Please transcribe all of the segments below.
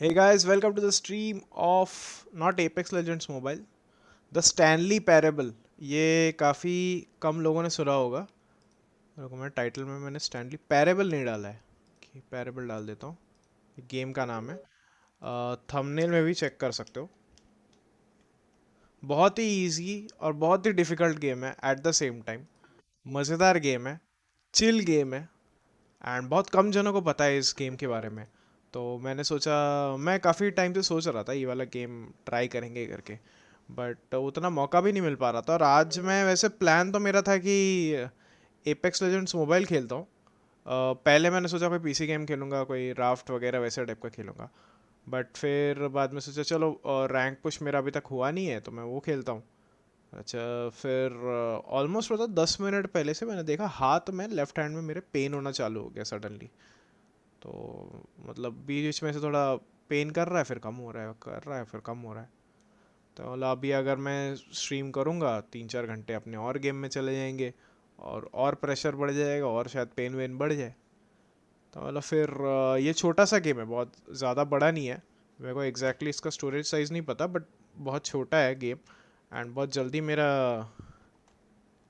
Hey guys, welcome to the stream of not Apex Legends Mobile, the Stanley Parable। ये काफ़ी कम लोगों ने सुना होगा। देखो मैं टाइटल में मैंने स्टैनली पैरेबल नहीं डाला है कि पैरेबल डाल देता हूँ। गेम का नाम है। थंबनेल में भी चेक कर सकते हो। बहुत ही इजी और बहुत ही डिफ़िकल्ट गेम है एट द सेम टाइम। मज़ेदार गेम है, चिल गेम है एंड बहुत कम जनों को पता है इस गेम के बारे में। तो मैंने सोचा, मैं काफ़ी टाइम से सोच रहा था ये वाला गेम ट्राई करेंगे करके, बट उतना मौका भी नहीं मिल पा रहा था। और आज मैं वैसे प्लान तो मेरा था कि एपेक्स लेजेंड्स मोबाइल खेलता हूँ। पहले मैंने सोचा कोई पीसी गेम खेलूँगा, कोई राफ्ट वगैरह वैसे टाइप का खेलूँगा, बट फिर बाद में सोचा चलो रैंक पुश मेरा अभी तक हुआ नहीं है तो मैं वो खेलता हूँ। अच्छा, फिर ऑलमोस्ट मतलब 10 मिनट पहले से मैंने देखा हाथ में लेफ्ट हैंड में मेरे पेन होना चालू हो गया सडनली। तो मतलब बीच बीच में से थोड़ा पेन कर रहा है, फिर कम हो रहा है, कर रहा है फिर कम हो रहा है। तो मतलब अभी अगर मैं स्ट्रीम करूँगा 3-4 घंटे अपने और गेम में चले जाएंगे और प्रेशर बढ़ जाएगा और शायद पेन वेन बढ़ जाए। तो मतलब फिर ये छोटा सा गेम है, बहुत ज़्यादा बड़ा नहीं है। मेरे को एग्जैक्टली इसका स्टोरेज साइज़ नहीं पता, बट बहुत छोटा है गेम एंड बहुत जल्दी मेरा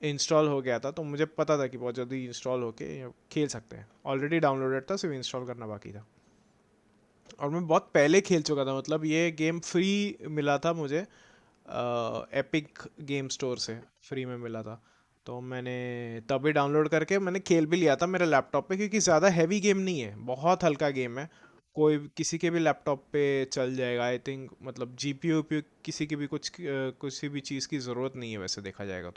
इंस्टॉल हो गया था। तो मुझे पता था कि बहुत जल्दी इंस्टॉल होके खेल सकते हैं। ऑलरेडी डाउनलोडेड था, सिर्फ इंस्टॉल करना बाकी था। और मैं बहुत पहले खेल चुका था, मतलब ये गेम फ्री मिला था मुझे, एपिक गेम स्टोर से फ्री में मिला था। तो मैंने तभी डाउनलोड करके मैंने खेल भी लिया था मेरे लैपटॉप पे, क्योंकि ज़्यादा हैवी गेम नहीं है, बहुत हल्का गेम है। कोई किसी के भी लैपटॉप पे चल जाएगा आई थिंक। मतलब जीपीयू वीपीयू किसी की भी किसी भी चीज़ की ज़रूरत नहीं है वैसे देखा जाएगा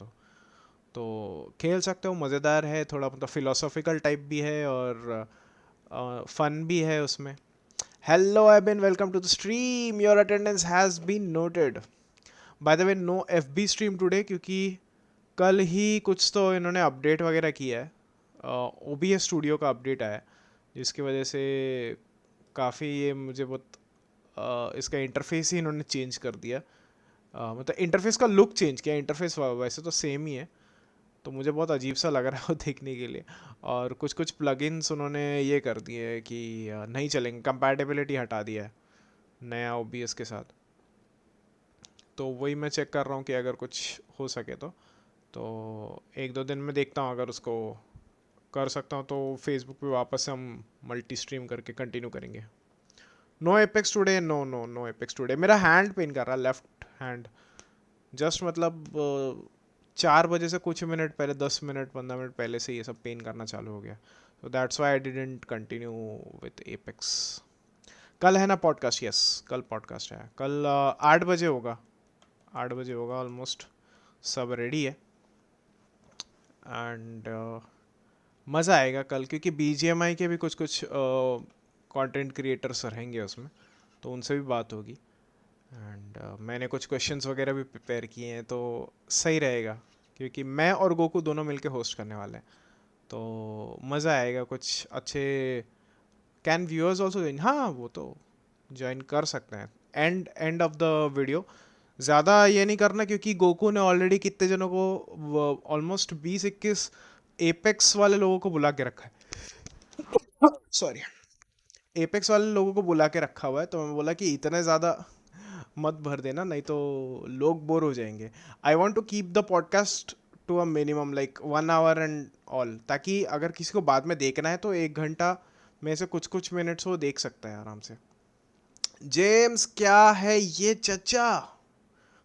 तो खेल सकते हो। मज़ेदार है, थोड़ा मतलब फिलोसॉफिकल टाइप भी है और फन भी है उसमें। Hello Ebin, welcome to the stream, your attendance has been noted. By the way no FB stream today, क्योंकि कल ही कुछ तो इन्होंने अपडेट वगैरह किया है। ओबीएस स्टूडियो का अपडेट आया है, जिसकी वजह से काफ़ी ये मुझे बहुत इसका इंटरफेस ही इन्होंने चेंज कर दिया। मतलब इंटरफेस का लुक चेंज किया। इंटरफेस वैसे तो सेम ही है, तो मुझे बहुत अजीब सा लग रहा है वो देखने के लिए। और कुछ कुछ प्लगइन्स उन्होंने ये कर दिए कि नहीं चलेंगे, कंपैटिबिलिटी हटा दिया है नया ओबीएस के साथ। तो वही मैं चेक कर रहा हूँ कि अगर कुछ हो सके तो 1-2 दिन में देखता हूँ, अगर उसको कर सकता हूँ तो फेसबुक पे वापस से हम मल्टी स्ट्रीम करके कंटिन्यू करेंगे। No Apex today, no no no Apex today. मेरा हैंड पेन कर रहा है, लेफ्ट हैंड। जस्ट मतलब 4 बजे से कुछ मिनट पहले, 10 मिनट 15 मिनट पहले से ये सब पेन करना चालू हो गया। तो that's why I didn't continue with apex. कल है ना पॉडकास्ट? यस, कल पॉडकास्ट है। कल 8 बजे होगा, 8 बजे होगा ऑलमोस्ट। सब रेडी है एंड मज़ा आएगा कल, क्योंकि बीजीएमआई के भी कुछ कुछ कंटेंट क्रिएटर्स रहेंगे उसमें, तो उनसे भी बात होगी। एंड मैंने कुछ क्वेश्चंस वगैरह भी प्रिपेयर किए हैं, तो सही रहेगा, क्योंकि मैं और गोकू दोनों मिलके होस्ट करने वाले हैं। तो मज़ा आएगा, कुछ अच्छे। Can viewers also join? हाँ, वो तो ज्वाइन कर सकते हैं एंड ऑफ द वीडियो। ज़्यादा ये नहीं करना, क्योंकि गोकू ने ऑलरेडी कितने जनों को, ऑलमोस्ट 20-21 एपेक्स वाले लोगों को बुला के रखा है। सॉरी, एपेक्स वाले लोगों को बुला के रखा हुआ है। तो मैं बोला कि इतने ज़्यादा मत भर देना, नहीं तो लोग बोर हो जाएंगे। I want to keep the podcast to a minimum like 1 hour and all, ताकि अगर किसी को बाद में देखना है तो 1 घंटा में से कुछ कुछ मिनट्स वो देख सकता है आराम से। जेम्स, क्या है ये चचा?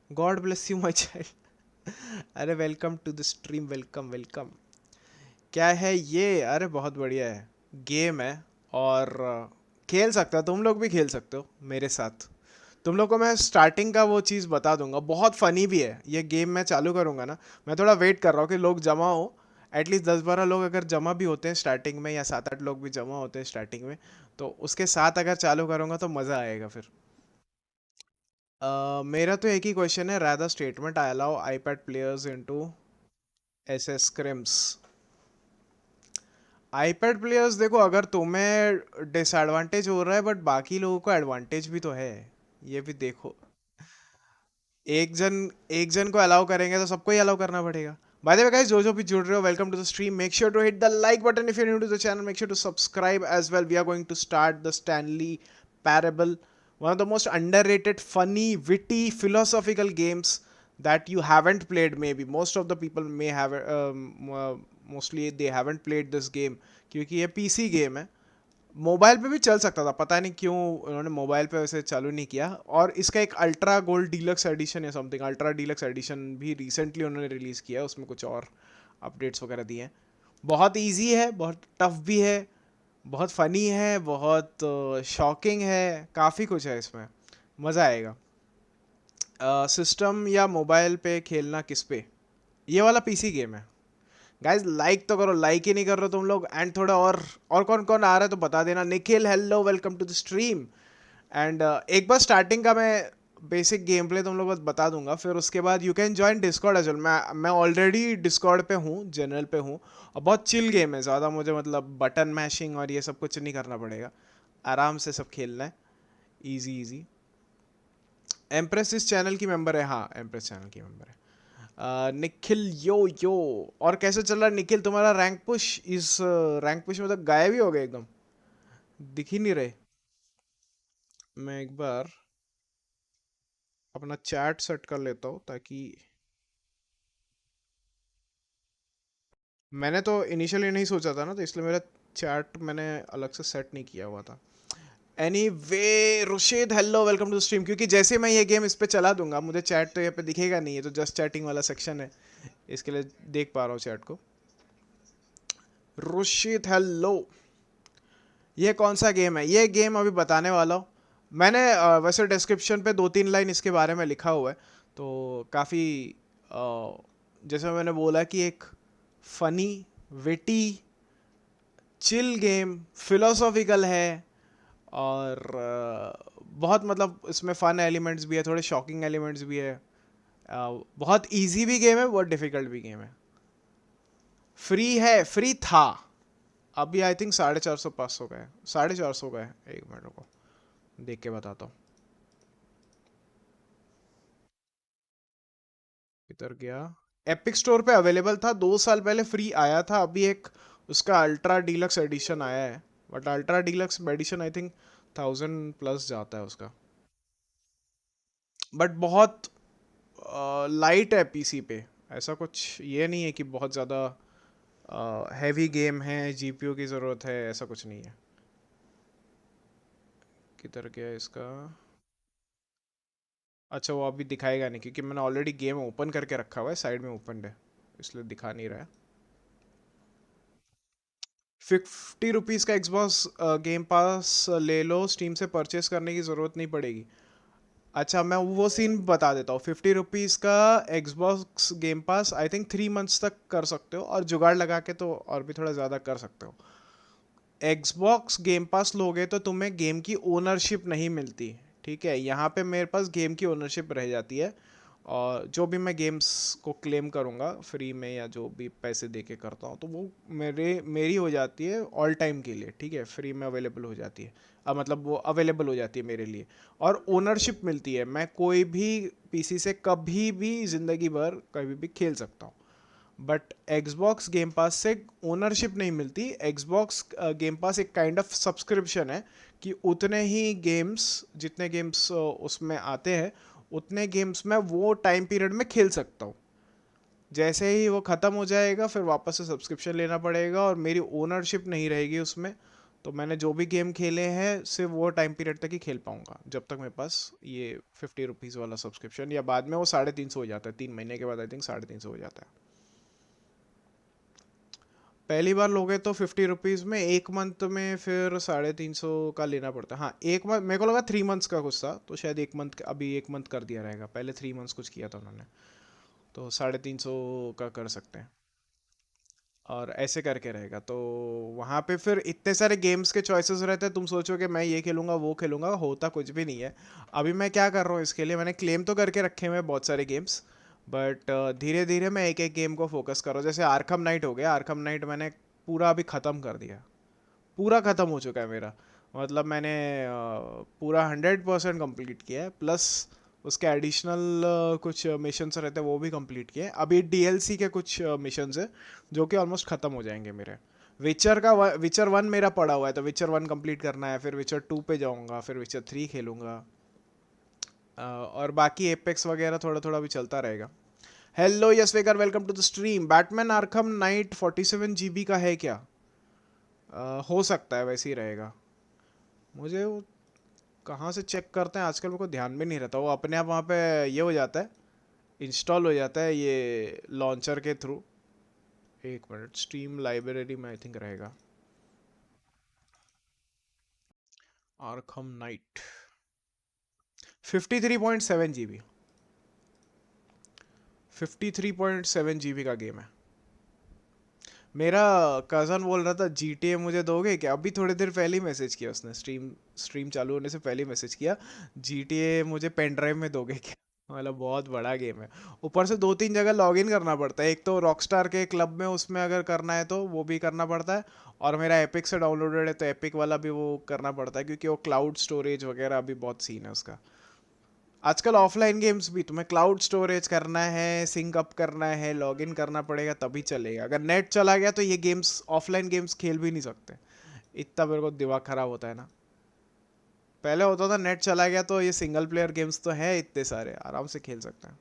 God bless you my child. अरे welcome to the stream, welcome welcome. क्या है ये? अरे बहुत बढ़िया है, गेम है और खेल सकते हो, तुम लोग भी खेल सकते हो मेरे साथ। तुम लोग को मैं स्टार्टिंग का वो चीज़ बता दूंगा, बहुत फ़नी भी है ये गेम। मैं चालू करूँगा ना, मैं थोड़ा वेट कर रहा हूँ कि लोग जमा हो। एटलीस्ट 10-12 लोग अगर जमा भी होते हैं स्टार्टिंग में, या 7-8 लोग भी जमा होते हैं स्टार्टिंग में, तो उसके साथ अगर चालू करूँगा तो मज़ा आएगा फिर। मेरा तो एक ही क्वेश्चन है, rather statement I allow iPad players into SS crimes. IPad players, देखो अगर तुम्हें डिसएडवांटेज हो रहा है, बट बाकी लोगों को एडवांटेज भी तो है, ये भी देखो। एक जन को अलाउ करेंगे तो सबको ही अलाउ करना पड़ेगा। बाय द वे गाइस, जो भी जुड़ रहे हो, welcome to the stream. Make sure to hit the like button if you new to the channel. Make sure to subscribe as well. We are going to start the Stanley Parable one of the most underrated, funny, witty, philosophical games that you haven't played. Maybe most of the people may have mostly they haven't played this game, क्योंकि ये PC game है. Mobile पे भी चल सकता था, पता नहीं क्यों उन्होंने मोबाइल पे वैसे चालू नहीं किया. और इसका एक अल्ट्रा गोल्ड डीलक्स एडिशन या समथिंग, अल्ट्रा डीलक्स एडिशन भी रिसेंटली उन्होंने रिलीज़ किया है. उसमें कुछ और अपडेट्स वगैरह दिए हैं. बहुत इजी है, बहुत टफ भी है, बहुत फ़नी है, बहुत शॉकिंग है, काफ़ी कुछ है इसमें. मज़ा आएगा. सिस्टम या मोबाइल पे खेलना किस पे? ये वाला पीसी गेम है. गाइज लाइक तो करो, लाइक ही नहीं कर रहे तुम लोग. एंड थोड़ा और कौन कौन आ रहा है तो बता देना. Nikhil hello, welcome to the stream. And एक बार स्टार्टिंग का मैं बेसिक गेम प्ले तुम लोग को बता दूंगा, फिर उसके बाद you can join Discord as well. मैं ऑलरेडी डिस्कॉर्ड पे हूँ, जनरल पे हूँ. और बहुत चिल गेम है, ज़्यादा मुझे मतलब बटन मैशिंग और ये सब कुछ नहीं करना पड़ेगा. आराम से सब खेलना है, ईजी ईजी. एम्प्रेस इस चैनल की मेंबर है. हाँ, एम्प्रेस चैनल की मेंबर है. निखिल यो यो. और कैसे चल रहा है निखिल तुम्हारा रैंक पुश? इस रैंक पुश में तो गायब ही हो गए एकदम, दिख ही नहीं रहे. मैं एक बार अपना चैट सेट कर लेता हूँ, ताकि मैंने तो इनिशियली नहीं सोचा था ना, तो इसलिए मेरा चैट मैंने अलग से सेट नहीं किया हुआ था. Anyway Rushid hello, welcome to the stream. क्योंकि जैसे मैं ये गेम इस पे चला दूंगा, मुझे चैट तो यहाँ पे दिखेगा नहीं है, तो जस्ट चैटिंग वाला सेक्शन है, इसके लिए देख पा रहा हूँ चैट को. रुशीद हेलो. ये कौन सा गेम है? ये गेम अभी बताने वाला हूँ. मैंने वैसे डिस्क्रिप्शन पे 2-3 लाइन इसके बारे में लिखा हुआ है, तो काफ़ी जैसे मैंने बोला कि एक funny, witty, chill game, philosophical है. और बहुत मतलब इसमें फ़न एलिमेंट्स भी है, थोड़े शॉकिंग एलिमेंट्स भी है. बहुत इजी भी गेम है, बहुत डिफ़िकल्ट भी गेम है. फ्री है, फ्री था. अभी आई थिंक 450-500 का है, 450 का है. एक मिनट को देख के बताता हूँ. किधर गया? एपिक स्टोर पे अवेलेबल था 2 साल पहले, फ्री आया था. अभी एक उसका अल्ट्रा डीलक्स एडिशन आया है, but ultra deluxe edition I think 1000+ जाता है उसका. बट बहुत लाइट है पीसी पे. ऐसा कुछ ये नहीं है कि बहुत ज़्यादा हैवी गेम है, जीपीयू की ज़रूरत है, ऐसा कुछ नहीं है. किधर गया इसका? अच्छा, वो अभी दिखाएगा नहीं, क्योंकि मैंने ऑलरेडी गेम ओपन करके रखा हुआ है, साइड में ओपन है, इसलिए दिखा नहीं रहा है. 50 रुपीज़ का एक्सबॉक्स गेम पास ले लो, स्टीम से परचेस करने की ज़रूरत नहीं पड़ेगी. अच्छा, मैं वो सीन बता देता हूँ. 50 रुपीज़ का Xbox game pass I think 3 months तक कर सकते हो, और जुगाड़ लगा के तो और भी थोड़ा ज़्यादा कर सकते हो. एक्सबॉक्स गेम पास लोगे तो तुम्हें गेम की ओनरशिप नहीं मिलती. ठीक है, यहाँ पे मेरे पास गेम की ओनरशिप रह जाती है, और जो भी मैं गेम्स को क्लेम करूँगा फ्री में, या जो भी पैसे दे के करता हूँ, तो वो मेरी हो जाती है ऑल टाइम के लिए. ठीक है, फ्री में अवेलेबल हो जाती है. मतलब वो अवेलेबल हो जाती है मेरे लिए, और ओनरशिप मिलती है. मैं कोई भी पीसी से कभी भी ज़िंदगी भर कभी भी खेल सकता हूँ. बट एक्सबॉक्स गेम पास से ओनरशिप नहीं मिलती. एक्सबॉक्स गेम पास एक काइंड ऑफ सब्सक्रिप्शन है, कि उतने ही गेम्स, जितने गेम्स उसमें आते हैं, उतने गेम्स में वो टाइम पीरियड में खेल सकता हूँ. जैसे ही वो ख़त्म हो जाएगा, फिर वापस से सब्सक्रिप्शन लेना पड़ेगा, और मेरी ओनरशिप नहीं रहेगी उसमें. तो मैंने जो भी गेम खेले हैं सिर्फ वो टाइम पीरियड तक ही खेल पाऊँगा, जब तक मेरे पास ये 50 रुपीज़ वाला सब्सक्रिप्शन, या बाद में वो 350 हो जाता है. 3 महीने के बाद आई थिंक 350 हो जाता है. पहली बार लोगे तो 50 रुपीज़ में, 1 मंथ में फिर 350 का लेना पड़ता है. हाँ, 1 मंथ, मेरे को लगा 3 मंथ्स का कुछ था, तो शायद 1 मंथ, अभी 1 मंथ कर दिया रहेगा. पहले 3 मंथ्स कुछ किया था उन्होंने, तो 350 का कर सकते हैं, और ऐसे करके रहेगा. तो वहाँ पे फिर इतने सारे गेम्स के चॉइसेस रहते हैं. तुम सोचो कि मैं ये खेलूंगा वो खेलूंगा, होता कुछ भी नहीं है. अभी मैं क्या कर रहा हूँ, इसके लिए मैंने क्लेम तो करके रखे हुए हैं बहुत सारे गेम्स, बट धीरे धीरे मैं एक एक गेम को फोकस कर रहा हूँ. जैसे आर्खम नाइट हो गया. आर्खम नाइट मैंने पूरा अभी ख़त्म कर दिया, पूरा ख़त्म हो चुका है मेरा. मतलब मैंने पूरा 100% कंप्लीट किया है, प्लस उसके एडिशनल कुछ मिशंस रहते हैं वो भी कंप्लीट किए. अभी डीएलसी के कुछ मिशंस है जो कि ऑलमोस्ट ख़त्म हो जाएंगे मेरे. विचर 1 मेरा पड़ा हुआ है, तो विचर 1 कंप्लीट करना है, फिर विचर 2 पे जाऊंगा, फिर विचर 3 खेलूंगा, और बाकी एपेक्स वगैरह थोड़ा थोड़ा भी चलता रहेगा। हेलो यस वेकर, welcome to the stream. Batman Arkham Knight 47 GB का है क्या? हो सकता है, वैसे ही रहेगा। मुझे वो कहाँ से चेक करते हैं आजकल, मेरे को ध्यान भी नहीं रहता। वो अपने आप वहाँ पे ये हो जाता है, इंस्टॉल हो जाता है ये लॉन्चर के थ्रू। एक मिनट, स्ट्रीम लाइब्रेरी में आई थिंक रहेगा आर्खम नाइट 53.7 GB। 53.7 GB का गेम है। मेरा कज़न बोल रहा था GTA मुझे दोगे क्या? अभी थोड़ी देर पहले ही मैसेज किया उसने, स्ट्रीम चालू होने से पहले ही मैसेज किया, GTA मुझे पेन ड्राइव में दोगे क्या? मतलब बहुत बड़ा गेम है। ऊपर से 2-3 जगह लॉगिन करना पड़ता है। एक तो रॉकस्टार के क्लब में, उसमें अगर करना है तो वो भी करना पड़ता है, और मेरा एपिक से डाउनलोडेड है तो एपिक वाला भी वो करना पड़ता है, क्योंकि वो क्लाउड स्टोरेज वगैरह अभी बहुत सीन है उसका। आजकल ऑफलाइन गेम्स भी तुम्हें क्लाउड स्टोरेज करना है, सिंक अप करना है, लॉगिन करना पड़ेगा तभी चलेगा। अगर नेट चला गया तो ये गेम्स, ऑफलाइन गेम्स खेल भी नहीं सकते। इतना मेरे को दिमाग खराब होता है ना। पहले होता था नेट चला गया तो ये सिंगल प्लेयर गेम्स तो है इतने सारे, आराम से खेल सकते हैं।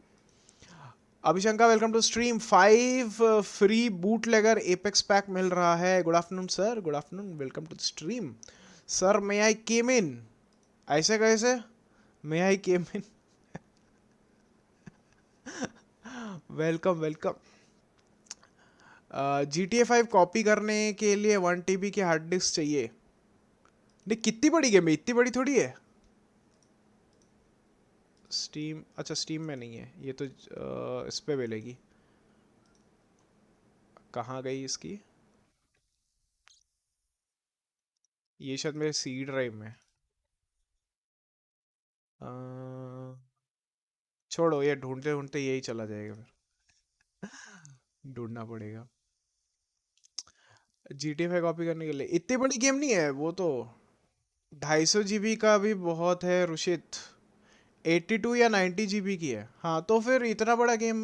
Abhishanka welcome to stream. 5 free bootlegger Apex pack मिल रहा है। Good afternoon sir, good afternoon, welcome to the stream. Sir may I came in? ऐसे कैसे may I came in? Welcome welcome. GTA 5 copy करने के लिए 1 TB की हार्ड डिस्क चाहिए। नहीं, कितनी बड़ी गेम है, इतनी बड़ी थोड़ी है। स्टीम, अच्छा स्टीम में नहीं है ये तो, इस पे मिलेगी। कहाँ गई इसकी? ये शायद मेरे सी ड्राइव में। अ, छोड़ो, ये ढूंढते ढूंढते यही चला जाएगा, फिर ढूंढना पड़ेगा। GTA 5 कॉपी करने के लिए इतनी बड़ी गेम नहीं है वो तो। 250 GB का भी बहुत है रुशित। 82 या 90 GB की है। हाँ तो फिर इतना बड़ा गेम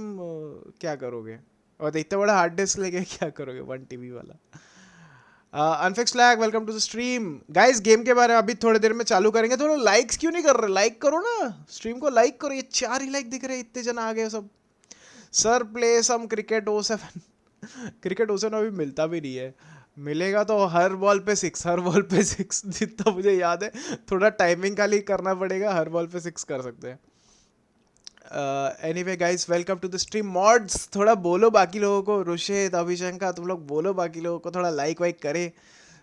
क्या करोगे? और इतना बड़ा हार्ड डिस्क लेके क्या करोगे 1 TB वाला? Unfix lag welcome to the stream. Guys game के बारे में अभी थोड़ी देर में चालू करेंगे। तो लाइक्स क्यों नहीं कर रहे? लाइक करो ना, स्ट्रीम को लाइक करो। ये 4 ही लाइक दिख रहे हैं, इतने जन आ गए सब। Sir play some cricket 07। Cricket 07 अभी मिलता भी नहीं है। मिलेगा तो हर बॉल पे 6, हर बॉल पे 6 जितना मुझे याद है। थोड़ा टाइमिंग का लिए करना पड़ेगा, हर बॉल पे 6 कर सकते हैं। Anyway guys welcome to the stream. Mods थोड़ा बोलो बाकी लोगों को, रुशित अभिशंका तुम लोग बोलो बाकी लोगों को, थोड़ा लाइक वाइक करे,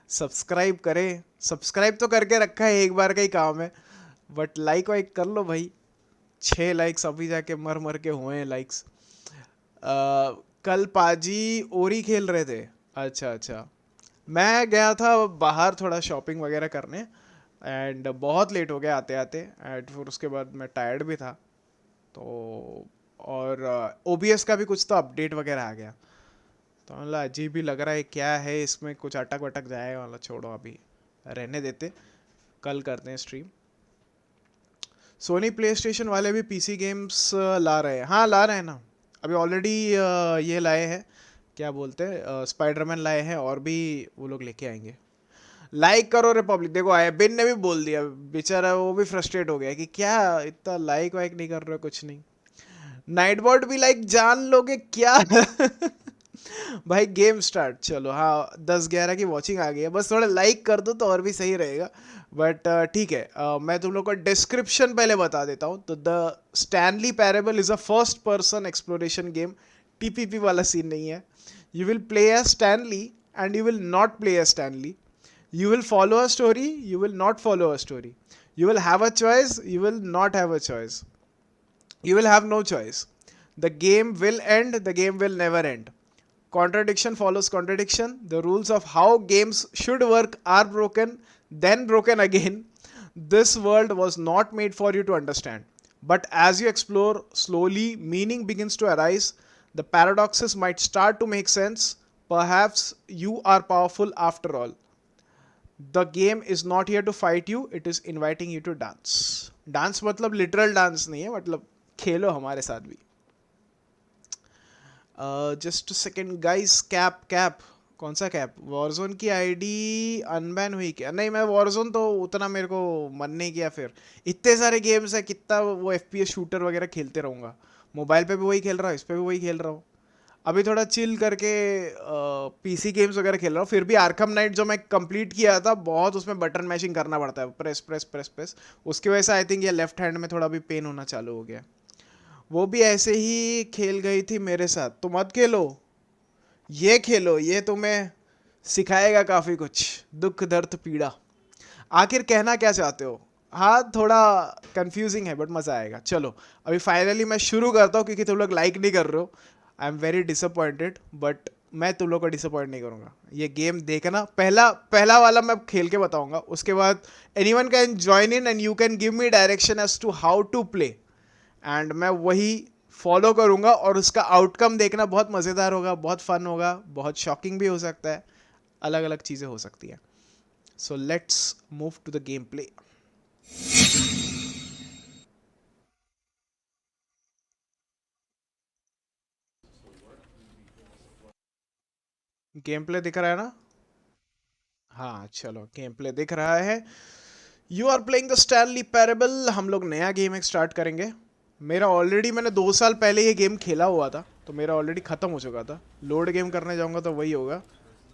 सब्सक्राइब करे। सब्सक्राइब तो करके रखा है, एक बार का ही काम है, बट लाइक वाइक कर लो भाई। 6 लाइक्स अभी जाके मर मर के हुए हैं लाइक्स। कल पाजी ओरी खेल रहे थे। अच्छा अच्छा। मैं गया था बाहर थोड़ा शॉपिंग वगैरह करने, एंड बहुत लेट हो गया आते आते, एंड फिर उसके बाद मैं टायर्ड भी था तो। और OBS का भी कुछ तो अपडेट वगैरह आ गया, तो मतलब अजीब ही लग रहा है, क्या है इसमें, कुछ अटक वटक जाएगा वाला। छोड़ो अभी, रहने देते, कल करते हैं स्ट्रीम। सोनी प्ले स्टेशन वाले भी PC गेम्स ला रहे हैं। हाँ ला रहे हैं ना, अभी ऑलरेडी ये लाए हैं, क्या बोलते हैं, स्पाइडरमैन लाए हैं, और भी वो लोग लेके आएंगे। लाइक करो रिपब्लिक। देखो एबिन ने भी बोल दिया बेचारा, वो भी फ्रस्ट्रेट हो गया कि क्या इतना लाइक वाइक नहीं कर रहे, कुछ नहीं। नाइटबॉट भी लाइक जान लोगे क्या? भाई गेम स्टार्ट, चलो हाँ 10-11 की वॉचिंग आ गई है, बस थोड़ा लाइक कर दो तो और भी सही रहेगा। बट ठीक है, मैं तुम लोग को डिस्क्रिप्शन पहले बता देता हूँ। तो the Stanley parable is a first person exploration game. TPP वाला सीन नहीं है। You will play as Stanley and you will not play as Stanley. You will follow a story, you will not follow a story. You will have a choice, you will not have a choice. You will have no choice. The game will end, the game will never end. Contradiction follows contradiction. The rules of how games should work are broken, then broken again. This world was not made for you to understand. But as you explore, slowly meaning begins to arise. The paradoxes might start to make sense. Perhaps you are powerful after all. The game is not here to fight you, it is inviting you to dance. Dance मतलब literal dance नहीं है, मतलब खेलो हमारे साथ भी। Just second guys, cap cap कौन सा कैप? वॉरजोन की आईडी अनबैन हुई क्या? नहीं, मैं वॉरजोन तो उतना मेरे को मन नहीं किया। फिर इतने सारे गेम्स है, कितना वो एफपीएस शूटर वगैरह खेलते रहूंगा। मोबाइल पे भी वही खेल रहा हूँ, इस पे भी वही खेल रहा हूँ। अभी थोड़ा चिल करके पीसी गेम्स वगैरह खेल रहा हूँ। फिर भी आर्कम नाइट जो मैं कंप्लीट किया था, बहुत उसमें बटन मैशिंग करना पड़ता है, प्रेस प्रेस प्रेस प्रेस। उसकी वजह से आई थिंक ये लेफ्ट हैंड में थोड़ा भी पेन होना चालू हो गया। वो भी ऐसे ही खेल गई थी मेरे साथ। तो मत खेलो, ये खेलो, ये तुम्हें सिखाएगा काफ़ी कुछ, दुख दर्द पीड़ा। आखिर कहना क्या चाहते हो? हाँ, थोड़ा कंफ्यूजिंग है बट मज़ा आएगा। चलो अभी फाइनली मैं शुरू करता हूँ, क्योंकि तुम लोग लाइक नहीं कर रहे हो। I am very disappointed, but मैं तुम लोग को डिसअपॉइंट नहीं करूँगा। ये गेम देखना, पहला पहला वाला मैं खेल के बताऊँगा, उसके बाद anyone can join in and you can give me direction as to how to play, and मैं वही फॉलो करूँगा। और उसका आउटकम देखना बहुत मज़ेदार होगा, बहुत फन होगा, बहुत शॉकिंग भी हो सकता है, अलग अलग चीज़ें हो सकती हैं। So let's move to the gameplay. Gameplay दिख रहा है ना? हाँ चलो, गेम प्ले दिख रहा है। You are playing the Stanley parable. हम लोग नया गेम एक स्टार्ट करेंगे। मेरा ऑलरेडी, मैंने 2 साल पहले ये गेम खेला हुआ था, तो मेरा ऑलरेडी ख़त्म हो चुका था। लोड गेम करने जाऊंगा तो वही होगा।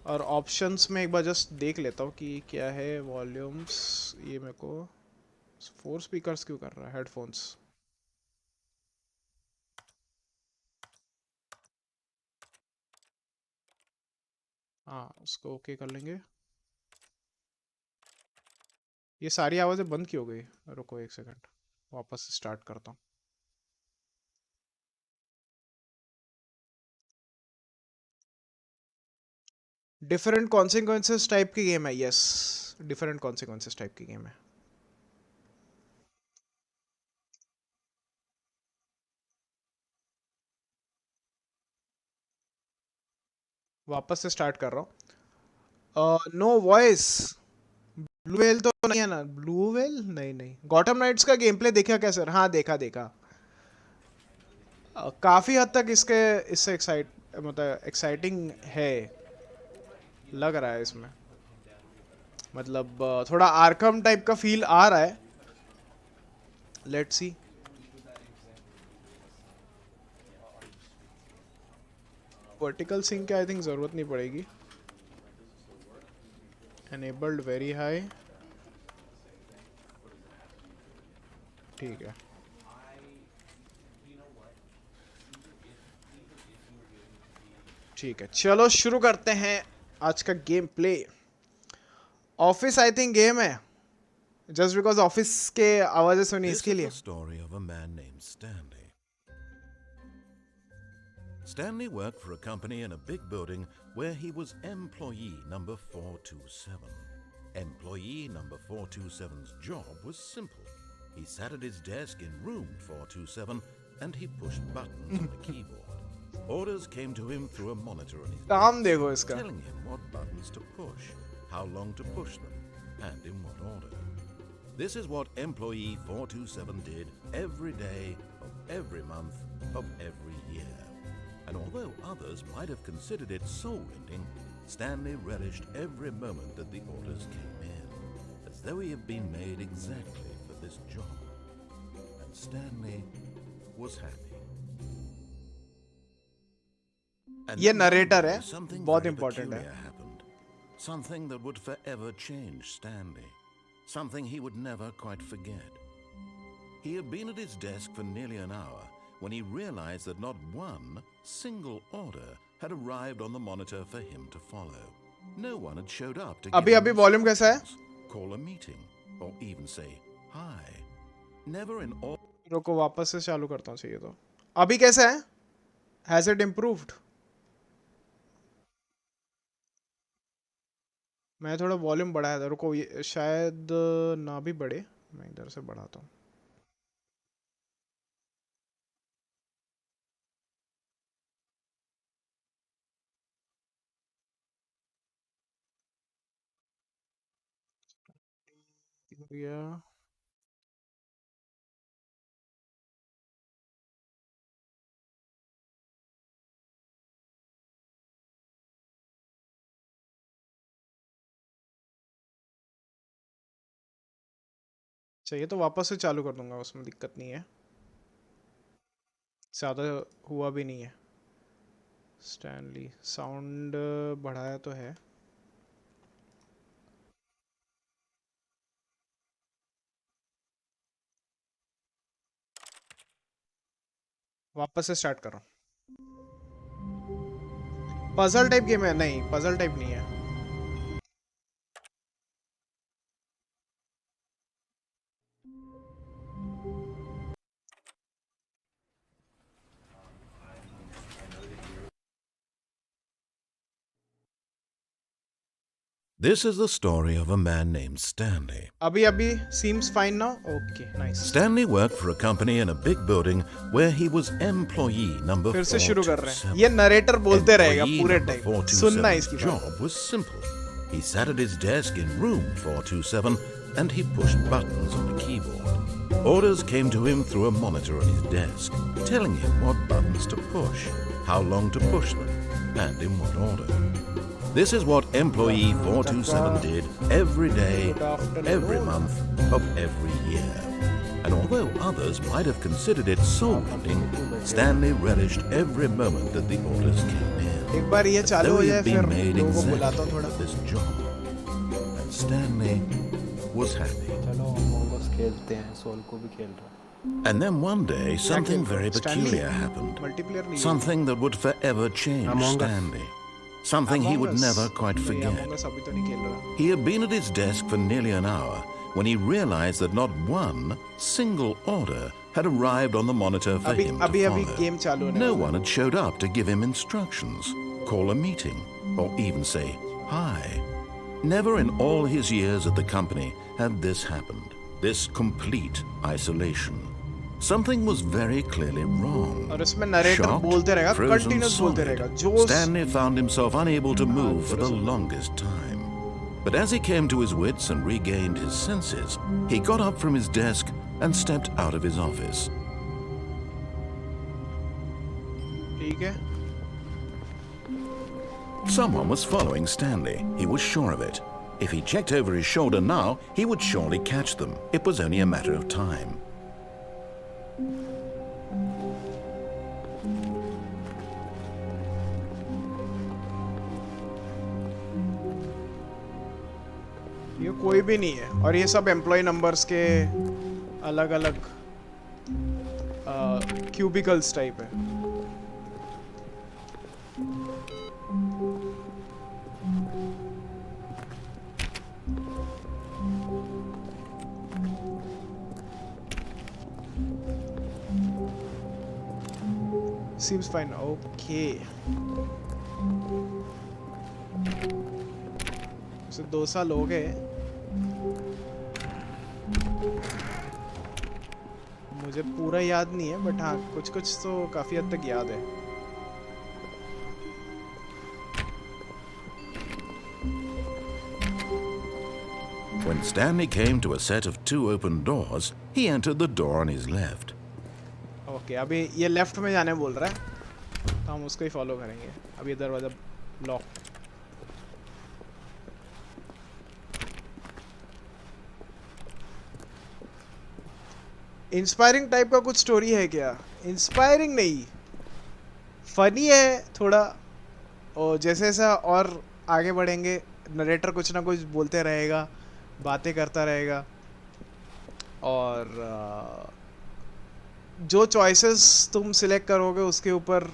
और ऑप्शंस में एक बार जस्ट देख लेता हूँ कि क्या है। वॉल्यूम्स, ये मेरे को 4 स्पीकर्स क्यों कर रहा है? हेडफोन्स। हाँ, उसको ओके कर लेंगे। ये सारी आवाज़ें बंद क्यों हो गई? रुको एक सेकंड, वापस स्टार्ट करता हूँ। डिफरेंट कॉन्सिक्वेंसेस टाइप की गेम है, यस। डिफरेंट कॉन्सिक्वेंसेस टाइप की गेम है। वापस से स्टार्ट कर रहा हूँ। No voice. ब्लू वेल तो नहीं है ना? ब्लू वेल नहीं, नहीं। गॉटम नाइट्स का गेम प्ले देखा क्या सर? हाँ देखा देखा। काफ़ी हद तक इससे मतलब एक्साइटिंग है, लग रहा है इसमें। मतलब थोड़ा आर्कम टाइप का फील आ रहा है। Let's see. वर्टिकल सिंक की आई थिंक ज़रूरत नहीं पड़ेगी। एनेबल्ड वेरी हाई, ठीक है। ठीक है, चलो शुरू करते हैं आज का game play. Office I think game है, जस्ट बिकॉज ऑफिस के आवाज़ें सुनी This इसके is लिए। the story of a man named Stanley. Stanley worked for a company in a big building where he was employee number 427. Employee number 427's job was simple. He sat at his desk in room 427 and he pushed buttons on a keyboard. Orders came to him through a monitor on his काम desk, देखो इसका। telling him what buttons to push, how long to push them, and in what order. This is what employee 427 did every day of every month of every year. And although others might have considered it soul-rending, Stanley relished every moment that the orders came in, as though he had been made exactly for this job. And Stanley was happy. And ये then one narrator day, है, something बहुत very important है। peculiar happened. Something that would forever change Stanley. Something he would never quite forget. He had been at his desk for nearly an hour when he realized that not one single order had arrived on the monitor for him to follow. No one had showed up to give अभी him अभी volume कैसा है? instructions, call a meeting, or even say hi. Never in all. रुको वापस से चालू करता हूँ, चाहिए तो। अभी कैसा है? Has it improved? मैं थोड़ा वॉल्यूम बढ़ाया था, रुको, ये शायद ना भी बढ़े। मैं इधर से बढ़ाता हूँ। या चाहिए तो वापस से चालू कर दूंगा, उसमें दिक्कत नहीं है, ज़्यादा हुआ भी नहीं है। स्टैनली साउंड बढ़ाया तो है। वापस से स्टार्ट कर रहा हूँ। पजल टाइप गेम है? नहीं, पजल टाइप नहीं है। This is the story of a man named Stanley. अभी seems fine now. Okay, nice. Stanley worked for a company in a big building where he was employee number 427. फिर से शुरू कर रहे हैं। ये नरेटर बोलते रहेगा पूरे टाइम। सुनना इसकी बात। Job was simple. He sat at his desk in room 427 and he pushed buttons on a keyboard. Orders came to him through a monitor on his desk, telling him what buttons to push, how long to push them, and in what order. This is what employee 427 did every day, every month, of every year. And although others might have considered it soul-rending, Stanley relished every moment that the orders came in. एक बार ये चालू हो जाए फिर लोगों को बुलाता हूँ थोड़ा। This job. And Stanley was happy. चलो हम बस खेलते हैं, सोल को भी खेल रहा। And then one day something very peculiar happened. Something that would forever change Stanley. Something he would never quite forget. He had been at his desk for nearly an hour when he realized that not one single order had arrived on the monitor for him to follow. No one had showed up to give him instructions, call a meeting, or even say hi. Never in all his years at the company had this happened. This complete isolation. Something was very clearly wrong. और इसमें narrator बोलते रहेगा, continuous बोलते रहेगा। Stanley found himself unable to move for the longest time. But as he came to his wits and regained his senses, he got up from his desk and stepped out of his office. ठीक है। Someone was following Stanley. He was sure of it. If he checked over his shoulder now, he would surely catch them. It was only a matter of time. ये कोई भी नहीं है और ये सब एम्प्लॉय नंबर्स के अलग अलग क्यूबिकल्स टाइप है। Seems fine. Okay. उसे 2 साल हो गए। मुझे पूरा याद नहीं है बट हाँ कुछ कुछ तो काफी हद तक याद है। When Stanley came to a set of 2 open doors, he entered the door on his left. Okay अभी ये लेफ्ट में जाने बोल रहा है तो हम उसको ही फॉलो करेंगे। अभी दरवाजा लॉक। इंस्पायरिंग टाइप का कुछ स्टोरी है क्या? इंस्पायरिंग नहीं, फनी है थोड़ा। और जैसे जैसा और आगे बढ़ेंगे नरेटर कुछ ना कुछ बोलते रहेगा, बातें करता रहेगा और जो चॉइसेस तुम सिलेक्ट करोगे उसके ऊपर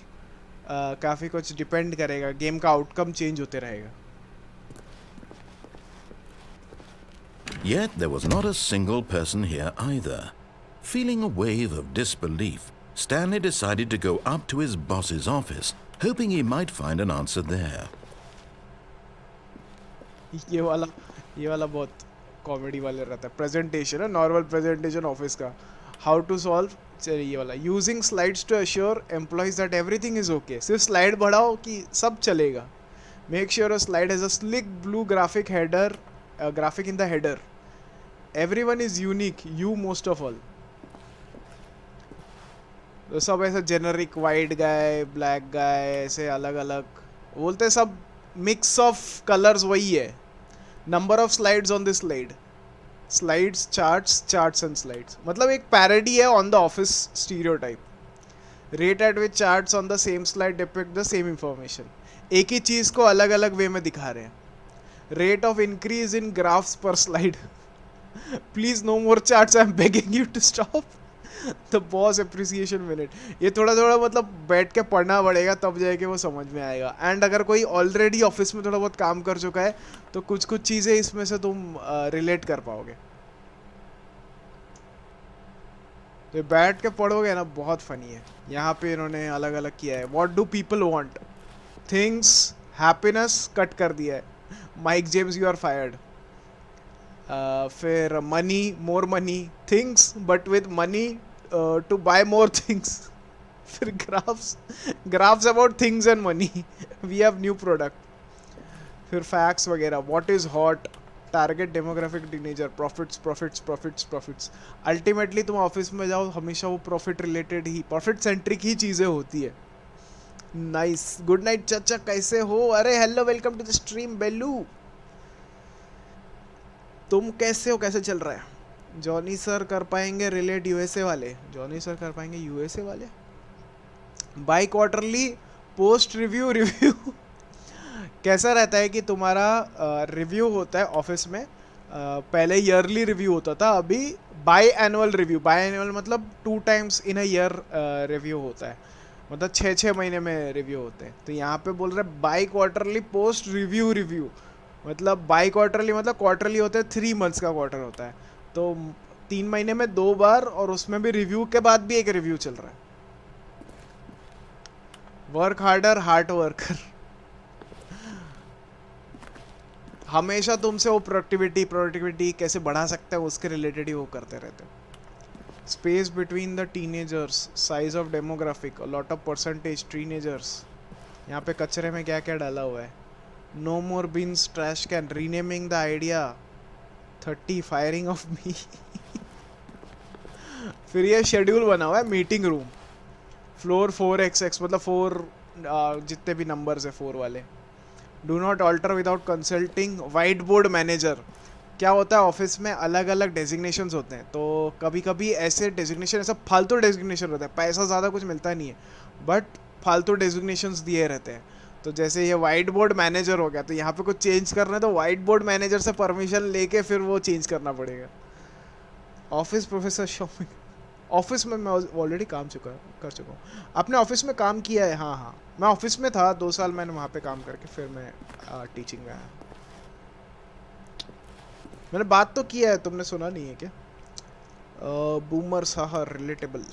काफ़ी कुछ डिपेंड करेगा, गेम का आउटकम चेंज होते रहेगा। Yet there was not a single person here either. Feeling a wave of disbelief, Stanley decided to go up to his boss's office, hoping he might find an answer there. ये वाला बहुत comedy वाले रहता है। Presentation है, normal presentation office का। How to solve, चलिए ये वाला। Using slides to assure employees that everything is okay. सिर्फ स्लाइड बढ़ाओ कि सब चलेगा। Make sure a slide has a slick blue graphic header, graphic in the header. Everyone is unique, you most of all. तो सब ऐसा generic white guy, black guy, ऐसे अलग अलग बोलते, सब मिक्स ऑफ कलर्स वही है। Number of slides on this slide slides charts and slides, मतलब एक पैरोडी है on the office stereotype. Rate at which charts on the same slide depict the same information. एक ही चीज को अलग अलग वे में दिखा रहे हैं. Rate of increase in graphs पर slide. Please no more charts, I am begging you to stop. The boss appreciation minute. ये थोड़ा थोड़ा मतलब बैठ के पढ़ना पड़ेगा तब जाके वो समझ में आएगा. एंड अगर कोई ऑलरेडी ऑफिस में थोड़ा बहुत काम कर चुका है तो कुछ कुछ चीज़ें इसमें से तुम रिलेट कर पाओगे. तो बैठ के पढ़ोगे ना, बहुत फनी है. यहाँ पे इन्होंने अलग अलग किया है. What do people want? Things, happiness cut कर दिया है. Mike James you are fired. फिर money, more money, things but with money to buy more things. फिर graphs about things and money. We have new product. फिर facts वगैरह. What is hot? Target demographic teenager. Profits. Ultimately तुम office में जाओ हमेशा वो profit related ही, profit centric ही चीज़ें होती है. नाइस. गुड नाइट चाचा, कैसे हो? अरे hello, welcome to the stream Belu. तुम कैसे हो? कैसे चल रहा है? जॉनी सर कर पाएंगे रिलेट यूएसए वाले? जॉनी सर कर पाएंगे यूएसए वाले? By quarterly post review. कैसा रहता है कि तुम्हारा रिव्यू होता है ऑफिस में. पहले ईयरली रिव्यू होता था, अभी by annual review. By annual मतलब 2 times in a year review होता है, मतलब 6 महीने में रिव्यू होते हैं. तो यहाँ पे बोल रहे बाई क्वार्टरली पोस्ट रिव्यू. मतलब बाई क्वार्टरली मतलब क्वार्टरली होता है, 3 months का क्वार्टर होता है. तो 3 महीने में 2 बार, और उसमें भी रिव्यू के बाद भी एक रिव्यू चल रहा है. Work harder, hard worker. हमेशा तुमसे वो प्रोडक्टिविटी कैसे बढ़ा सकते हैं उसके रिलेटेड ही वो करते रहते हैं. Space between the teenagers, size of demographic, lot of percentage teenagers. यहाँ पे कचरे में क्या क्या डाला हुआ है. No more bins, trash can, renaming the idea, 30 firing of me. फिर ये शेड्यूल बना हुआ है. मीटिंग रूम, फ्लोर 4xx, मतलब 4 जितने भी नंबर्स है 4 वाले. Do not alter without consulting. Whiteboard manager. क्या होता है ऑफिस में अलग अलग डेजिग्नेशंस होते हैं, तो कभी कभी ऐसे डेजिग्नेशन, ऐसा फालतू डेजिग्नेशन होता है, पैसा ज़्यादा कुछ मिलता नहीं है बट फालतू डेजिग्नेशंस दिए रहते हैं. तो जैसे ये वाइट बोर्ड मैनेजर हो गया, तो यहाँ पे कुछ चेंज करना है तो वाइट बोर्ड मैनेजर से परमिशन लेके फिर वो चेंज करना पड़ेगा. Office professor Shoumik. ऑफिस में मैं ऑलरेडी कर चुका हूँ. अपने ऑफिस में काम किया है. हाँ, मैं ऑफिस में था 2 साल, मैंने वहाँ पे काम करके फिर मैं टीचिंग में आया. मैंने बात तो किया है, तुमने सुना नहीं है क्या? Boomer Saha relatable.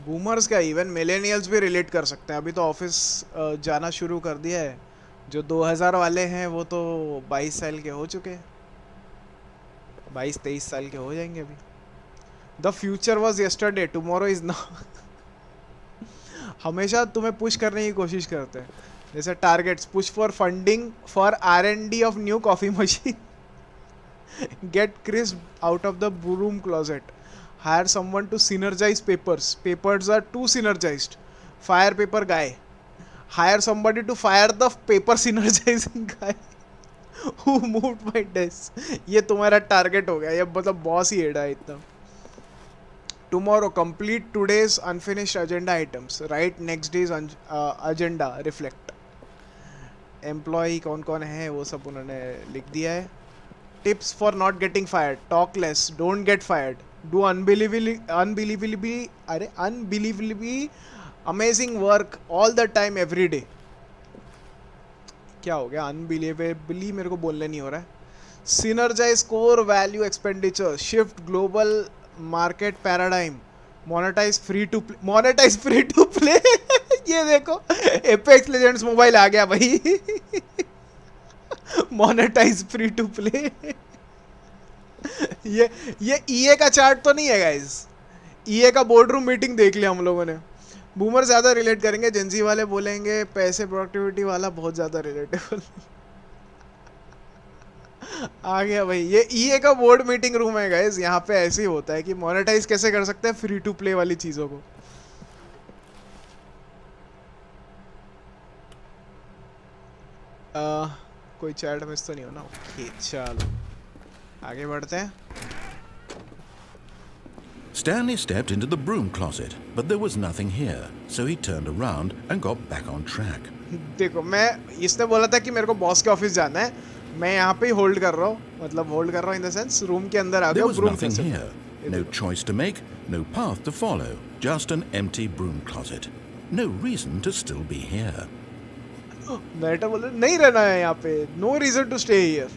बूमर्स क्या, इवन मिलेनियल्स भी रिलेट कर सकते हैं. अभी तो ऑफिस जाना शुरू कर दिया है. जो 2000 वाले हैं वो तो 22 साल के हो चुके हैं, 22-23 साल के हो जाएंगे अभी. The future was yesterday, tomorrow is now. हमेशा तुम्हें पुश करने की कोशिश करते हैं. जैसे targets, push for funding for R&D of new coffee machine. Get crisp out of the room closet. Hire someone to synergize papers. Papers are too synergized. Fire paper guy. Hire somebody to fire the paper synergizing guy who moved my desk. ये तुम्हारा target हो गया. ये मतलब boss ही हेडा है इतना. Tomorrow complete today's unfinished agenda items. Write next day's agenda. Reflect. Employee कौन कौन है वो सब उन्होंने लिख दिया है. Tips for not getting fired. Talk less. Don't get fired. Do unbelievably amazing work all the time every day. क्या हो गया? Unbelievably मेरे को बोलने नहीं हो रहा है. Synergize core value expenditure. Shift global market paradigm. Monetize free to play. ये देखो Apex Legends मोबाइल आ गया भाई. Monetize free to play. ये EA का चार्ट तो नहीं है गाइस. EA का बोर्ड रूम मीटिंग देख लिया हम लोगों ने. बूमर ज़्यादा रिलेट करेंगे, जेंजी वाले बोलेंगे पैसे प्रोडक्टिविटी वाला बहुत ज़्यादा रिलेटेबल. आ गया भाई. ये EA का बोर्ड मीटिंग रूम है गाइस. यहाँ पे ऐसे ही होता है कि मोनेटाइज कैसे कर सकते हैं फ्री टू प्ले वाली चीज़ों को. कोई चैट मिस तो नहीं हो ना? ओके चलो. आगे बढ़ते हैं. Stanley stepped into the broom closet, but there was nothing here, so he turned around and got back on track. देखो मैं इसने बोला था कि मेरे को बॉस के ऑफिस जाना है. मैं यहाँ पे ही होल्ड कर रहा हूँ, मतलब होल्ड कर रहा हूँ इन द सेंस रूम के अंदर आ There गया. was broom nothing here. No choice to make, no path to follow, just an empty broom closet. No reason to still be here. Narrator बोल रहा नहीं रहना है यहाँ पे. No reason to stay here.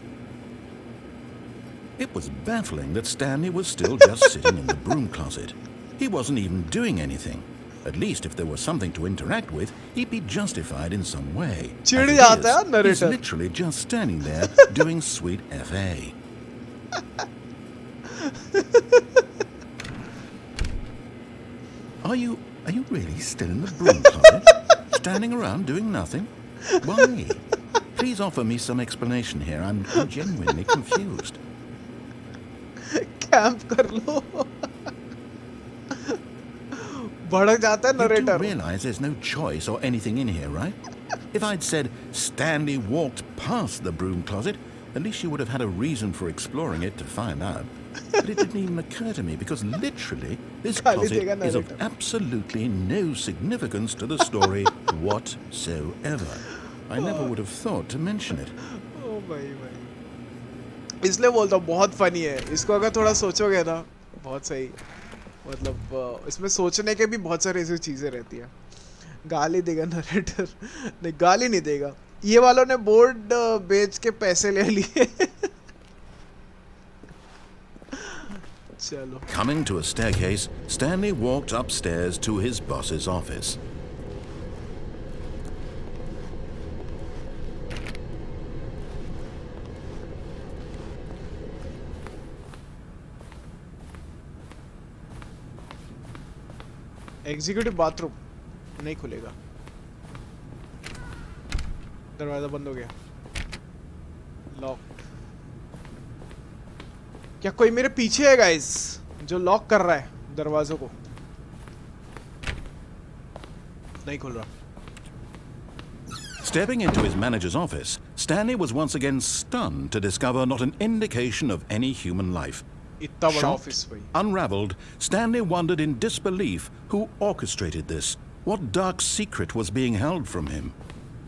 It was baffling that Stanley was still just sitting in the broom closet. He wasn't even doing anything. At least if there was something to interact with, he'd be justified in some way. चिढ़ As it जाता है is, narrator. he's literally just standing there doing sweet FA. Are you really still in the broom closet? Standing around doing nothing? Why? Please offer me some explanation here. I'm genuinely confused. Camp कर लो. भड़क जाता है You do narrator. realize there's no choice or anything in here, right? If I'd said Stanley walked past the broom closet, at least you would have had a reason for exploring it to find out. But it didn't even occur to me because literally this गाली देगा closet is of narrator. absolutely no significance to the story whatsoever. I never would have thought to mention it. ओ भाई भाई. इसलिए बोलता हूँ बहुत funny है. इसको अगर थोड़ा सोचोगे ना बहुत सही. मतलब इसमें सोचने के भी बहुत सारी ऐसी चीजें रहती है. गाली देगा नरेटर. नहीं गाली नहीं देगा. ये वालों ने बोर्ड बेच के पैसे ले लिए. चलो. Coming to a staircase, Stanley walked upstairs to his boss's office. Executive bathroom नहीं खुलेगा. दरवाजा बंद हो गया. लॉक. क्या कोई मेरे पीछे है गाइस जो लॉक कर रहा है दरवाजों को? नहीं खुल रहा. Stepping into his manager's office, Stanley was once again stunned to discover not an indication of any human life. इतना बड़ा Shocked, ऑफिस भाई. unraveled, Stanley wondered in disbelief who orchestrated this. What dark secret was being held from him?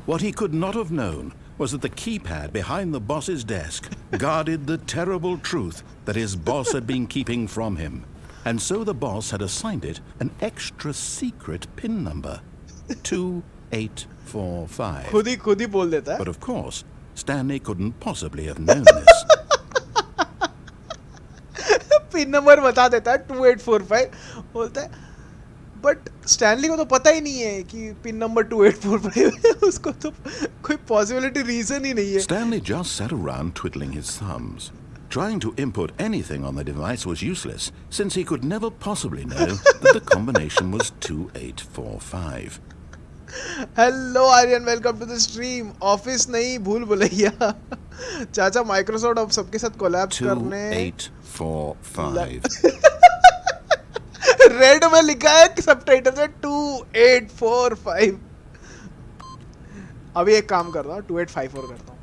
What he could not have known was that the keypad behind the boss's desk guarded the terrible truth that his boss had been keeping from him. And so the boss had assigned it an extra secret PIN number. 2845. खुद ही बोल देता है. But of course, Stanley couldn't possibly have known this. Pin number बता देता है 2845 बोलता है. But Stanley को तो पता ही नहीं है कि पिन नंबर 2845 है. उसको तो कोई पॉसिबिलिटी रीजन ही नहीं है. Stanley just sat around twiddling his thumbs. Trying to input anything on the device was useless, since he could never possibly know that the combination was 2845. Hello Aryan, welcome to the stream. Office नहीं भूल भुलैया. चाचा Microsoft अब सबके साथ collab करने 2845. Red में लिखा है कि सबटाइटल में 2845. अभी एक काम कर रहा हूँ 2854 करता हूँ.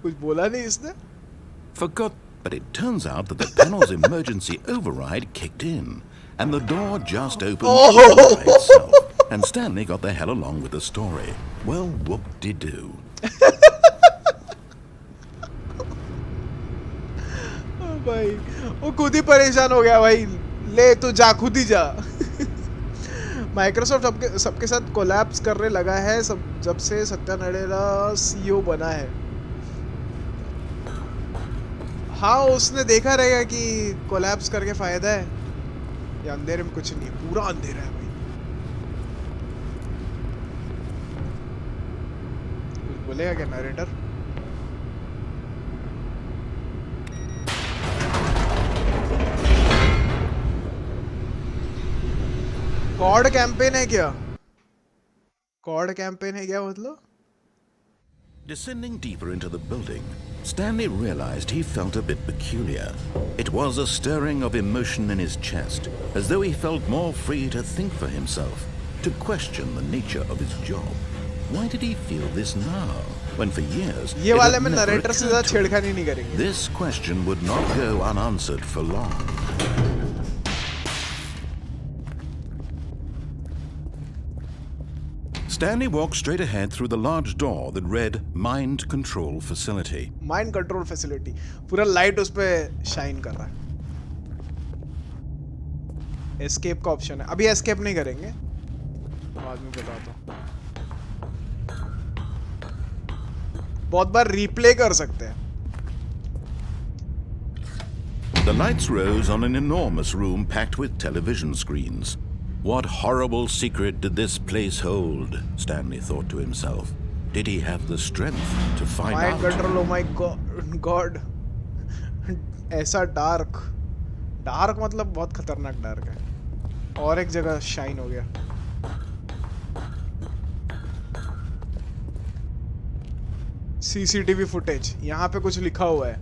कुछ बोला नहीं इसने. Forgot, but it turns out that the panel's emergency override kicked in, and the door just opened by itself. And Stanley got the hell along with the story. Well, whoop-de-doo. भाई वो खुद ही परेशान हो गया भाई. ले तू जा, खुद ही जा. माइक्रोसॉफ्ट सबके साथ कोलैप्स करने लगा है जब से सत्या नडेला सीईओ बना है. हाँ उसने देखा रहेगा कि कोलैप्स करके फायदा है. या अंधेरे में कुछ नहीं, पूरा अंधेरा है भाई. कुछ बोलेगा क्या नरेटर? कॉर्ड कैंपेन है क्या? कॉर्ड कैंपेन है क्या मतलब? Descending deeper into the building, Stanley realized he felt a bit peculiar. It was a stirring of emotion in his chest, as though he felt more free to think for himself, to question the nature of his job. Why did he feel this now? when for years ये it वाले had में never narrator से occurred ज्यादा to him. छेड़खानी नहीं करेंगे. This question would not go unanswered for long. Stanley walked straight ahead through the large door that read Mind Control Facility. Mind control facility, पूरा light उस पे shine कर रहा है. एस्केप का ऑप्शन है. अभी एस्केप नहीं करेंगे, बाद में बताता हूँ. बहुत बार रिप्ले कर सकते हैं. The lights rose on an enormous room packed with television screens. What horrible secret did this place hold? Stanley thought to himself. Did he have the strength to find mind out? Control, oh my God. ऐसा dark, dark मतलब बहुत खतरनाक dark है. और एक जगह shine हो गया. सीसीटीवी फुटेज, यहाँ पे कुछ लिखा हुआ है.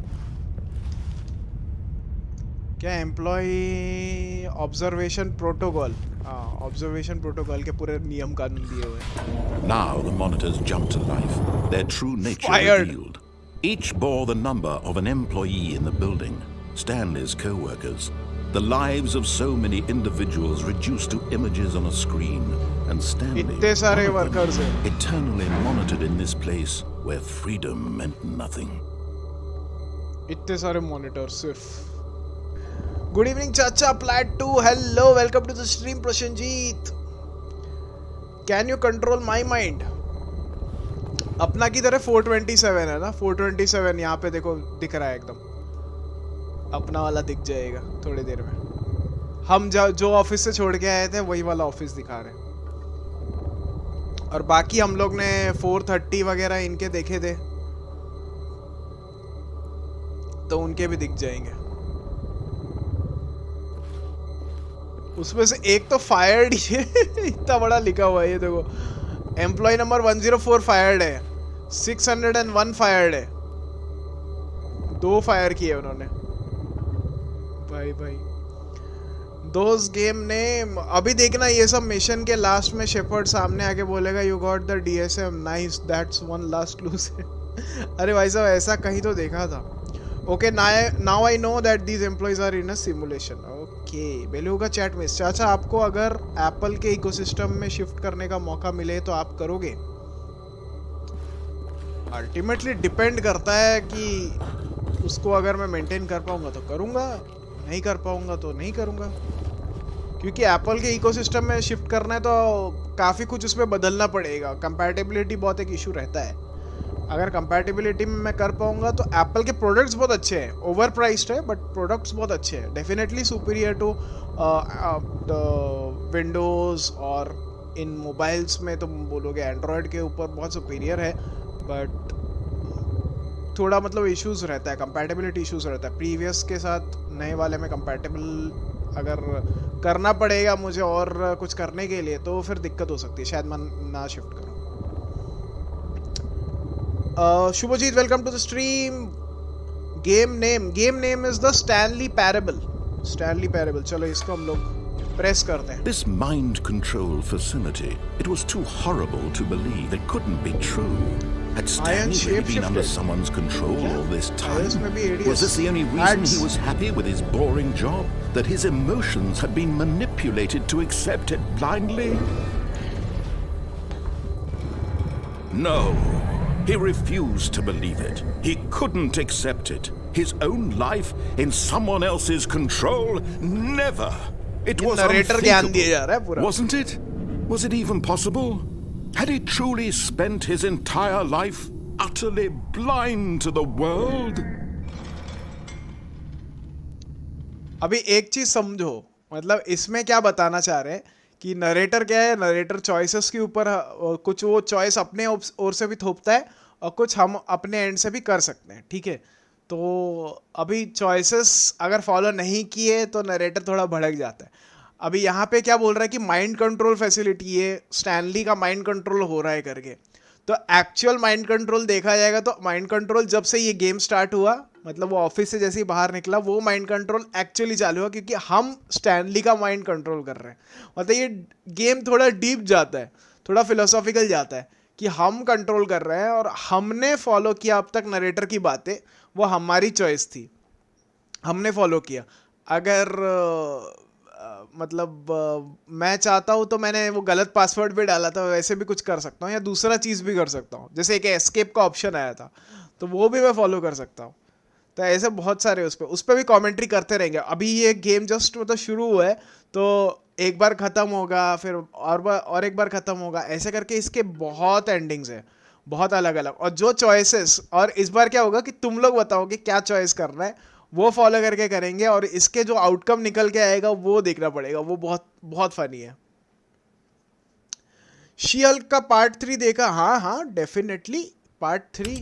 क्या एम्प्लॉय ऑब्जर्वेशन प्रोटोकॉल. हाँ, ऑब्जर्वेशन प्रोटोकॉल के पूरे नियम कानून दिए हुए हैं. Now the monitors jumped to life, their true nature Fired. revealed. Each bore the number of an employee in the building, Stanley's co-workers. The lives of so many individuals reduced to images on a screen, and Stanley, इतने सारे one of them, workers हैं. eternally monitored in this place where freedom meant nothing. इतने सारे monitor सिर्फ. Good evening चाचा प्लैट 2. Hello, welcome to the stream Prasannajit. Can you control my mind. अपना की तरह 427 है ना. 427 यहाँ पे देखो दिख रहा है एकदम. अपना वाला दिख जाएगा थोड़ी देर में. हम जो ऑफिस से छोड़ के आए थे वही वाला ऑफिस दिखा रहे हैं. और बाकी हम लोग ने 430 वगैरह इनके देखे थे, तो उनके भी दिख जाएंगे. उसमें से एक तो फायर्ड ही है. इतना बड़ा लिखा हुआ है ये देखो. एम्प्लॉय नंबर 104 फायर्ड है. 601 फायर्ड है. 2 फायर किए उन्होंने. भाई दोस्त गेम ने अभी देखना, ये सब मिशन के लास्ट में शेपर्ड सामने आके बोलेगा you got the DSM, nice, that's one last loose. अरे भाई साहब, ऐसा कहीं तो देखा था. Okay, now I know that these employees are in a simulation. Okay, Belu का चैट मिस. चाचा, आपको अगर एप्पल के इकोसिस्टम में शिफ्ट करने का मौका मिले तो आप करोगे? अल्टीमेटली डिपेंड करता है कि उसको अगर मैं मेंटेन कर पाऊंगा तो करूंगा, नहीं कर पाऊंगा तो नहीं करूंगा. क्योंकि एप्पल के इकोसिस्टम में शिफ्ट करना है तो काफ़ी कुछ उसमें बदलना पड़ेगा. कंपैटिबिलिटी बहुत एक इशू रहता है. अगर कंपैटिबिलिटी में मैं कर पाऊंगा तो एप्पल के प्रोडक्ट्स बहुत अच्छे हैं. ओवर प्राइस्ड है बट प्रोडक्ट्स बहुत अच्छे हैं. Definitely superior to Windows. और इन मोबाइल्स में तुम बोलोगे एंड्रॉयड के ऊपर बहुत सुपीरियर है, बट थोड़ा मतलब इश्यूज रहता है, कंपैटिबिलिटी इश्यूज रहता है. प्रीवियस के साथ नए वाले में कंपैटिबल अगर करना पड़ेगा मुझे और कुछ करने के लिए तो फिर दिक्कत हो सकती है. शायद मैं ना शिफ्ट करूँ. Shubhajit, welcome to the stream. Game name is the Stanley parable. Stanley parable. चलो इसको हम लोग प्रेस करते हैं. This mind control facility, it was too horrible to believe. It couldn't be true. Had Stanley really been under someone's control all this time? Was this the only reason he was happy with his boring job? That his emotions had been manipulated to accept it blindly? No. He refused to believe it. He couldn't accept it. His own life in someone else's control? Never. It was unthinkable, wasn't it? Was it even possible? Had he truly spent his entire life utterly blind to the world? अभी एक चीज समझो, मतलब इसमें क्या बताना चाह रहे हैं कि नरेटर क्या है. नरेटर चॉइसेस के ऊपर कुछ वो चॉइस अपने ओर से भी थोपता है और कुछ हम अपने एंड से भी कर सकते हैं. ठीक है, तो अभी चॉइसेस अगर फॉलो नहीं किए तो नरेटर थोड़ा भड़क जाता है. अभी यहाँ पे क्या बोल रहा है कि माइंड कंट्रोल फैसिलिटी, ये स्टैनली का माइंड कंट्रोल हो रहा है करके. तो एक्चुअल माइंड कंट्रोल देखा जाएगा तो माइंड कंट्रोल जब से ये गेम स्टार्ट हुआ, मतलब वो ऑफिस से जैसे ही बाहर निकला, वो माइंड कंट्रोल एक्चुअली चालू हुआ क्योंकि हम स्टैनली का माइंड कंट्रोल कर रहे हैं. मतलब ये गेम थोड़ा डीप जाता है, थोड़ा फिलोसॉफिकल जाता है कि हम कंट्रोल कर रहे हैं और हमने फॉलो किया अब तक नरेटर की बातें, वो हमारी चॉइस थी, हमने फॉलो किया। अगर मैं चाहता हूँ तो मैंने वो गलत पासवर्ड भी डाला था, वैसे भी कुछ कर सकता हूँ, या दूसरा चीज़ भी कर सकता हूँ, जैसे एक एस्केप का ऑप्शन आया था तो वो भी मैं फॉलो कर सकता हूँ। तो ऐसे बहुत सारे उस पर भी कमेंट्री करते रहेंगे। अभी ये गेम जस्ट शुरू हुआ है, तो एक बार ख़त्म होगा, फिर और एक बार ख़त्म होगा, ऐसे करके इसके बहुत एंडिंग्स है, बहुत अलग अलग। और जो चॉइसेस, और इस बार क्या होगा कि तुम लोग बताओगे क्या चॉइस करना है, वो फॉलो करके करेंगे, और इसके जो आउटकम निकल के आएगा वो देखना पड़ेगा। वो बहुत बहुत फनी है। शी-हल्क का पार्ट 3 देखा? हाँ हाँ डेफिनेटली, पार्ट 3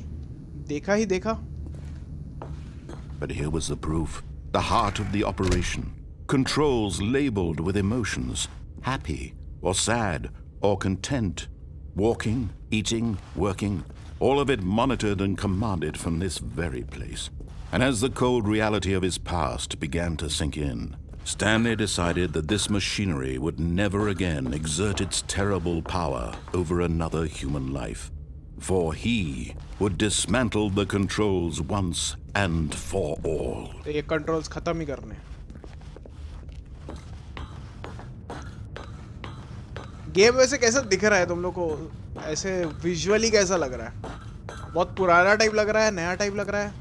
देखा ही देखा। But here was the proof, the heart of the operation. Controls labeled with emotions, happy or sad or content, walking, eating, working, all of it monitored and commanded from this very place. And as the cold reality of his past began to sink in, Stanley decided that this machinery would never again exert its terrible power over another human life. For he would dismantle the controls once and for all. ये controls खत्म ही करने। Game वैसे कैसा दिख रहा है तुम लोग को? ऐसे विजुअली कैसा लग रहा है? बहुत पुराना टाइप लग रहा है, नया टाइप लग रहा है?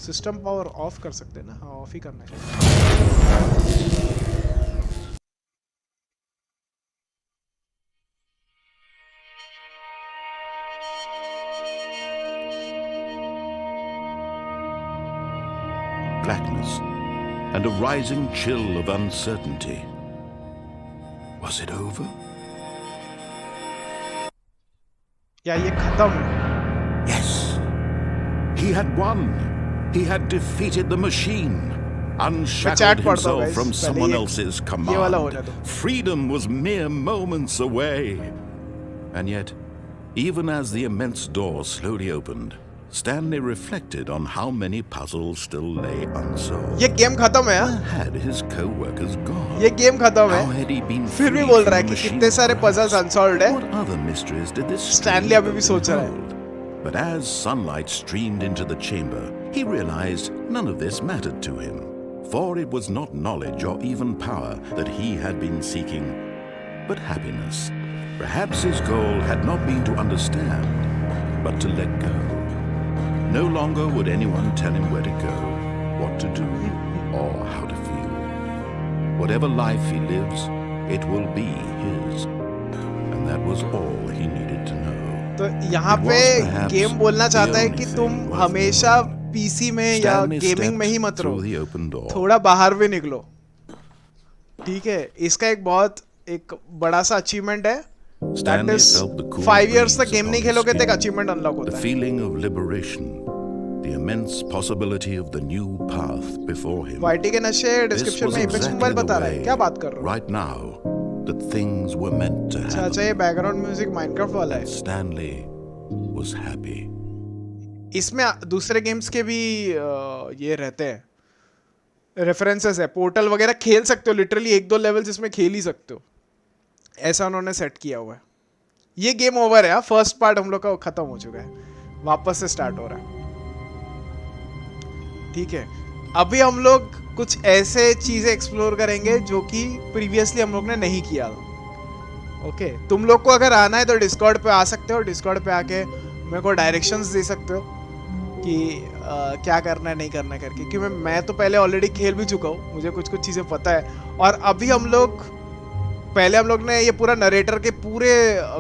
सिस्टम पावर ऑफ कर सकते हैं ना? हाँ, ऑफ ही करना चाहिए। Blackness and a rising chill of uncertainty. Was it over? या ये खत्म? Yes. He had won. He had defeated the machine. Unshackled himself from someone else's command. Freedom was mere moments away. And yet, even as the immense door slowly opened, Stanley reflected on how many puzzles still lay unsolved. ये game खत्म है? Where had his co-workers gone? ये game खत्म है? How had he been फिर भी बोल रहा है कि कितने सारे puzzles unsolved है? What other mysteries did this Stanley अभी भी सोच रहा है। But as sunlight streamed into the chamber, he realized none of this mattered to him, for it was not knowledge or even power that he had been seeking, but happiness. Perhaps his goal had not been to understand, but to let go. No longer would anyone tell him where to go, what to do, or how to feel. Whatever life he lives, it will be his. And that was all he needed to know. तो यहाँ पे game बोलना चाहता है कि तुम हमेशा PC में या गेमिंग में ही मत रहो, थोड़ा बाहर भी निकलो। ठीक है, इसका एक बड़ा सा अचीवमेंट है। That is 5 years तक गेम नहीं खेलोगे तो एक अचीवमेंट अनलॉक होता है। The feeling of liberation, the immense possibility of the new path before him. YT के नशे डिस्क्रिप्शन में एपेक्स मोबाइल बता रहा है, क्या बात कर रहे हो? Right now, that things were meant to happen. अच्छा, ये बैकग्राउंड म्यूजिक माइनक्राफ्ट वाला है। Stanley was happy. इसमें दूसरे गेम्स के भी ये रहते हैं, रेफरेंसेस है। पोर्टल वगैरह खेल सकते हो, लिटरली 1-2 लेवल्स इसमें खेल ही सकते हो, ऐसा उन्होंने सेट किया हुआ है। ये गेम ओवर है, फर्स्ट पार्ट हम लोग का खत्म हो चुका है, वापस से स्टार्ट हो रहा है। ठीक है, अभी हम लोग कुछ ऐसे चीजें एक्सप्लोर करेंगे जो कि प्रीवियसली हम लोग ने नहीं किया था। ओके, तुम लोग को अगर आना है तो डिस्कॉर्ड पे आ सकते हो, डिस्कॉर्ड पे आके मेरे को डायरेक्शंस दे सकते हो कि क्या करना है नहीं करना करके, क्योंकि मैं तो पहले ऑलरेडी खेल भी चुका हूँ, मुझे कुछ चीज़ें पता है। और अभी हम लोग ने ये पूरा नरेटर के पूरे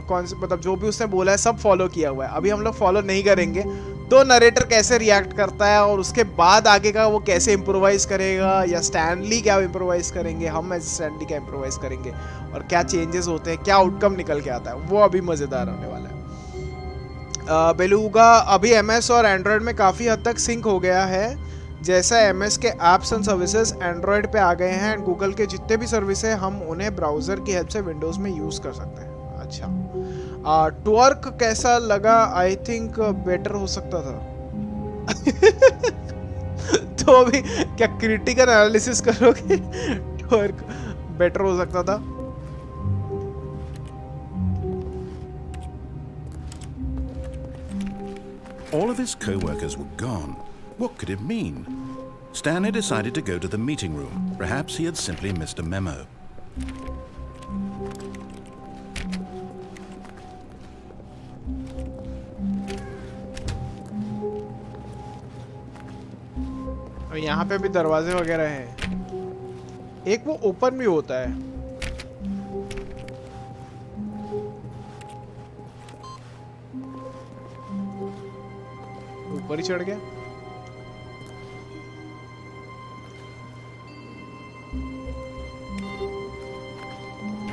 कॉन्सेप्ट, मतलब जो भी उसने बोला है सब फॉलो किया हुआ है। अभी हम लोग फॉलो नहीं करेंगे तो नरेटर कैसे रिएक्ट करता है और उसके बाद आगे का वो कैसे इम्प्रोवाइज करेगा, या स्टैनली क्या इम्प्रोवाइज करेंगे, हम एज स्टैनली क्या इम्प्रोवाइज करेंगे, और क्या चेंजेस होते हैं, क्या आउटकम निकल के आता है, वो अभी मज़ेदार होने वाला है। बेलूगा अभी एमएस और एंड्रॉयड में काफ़ी हद तक सिंक हो गया है, जैसा एमएस के एप्स एंड सर्विसेज एंड्रॉयड पे आ गए हैं, एंड गूगल के जितने भी सर्विस है हम उन्हें ब्राउज़र की हेल्प से विंडोज़ में यूज़ कर सकते हैं। अच्छा, ट्वर्क कैसा लगा? आई थिंक बेटर हो सकता था। तो अभी क्या क्रिटिकल एनालिसिस करोगे? ट्वर्क बेटर हो सकता था। All of his co-workers were gone. What could it mean? Stanley decided to go to the meeting room. Perhaps he had simply missed a memo. और यहाँ पे भी दरवाजे वगैरह हैं। एक वो ओपन भी होता है। ऊपर ही चढ़ गया।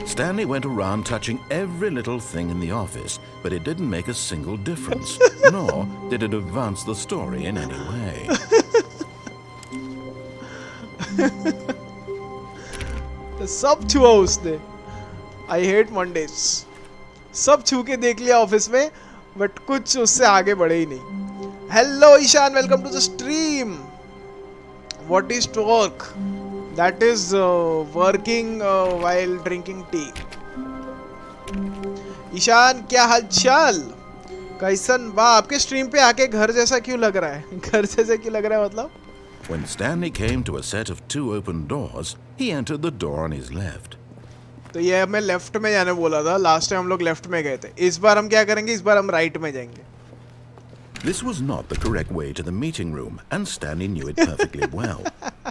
Stanley went around touching every little thing in the office, but it didn't make a single difference, nor did it advance the story in any way. सब छुआ उसने। I hate Mondays। सब छू के देख लिया ऑफिस में, बट कुछ उससे आगे बढ़े ही नहीं। Hello Ishaan, welcome to the stream. What is to work? That is working while drinking tea. Ishaan क्या हाल चाल? कैसन बा? आपके स्ट्रीम पे आके घर जैसा क्यों लग रहा है? घर जैसा क्यों लग रहा है मतलब? When Stanley came to a set of 2 open doors, he entered the door on his left. तो ये हमें लेफ्ट में जाने बोला था। लास्ट टाइम हम लोग लेफ्ट में गए थे। इस बार हम क्या करेंगे? इस बार हम राइट में जाएंगे। This was not the correct way to the meeting room, and Stanley knew it perfectly well.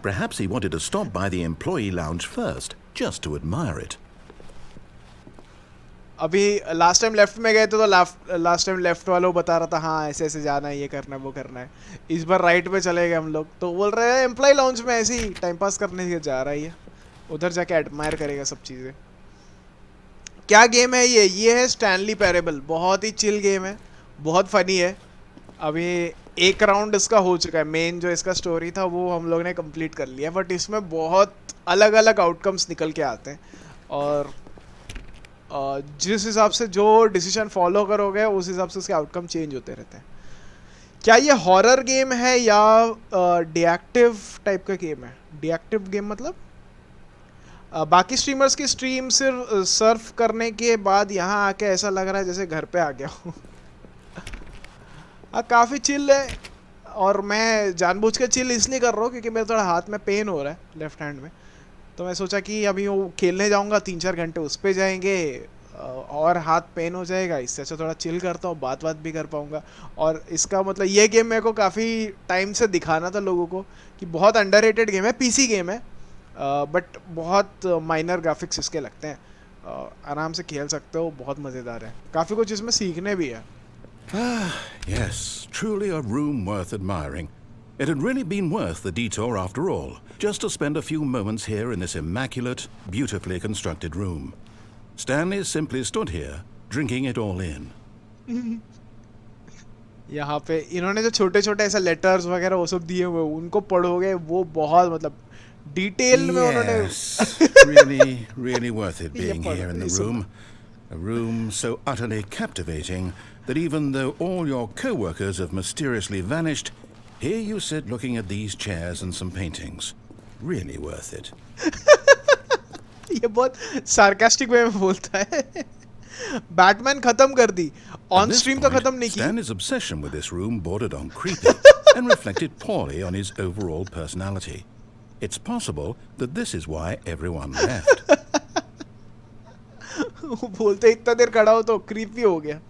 Perhaps he wanted to stop by the employee lounge first, just to admire it. अभी last time left में गए थे तो last time left वालों बता रहा था हाँ ऐसे ऐसे जाना है, ये करना है, वो करना है। इस बार राइट में चले गए हम लोग, तो बोल रहे हैं एम्प्लॉय लाउंज में ऐसे ही टाइम पास करने के जा रहा है ये, उधर जाके एडमायर करेगा सब चीज़ें। क्या गेम है ये है स्टैनली पैरेबल। बहुत ही चिल गेम है, बहुत फनी है। अभी एक राउंड इसका हो चुका है। मेन जो इसका स्टोरी था वो हम लोग ने कंप्लीट कर लिया, बट इसमें बहुत अलग अलग आउटकम्स निकल के आते हैं, और जिस हिसाब से जो डिसीजन फॉलो करोगे उस हिसाब से उसके आउटकम चेंज होते रहते हैं। क्या ये हॉरर गेम है या डिएक्टिव टाइप का गेम है? डिएक्टिव गेम मतलब बाकी स्ट्रीमर्स की स्ट्रीम सिर्फ सर्फ करने के बाद यहाँ आके ऐसा लग रहा है जैसे घर पे आ गया हूँ। काफ़ी चिल है, और मैं जानबूझ के चिल इसलिए कर रहा हूँ क्योंकि मेरे थोड़ा हाथ में पेन हो रहा है लेफ्ट हैंड में। तो मैं सोचा कि अभी वो खेलने जाऊंगा 3-4 घंटे, उस पे जाएंगे और हाथ पेन हो जाएगा। इससे अच्छा थोड़ा चिल करता हूँ, बात भी कर पाऊंगा। और इसका मतलब ये गेम मेरे को काफ़ी टाइम से दिखाना था लोगों को कि बहुत अंडररेटेड गेम है, पीसी गेम है, बट बहुत माइनर ग्राफिक्स इसके लगते हैं। आराम से खेल सकते हो, बहुत मज़ेदार है, काफ़ी कुछ इसमें सीखने भी है। Yes, truly a room worth admiring. It had really been worth the detour after all, just to spend a few moments here in this immaculate, beautifully constructed room. Stanley simply stood here, drinking it all in. यहाँ पे इन्होंने जो छोटे छोटे ऐसे letters वगैरह वो सब दिए हुए, उनको पढ़ोगे वो बहुत मतलब डिटेल में उन्होंने। Really, really worth it being here in the room. A room so utterly captivating that even though all your co-workers have mysteriously vanished, here you sit looking at these chairs and some paintings. Really worth it. ये बहुत sarcastic वे में बोलता है। Batman खत्म कर दी, on stream तो खत्म नहीं की। Stanley's obsession with this room bordered on creepy and reflected poorly on his overall personality. It's possible that this is why everyone left. बोलते इतना देर खड़ा हो तो क्रीपी हो गया।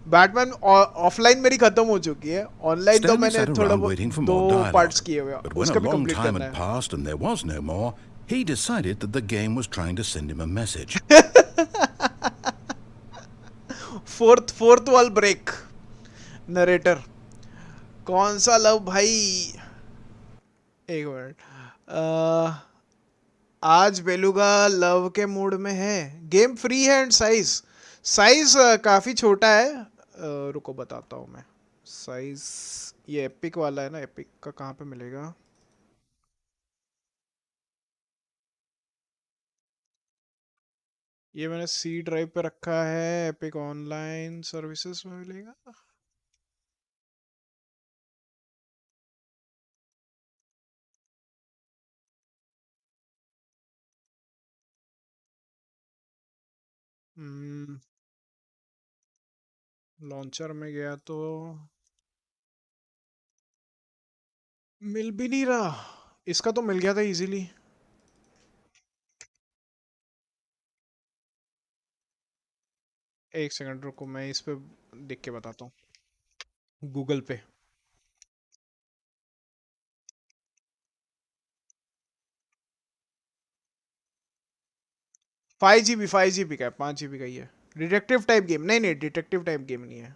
बैटमैन ऑफलाइन मेरी खत्म हो चुकी है, ऑनलाइन तो मैंने थोड़ा दो पार्ट्स किए हुए हैं, उसका भी कंप्लीट करना है। Passed and there was no more, he decided that the game was trying to send him a message. Fourth wall break. Narrator कौन सा लव भाई? एक मिनट। आज बेलूगा लव के मूड में है। गेम फ्री है एंड साइज काफ़ी छोटा है। रुको बताता हूँ मैं साइज। ये एपिक वाला है ना, एपिक का कहाँ पे मिलेगा? ये मैंने सी ड्राइव पे रखा है, एपिक ऑनलाइन सर्विसेज में मिलेगा। लॉन्चर में गया तो मिल भी नहीं रहा। इसका तो मिल गया था इजीली। एक सेकंड रुको, मैं इस पे देख के बताता हूँ गूगल पे। 5 GB का है, 5 GB का ही है। डिटेक्टिव टाइप गेम नहीं, नहीं डिटेक्टिव टाइप गेम नहीं है।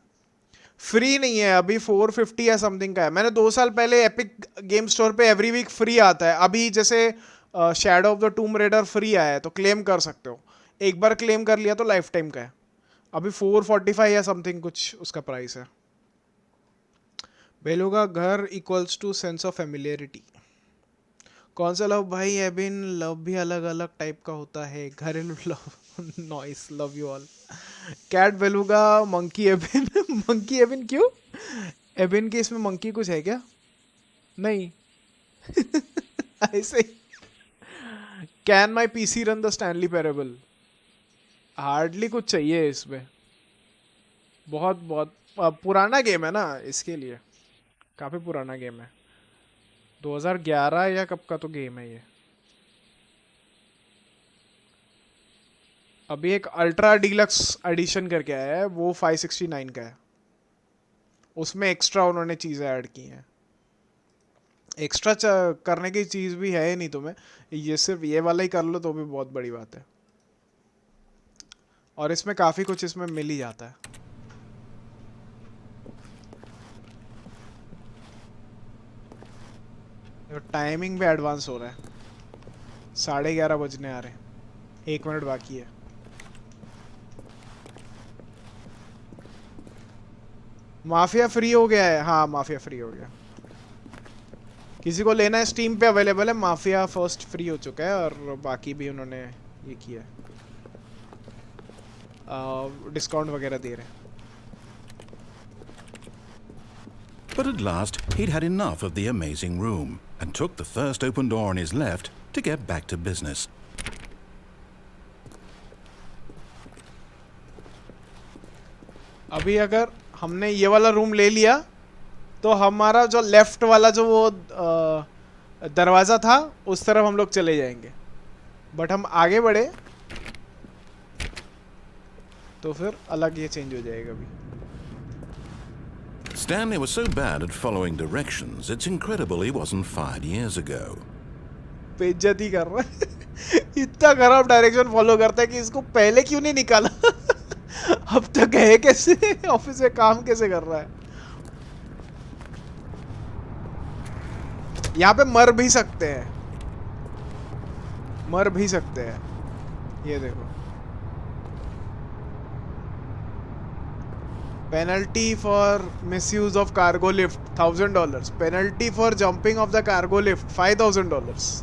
फ्री नहीं है अभी, 450 या समथिंग का है। मैंने 2 साल पहले एपिक गेम स्टोर पे एवरी वीक फ्री आता है। अभी जैसे shadow of the Tomb raider free आया है तो क्लेम कर सकते हो। एक बार क्लेम कर लिया तो लाइफ टाइम का है। अभी 445 या समथिंग कुछ उसका प्राइस है। बेलू का घर equals to sense of familiarity. कौन सा लव भाई एबिन? लव भी अलग अलग टाइप का होता है। घरेलू love noise, love you all. Cat beluga monkey Ebin monkey Ebin क्यों? एबिन के इसमें मंकी कुछ है क्या? नहीं ऐसे ही। Can my PC run the Stanley Parable? Hardly कुछ चाहिए इसमें। बहुत बहुत पुराना गेम है ना, इसके लिए काफी पुराना गेम है। 2011 या कब का तो गेम है ये। अभी एक अल्ट्रा डीलक्स एडिशन करके आया है, वो 569 का है। उसमें एक्स्ट्रा उन्होंने चीज़ें ऐड की हैं। एक्स्ट्रा करने की चीज़ भी है ही नहीं तुम्हें, ये सिर्फ ये वाला ही कर लो तो भी बहुत बड़ी बात है। और इसमें काफ़ी कुछ इसमें मिल ही जाता है। टाइमिंग भी एडवांस हो रहा है। 11:30 बजने आ रहे हैं, 1 मिनट बाकी है। माफिया फ्री हो गया है। हाँ माफिया फ्री हो गया। किसी को लेना है स्टीम पे अवेलेबल है। माफिया फर्स्ट फ्री हो चुका है और बाकी भी उन्होंने ये किया है, डिस्काउंट वगैरह दे रहे हैं। But at last, he'd had enough of the amazing room and took the first open door on his left to get back to business. अभी अगर हमने ये वाला रूम ले लिया तो हमारा जो लेफ्ट वाला जो वो दरवाज़ा था उस तरफ हम लोग चले जाएंगे। बट हम आगे बढ़े तो फिर अलग ये चेंज हो जाएगा अभी। Stanley was so bad at following directions, it's incredible he wasn't fired years ago. बेइज्जती कर रहा है इतना खराब डायरेक्शन फॉलो करता है कि इसको पहले क्यों नहीं निकाला अब तक है कैसे, ऑफिस में काम कैसे कर रहा है। यहाँ पे मर भी सकते हैं, मर भी सकते हैं। ये देखो, penalty for misuse of cargo lift $1000, penalty for jumping of the cargo lift $5000।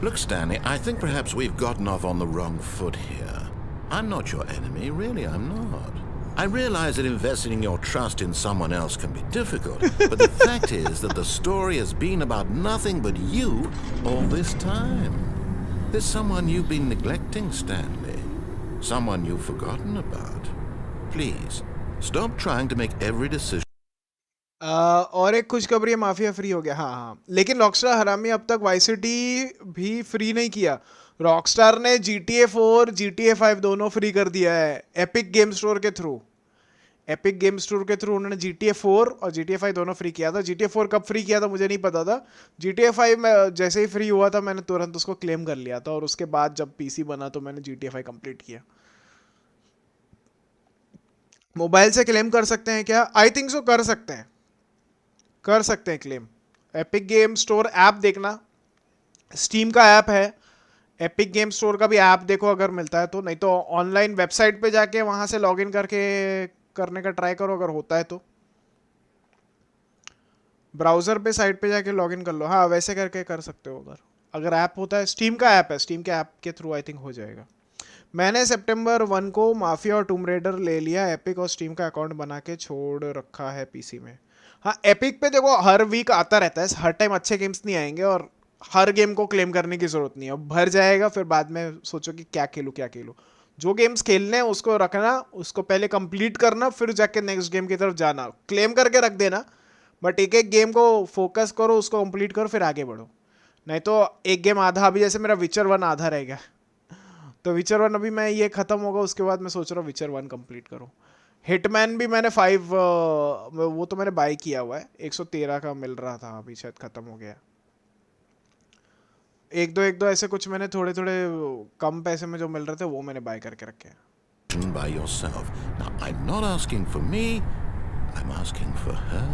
Look, Stanley, I think perhaps we've gotten off on the wrong foot here. I'm not your enemy, really, I'm not. I realize that investing your trust in someone else can be difficult, but the fact is that the story has been about nothing but you all this time. There's someone you've been neglecting, Stanley. Someone you've forgotten about. Please, stop trying to make every decision. और एक खुशखबरी है, mafia free हो गया। हाँ हाँ, लेकिन Rockstar हरामी अब तक वाई सिटी भी फ्री नहीं किया। रॉकस्टार ने GTA 4 GTA 5 दोनों फ्री कर दिया है एपिक गेम स्टोर के थ्रू। एपिक गेम स्टोर के थ्रू उन्होंने GTA 4 और GTA 5 दोनों फ्री किया था। GTA 4 कब फ्री किया था मुझे नहीं पता था। GTA 5 में जैसे ही फ्री हुआ था मैंने तुरंत उसको क्लेम कर लिया था, और उसके बाद जब PC बना तो मैंने GTA 5 कंप्लीट किया। मोबाइल से क्लेम कर सकते हैं क्या? आई थिंक सो कर सकते हैं, कर सकते हैं claim. Epic game store app देखना, स्टीम का ऐप है, एपिक गेम स्टोर का भी ऐप देखो अगर मिलता है तो, नहीं तो ऑनलाइन वेबसाइट पे जाके वहां से लॉगिन करके करने का ट्राई करो अगर होता है तो। ब्राउजर पे साइट पे जाके लॉगिन कर लो। हाँ वैसे करके कर सकते हो अगर ऐप होता है। स्टीम का ऐप है, स्टीम के ऐप के थ्रू आई थिंक हो जाएगा। मैंने सितंबर 1 को माफिया और टूम रेडर ले लिया। एपिक और स्टीम का अकाउंट बना के छोड़ रखा है पीसी में। हाँ एपिक पे देखो हर वीक आता रहता है, हर टाइम अच्छे गेम्स नहीं आएंगे और हर गेम को क्लेम करने की जरूरत नहीं है। भर जाएगा फिर बाद में सोचो कि क्या खेलूँ क्या खेलूँ। जो गेम्स खेलने हैं उसको रखना, उसको पहले कंप्लीट करना, फिर जाके नेक्स्ट गेम की तरफ जाना। क्लेम करके रख देना बट एक एक गेम को फोकस करो, उसको कंप्लीट करो, फिर आगे बढ़ो। नहीं तो एक गेम आधा, अभी जैसे मेरा विचर 1 आधा रह गया, तो विचर 1 अभी मैं ये खत्म होगा, उसके बाद मैं सोच रहा हूँ विचर 1 कंप्लीट करूँ। हिटमैन भी मैंने 5 वो तो मैंने बाय किया हुआ है, 113 का मिल रहा था, अभी शायद खत्म हो गया। एक दो ऐसे कुछ मैंने थोड़े थोड़े कम पैसे में जो मिल रहे थे वो मैंने बाय करके रखे हैं। By yourself. Now, I'm not asking for me, I'm asking for her.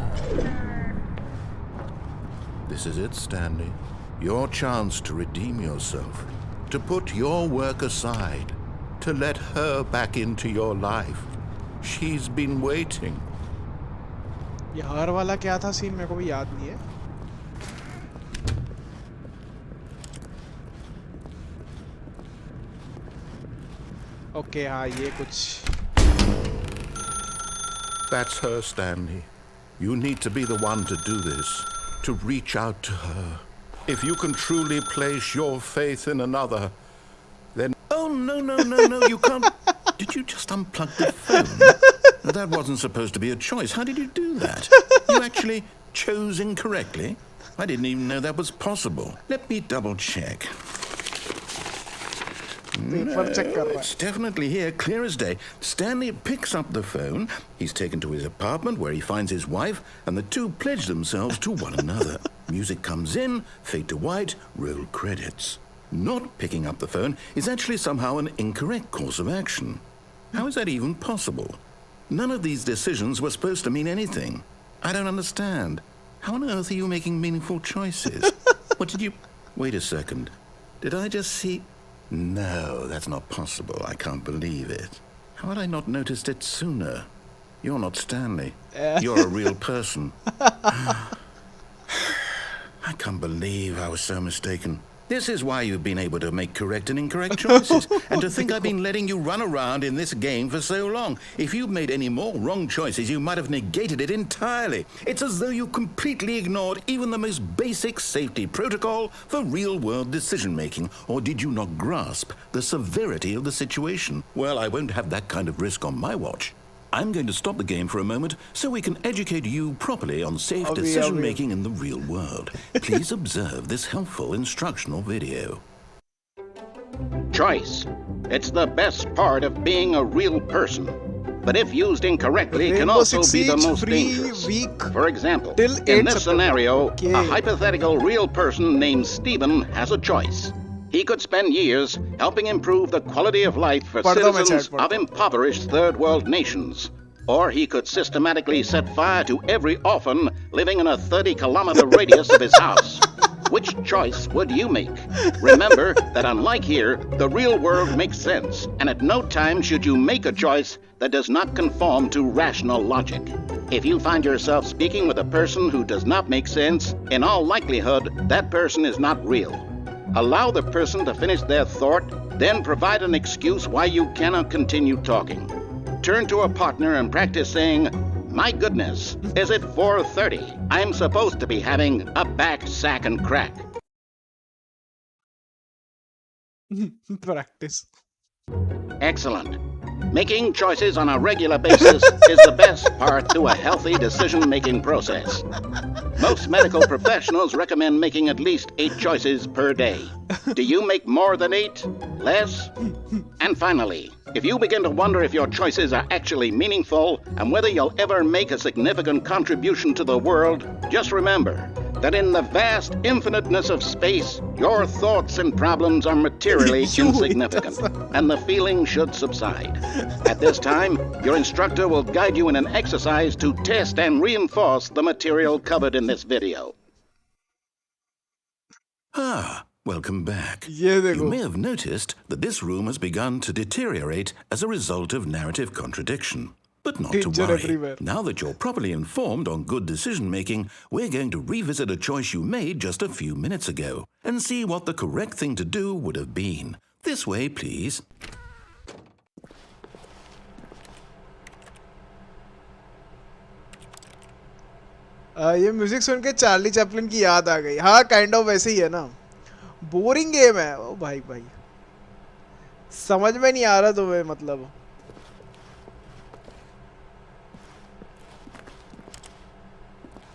This is it, Stanley. Your chance to redeem yourself, to put your work aside, to let her back into your life. She's been waiting. ये हर वाला क्या था scene, मेरे को भी याद नहीं है। ओके हाँ, ये कुछ। That's her, Stanley. You need to be the one to do this, to reach out to her. If you can truly place your faith in another, then... Oh, no, you can't... Did you just unplug the phone? That wasn't supposed to be a choice. How did you do that? You actually chose incorrectly? I didn't even know that was possible. Let me double check. No, it's definitely here, clear as day. Stanley picks up the phone. He's taken to his apartment where he finds his wife, and the two pledge themselves to one another. Music comes in, fade to white, roll credits. Not picking up the phone is actually somehow an incorrect course of action. How is that even possible? None of these decisions were supposed to mean anything. I don't understand. How on earth are you making meaningful choices? What did you... Wait a second. Did I just see... No, that's not possible. I can't believe it. How had I not noticed it sooner? You're not Stanley. You're a real person. I can't believe I was so mistaken. This is why you've been able to make correct and incorrect choices. And to think I've been letting you run around in this game for so long. If you'd made any more wrong choices, you might have negated it entirely. It's as though you completely ignored even the most basic safety protocol for real-world decision-making. Or did you not grasp the severity of the situation? Well, I won't have that kind of risk on my watch. I'm going to stop the game for a moment so we can educate you properly on safe decision-making in the real world. Please observe this helpful instructional video. Choice. It's the best part of being a real person. But if used incorrectly, can also be the most dangerous. For example, in this scenario, a hypothetical real person named Steven has a choice. He could spend years helping improve the quality of life for citizens of impoverished third world nations. Or he could systematically set fire to every orphan living in a 30-kilometer radius of his house. Which choice would you make? Remember that unlike here, the real world makes sense, and at no time should you make a choice that does not conform to rational logic. If you find yourself speaking with a person who does not make sense, in all likelihood, that person is not real. Allow the person to finish their thought, then provide an excuse why you cannot continue talking. Turn to a partner and practice saying, "My goodness, is it 4:30? I'm supposed to be having a back, sack, and crack." Practice. Excellent. Making choices on a regular basis is the best part to a healthy decision-making process. Most medical professionals recommend making at least 8 choices per day. Do you make more than 8? Less? And finally, if you begin to wonder if your choices are actually meaningful and whether you'll ever make a significant contribution to the world, just remember that in the vast infiniteness of space, your thoughts and problems are materially insignificant, and the feeling should subside. At this time, your instructor will guide you in an exercise to test and reinforce the material covered in this video. Welcome back. You may have noticed that this room has begun to deteriorate as a result of narrative contradiction. But not to worry. Everywhere. Now that you're properly informed on good decision-making, we're going to revisit a choice you made just a few minutes ago and see what the correct thing to do would have been. This way, please. ये music सुन के Charlie Chaplin की याद आ गई। हाँ, kind of वैसे ही है ना। Boring game है। ओ भाई समझ में नहीं आ रहा तुम्हें, मतलब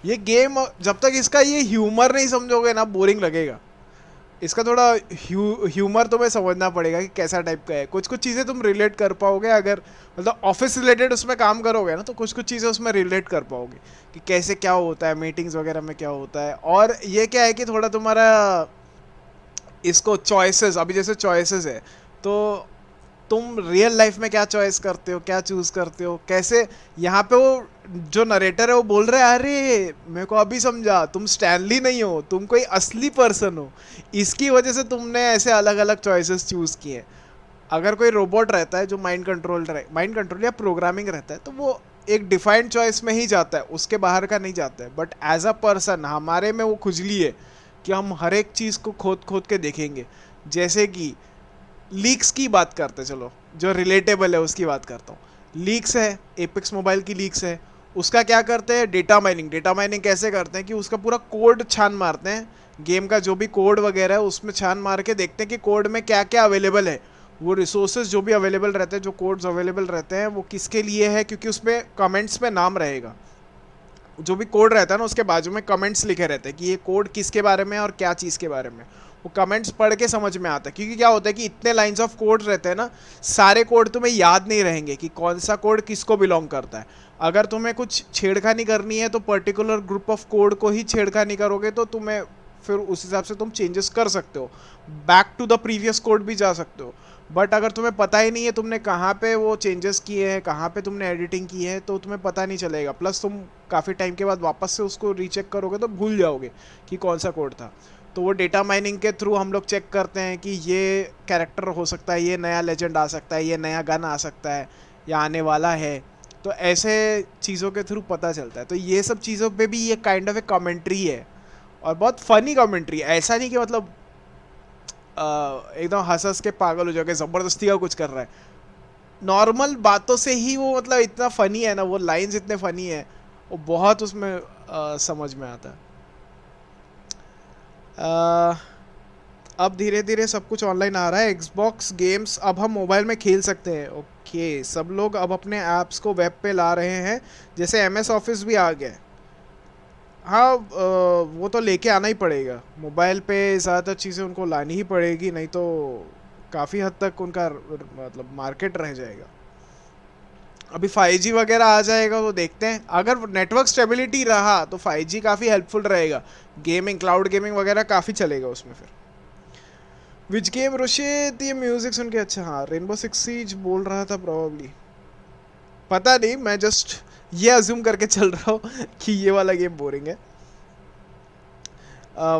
ये गेम जब तक इसका ये ह्यूमर नहीं समझोगे ना बोरिंग लगेगा। इसका थोड़ा ह्यूमर तुम्हें समझना पड़ेगा कि कैसा टाइप का है। कुछ कुछ चीज़ें तुम रिलेट कर पाओगे अगर मतलब ऑफिस रिलेटेड उसमें काम करोगे ना, तो कुछ कुछ चीज़ें उसमें रिलेट कर पाओगे कि कैसे क्या होता है, मीटिंग्स वगैरह में क्या होता है। और ये क्या है कि थोड़ा तुम्हारा इसको चॉइसेस, अभी जैसे चॉइसेस है तो तुम रियल लाइफ में क्या चॉइस करते हो, क्या चूज करते हो, कैसे। यहाँ पे वो जो नरेटर है वो बोल रहे हैं अरे मेरे को अभी समझा, तुम स्टैनली नहीं हो, तुम कोई असली पर्सन हो, इसकी वजह से तुमने ऐसे अलग अलग चॉइसेस चूज किए। अगर कोई रोबोट रहता है जो माइंड कंट्रोल या प्रोग्रामिंग रहता है तो वो एक डिफाइंड चॉइस में ही जाता है, उसके बाहर का नहीं जाता है। बट एज अ पर्सन हमारे में वो खुजली है कि हम हर एक चीज़ को खोद खोद के देखेंगे। जैसे कि लीक्स की बात करते, चलो जो रिलेटेबल है उसकी बात करता हूँ। लीक्स है, एपिक्स मोबाइल की लीक्स है, उसका क्या करते हैं, डेटा माइनिंग कैसे करते हैं कि उसका पूरा कोड छान मारते हैं, गेम का जो भी कोड वगैरह है उसमें छान मार के देखते हैं कि कोड में क्या क्या अवेलेबल है, वो रिसोर्सेज जो भी अवेलेबल रहते हैं, जो कोड्स अवेलेबल रहते हैं वो किसके लिए है, क्योंकि उसमें कमेंट्स में नाम रहेगा। जो भी कोड रहता है ना उसके बाजू में कमेंट्स लिखे रहते हैं कि ये कोड किसके बारे में और क्या चीज़ के बारे में। वो कमेंट्स पढ़ के समझ में आता है, क्योंकि क्या होता है कि इतने लाइंस ऑफ कोड रहते हैं ना, सारे कोड तुम्हें याद नहीं रहेंगे कि कौन सा कोड किसको बिलोंग करता है। अगर तुम्हें कुछ छेड़खानी करनी है तो पर्टिकुलर ग्रुप ऑफ कोड को ही छेड़खानी करोगे, तो तुम्हें फिर उस हिसाब से तुम चेंजेस कर सकते हो, back to the previous code भी जा सकते हो। बट अगर तुम्हें पता ही नहीं है तुमने कहाँ पे वो चेंजेस किए हैं, कहाँ पे तुमने एडिटिंग की है, तो तुम्हें पता नहीं चलेगा। प्लस तुम काफ़ी टाइम के बाद वापस से उसको रीचेक करोगे तो भूल जाओगे कि कौन सा कोड था। तो वो डेटा माइनिंग के थ्रू हम लोग चेक करते हैं कि ये कैरेक्टर हो सकता है, ये नया लेजेंड आ सकता है, ये नया गन आ सकता है या आने वाला है। तो ऐसे चीज़ों के थ्रू पता चलता है। तो ये सब चीज़ों पे भी ये काइंड ऑफ ए कमेंट्री है, और बहुत फनी कमेंट्री। ऐसा नहीं कि मतलब एकदम हंस हंस के पागल हो जाओगे, ज़बरदस्ती का कुछ कर रहा है। नॉर्मल बातों से ही वो मतलब इतना फ़नी है ना, वो लाइंस इतने फ़नी है, वो बहुत उसमें समझ में आता है। अब धीरे धीरे सब कुछ ऑनलाइन आ रहा है, एक्सबॉक्स गेम्स अब हम मोबाइल में खेल सकते हैं। ओके, सब लोग अब अपने ऐप्स को वेब पे ला रहे हैं, जैसे एमएस ऑफिस भी आ गया है। हाँ, वो तो लेके आना ही पड़ेगा, मोबाइल पे ज़्यादातर चीज़ें उनको लानी ही पड़ेगी, नहीं तो काफ़ी हद तक उनका मतलब मार्केट रह जाएगा। अभी 5G वगैरह आ जाएगा तो देखते हैं, अगर नेटवर्क स्टेबिलिटी रहा तो 5G काफ़ी हेल्पफुल रहेगा, गेमिंग क्लाउड गेमिंग वगैरह काफ़ी चलेगा उसमें। फिर विच गेम रोशित, ये म्यूज़िक सुन के अच्छा, हाँ रेनबो सिक्स सीज बोल रहा था प्रॉब्ली, पता नहीं, मैं जस्ट ये अज्यूम करके चल रहा हूँ कि ये वाला गेम बोरिंग है।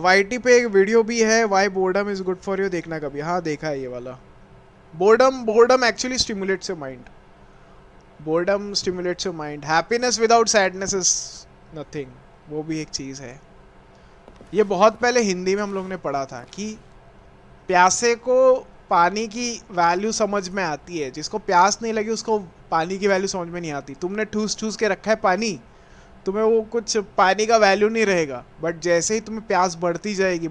YT पे एक वीडियो भी है, why boredom is good for you, देखना कभी। हाँ देखा है ये वाला। Boredom actually stimulates your mind, boredom stimulates your mind. Happiness without sadness is nothing, वो भी एक चीज़ है। ये बहुत पहले हिंदी में हम लोग ने पढ़ा था कि प्यासे को पानी की वैल्यू समझ में आती है, जिसको प्यास नहीं लगी उसको पानी की वैल्यू समझ में नहीं आती। तुमने ठूस ठूस के रखा है पानी, तुम्हें वो कुछ पानी का वैल्यू नहीं रहेगा। बट जैसे ही तुम्हें प्यास बढ़ती जाएगी,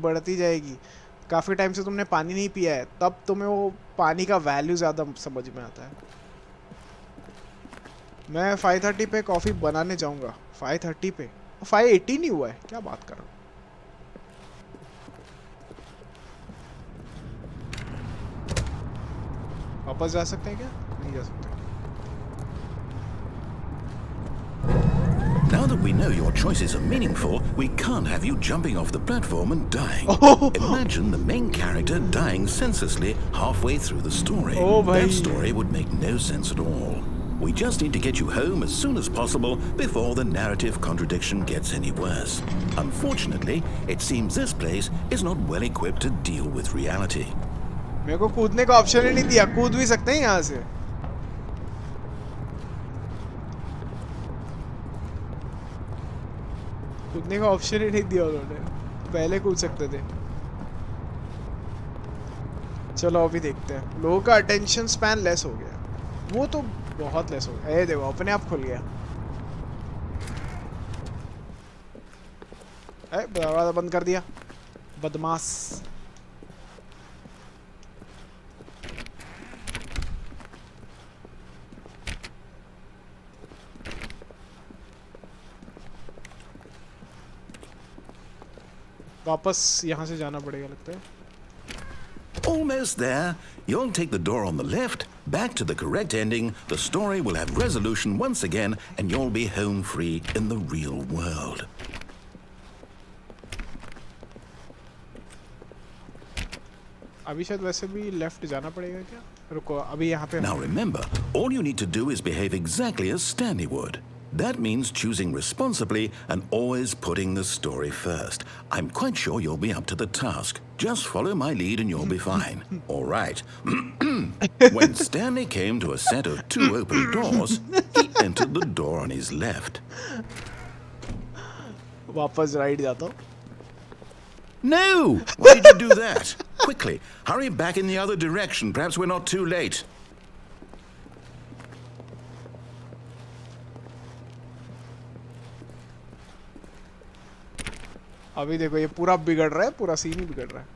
काफ़ी टाइम से तुमने पानी नहीं पिया है, तब तुम्हें वो पानी का वैल्यू ज़्यादा समझ में आता है। मैं 5:30 पे कॉफ़ी बनाने जाऊँगा। 5:30 पे 5:18 ही हुआ है, क्या बात कर रहा हूँ। वापस जा सकते हैं क्या? नहीं जा सकते। Now that we know your choices are meaningful, we can't have you jumping off the platform and dying. Imagine the main character dying senselessly halfway through the story. That story would make no sense at all. We just need to get you home as soon as possible before the narrative contradiction gets any worse. Unfortunately, it seems this place is not well equipped to deal with reality. मेरे को कूदने का option ही नहीं दिया, कूद भी सकते हैं यहाँ से। कूदने का ऑप्शन ही नहीं दिया उन्होंने, पहले कूद सकते थे। चलो अभी देखते हैं। लोगों का अटेंशन स्पैन लेस हो गया, वो तो बहुत लेस हो गया। ये देखो अपने आप खुल गया। दरवाजा बंद कर दिया, बदमाश। वापस यहाँ से जाना पड़ेगा लगता है. Almost there. You'll take the door on the left, back to the correct ending, the story will have resolution once again, and you'll be home free in the real world. अभी शायद वैसे भी लेफ्ट जाना पड़ेगा क्या? रुको अभी यहाँ पे. Now remember, all you need to do is behave exactly as Stanley would. That means choosing responsibly and always putting the story first. I'm quite sure you'll be up to the task. Just follow my lead and you'll be fine. All right. When Stanley came to a set of 2 open doors, he entered the door on his left. वापस right जाता हूँ. No! Why did you do that? Quickly, hurry back in the other direction. Perhaps we're not too late. अभी देखो ये पूरा बिगड़ रहा है, पूरा सीन ही बिगड़ रहा है.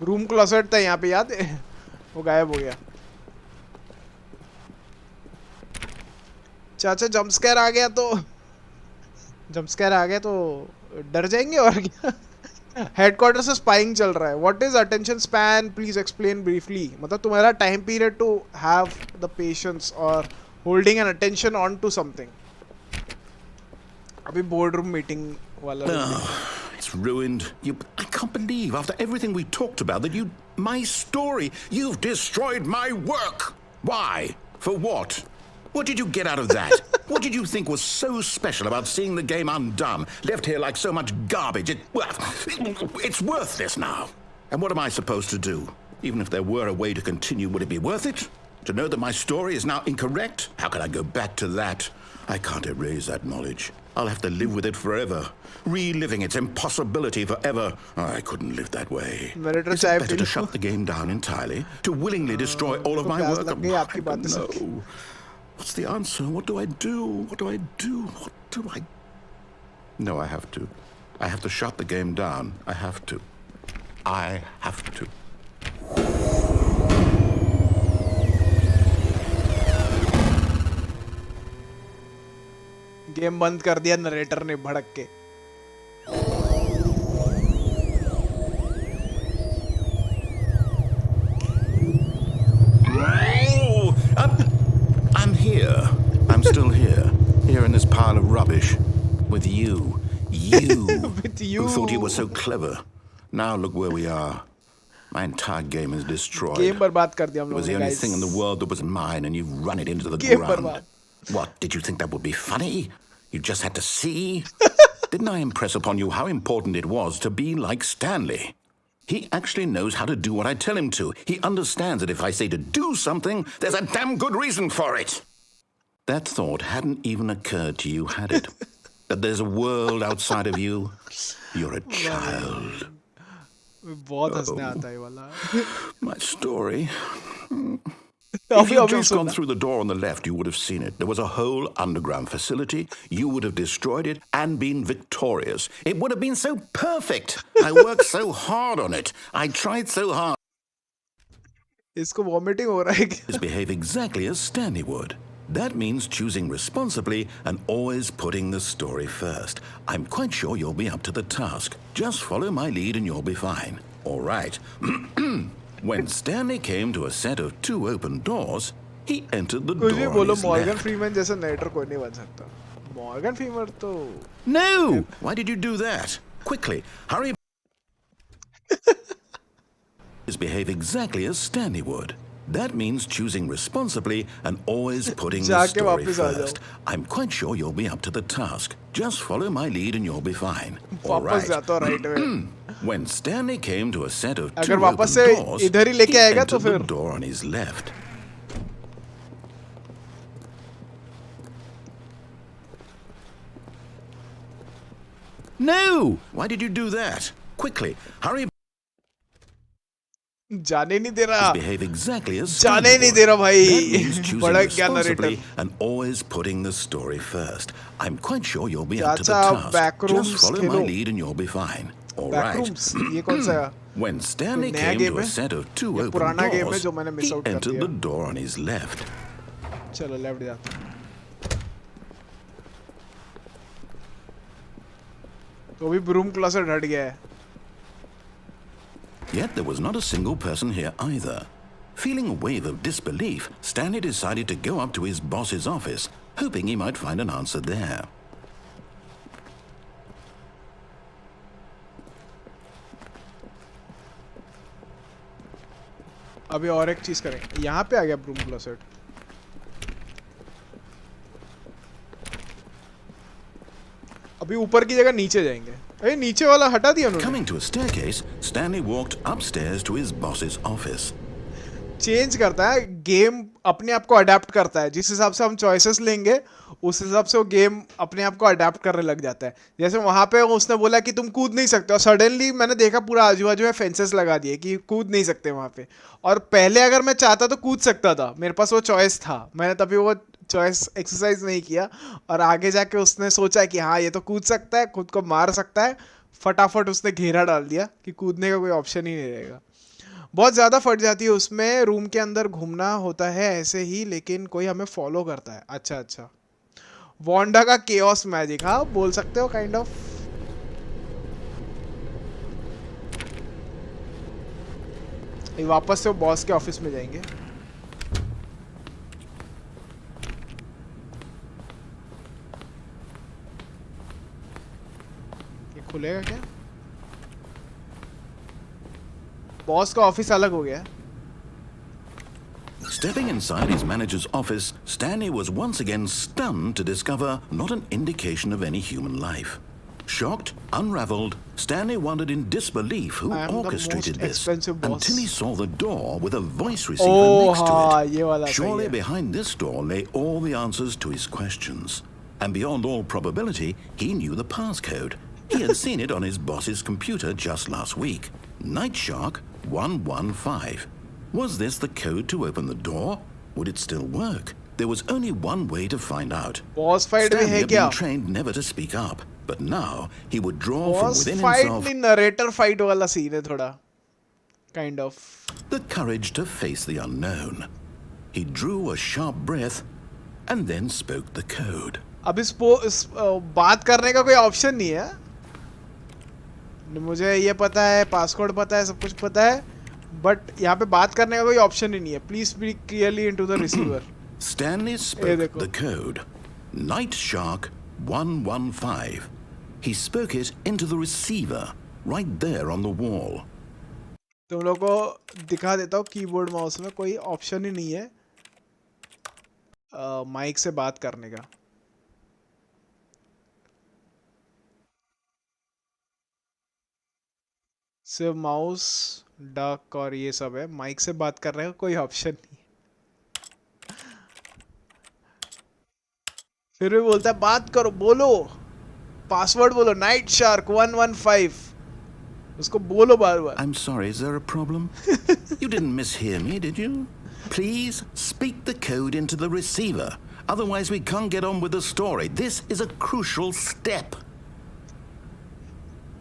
रूम क्लोसेट था यहाँ पे, याद है? वो गायब हो गया. चाचा जंप स्केयर आ गया तो डर जाएंगे और क्या. हेडक्वार्टर से स्पाइंग चल रहा है. What is attention span, please explain briefly. मतलब तुम्हारा time period to have the patience और holding an attention on to something. अभी बोर्ड रूम मीटिंग वाला. It's ruined. I can't believe after everything we talked about that my story, you've destroyed my work. Why? For what? What did you get out of that? What did you think was so special about seeing the game undone, left here like so much garbage? It's worthless now. And what am I supposed to do? Even if there were a way to continue, would it be worth it? To know that my story is now incorrect? How can I go back to that? I can't erase that knowledge. I'll have to live with it forever, reliving its impossibility forever. I couldn't live that way. Is it better to shut the game down entirely? To willingly destroy all of my work? No. What's the answer? What do I do? What do I do? What do I... No, I have to. I have to shut the game down. I have to. I have to. Game बंद कर दिया narrator ने भड़क के. I'm here. I'm still here. Here in this pile of rubbish. With you. With you. Who thought you were so clever. Now look where we are. My entire game is destroyed. Game बर्बाद कर दिया हम लोगों ने. It was the only thing in the world that was mine and you've run it into the Game ground. बर्बाद. What, did you think that would be funny? You just had to see? Didn't I impress upon you how important it was to be like Stanley? He actually knows how to do what I tell him to. He understands that if I say to do something, there's a damn good reason for it. That thought hadn't even occurred to you, had it? That there's a world outside of you? You're a child. बहुत हंसने आता है वाला. My story. If you'd just gone through the door on the left, you would have seen it. There was a whole underground facility. You would have destroyed it and been victorious. It would have been so perfect. I worked so hard on it. I tried so hard. इसको vomiting हो रहा है क्या? Behave exactly as Stanley would. That means choosing responsibly and always putting the story first. I'm quite sure you'll be up to the task. Just follow my lead and you'll be fine. All right. When Stanley came to a set of 2 open doors, he entered the door on his left. Morgan Freeman जैसा narrator कोई नहीं बन सकता. Morgan Freeman तो. No! Why did you do that? Quickly, hurry. Behave exactly as Stanley would. That means choosing responsibly and always putting the story first. I'm quite sure you'll be up to the task. Just follow my lead and you'll be fine. All right. When Stanley came to a set of 2 open doors, he entered the door on his left. No! Why did you do that? Quickly, hurry. जाने नहीं दे रहा. Behave exactly as जाने नहीं दे रहा भाई. बड़ा क्या narrator. And always putting the story first. I'm quite sure you'll be up to the task. Just follow my lead and you'll be fine. All right. Backrooms, ये कौन सा है? When Stanley नया came game to a है? set of two ये open पुराना game है doors, जो मैंने miss he out कर entered दिया। the door on his left. चलो लेफ्ट जाते हैं। तो भी ब्रूम क्लोसेट हट गया है। Yet there was not a single person here either. Feeling a wave of disbelief, Stanley decided to go up to his boss's office, hoping he might find an answer there. अभी और एक चीज करेंगे। यहाँ पे आ गया ब्रूम क्लोसेट। अभी ऊपर की जगह नीचे जाएंगे। अरे नीचे वाला हटा दिया उन्होंने। Coming to a staircase, Stanley walked upstairs to his boss's office. Change करता है, गेम अपने आप को अडेप्ट करता है। जिस हिसाब से हम चॉइसेस लेंगे उस हिसाब से वो गेम अपने आप को अडेप्ट करने लग जाता है। जैसे वहां पे उसने बोला कि तुम कूद नहीं सकते और सडनली मैंने देखा पूरा आजू बाजू में फेंसेस लगा दिए कि कूद नहीं सकते वहां पे। और पहले अगर मैं चाहता तो कूद सकता था, मेरे पास वो चॉइस था, मैंने तभी वो चॉइस एक्सरसाइज नहीं किया। और आगे जाके उसने सोचा कि हाँ ये तो कूद सकता है, खुद को मार सकता है, फटाफट उसने घेरा डाल दिया कि कूदने का कोई ऑप्शन ही नहीं रहेगा। बहुत ज़्यादा फट जाती है उसमें। रूम के अंदर घूमना होता है ऐसे ही, लेकिन कोई हमें फॉलो करता है। अच्छा अच्छा, वांडा का केओस मैजिक, हाँ बोल सकते हो काइंड ऑफ। वापस से वो बॉस के ऑफिस में जाएंगे। ये खुलेगा क्या? बॉस का ऑफिस अलग हो गया। Stepping inside his manager's office, Stanley was once again stunned to discover not an indication of any human life. Shocked, unraveled, Stanley wondered in disbelief who orchestrated this until he saw the door with a voice receiver next to it. Surely behind this door lay all the answers to his questions. And beyond all probability, he knew the passcode. He had seen it on his boss's computer just last week. Nightshark 115. Was this the code to open the door? Would it still work? There was only one way to find out. Boss fight Stanley had been trained never to speak up, but now he would draw from within himself narrator fight wala scene hai thoda, kind of, the courage to face the unknown. He drew a sharp breath and then spoke the code. अब इस बात करने का कोई option नहीं है। मुझे ये पता है, पासवर्ड पता है, सब कुछ पता है, बट यहाँ पे बात करने का कोई ऑप्शन ही नहीं है। Please speak clearly into the receiver. Stanley spoke the code. Nightshark 115. He spoke it into the receiver right there on the wall. तुम लोगों को दिखा देता हूँ, कीबोर्ड माउस में कोई ऑप्शन ही नहीं है माइक से बात करने का। सिर्फ माउस, डक और ये सब है। माइक से बात करने का कोई ऑप्शन नहीं है। फिर भी बोलता है बात करो, बोलो, पासवर्ड बोलो, नाइट शार्क 115। उसको बोलो बार बार। I'm sorry, is there a problem? You didn't mishear me, did you? Please speak the code into the receiver. Otherwise we can't get on with the story. This is a crucial step.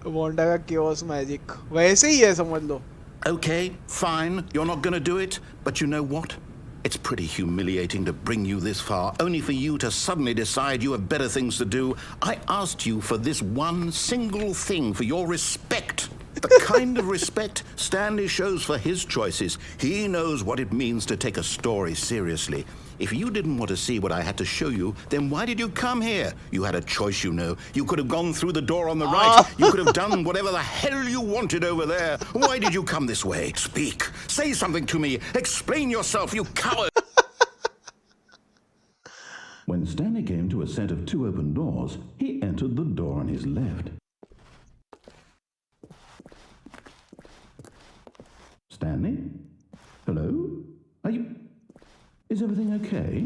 Wanda का chaos magic वैसे ही है, समझ लो। Okay, fine. You're not going to do it. But you know what? It's pretty humiliating to bring you this far, only for you to suddenly decide you have better things to do. I asked you for this one single thing, for your respect. The kind of respect Stanley shows for his choices. He knows what it means to take a story seriously. If you didn't want to see what I had to show you, then why did you come here? You had a choice, you know. You could have gone through the door on the right. You could have done whatever the hell you wanted over there. Why did you come this way? Speak. Say something to me. Explain yourself, you coward. When Stanley came to a set of two open doors, he entered the door on his left. Stanley? Hello? Are you... Is everything okay?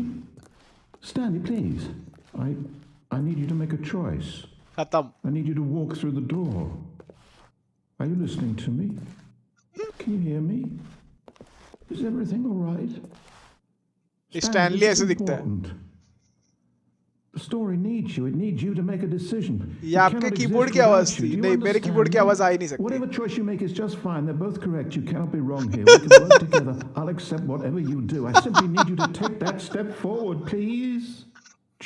Stanley, please. I need you to make a choice. खत्म। I need you to walk through the door. Are you listening to me? Can you hear me? Is everything all right? Stanley ऐसे दिखता है। The story needs you. It needs you to make a decision. ये आपके keyboard की आवाज थी, नहीं मेरे कीबोर्ड की आवाज आ ही नहीं सकती. Whatever choice you make is just fine. They're both correct. You cannot be wrong here. We can work together. I'll accept whatever you do. I simply need you to take that step forward, please.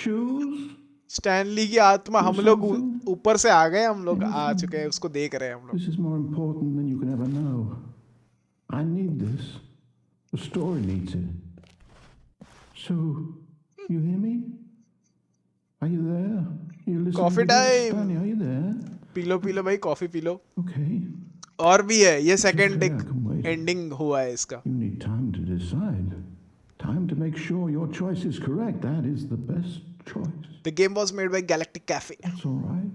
Choose. Stanley की आत्मा, हम लोग ऊपर से आ गए, हम लोग आ चुके हैं, उसको देख रहे हैं हम लोग. This is more important than you can ever know. I need this. The story needs it. So, you hear me? Are you there? You listening? Coffee time. Stanley, are you there? पी लो भाई, coffee P low. Okay. और भी है, ये second ending हुआ है इसका. You need time to decide. Time to make sure your choice is correct. That is the best choice. The game was made by Galactic Cafe. That's all right.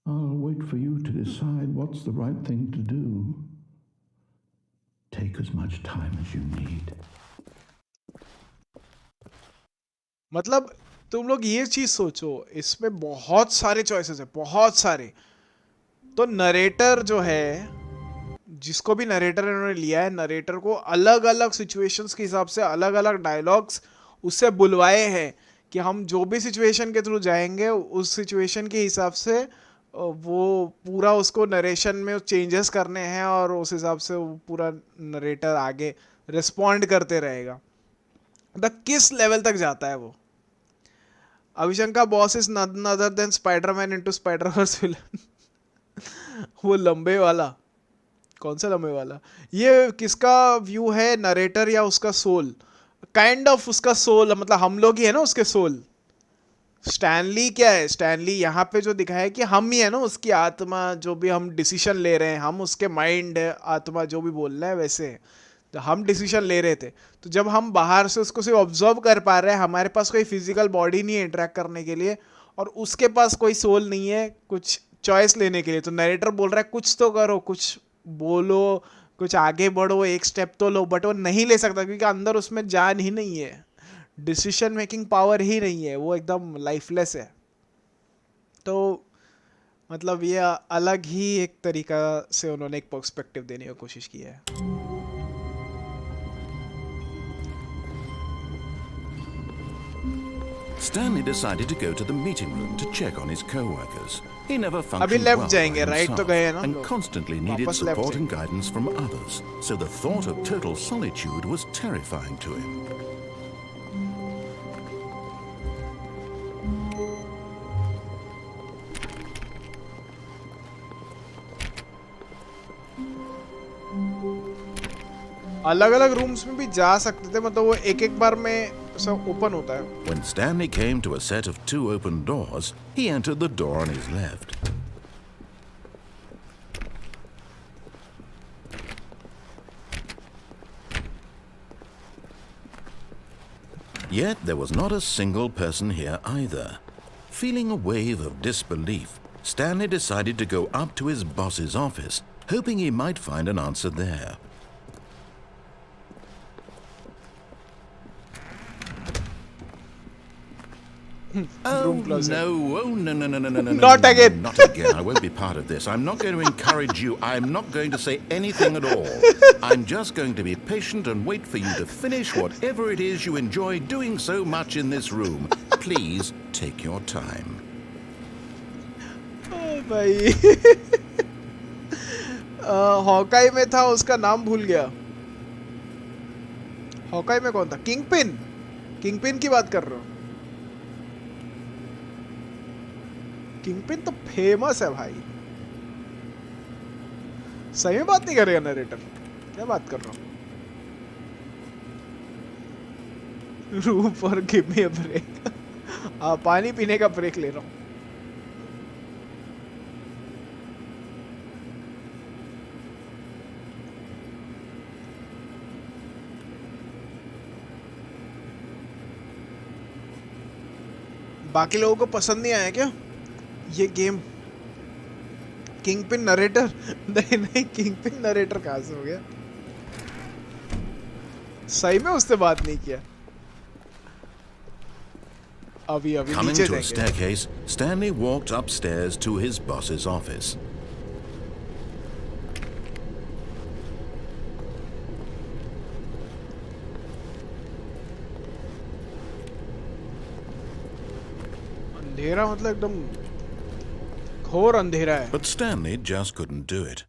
I'll wait for you to decide what's the right thing to do. Take as much time as you need. मतलब तुम लोग ये चीज सोचो, इसमें बहुत सारे choices है, बहुत सारे. तो नरेटर जो है, जिसको भी नरेटर इन्होंने लिया है, नरेटर को अलग अलग सिचुएशंस के हिसाब से अलग अलग डायलॉग्स उससे बुलवाए हैं कि हम जो भी सिचुएशन के थ्रू जाएंगे उस सिचुएशन के हिसाब से वो पूरा उसको नरेशन में चेंजेस करने हैं और उस हिसाब से वो पूरा नरेटर आगे रिस्पॉन्ड करते रहेगा. किस लेवल तक जाता है वो. Abhishanka boss is none other than Spiderman into Spiderverse villain. वो लंबे वाला, कौन सा लंबे वाला? ये किसका व्यू है, नरेटर या उसका सोल? काइंड ऑफ उसका सोल, मतलब हम लोग ही है ना उसके सोल. स्टैनली क्या है? स्टैनली यहाँ पे जो दिखाया है कि हम ही है ना उसकी आत्मा, जो भी हम डिसीजन ले रहे हैं, हम उसके माइंड आत्मा जो भी बोल रहे हैं वैसे तो हम डिसीजन ले रहे थे. तो जब हम बाहर से उसको सिर्फ ऑब्जर्व कर पा रहे हैं, हमारे पास कोई फिजिकल बॉडी नहीं है इंटरेक्ट करने के लिए, और उसके पास कोई सोल नहीं है कुछ चॉइस लेने के लिए. तो नरेटर बोल रहा है कुछ तो करो, कुछ बोलो, कुछ आगे बढ़ो, एक स्टेप तो लो, बट वो नहीं ले सकता क्योंकि अंदर उसमें जान ही नहीं है, डिसीजन मेकिंग पावर ही नहीं है, वो एकदम लाइफलेस है. तो मतलब ये अलग ही एक तरीका से उन्होंने एक पर्सपेक्टिव देने की कोशिश की है. Stanley decided to go to the meeting room to check on his co-workers. He never अभी functioned लेफ्ट well जाएंगे, by राइट तो himself गए हैं ना, and constantly needed वापस लेफ्ट support and जाएंगे. guidance from others, so the thought of total solitude was terrifying to him. अलग अलग रूम्स में भी जा सकते थे, मतलब वो एक एक बार में सब ओपन होता है. When Stanley came to a set of 2 open doors, he entered the door on his left. Yet there was not a single person here either. Feeling a wave of disbelief, Stanley decided to go up to his boss's office, hoping he might find an answer there. Oh no, no. Not again. Not again. I won't be part of this. I'm not going to encourage you. I'm not going to say anything at all. I'm just going to be patient and wait for you to finish whatever it is you enjoy doing so much in this room. Please take your time. भाई Hawkeye में था, उसका नाम भूल गया. Hawkeye में कौन था? किंगपिन. किंगपिन की बात कर रहा हूँ. किंगपिन तो फेमस है भाई. सही में बात नहीं करेगा नरेटर? क्या बात कर रहा हूँ? Room for give me a break. पानी पीने का ब्रेक ले रहा हूँ. बाकी लोगों को पसंद नहीं आया क्या ये गेम? Kingpin narrator? नहीं, किंगपिन नरेटर कहाँ से हो गया? सही में उससे बात नहीं किया. अभी Coming नीचे to a जाएंगे. staircase, Stanley walked upstairs to his boss's office. अंधेरा मतलब एकदम घोर अंधेरा है. But Stanley just couldn't do it.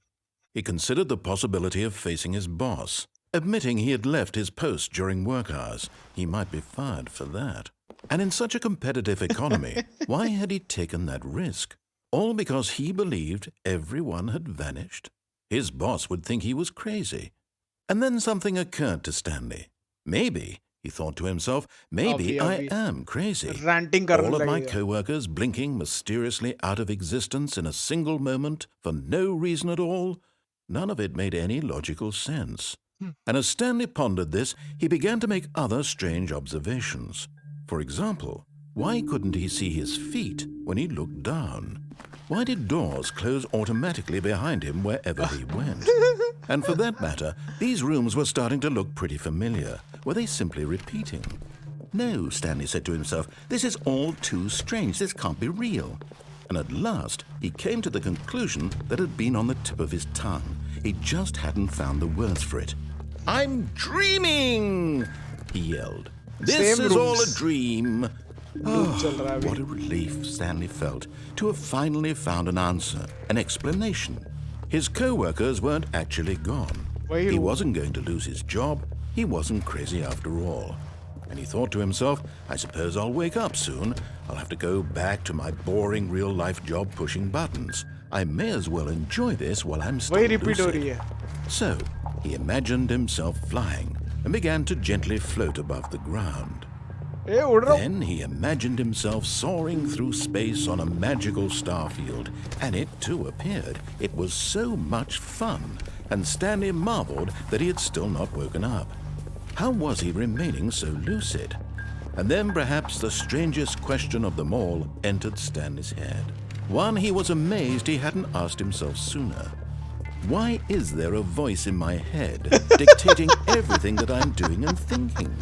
He considered the possibility of facing his boss, admitting he had left his post during work hours. He might be fired for that. And in such a competitive economy, why had he taken that risk? All because he believed everyone had vanished? His boss would think he was crazy. And then something occurred to Stanley. Maybe, he thought to himself, maybe I am crazy. Ranting All of my co-workers blinking mysteriously out of existence in a single moment for no reason at all. None of it made any logical sense. And as Stanley pondered this, he began to make other strange observations. For example, why couldn't he see his feet when he looked down? Why did doors close automatically behind him wherever he went? And for that matter, these rooms were starting to look pretty familiar. Were they simply repeating? No, Stanley said to himself, this is all too strange. This can't be real. And at last, he came to the conclusion that had been on the tip of his tongue. He just hadn't found the words for it. I'm dreaming, he yelled. This is all a dream. Oh, what a relief Stanley felt to have finally found an answer, an explanation. His co-workers weren't actually gone. He wasn't going to lose his job. He wasn't crazy after all. And he thought to himself, I suppose I'll wake up soon. I'll have to go back to my boring real-life job pushing buttons. I may as well enjoy this while I'm still lucid. So, he imagined himself flying and began to gently float above the ground. Then he imagined himself soaring through space on a magical starfield, and it too appeared. It was so much fun, and Stanley marveled that he had still not woken up. How was he remaining so lucid? And then perhaps the strangest question of them all entered Stanley's head. One he was amazed he hadn't asked himself sooner. Why is there a voice in my head dictating everything that I'm doing and thinking?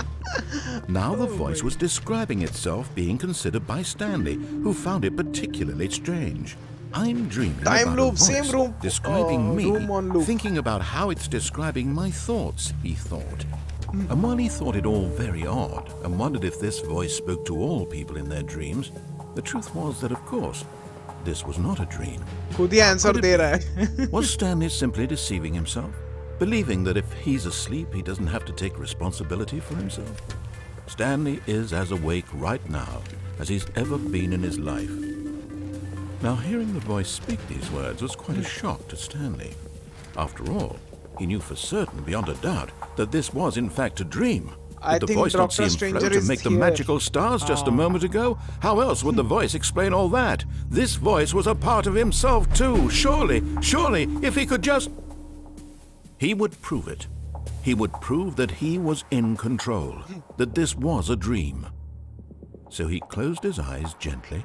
Now the voice was describing itself being considered by Stanley, who found it particularly strange. I'm dreaming about a voice describing me, thinking about how it's describing my thoughts, he thought. And while he thought it all very odd and wondered if this voice spoke to all people in their dreams, the truth was that, of course, this was not a dream. खुद ही answer दे रहा है. Was Stanley simply deceiving himself, believing that if he's asleep, he doesn't have to take responsibility for himself? Stanley is as awake right now as he's ever been in his life. Now, hearing the voice speak these words was quite a shock to Stanley. After all, he knew for certain, beyond a doubt, that this was in fact a dream. Did the voice not see him float and make the magical stars just a moment ago? How else would the voice explain all that? This voice was a part of himself too. Surely, if he could just... He would prove it. He would prove that he was in control, that this was a dream. So he closed his eyes gently,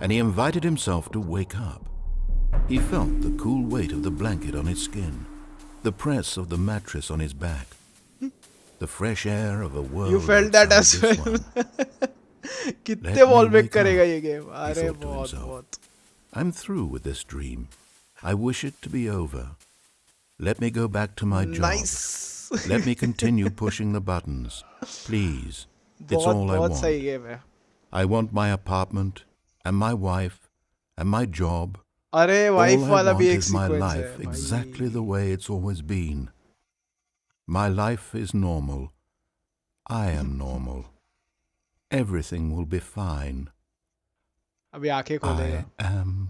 and he invited himself to wake up. He felt the cool weight of the blanket on his skin, the press of the mattress on his back, the fresh air of a world. You felt that as well. कितने wall break करेगा ये game? अरे बहुत. I'm through with this dream. I wish it to be over. Let me go back to my job. Nice. Let me continue pushing the buttons. Please. It's all I want. सही game है. I want my apartment and my wife and my job. अरे wife वाला भी एक is my sequence life है. exactly the way it's always been. My life is normal. I am normal. Everything will be fine. अभी आंखें खोलेगा. I am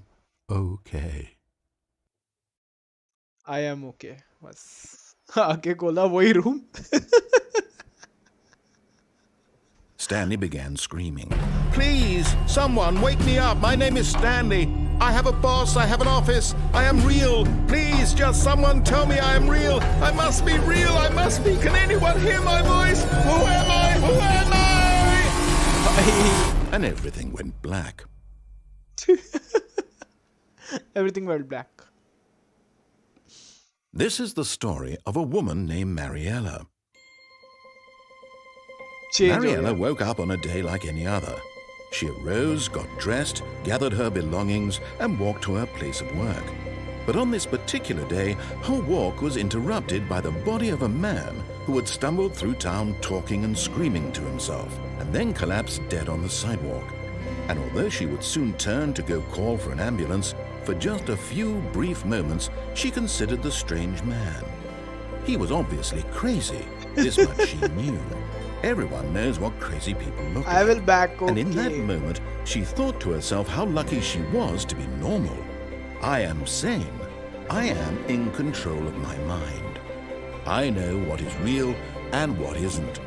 okay. I am okay. बस आंखें खोला वही room. Stanley began screaming. Please, someone wake me up. My name is Stanley. I have a boss. I have an office. I am real. Please, just someone tell me I am real. I must be real. I must be. Can anyone hear my voice? Who am I? Who am I? And everything went black. Everything went black. This is the story of a woman named Mariella. Mariella woke up on a day like any other. She arose, got dressed, gathered her belongings, and walked to her place of work. But on this particular day, her walk was interrupted by the body of a man who had stumbled through town talking and screaming to himself, and then collapsed dead on the sidewalk. And although she would soon turn to go call for an ambulance, for just a few brief moments, she considered the strange man. He was obviously crazy. This much she knew. Everyone knows what crazy people look like. I will back, okay. And in that moment, she thought to herself how lucky she was to be normal. I am sane. I am in control of my mind. I know what is real and what isn't.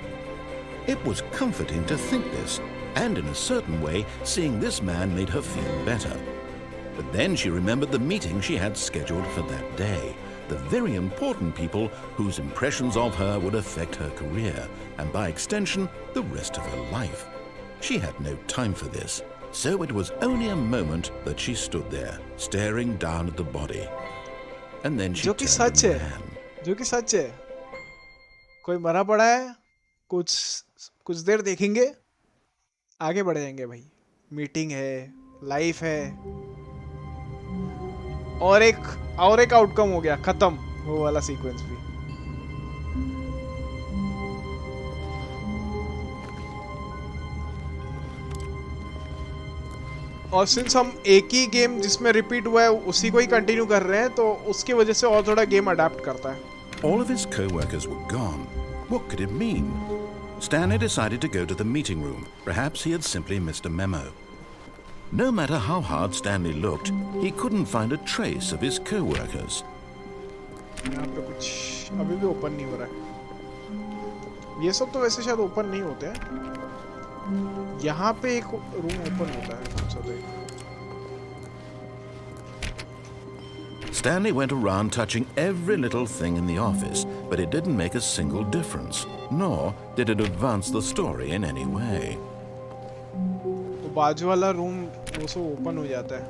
It was comforting to think this, and in a certain way, seeing this man made her feel better. But then she remembered the meeting she had scheduled for that day. The very important people whose impressions of her would affect her career, and by extension, the rest of her life. She had no time for this, so it was only a moment that she stood there, staring down at the body. And then she turned to the man. जो कि सच है, कोई मरा पड़ा है, कुछ देर देखेंगे, आगे बढ़ जाएंगे भाई. मीटिंग है, लाइफ है, और एक आउटकम हो गया, खत्म वो वाला सीक्वेंस भी. और सिंस हम एक ही गेम जिसमें रिपीट हुआ है उसी को ही कंटिन्यू कर रहे हैं, तो उसकी वजह से और थोड़ा गेम अडैप्ट करता है. All of his co-workers were gone. What could it mean? Stanley decided to go to the meeting room. Perhaps he had simply missed a memo. No matter how hard Stanley looked, he couldn't find a trace of his co-workers. यहाँ पे कुछ अभी भी open नहीं हो रहा है. ये सब तो वैसे शायद ओपन नहीं होते हैं. यहाँ पे एक रूम ओपन होता है, कौन सा देखो. Stanley went around touching every little thing in the office, but it didn't make a single difference, nor did it advance the story in any way. वो बाजू वाला रूम वो सब ओपन हो जाता है.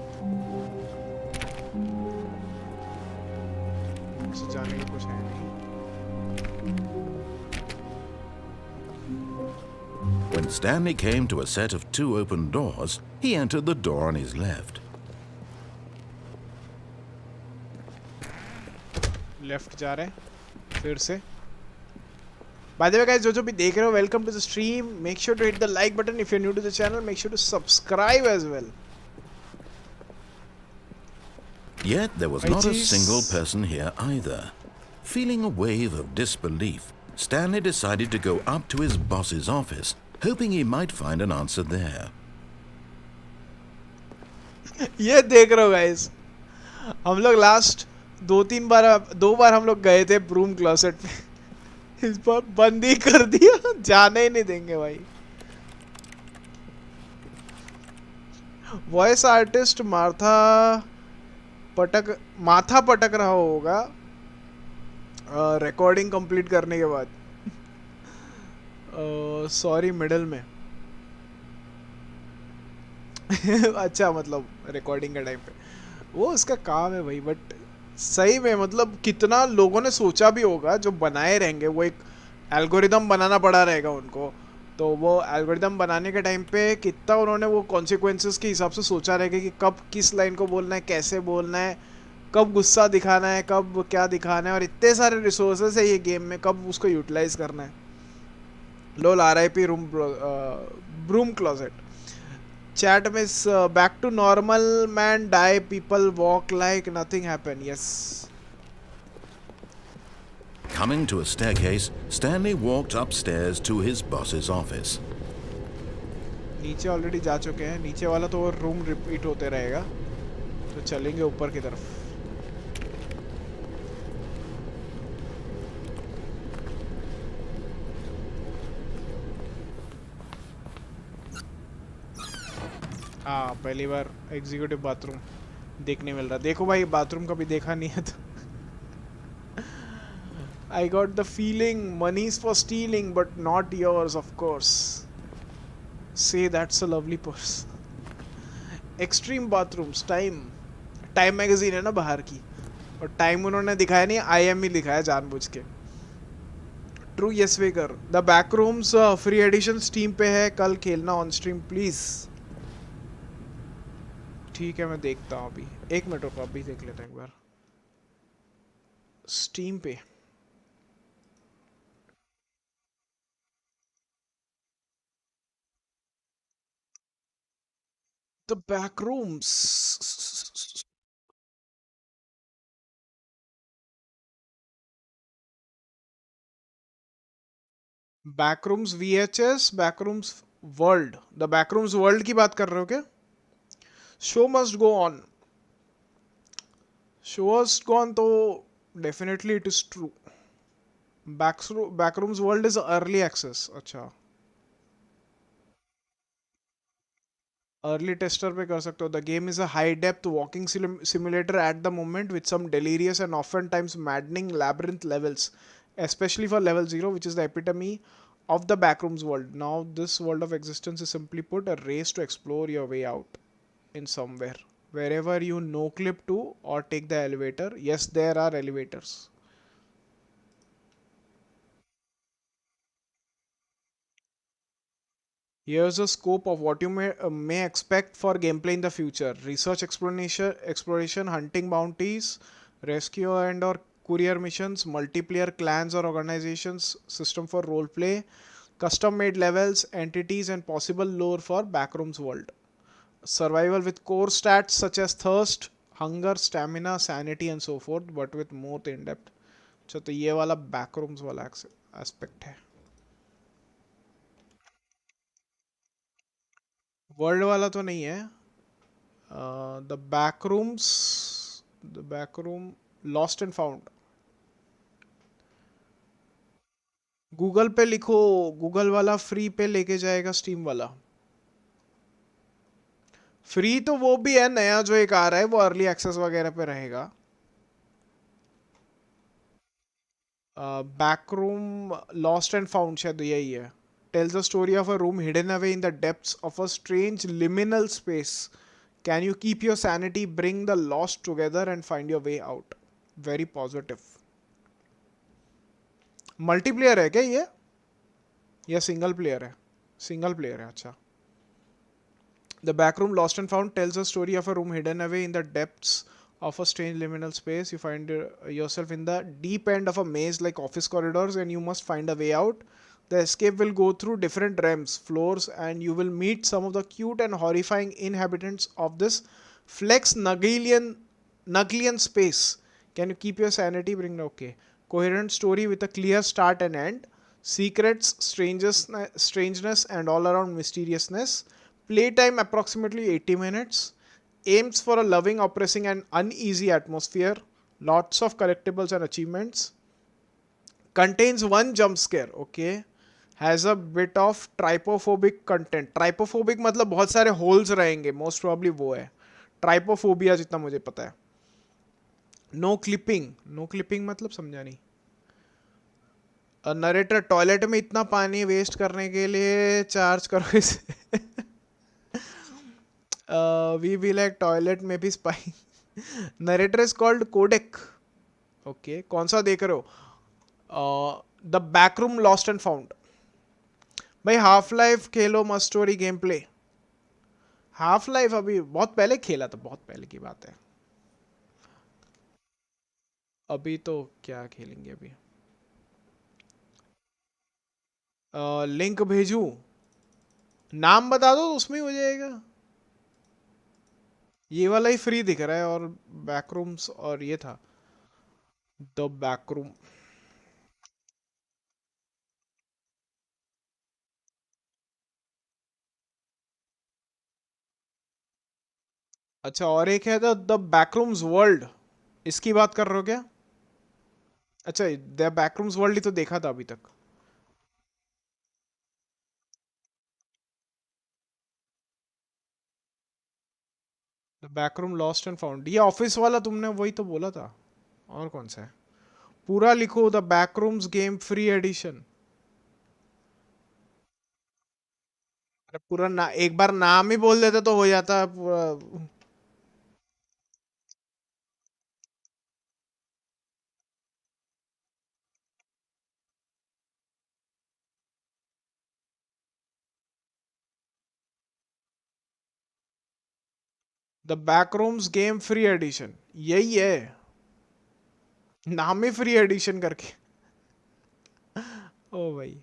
उससे जाने का कुछ है नहीं. When Stanley came to a set of 2 open doors, he entered the door on his left. Left जा रहे हैं फिर से. By the way guys, जो भी देख रहे हो, welcome to the stream. Make sure to hit the like button if you're new to the channel. Make sure to subscribe as well. Yet there was not a single person here either. Feeling a wave of disbelief, Stanley decided to go up to his boss's office, hoping he might find an answer there. ये देख रहे हो guys, हम लोग last दो बार हम लोग गए थे ब्रूम क्लोसेट पे. इस बार बंद ही कर दिया, जाने ही नहीं देंगे भाई. वॉइस आर्टिस्ट माथा पटक रहा होगा रिकॉर्डिंग कंप्लीट करने के बाद. सॉरी मिडल में. अच्छा, मतलब रिकॉर्डिंग के टाइम पे वो उसका काम है भाई. बट सही में मतलब कितना लोगों ने सोचा भी होगा जो बनाए रहेंगे. वो एक एल्गोरिदम बनाना पड़ा रहेगा उनको, तो वो एल्गोरिदम बनाने के टाइम पे कितना उन्होंने वो कॉन्सिक्वेंसेस के हिसाब से सोचा रहेगा कि कब किस लाइन को बोलना है, कैसे बोलना है, कब गुस्सा दिखाना है, कब क्या दिखाना है, और इतने सारे रिसोर्सेस है ये गेम में, कब उसको यूटिलाइज करना है. लोल RIP ब्रूम क्लोसेट. Chat में back to normal, man die, people walk like nothing happened. Yes. Coming to a staircase, Stanley walked upstairs to his boss's office. नीचे ऑलरेडी जा चुके हैं. नीचे वाला तो रूम रिपीट होते रहेगा, तो चलेंगे ऊपर की तरफ. हाँ, पहली बार एग्जीक्यूटिव बाथरूम देखने मिल रहा. देखो भाई, बाथरूम कभी देखा नहीं है तो. I got the feeling money's for stealing but not yours, of course. Say that's a lovely purse. Extreme bathrooms. Time magazine है ना बाहर की, और टाइम उन्होंने दिखाया नहीं, IM ही दिखाया जानबूझ के. True yes waker. The backrooms free edition Steam पे है, कल खेलना ऑन स्ट्रीम प्लीज. ठीक है, मैं देखता हूँ अभी. 1 मिनट रुको, अभी देख लेते हैं एक बार स्टीम पे. the back rooms. Backrooms VHS, Backrooms World. The Backrooms World की बात कर रहे हो क्या? Show must go on. Show must go on तो definitely it is true. Backrooms World is early access. अच्छा. Early tester पे कर सकते हो. The game is a high depth walking simulator at the moment with some delirious and oftentimes maddening labyrinth levels, especially for level 0, which is the epitome of the backrooms world. Now this world of existence is simply put a race to explore your way out in somewhere. Wherever you no clip to or take the elevator. Yes, there are elevators. Here's a scope of what you may expect for gameplay in the future. Research exploration, hunting bounties, rescue and or courier missions, multiplayer clans or organizations, system for roleplay, custom made levels, entities and possible lore for backrooms world. Survival with core stats such as thirst, hunger, stamina, sanity and so forth, but with more in depth. अच्छा तो ये वाला backrooms वाला aspect है. World वाला तो नहीं है. The backroom lost and found. Google पे लिखो. गूगल वाला फ्री पे लेके जाएगा स्टीम वाला. फ्री तो वो भी है. नया जो एक आ रहा है वो अर्ली एक्सेस वगैरह पे रहेगा. बैकरूम लॉस्ट एंड फाउंड शायद यही है. tells the story of a room hidden away in the depths of a strange liminal space. Can you keep your sanity, bring the lost together and find your way out? Very positive. Multiplayer है क्या ये या single player है? Single player है. अच्छा. The backroom lost and found tells a story of a room hidden away in the depths of a strange liminal space. You find yourself in the deep end of a maze like office corridors and you must find a way out. The escape will go through different realms, floors, and you will meet some of the cute and horrifying inhabitants of this flex Nuglian space. Can you keep your sanity? Bring okay. Coherent story with a clear start and end. Secrets, strangeness, and all around mysteriousness. Playtime approximately 80 minutes. Aims for a loving, oppressing, and uneasy atmosphere. Lots of collectibles and achievements. Contains one jump scare. Okay. Has a bit of trypophobic content. Trypophobic मतलब बहुत सारे holes रहेंगे. Most probably वो है. Trypophobia जितना मुझे पता है. No clipping. No clipping मतलब समझा नहीं. नरेटर टॉयलेट में इतना पानी वेस्ट करने के लिए चार्ज करो इसे. वी बी लाइक टॉयलेट में भी spy. Narrator is called codec. Okay. कौन सा देख रहे हो? The backroom lost and found. भाई हाफ लाइफ खेलो. Must story gameplay. Half Life अभी बहुत पहले खेला था. बहुत पहले की बात है. अभी तो क्या खेलेंगे अभी. लिंक भेजू. नाम बता दो उसमें हो जाएगा. ये वाला ही फ्री दिख रहा है और बैकरूम्स और ये था द बैकरूम. अच्छा और एक है द बैकरूम्स वर्ल्ड. इसकी बात कर रहे हो क्या? अच्छा द बैकरूम्स वर्ल्ड ही तो देखा था अभी तक. The backroom lost and found. ये ऑफिस वाला तुमने वही तो बोला था. और कौन सा है? पूरा लिखो. The Backrooms game free edition. अरे पूरा ना एक बार नाम ही बोल देते तो हो जाता पूरा. The Backrooms game free addition यही है. नाम ही फ्री एडिशन करके. ओ भाई.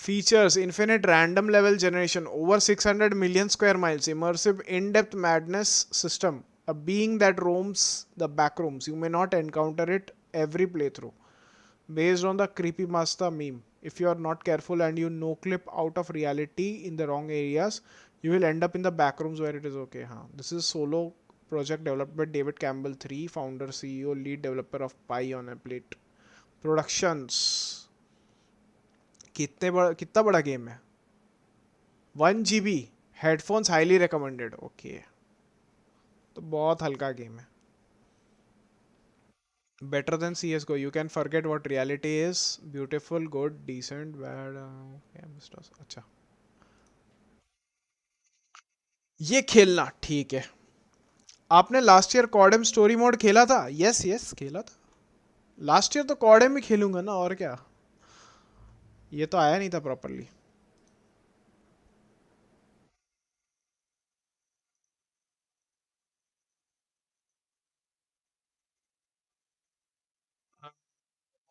Features: infinite random level generation, over 600 million square miles, immersive in-depth madness system, a being that roams the backrooms. You may not encounter it every playthrough. Based on the creepypasta meme, if you are not careful and you no clip out of reality in the wrong areas, you will end up in the backrooms where it is okay. This is solo project developed by David Campbell 3, founder, CEO, lead developer of Pie on a Plate Productions. कितना बड़ा game है? 1 GB, headphones highly recommended. Okay, तो बहुत हल्का game है. Better than CS:GO. You can forget what reality is. Beautiful, good, decent, bad. अच्छा, ये खेलना ठीक है. आपने लास्ट ईयर कॉर्डम स्टोरी मोड खेला था? यस यस खेला था. लास्ट ईयर तो कॉर्डम ही खेलूंगा ना, और क्या. ये तो आया नहीं था प्रॉपरली.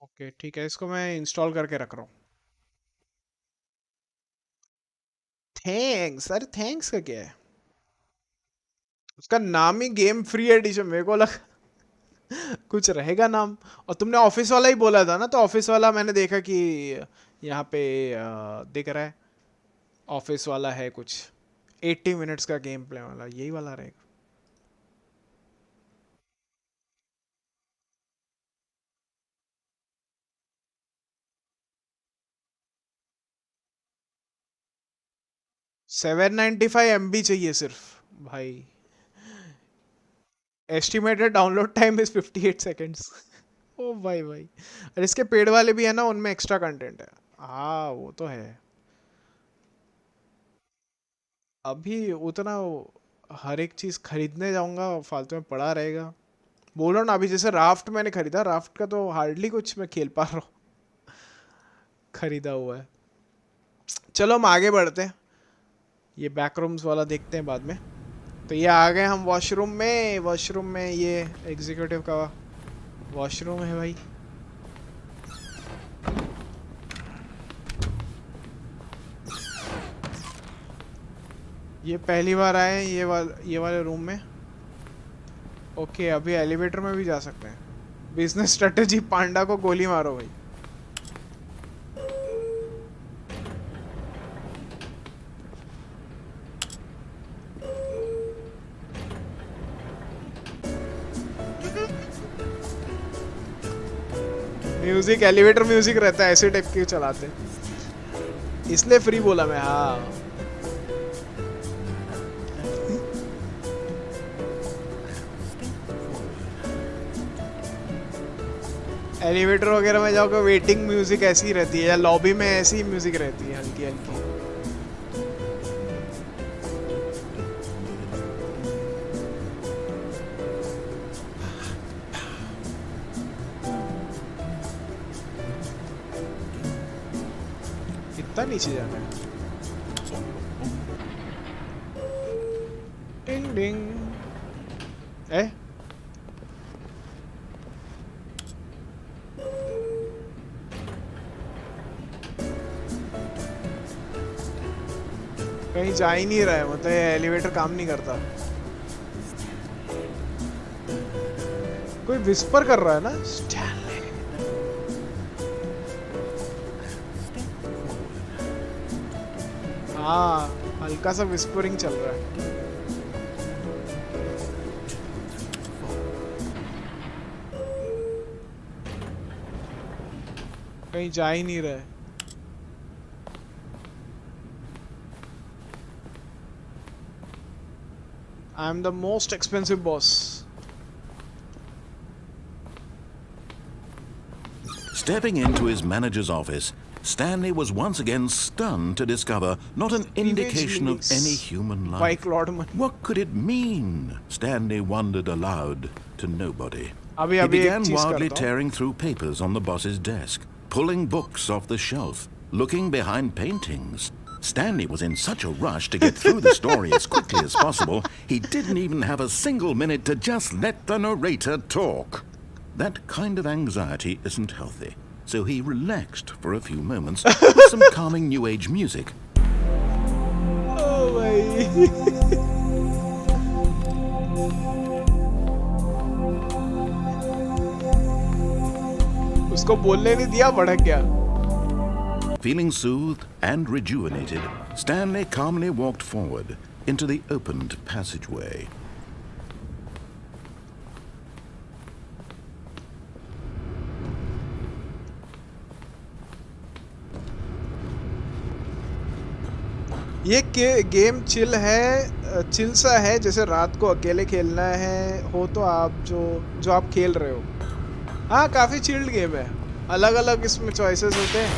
ओके ठीक है, इसको मैं इंस्टॉल करके रख रहा हूँ. थैंक्स. अरे थैंक्स का क्या है? उसका नाम ही गेम फ्री एडिशन. मेरे को लगा कुछ रहेगा नाम. और तुमने ऑफिस वाला ही बोला था ना, तो ऑफिस वाला मैंने देखा कि यहाँ पे दिख रहा है. ऑफिस वाला है कुछ 80 मिनट्स का गेम प्ले वाला, यही वाला रहेगा. $795 MB चाहिए सिर्फ भाई. Estimated download time is 58 seconds. ओ भाई भाई. और इसके पेड वाले भी है ना, उनमें एक्स्ट्रा कंटेंट है. हाँ वो तो है. अभी उतना हर एक चीज़ खरीदने जाऊंगा फालतू में पड़ा रहेगा. बोलो ना, अभी जैसे राफ्ट मैंने खरीदा, राफ्ट का तो हार्डली कुछ मैं खेल पा रहा हूँ. खरीदा हुआ है. चलो हम आगे बढ़ते हैं. ये बैकरूम्स वाला देखते हैं बाद में. तो ये आ गए हम वॉशरूम में. वॉशरूम में ये एग्जीक्यूटिव का वॉशरूम है भाई. ये पहली बार आए हैं ये वाले रूम में. ओके, अभी एलिवेटर में भी जा सकते हैं. बिजनेस स्ट्रेटेजी, पांडा को गोली मारो भाई. म्यूजिक, एलिवेटर म्यूजिक रहता है, ऐसे टाइप के चलाते हैं, इसलिए फ्री बोला मैं. हाँ एलिवेटर वगैरह में जाओगे, वेटिंग म्यूजिक ऐसी ही रहती है, या लॉबी में ऐसी ही म्यूजिक रहती है, हल्की हल्की. कितना नीचे जाना है? डिंग डिंग. कहीं जा ही नहीं रहा है, मतलब ये एलिवेटर काम नहीं करता. कोई विस्पर कर रहा है ना, स्टैनली. हाँ हल्का सा विस्परिंग चल रहा है. कहीं जा ही नहीं रहा है. I am the most expensive boss. Stepping into his manager's office, Stanley was once again stunned to discover not an indication of any human life. What could it mean? Stanley wondered aloud to nobody. He began wildly tearing through papers on the boss's desk, pulling books off the shelf, looking behind paintings. Stanley was in such a rush to get through the story as quickly as possible, he didn't even have a single minute to just let the narrator talk. That kind of anxiety isn't healthy. so he relaxed for a few moments with some calming new age music. Oh भाई उसको बोलने नहीं दिया, भड़क गया. Feeling soothed and rejuvenated, Stanley calmly walked forward into the opened passageway. ये game chill है, chill सा है, जैसे रात को अकेले खेलना है हो तो आप जो आप खेल रहे हो. हाँ काफ़ी चिल्ड गेम है, अलग अलग इसमें चॉइसेस होते हैं,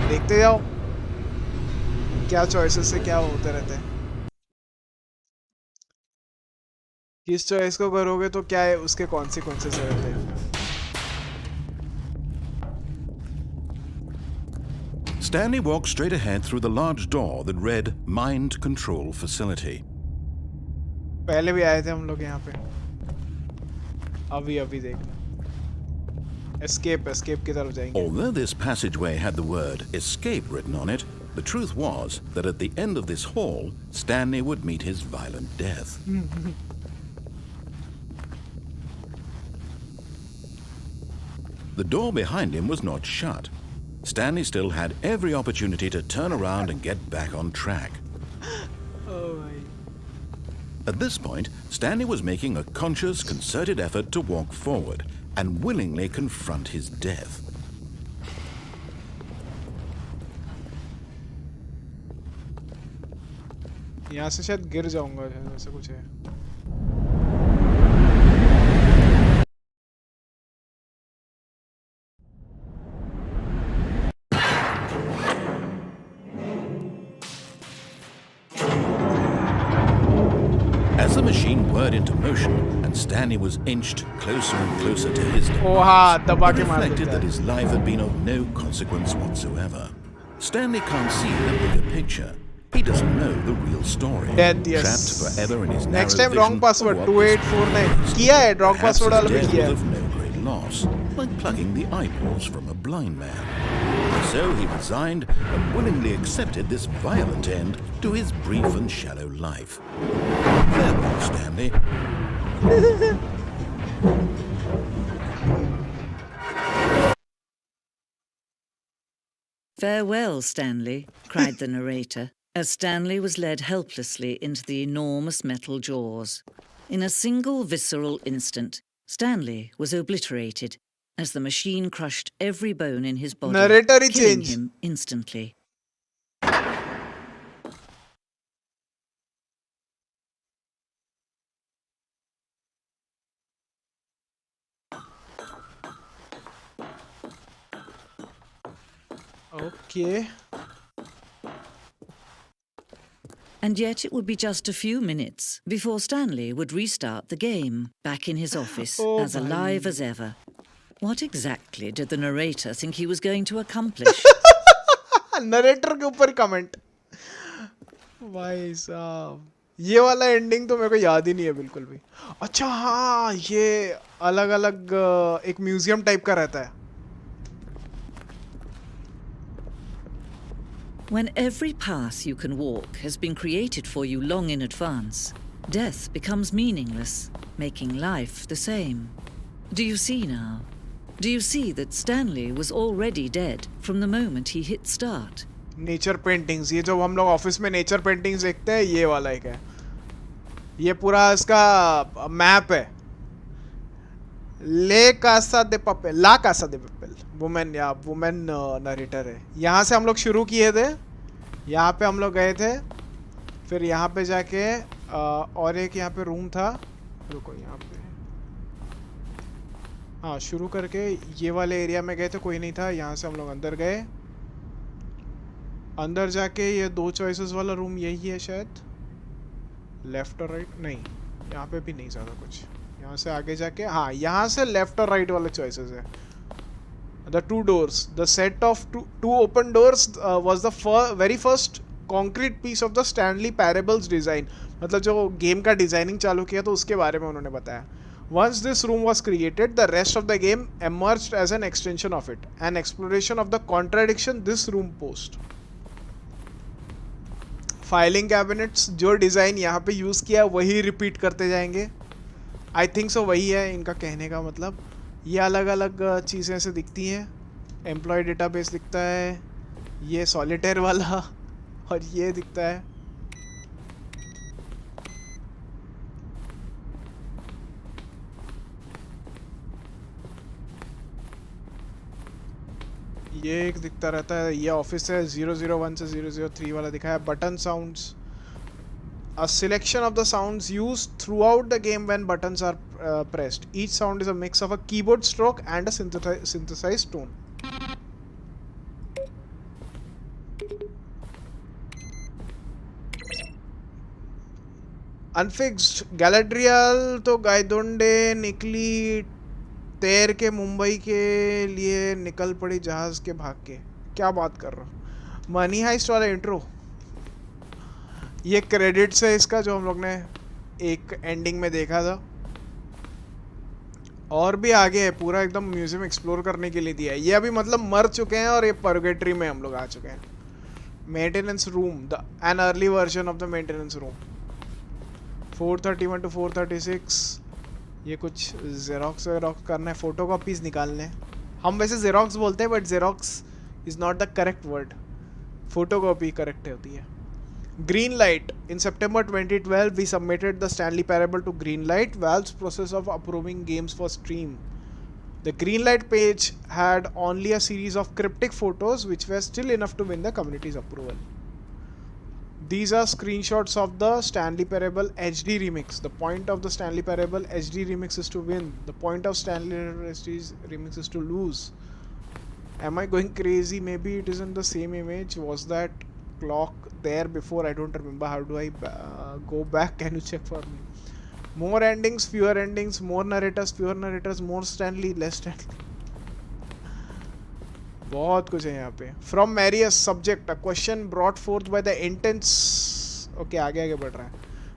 देखते जाओ क्या चॉइसेस से क्या होते रहते हैं. किस चॉइस को करोगे तो क्या है उसके कॉन्सिक्वेंसेस रहते हैं. Stanley walked straight ahead through the large door that read Mind Control Facility. पहले भी आए थे हम लोग यहाँ पे, अभी देखना. Escape की तरफ जाएंगे. Although this passageway had the word escape written on it, the truth was that at the end of this hall, Stanley would meet his violent death. The door behind him was not shut. Stanley still had every opportunity to turn around and get back on track. Oh my. At this point, Stanley was making a conscious, concerted effort to walk forward and willingly confront his death. यहाँ से शायद गिर जाऊंगा, ऐसा कुछ है. As the machine whirred into motion and Stanley was inched closer and closer to his demise, Oh हाँ, दबा he के मार reflected देता that है. his life had been of no consequence whatsoever. Stanley can't see the bigger picture. He doesn't know the real story. Death, yes. Trapped forever in his narrow Next time vision wrong password of what this 2849 is. किया है, wrong Perhaps password his वाला भी death किया was है. of no great loss, like plugging the eyeballs from a blind man. So he resigned and willingly accepted this violent end to his brief and shallow life. Farewell, Stanley. "Farewell, Stanley," cried the narrator, as Stanley was led helplessly into the enormous metal jaws. In a single visceral instant, Stanley was obliterated as the machine crushed every bone in his body, Narrator killing change. him instantly. Okay. And yet it would be just a few minutes before Stanley would restart the game, back in his office, Oh, as bhai. alive as ever. What exactly did the narrator think he was going to accomplish? Narrator के ऊपर comment. भाई साहब, ये वाला ending तो मेरे को याद ही नहीं है बिल्कुल भी. अच्छा हाँ, ये अलग अलग एक म्यूजियम टाइप का रहता है. When every path you can walk has been created for you long in advance, death becomes meaningless, making life the same. Do you see now? Do you see that Stanley was already dead from the moment he hit start? Nature paintings, ये जो हम लोग office में nature paintings देखते हैं, ये वाला एक है. ये पूरा इसका मैप है. ला कासा दे पेपल, वुमेन या वुमेन नरेटर है. यहाँ से हम लोग शुरू किए थे, यहाँ पे हम लोग गए थे, फिर यहाँ पे जाके और एक यहाँ पे रूम था. रुको यहाँ पे, हाँ शुरू करके ये वाले एरिया में गए थे, कोई नहीं था. यहाँ से हम लोग अंदर गए, अंदर जाके ये 2 चॉइसेस वाला रूम यही है शायद, लेफ्ट और राइट नहीं, यहाँ पे भी नहीं ज़्यादा कुछ. यहाँ से आगे जाके हाँ, यहाँ से लेफ्ट और राइट वाले चॉइसेस है. The 2 doors, the set of two open doors was the very first concrete piece of the Stanley Parable's design. मतलब जो गेम का डिजाइनिंग चालू किया तो उसके बारे में उन्होंने बताया. Once this room was created, the rest of the game emerged as an extension of it. An exploration of the contradiction this room posed. Filing cabinets जो डिज़ाइन यहाँ पे यूज़ किया वही रिपीट करते जाएंगे. आई थिंक सो वही है इनका कहने का मतलब. ये अलग अलग चीज़ें ऐसे दिखती हैं. एम्प्लॉय डेटाबेस दिखता है, ये सॉलिटेयर वाला, और ये दिखता है. ये एक दिखता रहता है. ये ऑफिस है. 001 से 003 वाला दिखा है. Button sounds, a selection of the sounds used throughout the game when buttons are pressed. Each sound is a mix of a keyboard stroke and a synthesized tone. Unfixed. Galadriel तो गायदोंडे निकली तैर के मुंबई के लिए निकल पड़ी जहाज के भाग के. क्या बात कर रहा हूँ. मनी हाइस्ट वाला इंट्रो. ये क्रेडिट्स है इसका जो हम लोग ने एक एंडिंग में देखा था. और भी आगे है. पूरा एकदम म्यूजियम एक्सप्लोर करने के लिए दिया है. ये अभी मतलब मर चुके हैं और ये पर्गेटरी में हम लोग आ चुके हैं. Maintenance room, the an early version of the maintenance room. 431 to 436. ये कुछ जेरोक्स करना है, फोटो कॉपीज निकालने. हम वैसे जेरोक्स बोलते हैं but xerox is not the correct word. Photo copy correct होती है. Green light. In September 2012, we submitted the Stanley Parable to Greenlight, Valve's process of approving games for Xtreme. The Greenlight page had only a series of cryptic photos which were still enough to win the community's approval. These are screenshots of the Stanley Parable HD remix. The point of the Stanley Parable HD remix is to win. The point of Stanley HD remix is to lose. Am I going crazy? Maybe it isn't the same image. Was that clock there before? I don't remember. How do I go back? Can you check for me? More endings, fewer endings, more narrators, fewer narrators, more Stanley, less Stanley. बहुत कुछ है यहाँ पे. From Marius subject, a question brought forth by the intense. Okay, आगे बढ़ रहा है.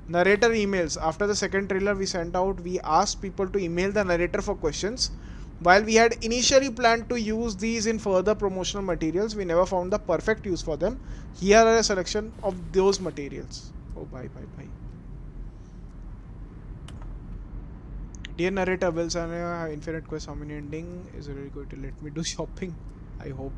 Narrator emails. After the second trailer we sent out, we asked people to email the narrator for questions. While we had initially planned to use these in further promotional materials, we never found the perfect use for them. Here are a selection of those materials. Oh, bye. Dear narrator, Will Sana, Infinite Quest, how many ending? Is it really going to let me do shopping? I hope.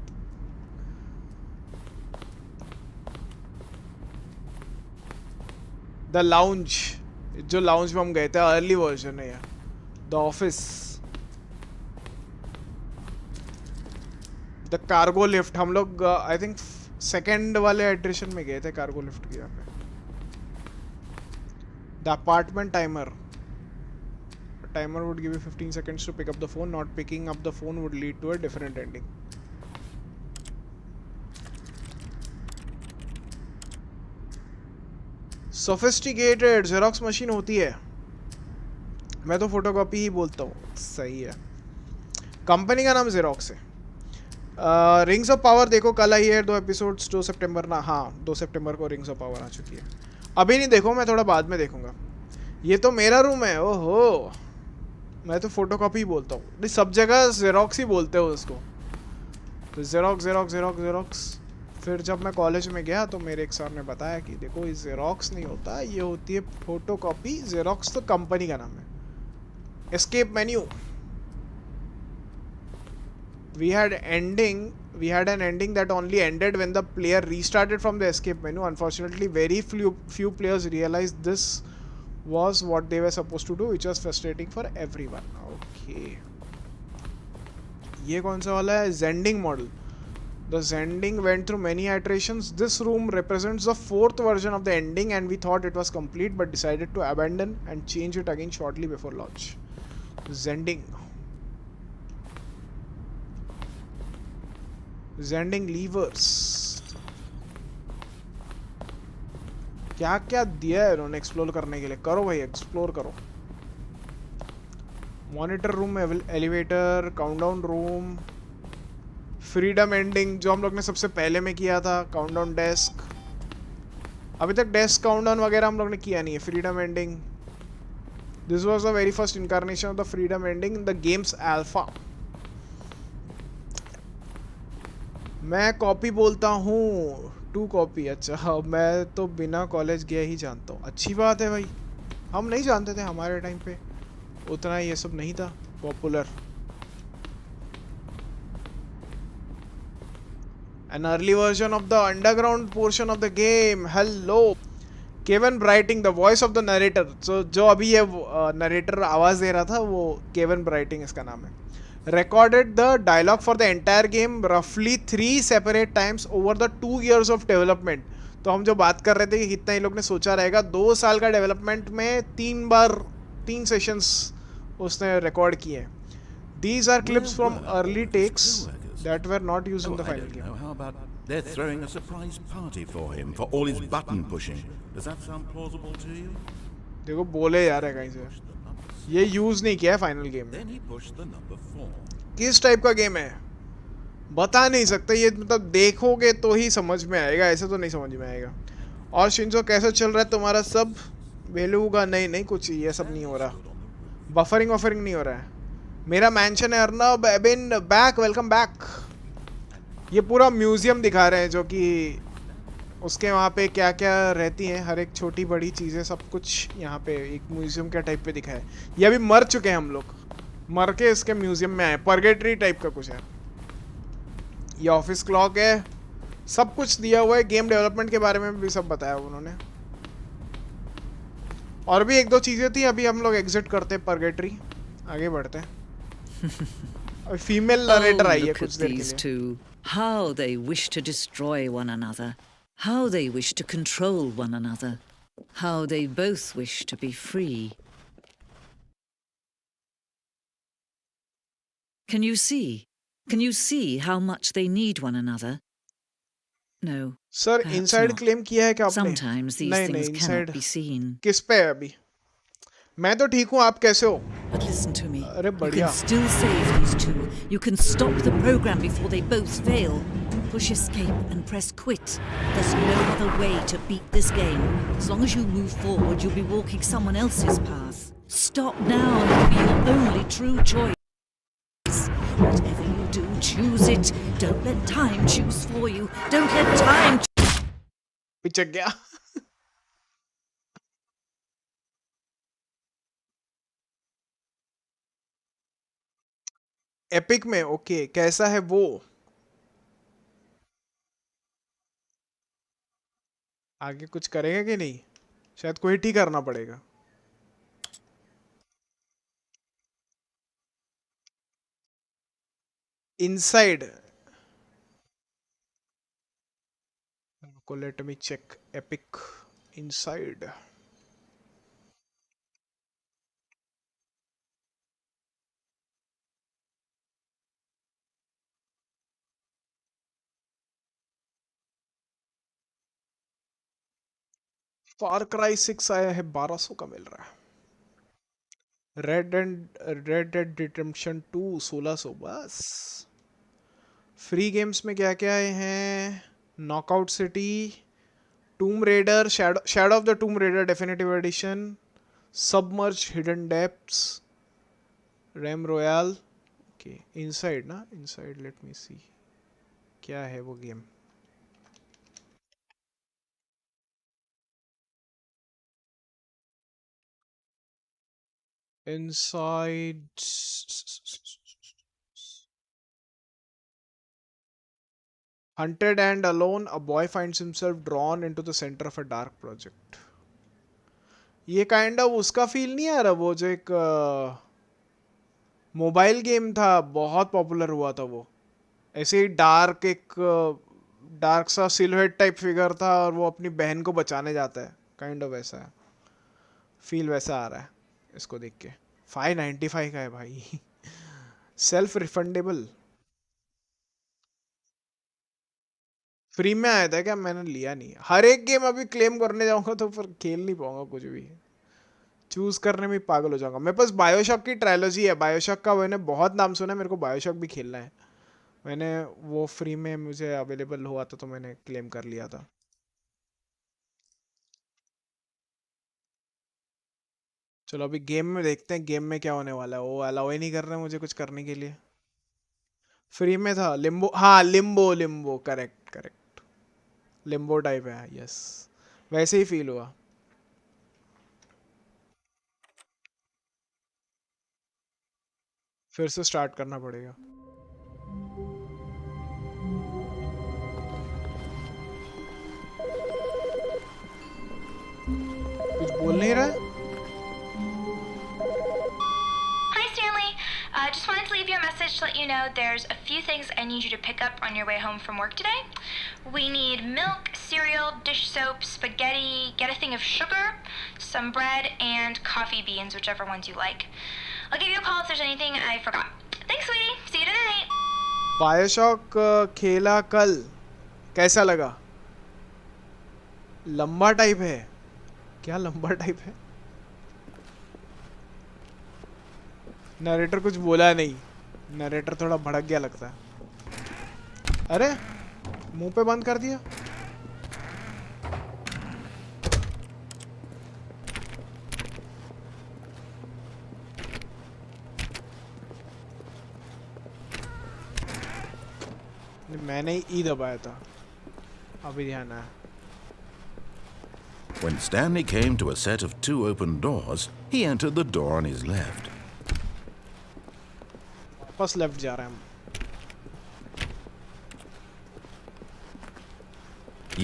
The lounge. जो lounge में हम गए थे, early version है यार. The office. The cargo lift. हम लोग I think second वाले एडिशन में गए थे कार्गो लिफ्ट की. यहाँ पे the apartment timer. Timer would give you 15 seconds to pick up the phone. Not picking up the phone would lead to a different ending. Sophisticated xerox machine होती है. मैं तो फोटोकॉपी ही बोलता हूँ. सही है. कंपनी का नाम जेरोक्स है. रिंग्स ऑफ पावर देखो कल आई है 2 एपिसोड्स. 2 सितंबर ना. हाँ 2 सितंबर को रिंग्स ऑफ पावर आ चुकी है. अभी नहीं देखो, मैं थोड़ा बाद में देखूंगा. ये तो मेरा रूम है. ओहो, मैं तो फोटोकॉपी ही बोलता हूँ. नहीं, सब जगह जेरोक्स ही बोलते हो उसको. तो जेरोक्स. फिर जब मैं कॉलेज में गया तो मेरे एक सर ने बताया कि देखो ये जेरोक्स नहीं होता, ये होती है फोटोकॉपी. जेरोक्स तो कंपनी का नाम है. Escape menu. We had an ending that only ended when the player restarted from the escape menu. Unfortunately, very few players realized this was what they were supposed to do, which was frustrating for everyone. Okay. ये कौन सा वाला है? Zending model. The Zending went through many iterations. This room represents the 4th version of the ending, and we thought it was complete, but decided to abandon and change it again shortly before launch. Zending levers. क्या क्या दिया है उन्होंने explore करने के लिए. करो भाई, एक्सप्लोर करो. Monitor room, elevator, countdown room, freedom ending जो हम लोग ने सबसे पहले में किया था. Countdown desk. अभी तक डेस्क काउंटडाउन वगैरह हम लोग ने किया नहीं है. Freedom ending. This was the very first incarnation of the freedom ending in the game's alpha. मैं कॉपी बोलता हूँ, 2 कॉपी। अच्छा, मैं तो बिना कॉलेज गए ही जानता हूँ। अच्छी बात है भाई, हम नहीं जानते थे, हमारे टाइम पे उतना ये सब नहीं था popular. An early version of the underground portion of the game. Hello. Kevan Brighting, the voice of the narrator. So जो अभी ये नरेटर आवाज़ दे रहा था वो केवन ब्राइटिंग इसका नाम है। Recorded the dialogue for the entire game रफली 3 separate times over the 2 years of development. तो हम जो बात कर रहे थे कि कितना ही लोग ने सोचा रहेगा, 2 साल का डेवलपमेंट में 3 बार 3 सेशंस उसने रिकॉर्ड किए हैं। These are clips from early takes that were not used in the final game. How about they're throwing a surprise party for him for all his button pushing? Does that sound plausible to you? देखो बोले जा रहे हैं कहीं से, ये use नहीं किया है फाइनल गेम में। Then he pushed the number 4. किस टाइप का गेम है बता नहीं सकते, ये मतलब देखोगे तो ही समझ में आएगा, ऐसे तो नहीं समझ में आएगा। और शिंजो कैसा चल रहा है तुम्हारा सब? बेलू का नहीं कुछ ये सब नहीं हो रहा, बफरिंग वफरिंग नहीं हो रहा है। मेरा मैंशन है अर्नब, एबिन बैक, वेलकम बैक। ये पूरा म्यूजियम दिखा रहे हैं जो कि उसके वहाँ पे क्या क्या रहती हैं, हर एक छोटी बड़ी चीज़ें सब कुछ यहाँ पे एक म्यूजियम के टाइप पे दिखा है। ये अभी मर चुके हैं हम लोग, मर के इसके म्यूजियम में आए, परगेटरी टाइप का कुछ है। ये ऑफिस क्लॉक है, सब कुछ दिया हुआ है। गेम डेवलपमेंट के बारे में भी सब बताया उन्होंने, और भी 1-2 चीज़ें थी। अभी हम लोग एग्जिट करते हैं परगेटरी, आगे बढ़ते हैं। फीमेल नरेटर आई है कुछ देर के लिए। How they wish to destroy one another. How they wish to control one another. How they both wish to be free. Can you see? Can you see how much they need one another? No. Sir, inside claim किया है क्या आपने? Sometimes these things cannot be seen. किस पे है अभी? मैं तो ठीक हूँ, आप कैसे हो? But listen to me. अरे बढ़िया। You can still save these two. You can stop the program before they both fail. Push escape and press quit. There's no other way to beat this game. As long as you move forward, you'll be walking someone else's path. Stop now and it'll be your only true choice. Whatever you do, choose it. Don't let time choose for you. Don't let time. पिचक गया। Epic में okay, कैसा है वो? आगे कुछ करेगा कि नहीं? शायद क्विट ही करना पड़ेगा। इनसाइड को let me check Epic inside. Far Cry 6 आया है, 1200 का मिल रहा है। रेड डेड रिडेम्पशन 2 1600 बस। फ्री गेम्स में क्या क्या आए हैं? Knockout City, Tomb Raider, Shadow of the Tomb Raider definitive edition, submerge hidden depths, ram royal. Okay, inside ना, इनसाइड लेट मी सी क्या है वो गेम। Inside hunted and alone, a boy finds himself drawn into the center of a dark project. ये kind of उसका feel नहीं आ रहा? वो जो एक मोबाइल गेम था, बहुत पॉपुलर हुआ था वो, ऐसे ही डार्क, एक डार्क सा सिलुएट टाइप फिगर था और वो अपनी बहन को बचाने जाता है, काइंड ऑफ ऐसा है फील, वैसा आ रहा है इसको देख के। 595 का है भाई। सेल्फ रिफंडेबल, फ्री में आया था क्या? मैंने लिया नहीं। हर एक गेम अभी क्लेम करने जाऊंगा तो फिर खेल नहीं पाऊंगा कुछ भी, चूज करने में पागल हो जाऊंगा। मेरे पास बायोशॉक की ट्रायलॉजी है, बायोशॉक का मैंने बहुत नाम सुना है, मेरे को बायोशॉक भी खेलना है। मैंने वो फ्री में मुझे अवेलेबल हुआ था तो मैंने क्लेम कर लिया था। चलो अभी गेम में देखते हैं गेम में क्या होने वाला है। वो अलाउ ही नहीं कर रहे मुझे कुछ करने के लिए। फ्री में था लिम्बो, हाँ Limbo Limbo, correct correct, Limbo type है, यस वैसे ही फील हुआ। फिर से स्टार्ट करना पड़ेगा। कुछ बोल नहीं रहा है। Hi Stanley, just wanted to leave you a message to let you know there's a few things I need you to pick up on your way home from work today. We need milk, cereal, dish soap, spaghetti, get a thing of sugar, some bread, and coffee beans, whichever ones you like. I'll give you a call if there's anything I forgot. Thanks, sweetie. See you tonight. BioShock खेला कल, कैसा लगा? लंबा type है क्या? लंबा type है। Narrator कुछ बोला नहीं, नरेटर थोड़ा भड़क गया लगता है। अरे मुंह पे बंद कर दिया। मैंने ई दबाया था, अभी ध्यान आया। When Stanley came to a set of 2 open doors, he entered the door on his left. वापस लेफ्ट जा रहे हैं हम।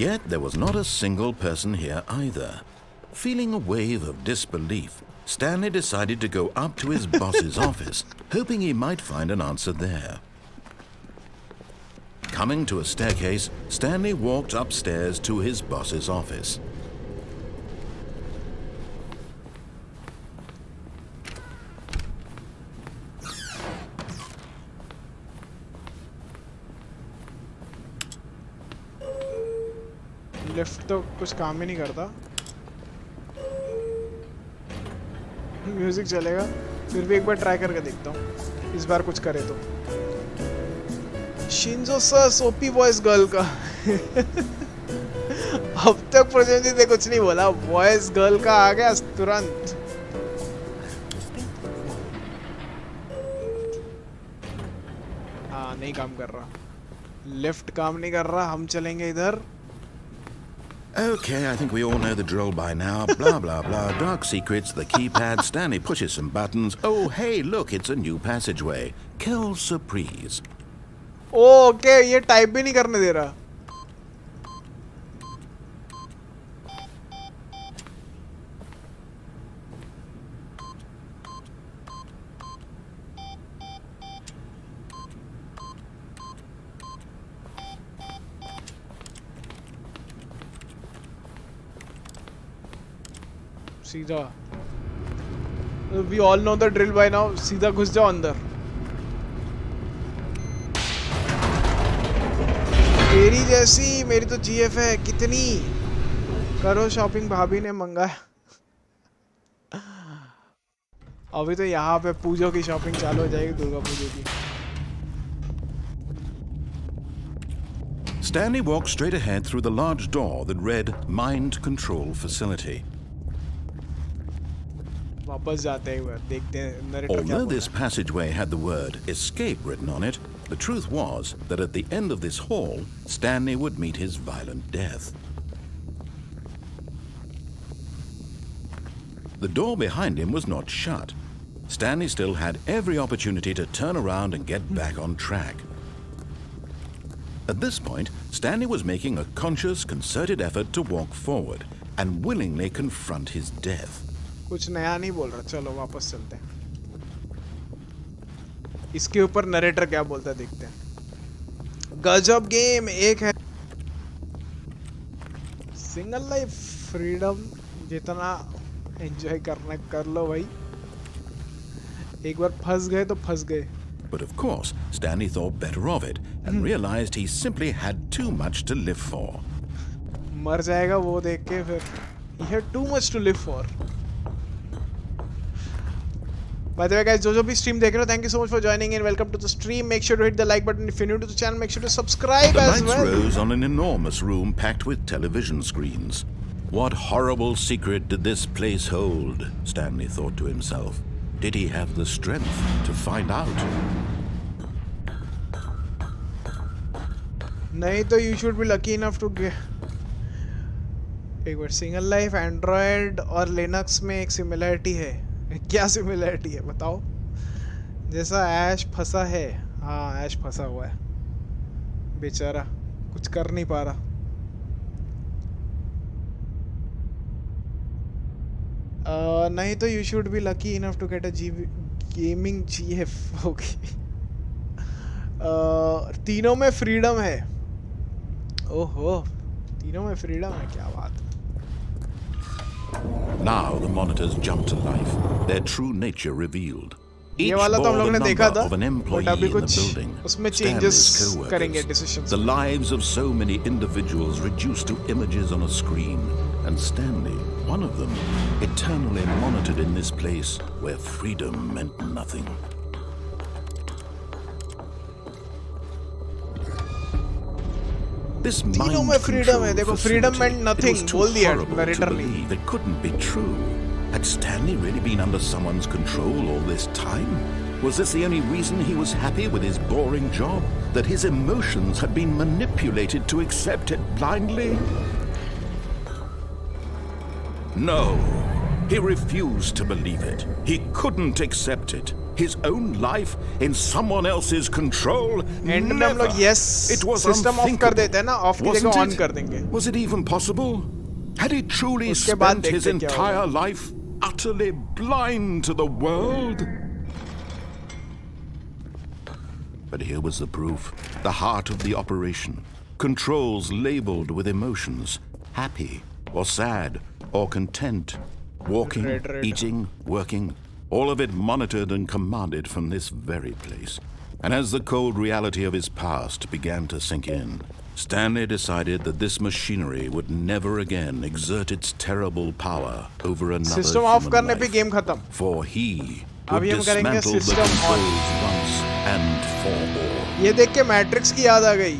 Yet there was not a single person here either. Feeling a wave of disbelief, Stanley decided to go up to his boss's office, hoping he might find an answer there. Coming to a staircase, Stanley walked upstairs to his boss's office. Lift तो कुछ काम ही नहीं करता। Music चलेगा, फिर भी एक बार try करके देखता हूँ, इस बार कुछ करे तो। शिंजो सर सोपी वॉइस गर्ल का अब तक प्रसेंजित ने कुछ नहीं बोला, वॉइस गर्ल का आ गया तुरंत। हाँ नहीं काम कर रहा, लिफ्ट काम नहीं कर रहा, हम चलेंगे इधर। Okay, I think we all know the drill by now. Blah, blah, blah. Dark secrets, the keypad. Stanley pushes some buttons. Oh, hey, look, it's a new passageway. Kill surprise. Okay, ये type भी नहीं करने दे रहा। सीधा, we all know the drill by now, सीधा घुस जाओ अंदर। तेरी जैसी मेरी तो जीएफ है, कितनी करो शॉपिंग भाभी ने मंगाया। अभी तो यहाँ पे पूजो की शॉपिंग चालू हो जाएगी, दुर्गा पूजो की। Stanley walked straight ahead through the large door that read Mind Control Facility. वापस जाते हैं, देखते हैं नरेटर क्या Although बोल this passageway had the word escape written on it, the truth was that at the end of this hall, Stanley would meet his violent death. The door behind him was not shut. Stanley still had every opportunity to turn around and get back on track. At this point, Stanley was making a conscious, concerted effort to walk forward and willingly confront his death. कुछ नया नहीं बोल रहा, चलो वापस चलते हैं। इसके ऊपर नरेटर क्या बोलता है देखते हैं। गजब गेम एक है, सिंगल लाइफ फ्रीडम, जितना एंजॉय करना कर लो भाई, एक बार फंस गए तो फंस गए। But of course, Stanley thought better of it and realized he simply had too much to live for. मर जाएगा वो देख के फिर, he had too much to live for. By the way guys, जो भी stream देख रहे हो, thank you so much for joining in. Welcome to the stream. Make sure to hit the like button if you're new to the channel. Make sure to subscribe The as lights well. rose on an enormous room packed with television screens. What horrible secret did this place hold? Stanley thought to himself. Did he have the strength to find out? नहीं तो you should be lucky enough to get. एक बार single life Android और Linux में एक similarity है. क्या similarity है बताओ? जैसा ऐश फंसा है. हाँ ऐश फंसा हुआ है बेचारा, कुछ कर नहीं पा रहा. नहीं तो you should be lucky enough to get a gaming GF. Okay. तीनों में फ्रीडम है. ओहो, तीनों में फ्रीडम है, क्या बात है. Now the monitors jumped to life, their true nature revealed. ये वाला तो हम लोग ने देखा था, बट अभी कुछ उसमें चेंजेस करेंगे decisions. The lives of so many individuals reduced to images on a screen, and Stanley, one of them, eternally monitored in this place where freedom meant nothing. This तीनों में फ्रीडम है. देखो, freedom meant nothing बोल दिया narrator ने. It couldn't be true. Had Stanley really been under someone's control all this time? Was this the only reason he was happy with his boring job? That his emotions had been manipulated to accept it blindly? No. He refused to believe it. He couldn't accept it. His own life in someone else's control? End में हम लोग yes system off कर देते हैं ना, off की जगह on कर देंगे. Was it even possible? Had he truly spent his entire life utterly blind to the world? But here was the proof, the heart of the operation. Controls labeled with emotions, happy or sad or content, walking, eating, working, all of it monitored and commanded from this very place. And as the cold reality of his past began to sink in, Stanley decided that this machinery would never again exert its terrible power over another system off करने पे game खत्म. For he would dismantle the controls once and for all. ये देख के matrix की याद आ गई.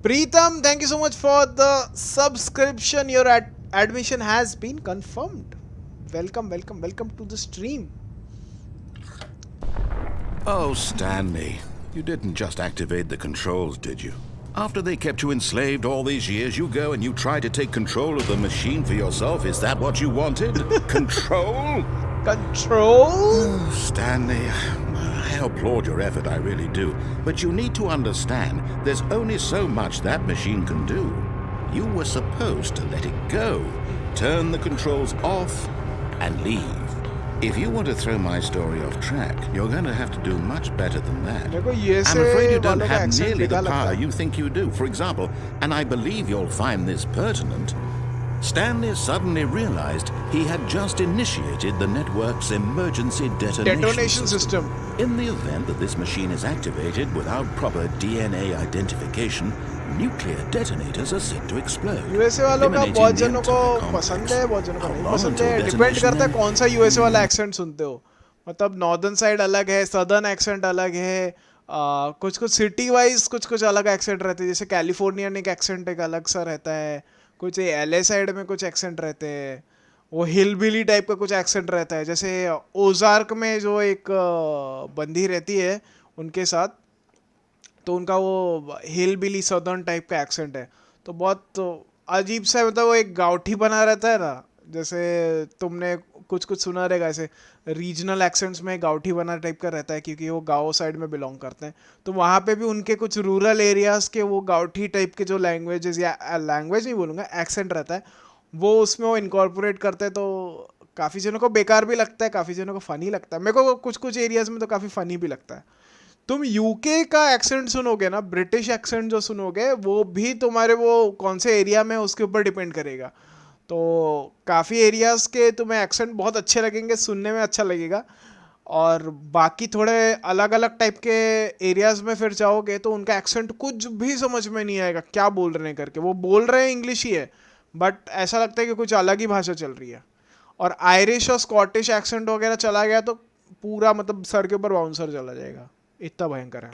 Preetham, thank you so much for the subscription. Your admission has been confirmed. Welcome, welcome, welcome to the stream. Oh, Stanley, you didn't just activate the controls, did you? After they kept you enslaved all these years, you go and you try to take control of the machine for yourself. Is that what you wanted? Control? Control? Oh, Stanley, I applaud your effort, I really do. But you need to understand, there's only so much that machine can do. You were supposed to let it go, turn the controls off, and leave. If you want to throw my story off track, you're going to have to do much better than that. I'm afraid you don't have nearly the power you think you do. For example, and I believe you'll find this pertinent, Stanley suddenly realized he had just initiated the network's emergency detonation system. In the event that this machine is activated without proper DNA identification, nuclear detonators are set to explode. USA वालों का बहुत जनों को पसंद है, बहुत जनों को नहीं पसंद है. डिपेंड करता है कौन सा USA वाला एक्सेंट सुनते हो. मतलब नॉर्दर्न साइड अलग है, सदर्न एक्सेंट अलग है, कुछ कुछ सिटी वाइज कुछ कुछ अलग एक्सेंट रहते हैं. जैसे कैलिफोर्नियन एक एक्सेंट एक अलग सा रहता है, कुछ LA साइड में कुछ एक्सेंट रहते हैं, वो हिलबिली टाइप का कुछ एक्सेंट रहता है. जैसे ओजार्क में जो एक बंदी रहती है उनके साथ, तो उनका वो हिलबिली सदर्न टाइप का एक्सेंट है. तो बहुत अजीब सा, मतलब वो एक गाँठी बना रहता है ना. जैसे तुमने कुछ कुछ सुना रहेगा, ऐसे रीजनल एक्सेंट्स में गाँठी बना टाइप का रहता है क्योंकि वो गाँव साइड में बिलोंग करते हैं. तो वहाँ पे भी उनके कुछ रूरल एरियाज़ के वो गाँठी टाइप के जो लैंग्वेजेस, या लैंग्वेज नहीं बोलूँगा, एक्सेंट रहता है, वो उसमें वो इनकॉर्पोरेट करते हैं. तो काफ़ी जनों को बेकार भी लगता है, काफ़ी जनों को फ़नी लगता है. मेरे को कुछ कुछ एरियाज़ में तो काफ़ी फ़नी भी लगता है. तुम यूके का एक्सेंट सुनोगे ना, ब्रिटिश एक्सेंट जो सुनोगे, वो भी तुम्हारे वो कौन से एरिया में उसके ऊपर डिपेंड करेगा. तो काफ़ी एरियाज़ के तुम्हें एक्सेंट बहुत अच्छे लगेंगे, सुनने में अच्छा लगेगा. और बाकी थोड़े अलग अलग टाइप के एरियाज़ में फिर जाओगे तो उनका एक्सेंट कुछ भी समझ में नहीं आएगा क्या बोल रहे हैं करके. वो बोल रहे हैं इंग्लिश ही है, बट ऐसा लगता है कि कुछ अलग ही भाषा चल रही है. और आयरिश और स्कॉटिश एक्सेंट वगैरह चला गया तो पूरा मतलब सर के ऊपर बाउंसर चला जाएगा, इतना भयंकर है.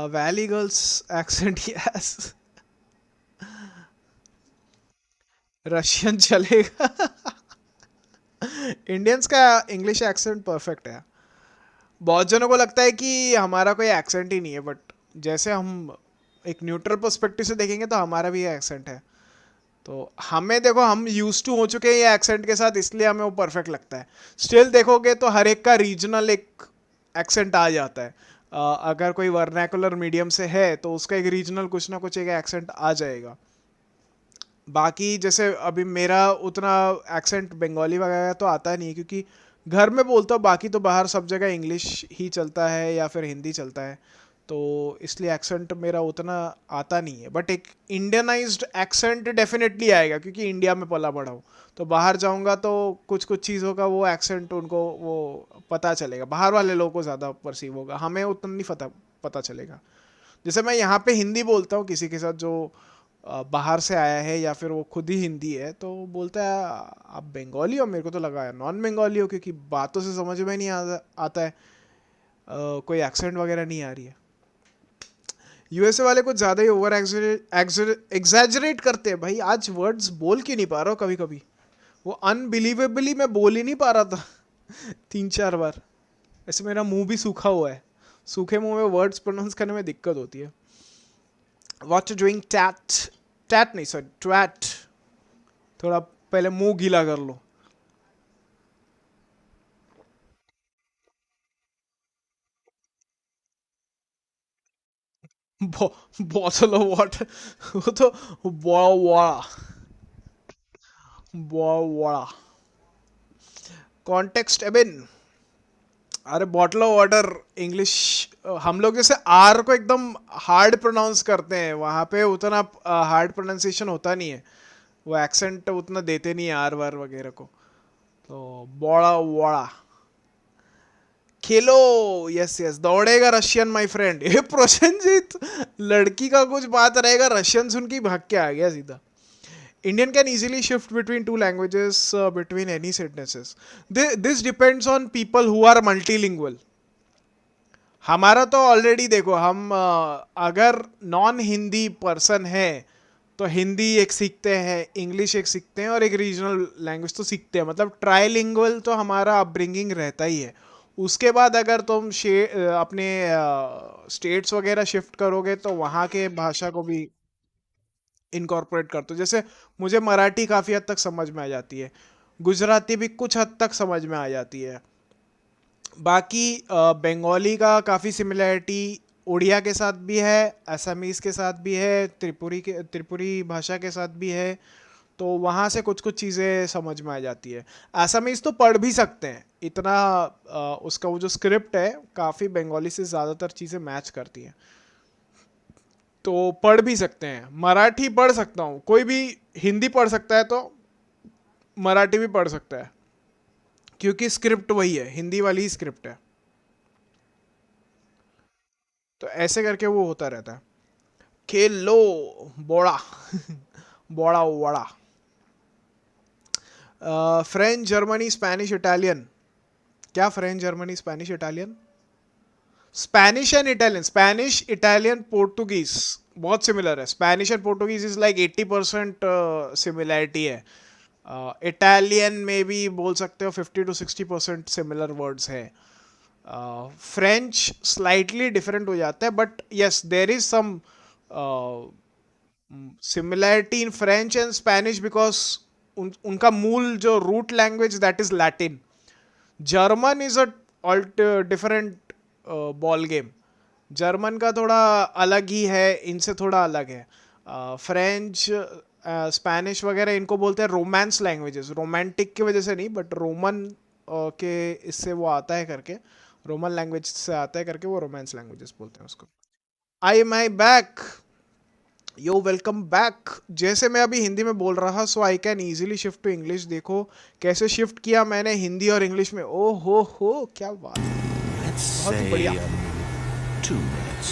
Valley girls accent yes, Russian चलेगा। इंडियंस का इंग्लिश एक्सेंट परफेक्ट है। बहुत जनों को लगता है कि हमारा कोई एक्सेंट ही नहीं है, बट जैसे हम एक न्यूट्रल पर्सपेक्टिव से देखेंगे तो हमारा भी एक्सेंट है। तो हमें देखो, हम यूज टू हो चुके हैं ये एक्सेंट के साथ, इसलिए हमें वो परफेक्ट लगता है। स्टिल देखोगे तो हर एक का रीजनल एक एक्सेंट आ जाता है। अगर कोई वर्नैकुलर मीडियम से है तो उसका एक रीजनल कुछ ना कुछ एक एक्सेंट आ जाएगा। बाकी जैसे अभी मेरा उतना एक्सेंट बंगाली वगैरह तो आता नहीं है, क्योंकि घर में बोलता हूँ, बाकी तो बाहर सब जगह इंग्लिश ही चलता है या फिर हिंदी चलता है, तो इसलिए एक्सेंट मेरा उतना आता नहीं है। बट एक इंडियनाइज्ड एक्सेंट डेफिनेटली आएगा, क्योंकि इंडिया में पला बड़ा हूँ। तो बाहर जाऊँगा तो कुछ कुछ चीज़ों का वो एक्सेंट उनको वो पता चलेगा, बाहर वाले लोगों को ज़्यादा परसीव होगा, हमें उतना नहीं पता चलेगा। जैसे मैं यहाँ पे हिंदी बोलता हूँ किसी के साथ जो बाहर से आया है या फिर वो खुद ही हिंदी है, तो बोलता है आप बंगाली हो, मेरे को तो लगा है नॉन बंगाली हो, क्योंकि बातों से समझ में नहीं आता है, कोई एक्सेंट वगैरह नहीं आ रही है। यूएसए वाले कुछ ज़्यादा ही ओवर एग्जैजरेट करते हैं भाई। आज वर्ड्स बोल क्यों नहीं पा रहा हूँ कभी कभी, वो अनबिलीवेबली मैं बोल ही नहीं पा रहा था 3-4 बार। ऐसे मेरा मुंह भी सूखा हुआ है, सूखे मुंह में वर्ड्स प्रोनाउंस करने में दिक्कत होती है। व्हाट यू डूइंग टैट नहीं सर, ट्वैट। थोड़ा पहले मुंह गीला कर लो। बॉटल ऑफ वाटर, वो तो बड़ा कॉन्टेक्स्ट एबिन। अरे बॉटल ऑफ वाटर इंग्लिश, हम लोग जैसे आर को एकदम हार्ड प्रोनाउंस करते हैं, वहाँ पे उतना हार्ड प्रोनाउंसिएशन होता नहीं है, वो एक्सेंट उतना देते नहीं है आर वार वगैरह को। तो बड़ा खेलो, यस यस, दौड़ेगा रशियन माय फ्रेंड। ये प्रसेंजित, लड़की का कुछ बात रहेगा, रशियन सुन के भाग के आ गया सीधा। Indian can easily shift between two languages between any sentences. This depends on people who are multilingual. हमारा तो ऑलरेडी देखो, हम अगर नॉन हिंदी पर्सन है तो हिंदी एक सीखते हैं, इंग्लिश एक सीखते हैं और एक रीजनल लैंग्वेज तो सीखते हैं, मतलब ट्राइलिंगुअल तो हमारा अपब्रिंगिंग रहता ही है। उसके बाद अगर तुम अपने स्टेट्स वगैरह शिफ्ट करोगे तो वहाँ के भाषा को भी इनकॉर्पोरेट करते हो। जैसे मुझे मराठी काफ़ी हद तक समझ में आ जाती है, गुजराती भी कुछ हद तक समझ में आ जाती है, बाकी बंगाली का काफ़ी सिमिलैरिटी उड़िया के साथ भी है, असमीज़ के साथ भी है, त्रिपुरी भाषा के साथ भी है, तो वहाँ से कुछ कुछ चीज़ें समझ में आ जाती है। असमीज़ तो पढ़ भी सकते हैं, इतना उसका वो जो स्क्रिप्ट है काफ़ी बंगाली से ज़्यादातर चीज़ें मैच करती हैं, तो पढ़ भी सकते हैं। मराठी पढ़ सकता हूँ, कोई भी हिंदी पढ़ सकता है तो मराठी भी पढ़ सकता है, क्योंकि स्क्रिप्ट वही है, हिंदी वाली ही स्क्रिप्ट है। तो ऐसे करके वो होता रहता है। खेल लो बोड़ा बोड़ा वड़ा। French, Germany, Spanish, Italian. क्या French, Germany, Spanish, Italian? Spanish and Italian, Spanish, Italian, Portuguese बहुत सिमिलर है। Spanish and Portuguese is like 80% similarity है। इटालियन में भी बोल सकते हो 50 to 60% सिमिलर वर्ड्स है। फ्रेंच स्लाइटली डिफरेंट हो जाता है, but yes there is some similarity in French and Spanish because उनका मूल जो root language that is Latin. German is a different ball game, German का थोड़ा अलग ही है, इनसे थोड़ा अलग है। फ्रेंच, स्पेनिश वगैरह इनको बोलते हैं रोमांस लैंग्वेजेस, रोमांटिक की वजह से नहीं, बट रोमन के इससे वो आता है करके, रोमन लैंग्वेज से आता है करके वो रोमांस लैंग्वेजेस बोलते हैं उसको। I am I back, yo welcome back. जैसे मैं अभी हिंदी में बोल रहा, so I can easily shift to English. देखो कैसे शिफ्ट किया मैंने हिंदी और इंग्लिश में। ओ हो क्या बात है, बहुत ही बढ़िया। 2 minutes.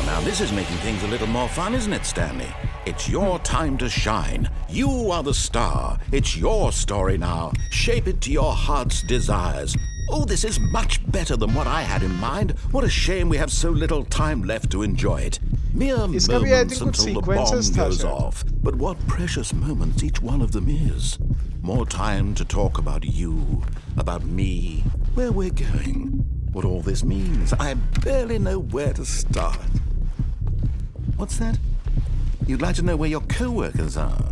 Now this is making things a little more fun, isn't it, Stanley? It's your time to shine. You are the star. It's your story now. Shape it to your heart's desires. Oh, this is much better than what I had in mind. What a shame we have so little time left to enjoy it. Mere moments until the bomb goes off. But what precious moments each one of them is. More time to talk about you, about me, where we're going, what all this means. I barely know where to start. What's that? You'd like to know where your co-workers are?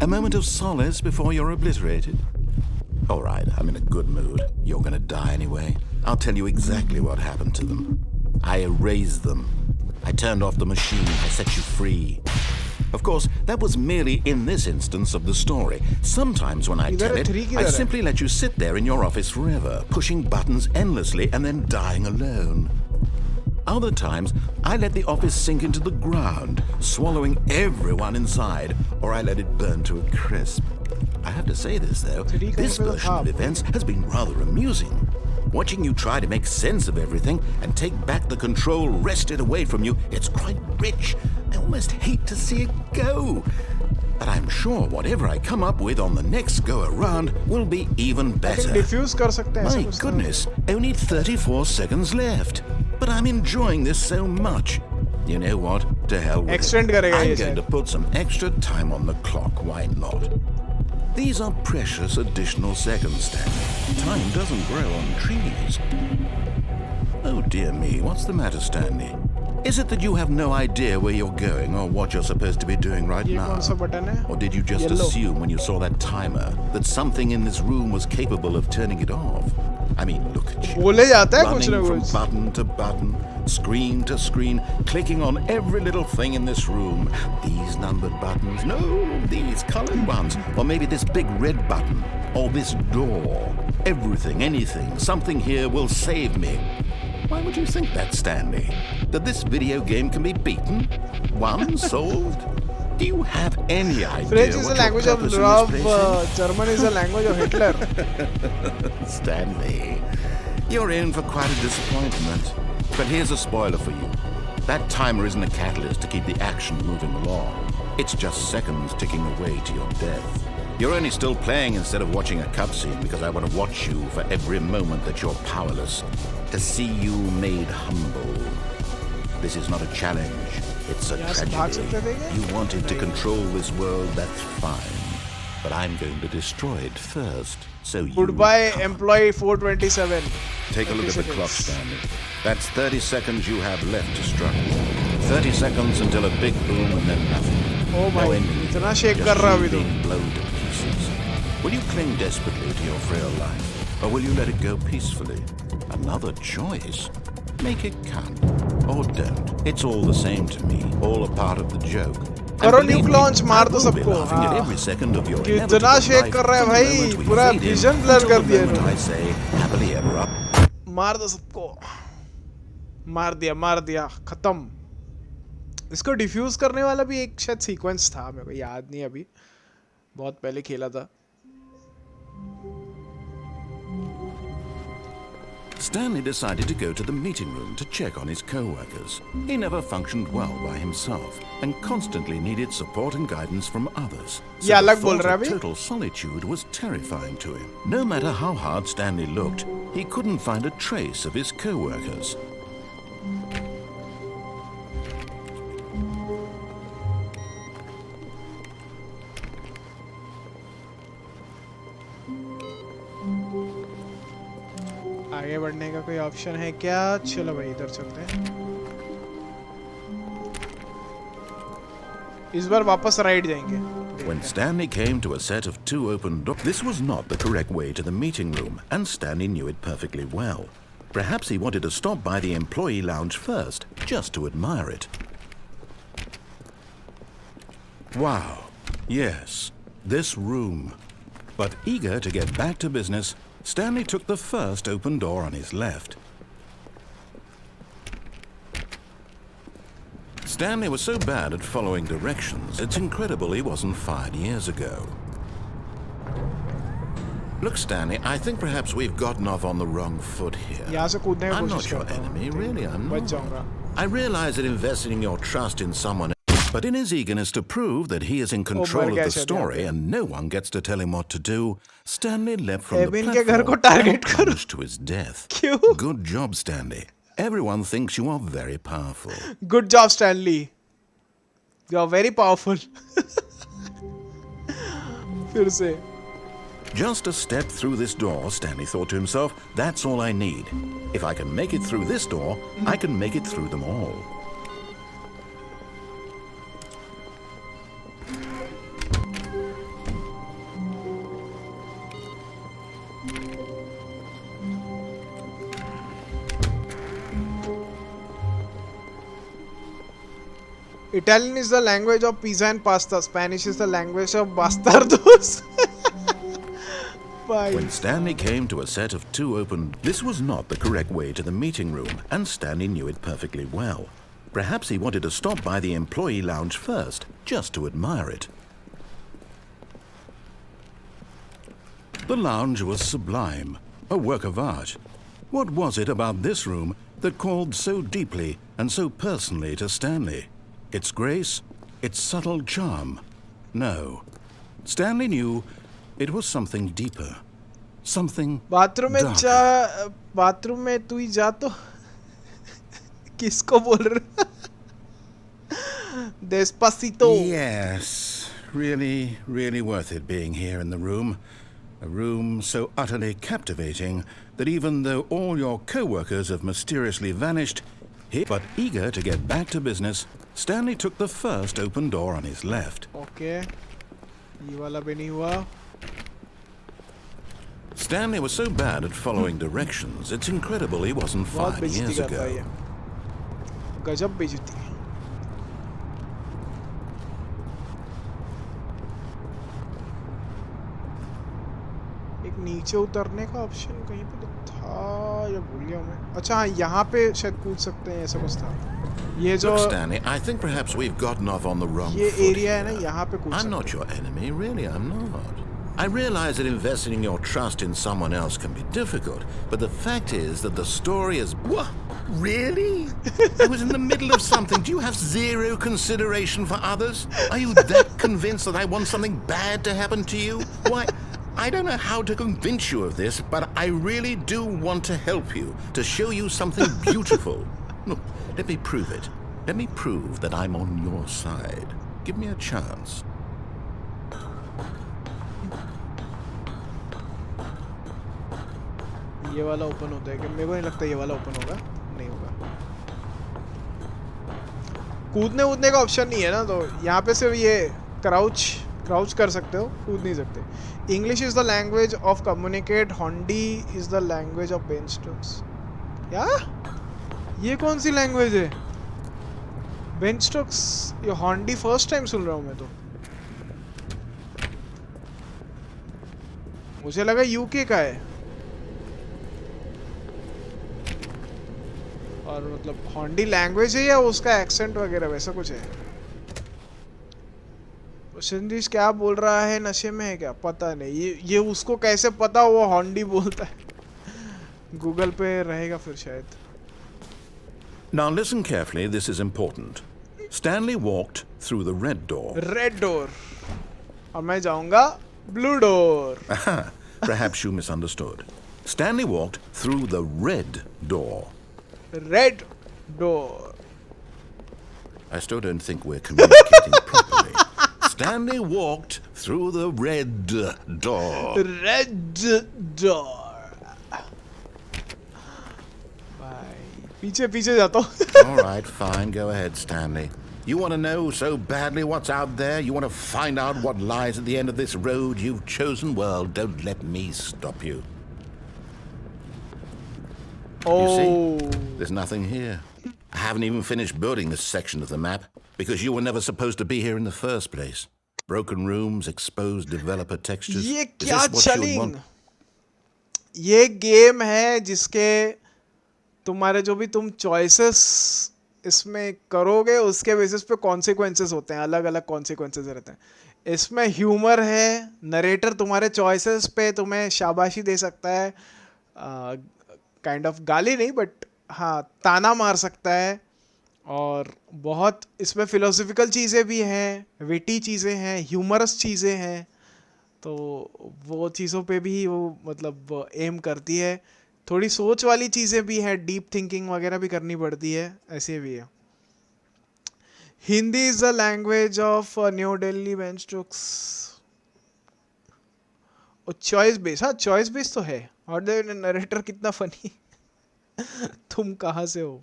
A moment of solace before you're obliterated? All right, I'm in a good mood. You're gonna die anyway. I'll tell you exactly what happened to them. I erased them. I turned off the machine. I set you free. Of course, that was merely in this instance of the story. Sometimes when I tell it, I simply let you sit there in your office forever, pushing buttons endlessly and then dying alone. Other times, I let the office sink into the ground, swallowing everyone inside, or I let it burn to a crisp. I have to say this, though, this version of events has been rather amusing. Watching you try to make sense of everything and take back the control wrested away from you, it's quite rich. I almost hate to see it go. But I'm sure whatever I come up with on the next go-around will be even better. My goodness, only 34 seconds left. But I'm enjoying this so much. You know what? To hell with it. I'm going to put some extra time on the clock. Why not? These are precious additional seconds, Stanley. Time doesn't grow on trees. Oh dear me, what's the matter, Stanley? Is it that you have no idea where you're going or what you're supposed to be doing right now? Or did you just assume when you saw that timer that something in this room was capable of turning it off? I mean, look at you. Running from button to button, screen to screen, clicking on every little thing in this room. These numbered buttons, no, these colored ones. Or maybe this big red button, or this door. Everything, anything, something here will save me. Why would you think that, Stanley? That this video game can be beaten? Won? Solved? Do you have any idea? French is a language of love, German is a language of Hitler. Stanley, you're in for quite a disappointment. But here's a spoiler for you. That timer isn't a catalyst to keep the action moving along. It's just seconds ticking away to your death. You're only still playing instead of watching a cutscene because I want to watch you for every moment that you're powerless. To see you made humble. This is not a challenge. It's a tragedy. You wanted to control this world, that's fine. But I'm going to destroy it first, so you... Goodbye, employee 427. Take a look at the clock, Stanley. That's 30 seconds you have left to struggle. 30 seconds until a big boom and then nothing. Oh my, itna shake kar raha abhi being blown to pieces. Will you cling desperately to your frail life, or will you let it go peacefully? Another choice. Make it count. Or don't. It's all the same to me. All a part of the joke. करो न्यूक launch मार दो सबको कितना shake कर रहा है भाई पूरा विजन ब्लर कर दिया इन्होंने मार दो सबको मार दिया खत्म इसको डिफ्यूज करने वाला भी एक शायद सीक्वेंस था मेरे को याद नहीं अभी बहुत पहले खेला था Stanley decided to go to the meeting room to check on his co-workers. He never functioned well by himself and constantly needed support and guidance from others. So the thought of total solitude was terrifying to him. No matter how hard Stanley looked, he couldn't find a trace of his co-workers. आगे बढ़ने का कोई option है क्या चलो भाई इधर चलते हैं इस बार वापस राइट जाएंगे When Stanley came to a set of 2 open doors, this was not the correct way to the meeting room, and Stanley knew it perfectly well. Perhaps he wanted to stop by the employee lounge first, just to admire it. Wow, yes, this room. But eager to get back to business, Stanley took the first open door on his left. Stanley was so bad at following directions, it's incredible he wasn't fired years ago. Look, Stanley, I think perhaps we've gotten off on the wrong foot here. I'm not your enemy, really, I'm not. I realize that investing your trust in someone else But in his eagerness to prove that he is in control of the story and no one gets to tell him what to do, Stanley leapt from the platform and plunged to his death. Good job, Stanley. Everyone thinks you are very powerful. Good job, Stanley. You are very powerful. फिर से. Just a step through this door, Stanley thought to himself, that's all I need. If I can make it through this door, I can make it through them all. Italian is the language of pizza and pasta. Spanish is the language of bastardos. When Stanley came to a set of 2 open, this was not the correct way to the meeting room, and Stanley knew it perfectly well. Perhaps he wanted to stop by the employee lounge first, just to admire it. The lounge was sublime, a work of art. What was it about this room that called so deeply and so personally to Stanley? Its grace, its subtle charm? No. Stanley knew it was something deeper, something darker. Bathroom में तू ही जा तो किसको बोल रहा? Despacito. Yes, really worth it being here in the room. A room so utterly captivating that even though all your co-workers have mysteriously vanished, but eager to get back to business, Stanley took the first open door on his left. Okay. ये वाला भी नहीं हुआ. Stanley was so bad at following directions, it's incredible he wasn't 5 years ago. गजब बेइज्जती. एक नीचे उतरने का ऑप्शन कहीं पे तो था या भूल गया मैं. अच्छा हाँ यहाँ पे शायद कूद सकते हैं ऐसा कुछ था. ये जो Look, Stanley, I think perhaps we've gotten off on the wrong foot. ये एरिया है ना यहाँ पे कूद सकते हैं. I'm not your enemy, really, I'm not. I realize that investing your trust in someone else can be difficult, but the fact is that the story is... What? Really? I was in the middle of something. Do you have zero consideration for others? Are you that convinced that I want something bad to happen to you? Why, I don't know how to convince you of this, but I really do want to help you, to show you something beautiful. Look, let me prove it. Let me prove that I'm on your side. Give me a chance. ये वाला open होता है कि मेरे को नहीं लगता ये वाला ओपन होगा. नहीं होगा. कूदने कूदने का ऑप्शन नहीं है ना, तो यहाँ पे सिर्फ ये क्राउच कर सकते हो, कूद नहीं सकते. English is the language of communicate. Hindi is the language of benchstrokes. क्या ये कौन सी लैंग्वेज है? बेंचस्ट्रोक्स. ये हॉन्डी फर्स्ट टाइम सुन रहा हूँ मैं तो. मुझे लगा यूके का है. और मतलब हॉन्डी लैंग्वेज है या उसका एक्सेंट वगैरह वैसा कुछ है. संदेश क्या बोल रहा है? नशे में है क्या? पता नहीं. ये उसको कैसे पता वो हॉन्डी बोलता है? गूगल पे रहेगा फिर शायद. Now listen carefully, this is important. Stanley walked through the red door. Red door. और मैं जाऊंगा blue door. Perhaps you misunderstood. Stanley walked through the red door. Red door. I still don't think we're communicating properly. Stanley walked through the red door. Red door. पीछे पीछे जाता हूँ. All right, fine. Go ahead, Stanley. You want to know so badly what's out there? You want to find out what lies at the end of this road you've chosen? Well, don't let me stop you. Oh. You see, there's nothing here. I haven't even finished building this section of the map because you were never supposed to be here in the first place. Broken rooms, exposed developer textures. ये Is क्या this what you would चलिंग? want? ये game है जिसके तुम्हारे जो भी तुम choices इसमें करोगे उसके बेसिस पे कॉन्सिक्वेंसेस होते हैं. अलग अलग कॉन्सिक्वेंसेस रहते हैं. इसमें ह्यूमर है. नरेटर तुम्हारे चॉइसेस पे तुम्हें शाबाशी दे सकता है. काइंड ऑफ गाली नहीं बट हाँ ताना मार सकता है. और बहुत इसमें फिलोसफिकल चीज़ें भी हैं, विटी चीज़ें हैं, ह्यूमरस चीज़ें हैं, तो वो चीज़ों पे भी वो मतलब एम करती है। थोड़ी सोच वाली चीज़ें भी हैं, डीप थिंकिंग वगैरह भी करनी पड़ती है, ऐसे भी है। Hindi is the language of New Delhi benchtalks. और चॉइस बेस, हाँ चॉइस बेस तो है। और नरेटर कितना फनी। तुम कहाँ से हो?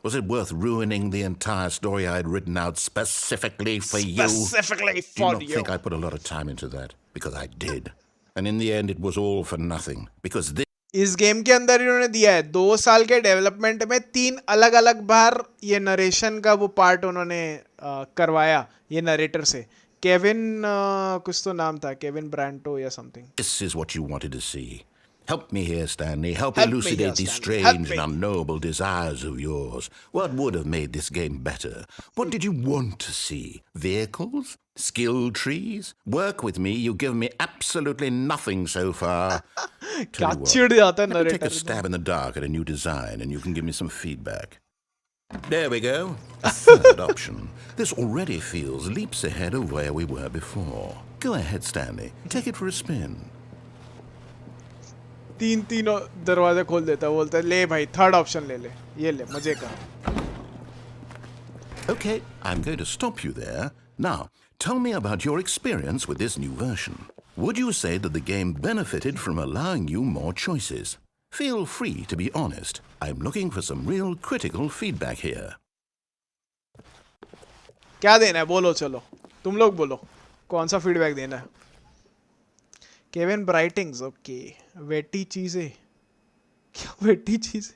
Was it worth ruining the entire story I had written out specifically for you? Specifically for Do not you. think I put a lot of time into that, because I did. And in the end it was all for nothing, because this... इस game के अंदर इन्होंने दिया है 2 साल के development में 3 अलग अलग बार ये नरेशन का वो पार्ट उन्होंने करवाया ये नरेटर से। केविन कुछ तो नाम था, केविन ब्रांटो या something. This is what you wanted to see. Help me here, Stanley. Help Help me elucidate here, these Stanley. strange and unknowable desires of yours. What would have made this game better? What did you want to see? Vehicles? Skill trees? Work with me. You've given me absolutely nothing so far. क्या चिढ़ जाता है Let me take narrator. a stab in the dark at a new design and you can give me some feedback. There we go. A third option. This already feels leaps ahead of where we were before. Go ahead, Stanley. Take it for a spin. 3 दरवाजे खोल देता है, बोलता है ले भाई third option ले ले, ये ले मजे का। Okay, I'm going to stop you there. Now, tell me about your experience with this new version. Would you say that the game benefited from allowing you more choices? Feel free to be honest. I'm looking for some real critical feedback here. क्या देना है बोलो, चलो तुम लोग बोलो कौन सा फीडबैक देना है। Kevin ब्राइटिंग्स, okay. वेटी चीजें, क्या वेटी चीजें?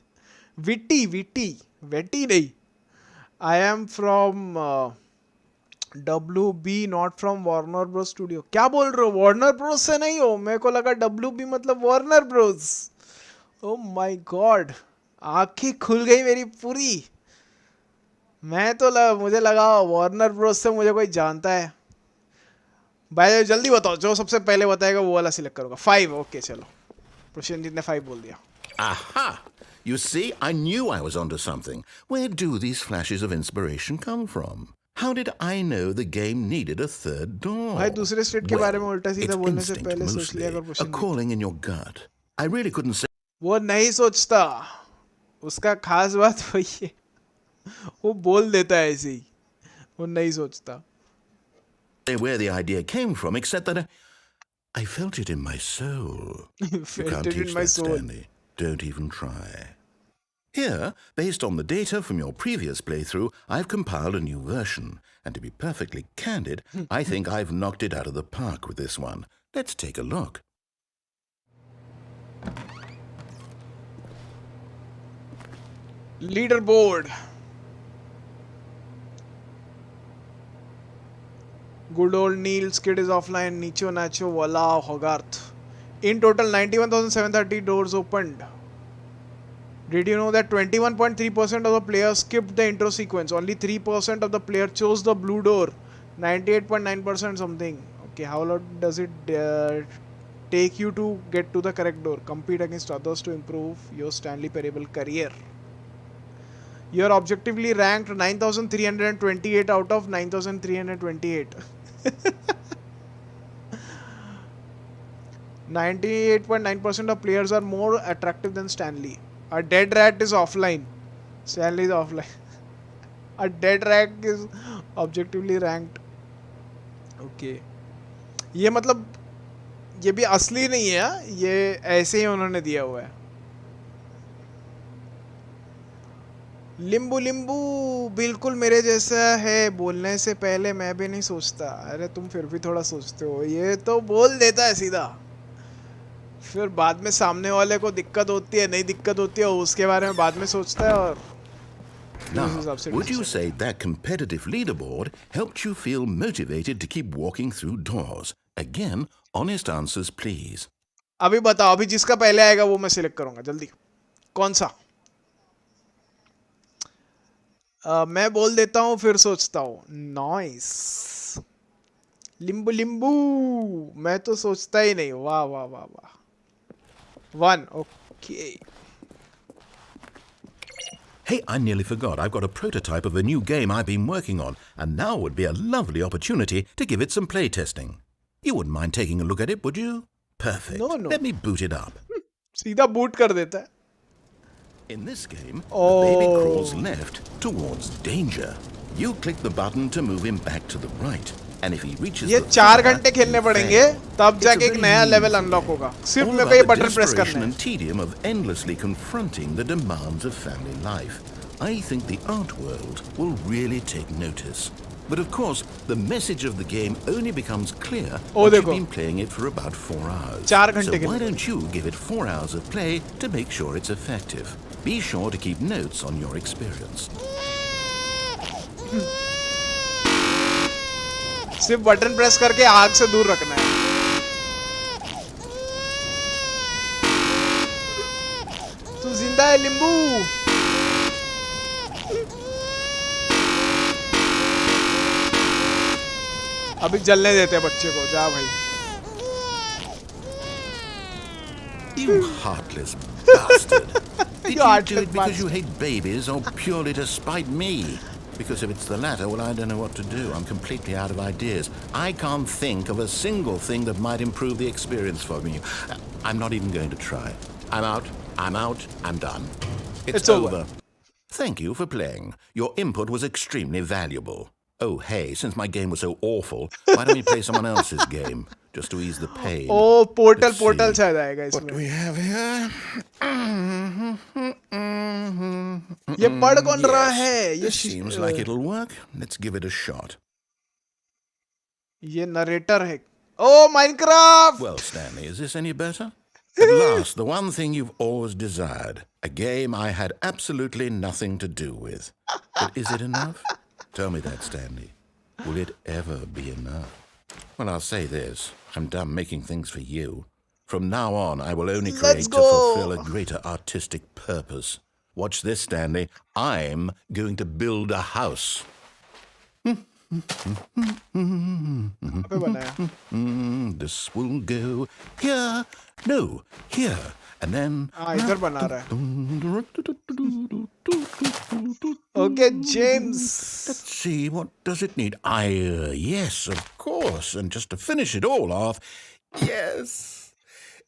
विटी विटी वेटी नहीं। I am from WB not from Warner Bros studio. क्या बोल रहे हो? वार्नर ब्रोस से नहीं हो? मेरे को लगा WB मतलब Warner Bros. Oh my God, आंखें खुल गई मेरी पूरी। मैं तो मुझे लगा वार्नर ब्रोस से मुझे कोई जानता है। भाई जल्दी बताओ, जो सबसे पहले बताएगा वो वाला सिलेक्ट करूंगा। 5, ओके चलो। प्रसेंजित ने 5 बोल दिया। Aha! You see, I knew I was onto something. Where do these flashes of inspiration come from? How did I know the game needed a third door? भाई दूसरे स्टेट के बारे में उल्टा सीधा it's बोलने से instinct पहले सोच mostly, लिया कर a Prasenjit. calling in your gut. I really couldn't say. वो नहीं सोचता, उसका खास बात वही है, वो बोल देता है ऐसे ही, वो नहीं सोचता। Where the idea came from, except that I felt it in my soul. You can't teach that, Stanley. Don't even try. Here, based on the data from your previous playthrough, I've compiled a new version. And to be perfectly candid, I think I've knocked it out of the park with this one. Let's take a look. Leaderboard. Good old Neil's kid is offline. Nicho Nacho Wala Hogarth. In total, 91,730 doors opened. Did you know that 21.3% of the players skipped the intro sequence? Only 3% of the players chose the blue door. 98.9% something. Okay, how long does it take you to get to the correct door? Compete against others to improve your Stanley Parable career. You are objectively ranked 9,328 out of 9,328. 98.9% of players are more attractive than Stanley. A dead rat is offline. Stanley is offline. A dead rat is objectively ranked. Okay. ये मतलब ये भी असली नहीं है, ये ऐसे ही उन्होंने दिया हुआ है। लिंबू लिंबू बिल्कुल मेरे जैसा है, बोलने से पहले मैं भी नहीं सोचता। अरे तुम फिर भी थोड़ा सोचते हो, ये तो बोल देता है सीधा, फिर बाद में सामने वाले को दिक्कत होती है, नहीं दिक्कत होती है, उसके बारे में बाद में सोचता है। और Now, would you say that competitive leaderboard helped you feel motivated to keep walking through doors? Again, honest answers, please. अभी बताओ, अभी जिसका पहले आएगा वो मैं सिलेक्ट करूंगा, जल्दी। कौन सा? मैं बोल देता हूँ फिर सोचता हूँ। नाइस। लिंबू लिंबू, मैं तो सोचता ही नहीं। वाह वाह वाह वाह। 1, okay. Hey, I nearly forgot. I've got a prototype of a new game I've been working on, and now would be a lovely opportunity to give it some play testing. You wouldn't mind taking a look at it, would you? Perfect. No. Let me boot it up. सीधा boot कर देता है. In this game, the baby crawls left towards danger. You click the button to move him back to the right. And if he reaches ये the 4 fire, घंटे खेलने पड़ेंगे तब जाके एक नया लेवल अनलॉक होगा. सिर्फ मेरे को ये बटन प्रेस करना है. And tedium of endlessly confronting the demands of family life. I think the art world will really take notice. But of course, the message of the game only becomes clear once you've been playing it for about 4 hours. 4 घंटे So why don't you give it 4 hours of play to make sure it's effective? Be sure to keep notes on your experience. सिर्फ button press करके आग से दूर रखना है. तू जिंदा है लिंबू. अभी जलने देते हैं बच्चे को. जा भाई. You heartless bastard. Did You you heartless do it because bastard. you hate babies or purely to spite me? Because if it's the latter, well, I don't know what to do. I'm completely out of ideas. I can't think of a single thing that might improve the experience for me. I'm not even going to try. I'm out. I'm done. It's over. Thank you for playing. Your input was extremely valuable. Oh, hey, since my game was so awful, why don't we play someone else's game? Just to ease the pain. Oh, portal शायद आएगा इसमें. What do we have here? ये पढ़ कौन रहा है? This seems like it'll work. Let's give it a shot. ये narrator है. Oh, Minecraft! Well, Stanley, is this any better? At last, the one thing you've always desired. A game I had absolutely nothing to do with. But is it enough? Tell me that, Stanley. Will it ever be enough? Well, I'll say this. I'm done making things for you. From now on, I will only create to fulfill a greater artistic purpose. Watch this, Stanley. I'm going to build a house. This will go here. No, here. And then... इधर बना रहा है. Okay, James. Let's see, what does it need? Yes, of course. And just to finish it all off, yes,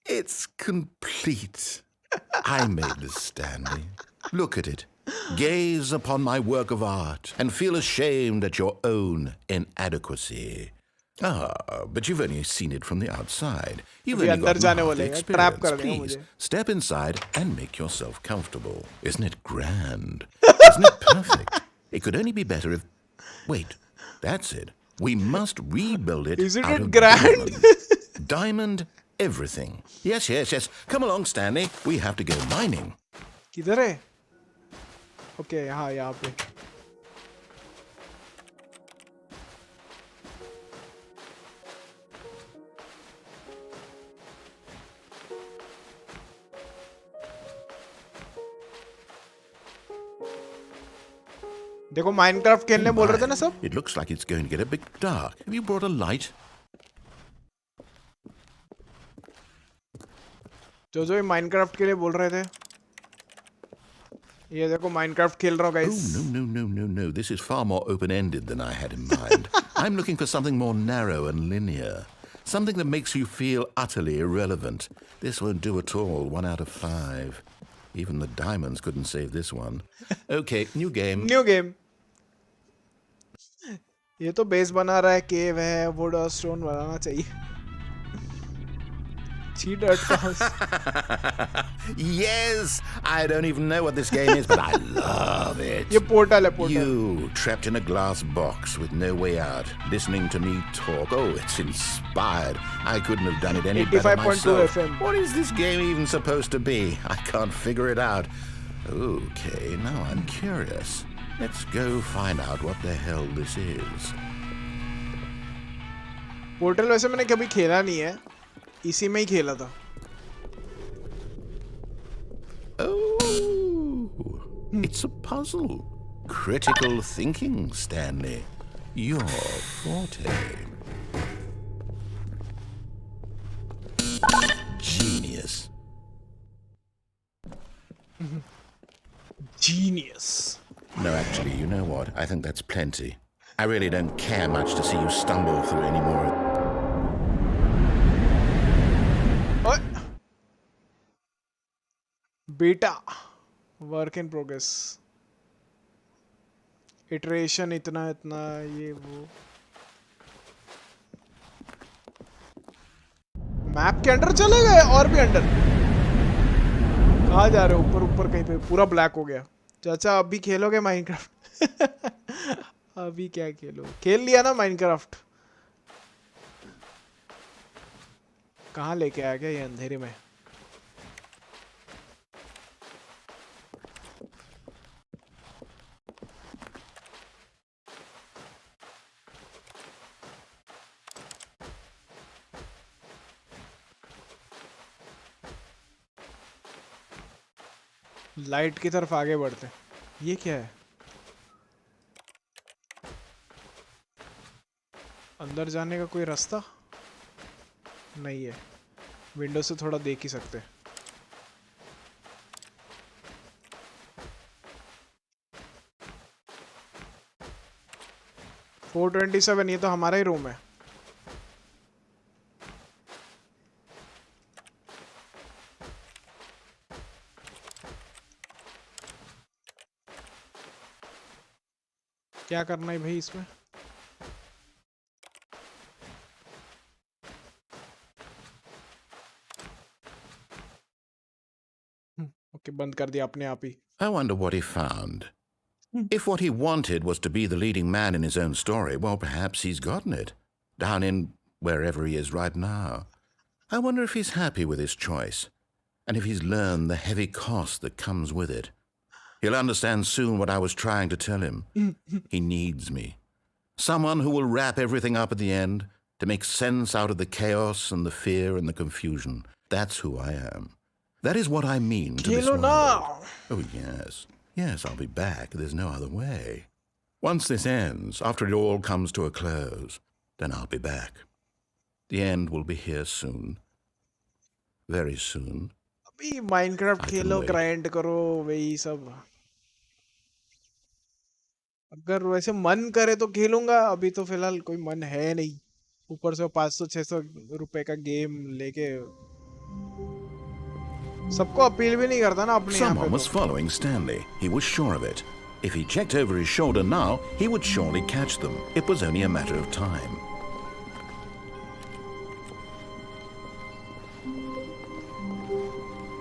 it's complete. I made this, Stanley. Look at it. Gaze upon my work of art and feel ashamed at your own inadequacy. But you've only seen it from the outside. You've only got the experience. Please, step inside and make yourself comfortable. Isn't it grand? Isn't it perfect? It could only be better if... Wait, that's it. We must rebuild it. Isn't out it of grand? Diamond everything. Yes. Come along, Stanley. We have to go mining. किधर है? Okay, हाँ यहाँ पे. देखो Minecraft खेलने बोल रहे थे ना सब. It looks like it's going to get a bit dark. Have you brought a light? जो ये माइनक्राफ्ट के लिए बोल रहे थे. ये देखो माइनक्राफ्ट खेल रहा हूँ guys. Oh, no. This is far more open-ended than I had in mind. I'm looking for something more narrow and linear. Something that makes you feel utterly irrelevant. This won't do at all. 1 out of 5. Even the diamonds couldn't save this one. Okay, new game. ये तो base बना रहा है. केव है. Would और stone बनाना चाहिए. Yes, I don't even know what this game is, but I love it. ये portal है. You trapped in a glass box with no way out, listening to me talk. Oh, it's inspired. I couldn't have done it any better myself. 85.2 FM. What is this game even supposed to be? I can't figure it out. Okay, now I'm curious. Let's go find out what the hell this is. Portal वैसे मैंने कभी खेला नहीं है. इसी में ही खेला था. Oh, it's a puzzle. Critical thinking, Stanley. Your forte. Genius. genius. No, actually, you know what? I think that's plenty. I really don't care much to see you stumble through any more. What? Beta. Work in progress. Iteration इतना ये वो. Map के अंदर चले गए और भी अंदर. कहाँ जा रहे हो? ऊपर ऊपर कहीं पे पूरा ब्लैक हो गया. चाचा अभी खेलोगे माइनक्राफ्ट? अभी क्या खेलो? खेल लिया ना माइनक्राफ्ट. कहाँ लेके आ गया ये अंधेरे में? लाइट की तरफ आगे बढ़ते. ये क्या है? अंदर जाने का कोई रास्ता नहीं है. विंडो से थोड़ा देख ही सकते. $427. ये तो हमारा ही रूम है. क्या करना है भाई इसमें? ओके, बंद कर दिया अपने आप ही. I wonder what he found. If what he wanted was to be the leading man in his own story, well, perhaps he's gotten it. Down in wherever he is right now. I wonder if he's happy with his choice. And if he's learned the heavy cost that comes with it. He'll understand soon what I was trying to tell him. He needs me. Someone who will wrap everything up at the end, to make sense out of the chaos and the fear and the confusion. That's who I am. That is what I mean to this world. Oh, yes. Yes, I'll be back. There's no other way. Once this ends, after it all comes to a close, then I'll be back. The end will be here soon. Very soon. अभी Minecraft खेलो, grind करो, वही सब. अगर वैसे मन करे तो खेलूंगा. अभी तो फिलहाल कोई मन है नहीं. ऊपर से 500-600 रुपए का गेम लेके सबको अपील भी नहीं करता ना अपने. Someone was following Stanley. He was sure of it. If he checked over his shoulder now, he would surely catch them. It was only a matter of time.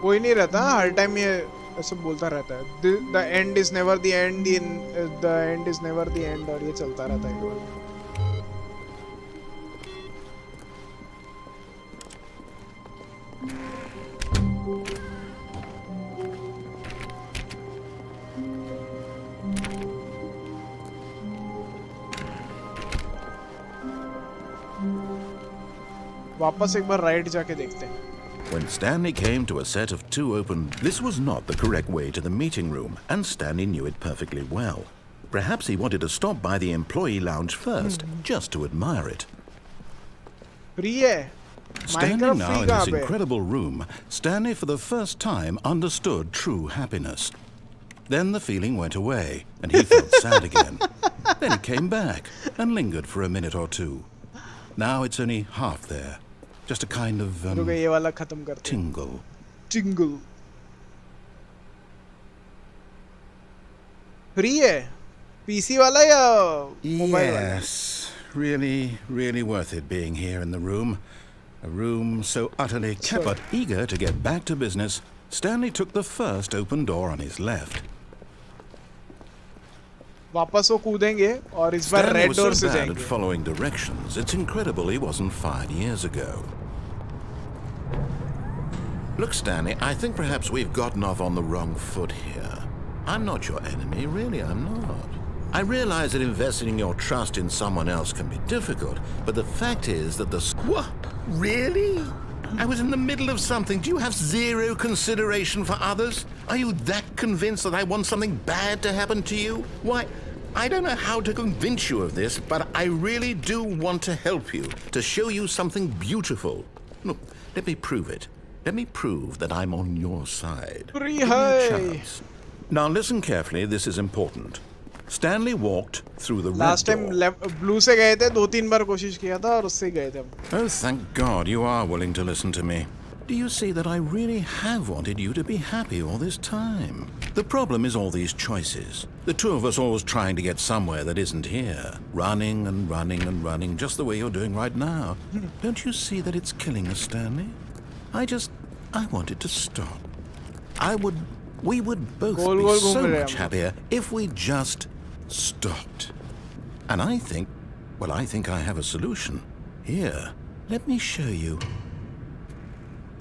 कोई नहीं रहता हर टाइम. ये ऐसे बोलता रहता है, the end is never the end, the end is never the end, और ये चलता रहता है. वापस एक बार राइट जाके देखते हैं. When Stanley came to a set of 2 open, this was not the correct way to the meeting room, and Stanley knew it perfectly well. Perhaps he wanted to stop by the employee lounge first, just to admire it. Free है. Standing now in this incredible room, Stanley for the first time understood true happiness. Then the feeling went away, and he felt sad again. Then it came back, and lingered for a minute or two. Now it's only half there. Just a kind of ये वाला खत्म करते. tingle. Tingle. Free है. PC वाला या mobile वाला? Yes, really worth it being here in the room. A room so utterly kept, but eager to get back to business, Stanley took the first open door on his left. वापस वो कूदेंगे और इस बार red door से जाएंगे. At following directions, it's incredible he wasn't 5 years ago. Look, Stanley, I think perhaps we've gotten off on the wrong foot here. I'm not your enemy, really, I'm not. I realize that investing your trust in someone else can be difficult, but the fact is that the... What? Really? I was in the middle of something. Do you have zero consideration for others? Are you that convinced that I want something bad to happen to you? Why, I don't know how to convince you of this, but I really do want to help you, to show you something beautiful. Look, let me prove it. Let me prove that I'm on your side. Free Give me a chance. Now listen carefully, this is important. Stanley walked through the Last red time door. blue से गए थे, 2-3 बार कोशिश किया था और उससे गए थे हम. Oh, thank God you are willing to listen to me. Do you see that I really have wanted you to be happy all this time? The problem is all these choices. The two of us always trying to get somewhere that isn't here. Running and running and running, just the way you're doing right now. Don't you see that it's killing us, Stanley? I wanted to stop. We would both be so much happier if we just stopped. And I think I have a solution. Here, let me show you.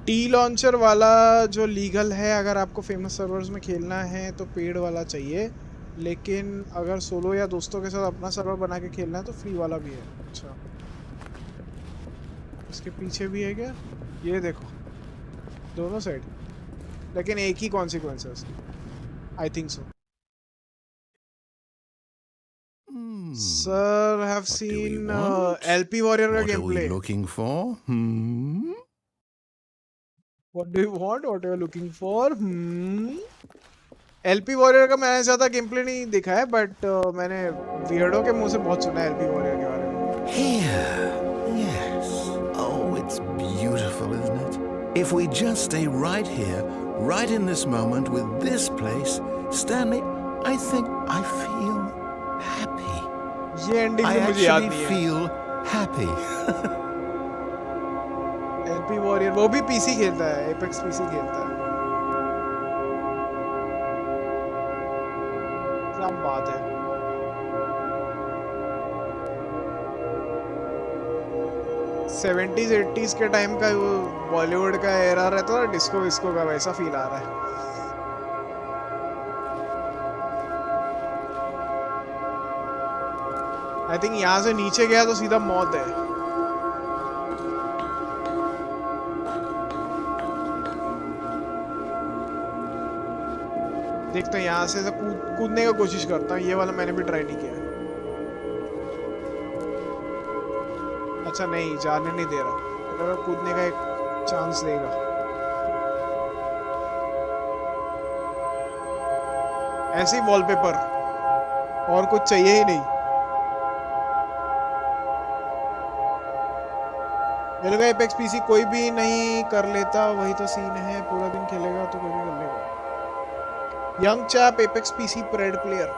T launcher वाला जो legal है, अगर आपको famous servers में खेलना है तो paid वाला चाहिए, लेकिन अगर सोलो या दोस्तों के साथ अपना सर्वर बना के खेलना है तो फ्री वाला भी है. अच्छा, इसके पीछे भी है क्या? ये देखो, दोनों साइड, लेकिन एक ही कॉन्सिक्वेंस है उसकी. I think so. Sir have seen LP warrior का game play. Looking for? What do you want? What are you looking for? LP warrior का मैंने ज़्यादा गेम प्ले नहीं देखा है, बट मैंने वियर्डो के मुंह से बहुत सुना है एलपी वॉरियर के बारे में. Here, yes. Oh, it's beautiful, isn't it? If we just stay right here, right in this moment with this place, Stanley, I think I feel happy. ये एंडिंग भी मुझे याद नहीं है. I actually feel happy. LP warrior वो भी PC खेलता है, एपेक्स पीसी खेलता है. क्या बात है. सेवेंटीज 80s के टाइम का वो बॉलीवुड का एरा रहता था, डिस्को विस्को का, वैसा फील आ रहा है. आई थिंक यहाँ से नीचे गया तो सीधा मौत है. देखते हैं, यहाँ से कूदने का कोशिश करता हूँ. ये वाला मैंने भी ट्राई नहीं किया. अच्छा नहीं, जाने नहीं दे रहा. अगर कूदने का एक चांस देगा. ऐसे ही वॉलपेपर, और कुछ चाहिए ही नहीं. मेरे का एपेक्स पीसी कोई भी नहीं कर लेता, वही तो सीन है. पूरा दिन खेलेगा तो कोई भी कर लेगा. Young chap Apex PC pred player.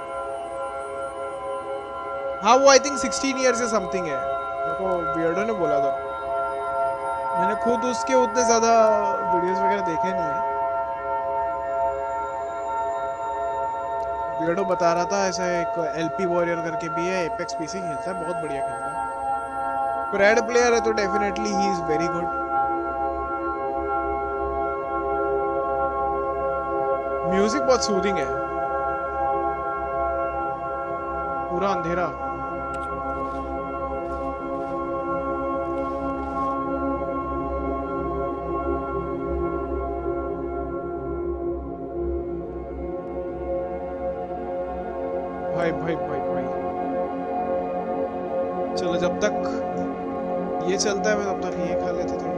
हाँ, वो आई थिंक 16 ईयर्स से समथिंग है. मेरे को वियर्डो ने बोला था. मैंने खुद उसके उतने ज्यादा वीडियोस वगैरह देखे नहीं है. वियर्डो बता रहा था ऐसा एक एलपी वॉरियर करके भी है, एपेक्स पीसी खेलता है, बहुत बढ़िया खेलता है. प्रेड प्लेयर है तो definitely he is very good. Music बहुत सूदिंग है. पूरा अंधेरा. भाई भाई भाई भाई, चलो जब तक ये चलता है मैं तब तक ये खा लेता था.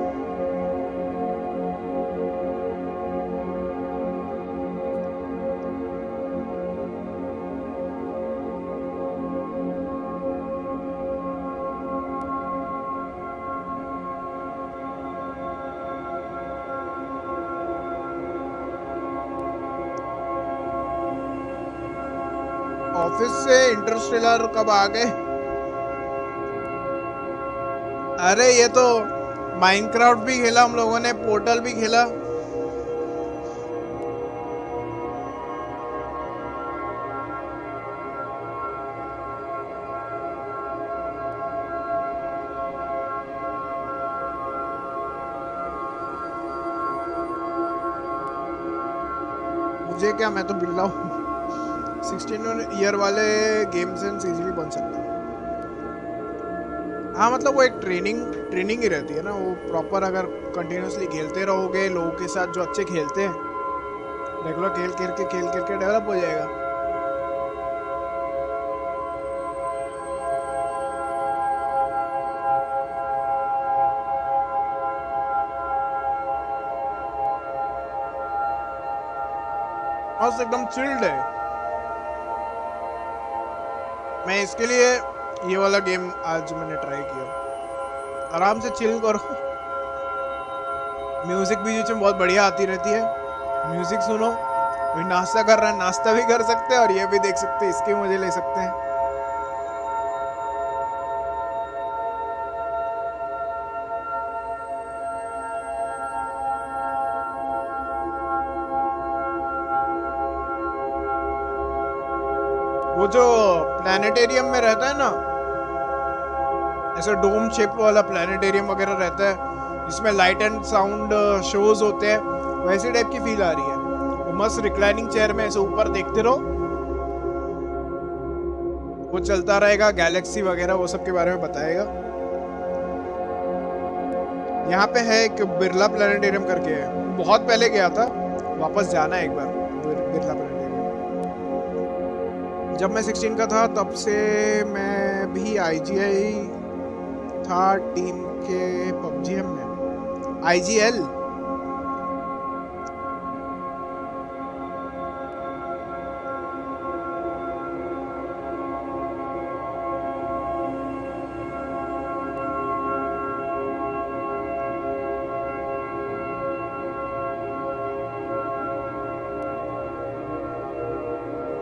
ऑफिस से इंटरस्टेलर कब आ गए? अरे ये तो माइनक्राफ्ट भी खेला हम लोगों ने, पोर्टल भी खेला. मुझे क्या, मैं तो बिल्ला हूँ. 16 ईयर वाले गेम सेंस इजीली बन सकता है. हाँ मतलब वो एक ट्रेनिंग ही रहती है ना. वो प्रॉपर अगर कंटिन्यूसली खेलते रहोगे लोगों के साथ जो अच्छे खेलते हैं, रेगुलर खेल के डेवलप हो जाएगा. मस्त एकदम चिल्ड है। मैं इसके लिए ये वाला गेम आज मैंने ट्राई किया। आराम से चिल करो। म्यूजिक भी बीच में बहुत बढ़िया आती रहती है, म्यूजिक सुनो। कोई नाश्ता कर रहा है, नाश्ता भी कर सकते हैं और ये भी देख सकते हैं, इसके मजे ले सकते हैं। वो जो प्लानिटेरियम में रहता है ना, ऐसा डोम शेप वाला प्लानिटेरियम वगैरह रहता है, इसमें लाइट एंड साउंड शोज होते हैं, वैसी टाइप की फील आ रही है। वो मस्त रिक्लाइनिंग चेयर में ऐसे ऊपर देखते रहो, वो चलता रहेगा, गैलेक्सी वगैरह वो सब के बारे में बताएगा। यहाँ पे है एक बिरला प्लानिटेरियम करके है, बहुत पहले गया था, वापस जाना है एक बार बिरला प्लानिटेरियम। जब मैं 16 का था तब से मैं भी IGI था टीम के PUBG में। IGL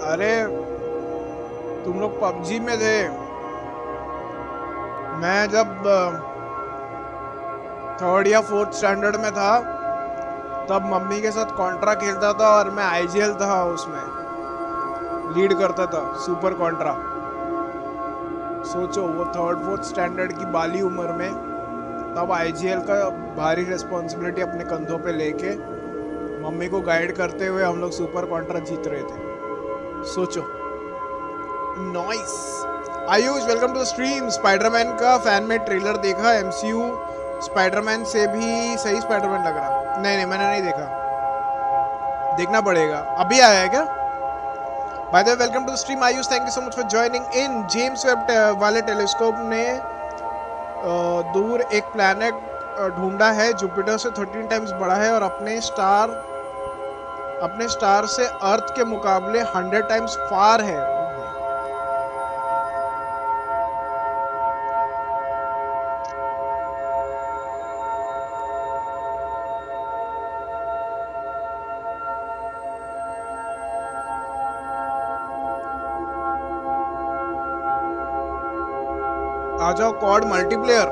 अरे तुम लोग PUBG में थे, मैं जब 3rd या 4th स्टैंडर्ड में था तब मम्मी के साथ कॉन्ट्रा खेलता था और मैं IGL था, उसमें लीड करता था, सुपर कॉन्ट्रा। सोचो वो 3rd 4th स्टैंडर्ड की बाली उम्र में तब IGL का भारी रिस्पॉन्सिबिलिटी अपने कंधों पे लेके मम्मी को गाइड करते हुए हम लोग सुपर कॉन्ट्रा जीत रहे थे। सोचो। Nice. Ayush welcome to the stream. Spiderman का फैन में ट्रेलर देखा? MCU स्पाइडरमैन से भी सही स्पाइडरमैन लग रहा? नहीं मैंने नहीं देखा, देखना पड़ेगा। अभी आया है क्या? By the way welcome to the stream Ayush, thank you so much for joining in. James Webb वाले टेलीस्कोप ने दूर एक प्लैनेट ढूंढा है, जुपिटर से 13 टाइम्स बड़ा है और अपने स्टार से अर्थ के मुकाबले 100 टाइम्स फार है। आ जाओ कॉड मल्टीप्लेयर।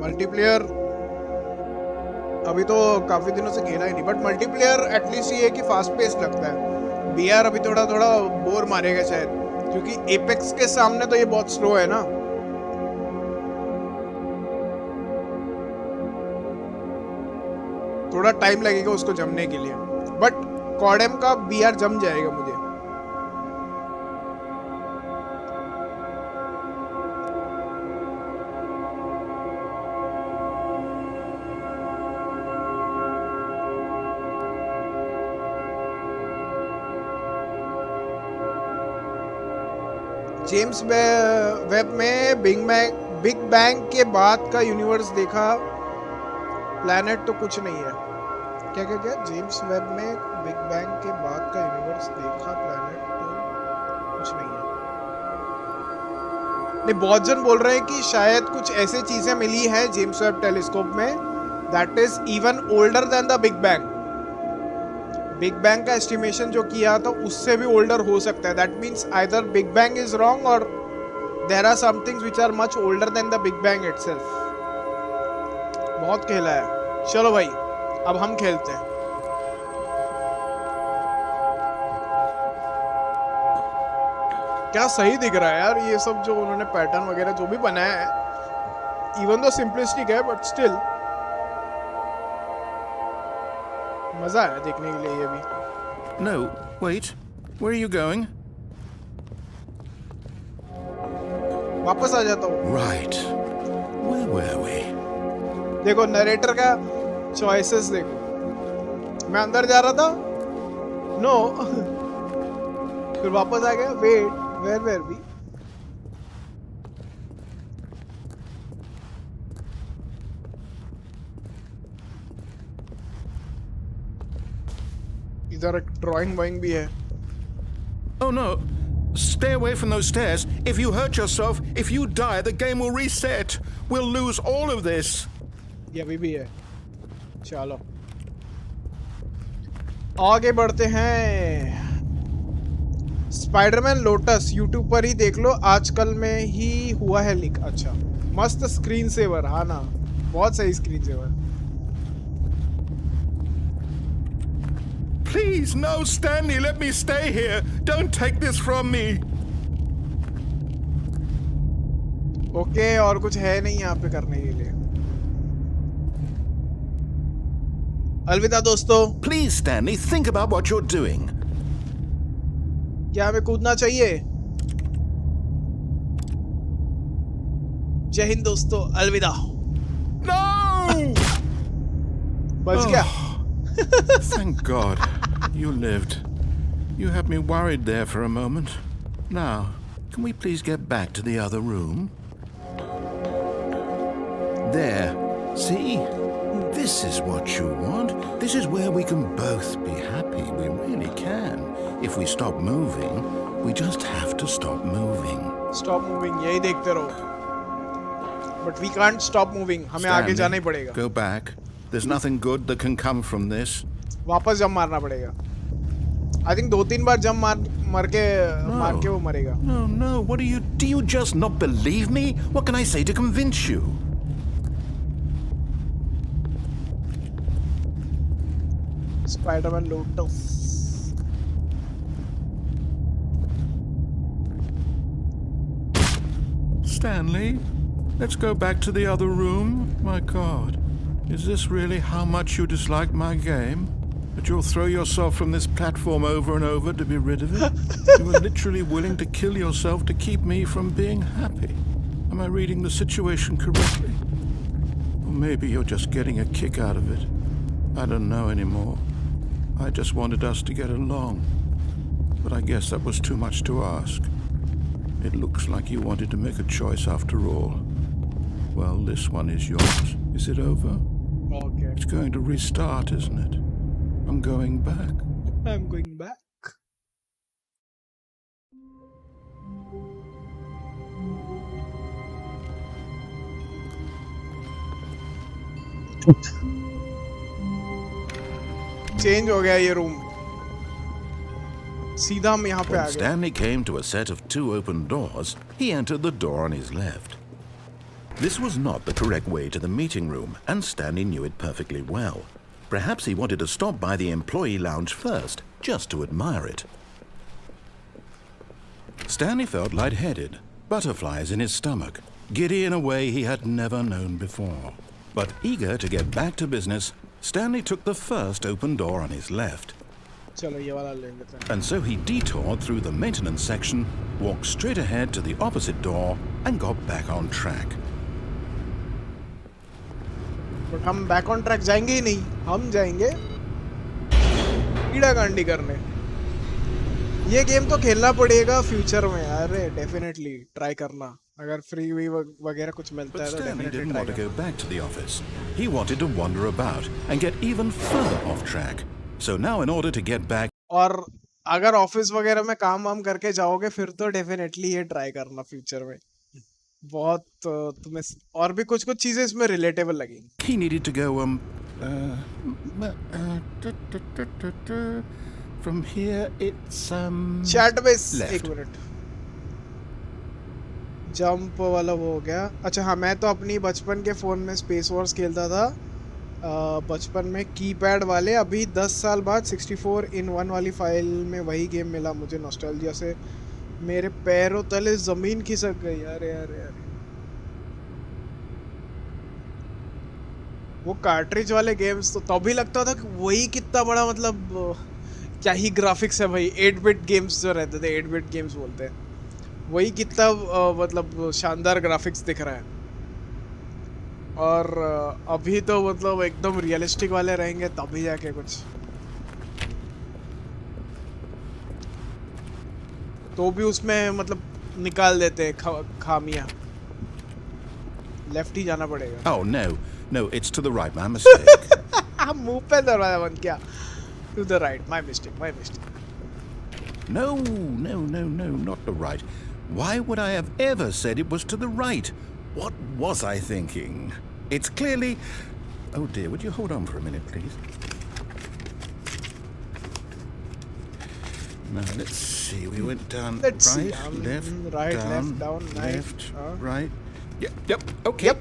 मल्टीप्लेयर अभी तो काफी दिनों से खेला ही नहीं, बट मल्टीप्लेयर एटलीस्ट ये है कि फास्ट पेस लगता है। बीआर अभी थोड़ा बोर मारेगा शायद, क्योंकि एपेक्स के सामने तो ये बहुत स्लो है ना। थोड़ा टाइम लगेगा उसको जमने के लिए, बट कॉडेम का बीआर जम जाएगा मुझे। जेम्स वेब में बिग बैंग के बाद का यूनिवर्स देखा, प्लैनेट तो कुछ नहीं है। क्या जेम्स वेब में बिग बैंग के बाद का यूनिवर्स देखा, प्लैनेट तो कुछ नहीं है। नहीं, बहुत जन बोल रहे हैं कि शायद कुछ ऐसी चीजें मिली है जेम्स वेब टेलीस्कोप में that is even older than the Big Bang. Big Bang का एस्टिमेशन जो किया था उससे भी ओल्डर हो सकता है। That means either Big Bang is wrong और there are some things which are much older than the Big Bang itself. बहुत खेला है। चलो भाई अब हम खेलते हैं। क्या सही दिख रहा है यार ये सब, जो उन्होंने पैटर्न वगैरह जो भी बनाया है, इवन दो सिंपलिस्टिक है बट स्टिल मजा है देखने के लिए ये भी। No, wait. Where are you going? वापस आ जाता हूँ। Right. Where were we? देखो नरेटर का चॉइसेस देखो। मैं अंदर जा रहा था, नो फिर वापस आ गया. Wait, where we? इधर एक ड्राइंग वाइंग भी है. Oh no! Stay away from those stairs. If you hurt yourself, if you die, the game will reset. We'll lose all of this. ये अभी भी है. चलो आगे बढ़ते हैं. स्पाइडरमैन लोटस यूट्यूब पर ही देख लो, आजकल में ही हुआ है लीक. अच्छा, मस्त स्क्रीन सेवर. हाँ ना, बहुत सही screensaver. Please, no, Stanley, let me stay here. Don't take this from me. Okay, और कुछ है नहीं यहाँ पे करने के लिए. अलविदा दोस्तों. Please, Stanley, think about what you're doing. क्या हमें कूदना चाहिए? जय हिंद दोस्तों, अलविदा. No! बच गया. Thank God. You lived. You had me worried there for a moment. Now, can we please get back to the other room? There. See? This is what you want. This is where we can both be happy. We really can. If we stop moving, we just have to stop moving. Stop moving. यही देखते रहो. But we can't stop moving. हमें आगे जाना ही पड़ेगा. Go back. There's nothing good that can come from this. वापस jump मारना पड़ेगा. I think 2-3 बार जंप मार के वो मरेगा. No. What do you just not believe me? What can I say to convince you? Spider-Man Lotus. Stanley, let's go back to the other room. My God. Is this really how much you dislike my game? That you'll throw yourself from this platform over and over to be rid of it? You were literally willing to kill yourself to keep me from being happy. Am I reading the situation correctly? Or maybe you're just getting a kick out of it. I don't know anymore. I just wanted us to get along. But I guess that was too much to ask. It looks like you wanted to make a choice after all. Well, this one is yours. Is it over? Okay. It's going to restart, isn't it? I'm going back. I'm going back. Change हो गया ये room. सीधा हम यहाँ पे आ When गए. Stanley came to a set of 2 open doors, he entered the door on his left. This was not the correct way to the meeting room, and Stanley knew it perfectly well. Perhaps he wanted to stop by the employee lounge first, just to admire it. Stanley felt lightheaded, butterflies in his stomach, giddy in a way he had never known before. But eager to get back to business, Stanley took the first open door on his left. चलो ये वाला ले लेते हैं. And so he detoured through the maintenance section, walked straight ahead to the opposite door, and got back on track. But हम back on track जाएंगे ही नहीं. हम जाएंगे कीड़ा कांडी करने. ये गेम तो खेलना पड़ेगा फ्यूचर में. अरे डेफिनेटली ट्राई करना. अगर फ्री वगैरह कुछ मिलता है तो Stanley didn't want to go back to the office. He wanted to wander about and get even further off track. So now in order to get back, और अगर ऑफिस वगैरह में काम वाम करके जाओगे फिर तो डेफिनेटली ये ट्राई करना फ्यूचर में. बहुत तुम्हें और भी कुछ चीजें इसमें रिलेटेबल लगेंगी. he needed to go from here it's chat में left. एक मिनट. जंप वाला वो हो गया. अच्छा हाँ, मैं तो अपनी बचपन के फ़ोन में स्पेस वॉर्स खेलता था. बचपन में कीपैड वाले. अभी 10 साल बाद 64:1 वाली फाइल में वही गेम मिला मुझे. नॉस्टैल्जिया से मेरे पैरों तले ज़मीन खिसक गई. अरे अरे अरे. वो कार्ट्रिज वाले गेम्स तो तभी लगता था कि वही कितना बड़ा, मतलब क्या ही ग्राफिक्स है भाई. 8-बिट गेम्स जो रहते थे, 8-बिट गेम्स बोलते हैं, वही कितना मतलब शानदार ग्राफिक्स दिख रहा है. और अभी तो मतलब एकदम रियलिस्टिक वाले रहेंगे तभी जाके कुछ. तो भी उसमें मतलब निकाल देते हैं खामियां। लेफ्ट ही जाना पड़ेगा। Oh no, it's to the right. My mistake. मुंह पे दरवाजा बंद किया। To the right, my mistake. No, not the right. Why would I have ever said it was to the right? What was I thinking? It's clearly... Oh dear, would you hold on for a minute, please? Now, let's see. We went down right, left, down, left, right. Yep. Okay,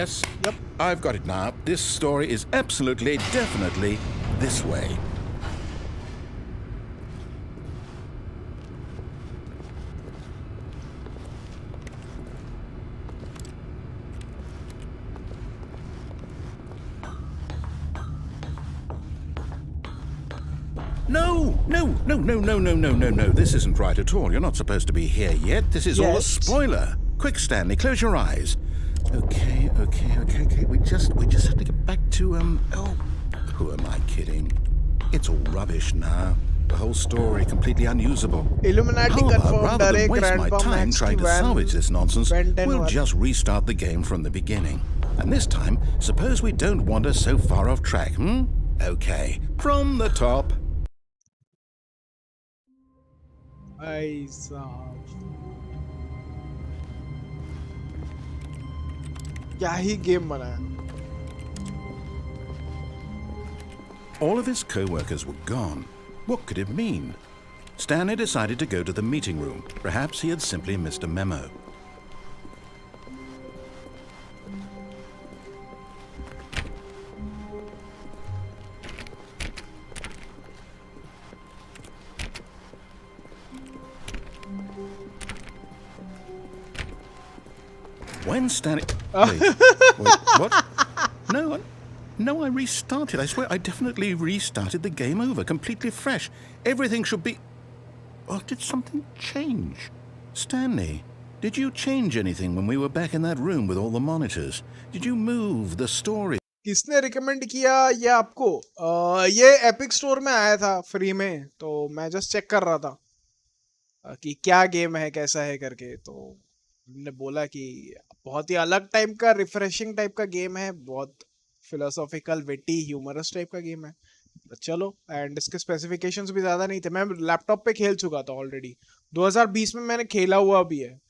yes. Yep. I've got it now. This story is absolutely, definitely this way. No. This isn't right at all. You're not supposed to be here yet. This is all a spoiler. Quick, Stanley, close your eyes. Okay. We just have to get back to, oh, who am I kidding? It's all rubbish now. The whole story completely unusable. Illuminati confirmed. Rather than waste my time trying to salvage this nonsense, we'll just restart the game from the beginning. And this time, suppose we don't wander so far off track, Okay, from the top. भाई साहब क्या ही game बनाया। All of his co-workers were gone. What could it mean? Stanley decided to go to the meeting room. Perhaps he had simply missed a memo. When Stanley... Wait, what? No, I restarted. I swear I definitely restarted the game over, completely fresh. Everything should be... Oh, did something change? Stanley, did you change anything when we were back in that room with all the monitors? Did you move the story? किसने recommend किया ये आपको? ये epic store में आया था free में, तो मैं जस्ट चेक कर रहा था कि क्या गेम है, कैसा है करके। तो हमने बोला कि बहुत ही अलग टाइप का, रिफ्रेशिंग टाइप का गेम है, बहुत फिलोसॉफिकल, विटी, ह्यूमरस टाइप का गेम है। तो चलो, एंड इसके स्पेसिफिकेशंस भी ज़्यादा नहीं थे। मैं लैपटॉप पे खेल चुका था ऑलरेडी, 2020 में मैंने खेला हुआ भी है।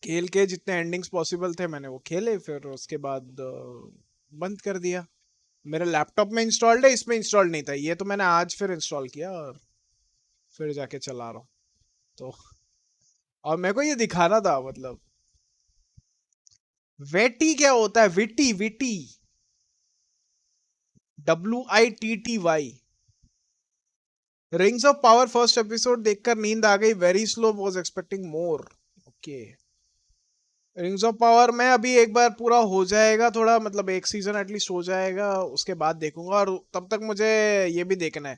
खेल के जितने एंडिंग्स पॉसिबल थे मैंने वो खेले, फिर उसके बाद बंद कर दिया। मेरे लैपटॉप में इंस्टॉल्ड है, इसमें इंस्टॉल्ड नहीं था। ये तो मैंने आज फिर इंस्टॉल किया और फिर जाके चला रहा हूँ। तो और मेरे को ये दिखाना था, मतलब वेटी क्या होता है? Witty WITTY। Rings of power first episode देखकर नींद आ गई, very slow, was expecting more. Okay, rings of power में अभी एक बार पूरा हो जाएगा, थोड़ा मतलब एक सीजन एटलीस्ट हो जाएगा, उसके बाद देखूंगा। और तब तक मुझे ये भी देखना है,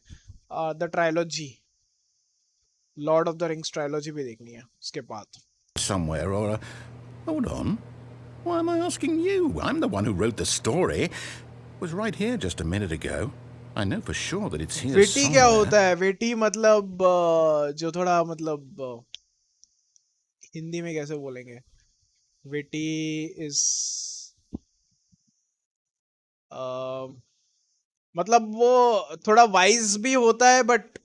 the trilogy, Lord of the rings trilogy भी देखनी है उसके बाद। Somewhere or a... Hold on. Why am I asking you? I'm the one who wrote the story. It was right here just a minute ago. I know for sure that it's here वेटी क्या होता है? वेटी मतलब जो थोड़ा मतलब हिंदी में कैसे बोलेंगे? वेटी इज मतलब वो थोड़ा वाइज भी होता है, बट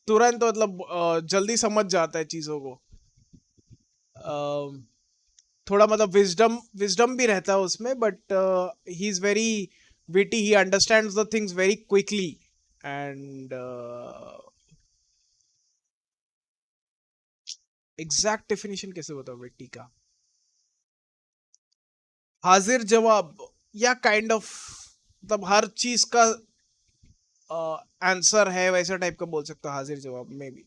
तुरंत मतलब जल्दी समझ जाता है चीजों को। थोड़ा मतलब विजडम भी रहता है उसमें, but he is very witty, he understands the things very quickly and exact definition कैसे बताओ विटी का? हाजिर जवाब या काइंड ऑफ, मतलब हर चीज का आंसर है, वैसा टाइप का बोल सकता हूँ, हाजिर जवाब में भी।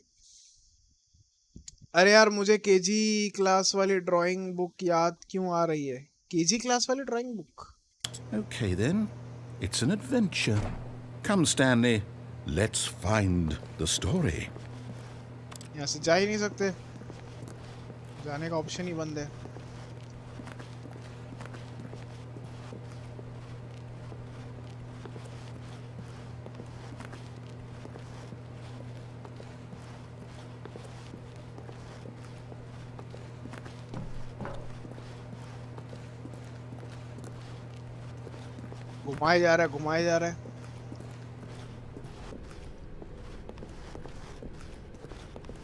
अरे यार, मुझे केजी क्लास वाली ड्राइंग बुक याद क्यों आ रही है? केजी क्लास वाली drawing book? Okay then, it's an adventure. Come Stanley, let's find the story. यहाँ से जा ही नहीं सकते, जाने का ऑप्शन ही बंद है। घुमाए जा रहा है, घुमाए जा रहा है.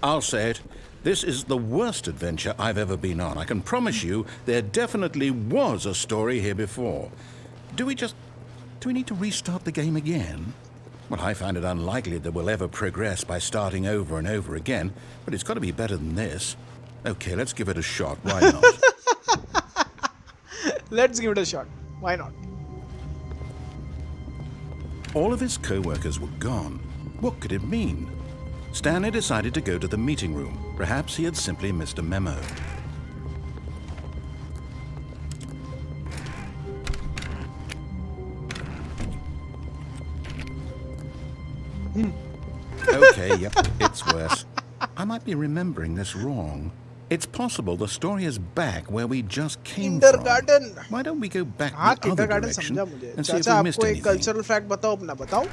I'll say it. This is the worst adventure I've ever been on. I can promise you there definitely was a story here before. Do we need to restart the game again? Well, I find it unlikely that we'll ever progress by starting over and over again, but it's got to be better than this. Okay, let's give it a shot. Why not? Let's give it a shot. Why not? All of his co-workers were gone. What could it mean? Stanley decided to go to the meeting room. Perhaps he had simply missed a memo. Okay, yep, it's worse. I might be remembering this wrong. It's possible the story is back where we just came from. Kindergarten. Why don't we go back हाँ, the other kindergarten direction समझा मुझे. and see if चाचा we missed आपको एक anything? cultural fact बताओ अपना बताओ.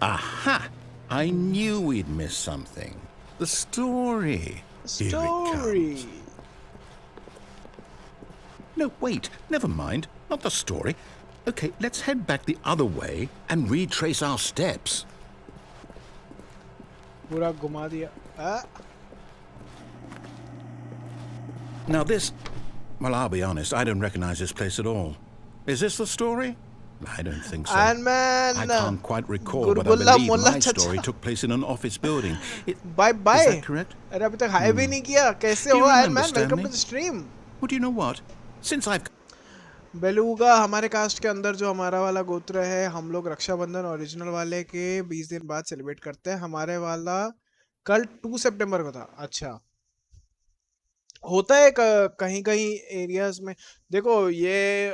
Aha! I knew we'd miss something. The story. Here it Story. comes. No, wait. Never mind. Not the story. Okay, let's head back the other way and retrace our steps. पूरा घुमा दिया. Now this... Well, I'll be honest. I don't recognize this place at all. Is this the story? I don't think so. Iron Man. I can't quite recall, but I Gurgulla believe Mulla my Chacha. story took place in an office building. Bye bye. Is that correct? अरे अभी तक high भी नहीं किया. कैसे Do you हो Iron remember, Man? Welcome Stanley? to the stream. Well, do you know what? Since I've... बेलूगा हमारे cast के अंदर जो हमारा वाला गोत्र है, हम लोग रक्षाबंधन ओरिजिनल वाले के 20 दिन बाद सेलिब्रेट करते हैं. हमारे वाला कल 2 सितंबर को था. अच्छा, होता है कहीं कहीं एरियाज में. देखो ये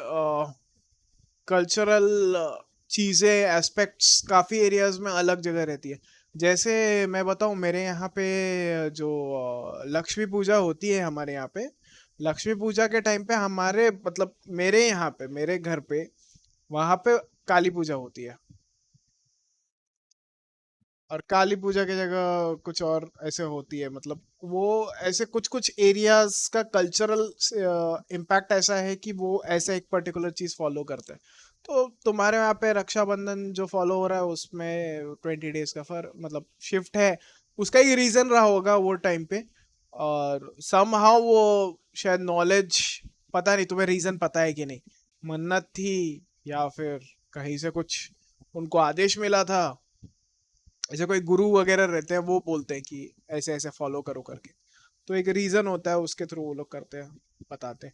कल्चरल चीज़ें एस्पेक्ट्स काफ़ी एरियाज में अलग जगह रहती है. जैसे मैं बताऊं, मेरे यहाँ पे जो लक्ष्मी पूजा होती है, हमारे यहाँ पे लक्ष्मी पूजा के टाइम पे हमारे मतलब मेरे यहाँ पे मेरे घर पे वहाँ पे काली पूजा होती है. और काली पूजा की जगह कुछ और ऐसे होती है. मतलब वो ऐसे कुछ कुछ एरियाज का कल्चरल इम्पैक्ट ऐसा है कि वो ऐसा एक पर्टिकुलर चीज फॉलो करते हैं. तो तुम्हारे वहाँ पे रक्षाबंधन जो फॉलो हो रहा है उसमें 20 डेज का मतलब शिफ्ट है. उसका ही रीजन रहा होगा वो टाइम पे. और समहाउ वो शायद नॉलेज, पता नहीं तुम्हें रीजन पता है कि नहीं, मन्नत थी या फिर कहीं से कुछ उनको आदेश मिला था. ऐसे कोई गुरु वगैरह रहते हैं, वो बोलते हैं कि ऐसे ऐसे फॉलो करो करके. तो एक रीजन होता है, उसके थ्रू वो लोग करते हैं, बताते हैं.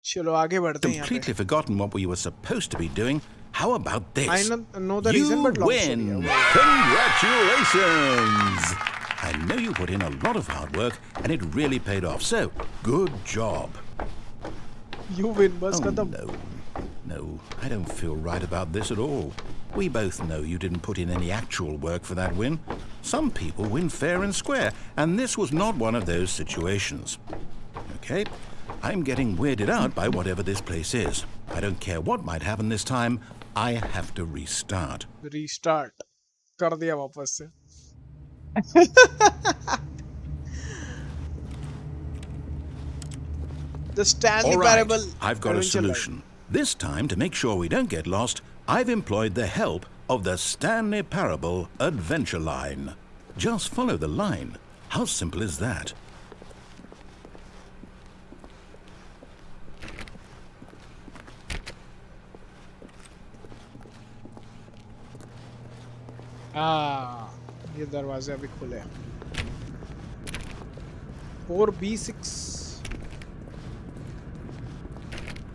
चलो आगे बढ़ते हैं. Completely forgotten what we were supposed to be doing. How about this? I know the reason, but long win! story. Congratulations! I know you put in a lot of hard work, and it really paid off. So, good job. You win, बस Oh, खत्म. no, I don't feel right about this at all. We both know you didn't put in any actual work for that win. Some people win fair and square, and this was not one of those situations. Okay, I'm getting weirded out by whatever this place is. I don't care what might happen this time, I have to restart. Restart कर दिया वापस से. The Stanley All right, Parable. I've got a adventure solution. This time, to make sure we don't get lost, I've employed the help of the Stanley Parable adventure line. Just follow the line. How simple is that? ये दरवाजे अभी खुले हैं. 4B6.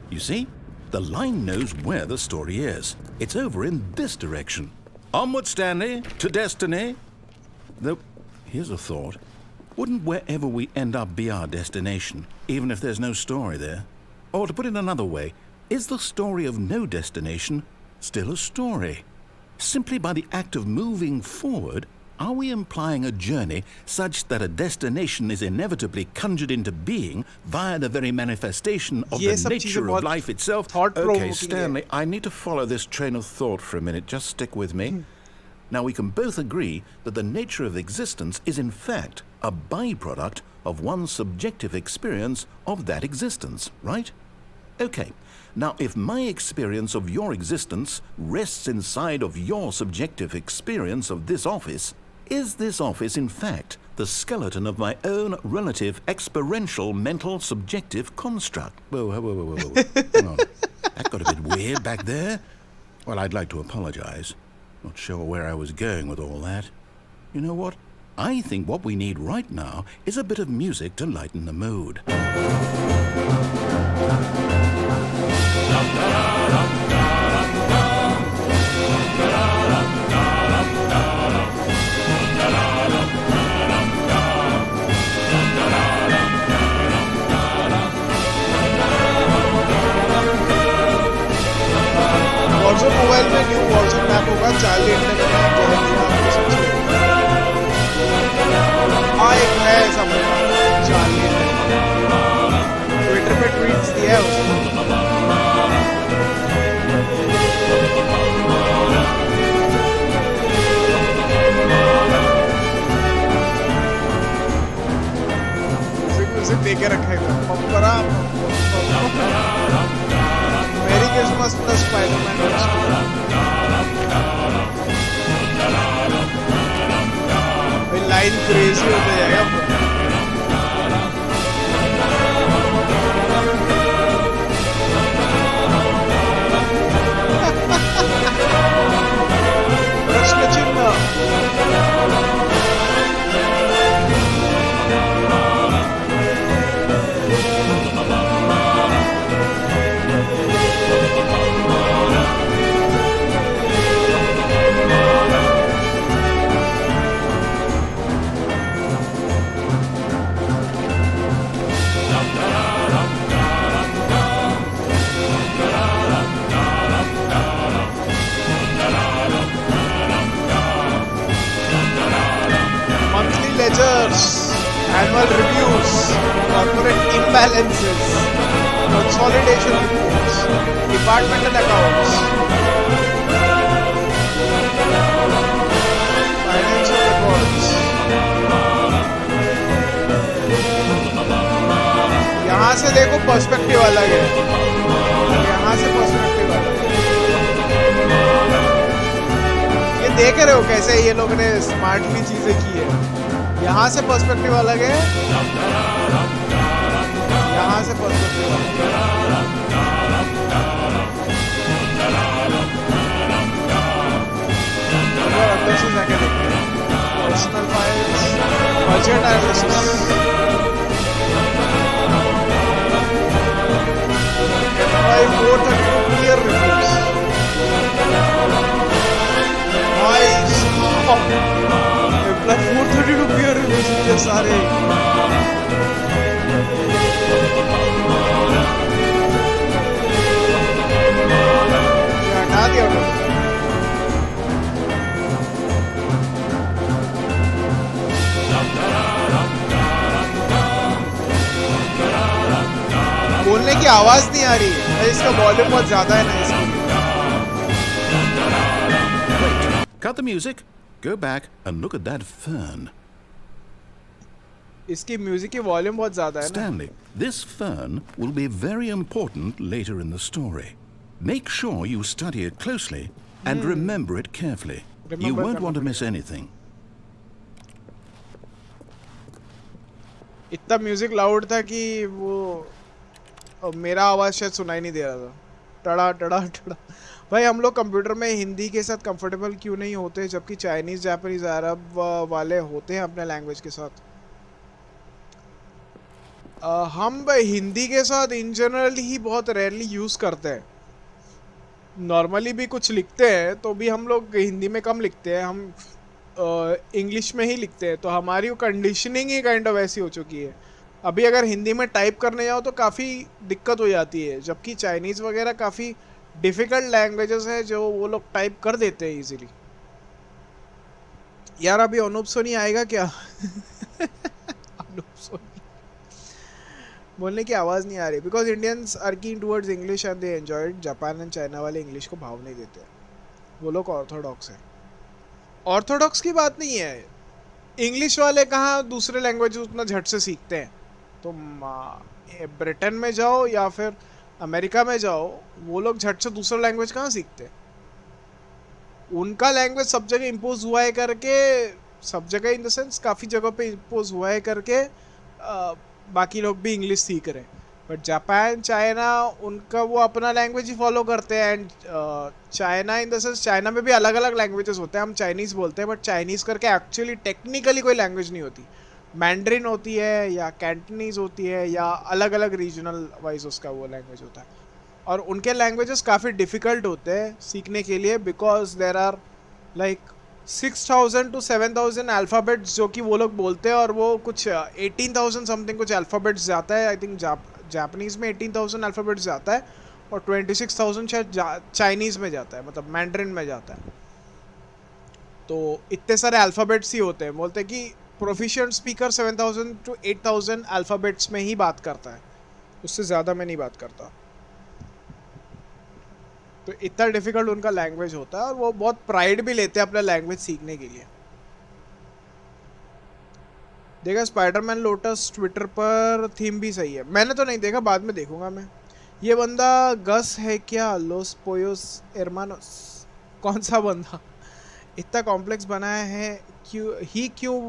You see? The line knows where the story is. It's over in this direction. Onward, Stanley, to destiny. Though, here's a thought. Wouldn't wherever we end up be our destination, even if there's no story there? Or to put it another way, Is the story of no destination still a story? Simply by the act of moving forward, are we implying a journey such that a destination is inevitably conjured into being via the very manifestation of the nature of life itself? Okay, Stanley, I need to follow this train of thought for a minute. Just stick with me. Now, we can both agree that the nature of existence is in fact a byproduct of one's subjective experience of that existence, right? Okay. Now, if my experience of your existence rests inside of your subjective experience of this office, is this office, in fact, the skeleton of my own relative experiential mental subjective construct? Whoa. Hang on. That got a bit weird back there. Well, I'd like to apologize. Not sure where I was going with all that. You know what? I think what we need right now is a bit of music to lighten the mood. Warzone mobile में new Warzone map होगा 4 दिन में एक है ऐसा map 4 दिन Twitter पे tweets दिया है उसने म्यूजिक दे के रखा है पंपरा merry Christmas plus Spiderman line crazy हो जाएगा प्रश्न चिन्ह ledgers, annual reviews, corporate imbalances, consolidation reports, departmental accounts, financial reports. यहाँ से देखो पर्सपेक्टिव अलग है, यहाँ से पर्सपेक्टिव अलग है। ये देख रहे हो कैसे ये लोग ने स्मार्टली चीजें की है। यहाँ से पर्सपेक्टिव अलग है, यहाँ से पर्सपेक्टिव अलग है। अंदर से जाके देखते हैं personal files, budget analysis, FY 432 peer reviews, nice, FY 432 peer reviews ये सारे हटा दिया उन्होंने। बोलने की आवाज नहीं आ रही है, इसका वॉल्यूम बहुत ज्यादा है ना इसलिए। Cut the music. Go back and look at that fern. इसकी म्यूजिक की वॉल्यूम बहुत ज्यादा है ना। Stanley, this fern will be very important later in the story. Make sure you study it closely and remember it carefully. You won't want to miss anything. इतना music loud था कि वो मेरा आवाज शायद सुनाई नहीं दे रहा था। टड़ा टड़ा टड़ा। भाई हम लोग कंप्यूटर में हिंदी के साथ कंफर्टेबल क्यों नहीं होते, जबकि चाइनीज, जापानीज, अरब वाले होते हैं अपने लैंग्वेज के साथ। हम हिंदी के साथ इन जनरल ही बहुत रेयरली यूज करते हैं। नॉर्मली भी कुछ लिखते हैं तो भी हम लोग हिंदी में कम लिखते हैं, हम इंग्लिश में ही लिखते हैं। तो हमारी कंडीशनिंग ही काइंड ऑफ ऐसी हो चुकी है। अभी अगर हिंदी में टाइप करने जाओ तो काफ़ी दिक्कत हो जाती है, जबकि चाइनीज़ वगैरह काफ़ी डिफ़िकल्ट लैंग्वेजेस हैं जो वो लोग टाइप कर देते हैं इजीली। यार अभी अनूप सोनी आएगा क्या? अनूप सोनी बोलने की आवाज़ नहीं आ रही। Because Indians are keen towards English and they enjoy it. Japan and China वाले इंग्लिश को भाव नहीं देते, वो लोग ऑर्थोडॉक्स हैं। ऑर्थोडॉक्स की बात नहीं है, इंग्लिश वाले कहाँ दूसरे लैंग्वेज उतना झट से सीखते हैं। तुम ब्रिटेन में जाओ या फिर अमेरिका में जाओ, वो लोग झट से दूसरा लैंग्वेज कहाँ सीखते हैं। उनका लैंग्वेज सब जगह इम्पोज हुआ है करके, सब जगह इन द सेंस काफ़ी जगह पे इम्पोज हुआ है करके बाकी लोग भी इंग्लिश सीख रहे हैं। बट जापान चाइना उनका वो अपना लैंग्वेज ही फॉलो करते हैं। And China in the sense China में भी अलग अलग लैंग्वेजेस होते हैं। हम चाइनीज़ बोलते हैं बट चाइनीज़ करके एक्चुअली टेक्निकली कोई लैंग्वेज नहीं होती। मैंड्रिन होती है या कैंटनीज़ होती है या अलग अलग रीजनल वाइज उसका वो लैंग्वेज होता है। और उनके लैंग्वेजेस काफ़ी डिफ़िकल्ट होते हैं सीखने के लिए, because there are like 6000 to 7000 alphabets जो कि वो लोग बोलते हैं, और वो कुछ 18,000 समथिंग कुछ अल्फ़ाबेट्स जाता है। आई थिंक जापानीज़ में 18,000 अल्फ़ाबेट्स जाता है और 26,000 शायद चाइनीज़ में जाता है, मतलब मैंड्रिन में जाता है। तो इतने सारे अल्फ़ाबेट्स ही होते हैं। बोलते हैं कि प्रोफिशिएंट स्पीकर 7000 to 8000 अल्फ़ाबेट्स में ही बात करता है, उससे ज़्यादा में नहीं बात करता। तो इतना डिफिकल्ट उनका लैंग्वेज होता है और वो बहुत प्राइड भी लेते हैं अपना लैंग्वेज सीखने के लिए। देखा स्पाइडरमैन लोटस ट्विटर पर थीम भी सही है। मैंने तो नहीं देखा, बाद में देखूंगा मैं। ये बंदा गस है क्या? लोस पोयोस एरमानोस? कौन सा बंदा इतना कॉम्प्लेक्स बनाया है? क्यों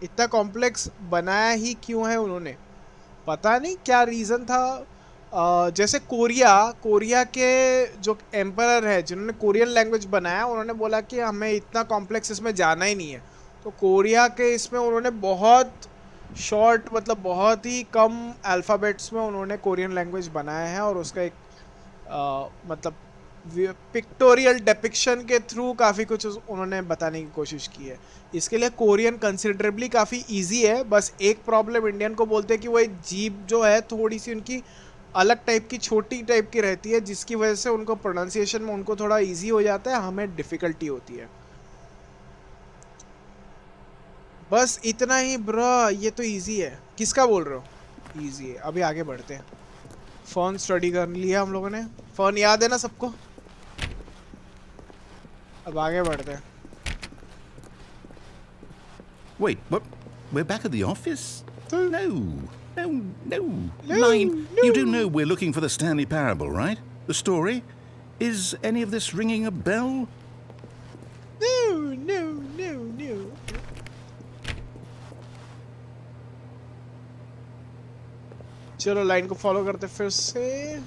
इतना कॉम्प्लेक्स बनाया ही क्यों है उन्होंने? पता नहीं क्या रीज़न था। जैसे कोरिया के जो एम्परर है जिन्होंने कोरियन लैंग्वेज बनाया, उन्होंने बोला कि हमें इतना कॉम्प्लेक्स इसमें जाना ही नहीं है। तो कोरिया के इसमें उन्होंने बहुत शॉर्ट, मतलब बहुत ही कम अल्फ़ाबेट्स में उन्होंने कोरियन लैंग्वेज बनाया है, और उसका एक मतलब पिक्टोरियल डिपिक्शन के थ्रू काफ़ी कुछ उन्होंने बताने की कोशिश की है। इसके लिए कोरियन कंसिडरेबली काफ़ी ईजी है। बस एक प्रॉब्लम इंडियन को बोलते हैं कि वो जीभ जो है थोड़ी सी उनकी अलग टाइप की, छोटी टाइप की रहती है, जिसकी वजह से उनको प्रोनाउंसिएशन में उनको थोड़ा इजी हो जाता है, हमें डिफ़िकल्टी होती है। बस इतना ही ब्रो, ये तो इजी है। किसका बोल रहे हो? इजी है। अभी आगे बढ़ते हैं। फ़ोन स्टडी कर लिया हम लोगों ने। फ़ोन याद है ना सबको? अब आगे बढ़ते हैं। Wait, what? We're back at the office? No. Line, no. you do know we're looking for the Stanley Parable, right? The story? Is any of this ringing a bell? No. चलो line को follow करते फिर से।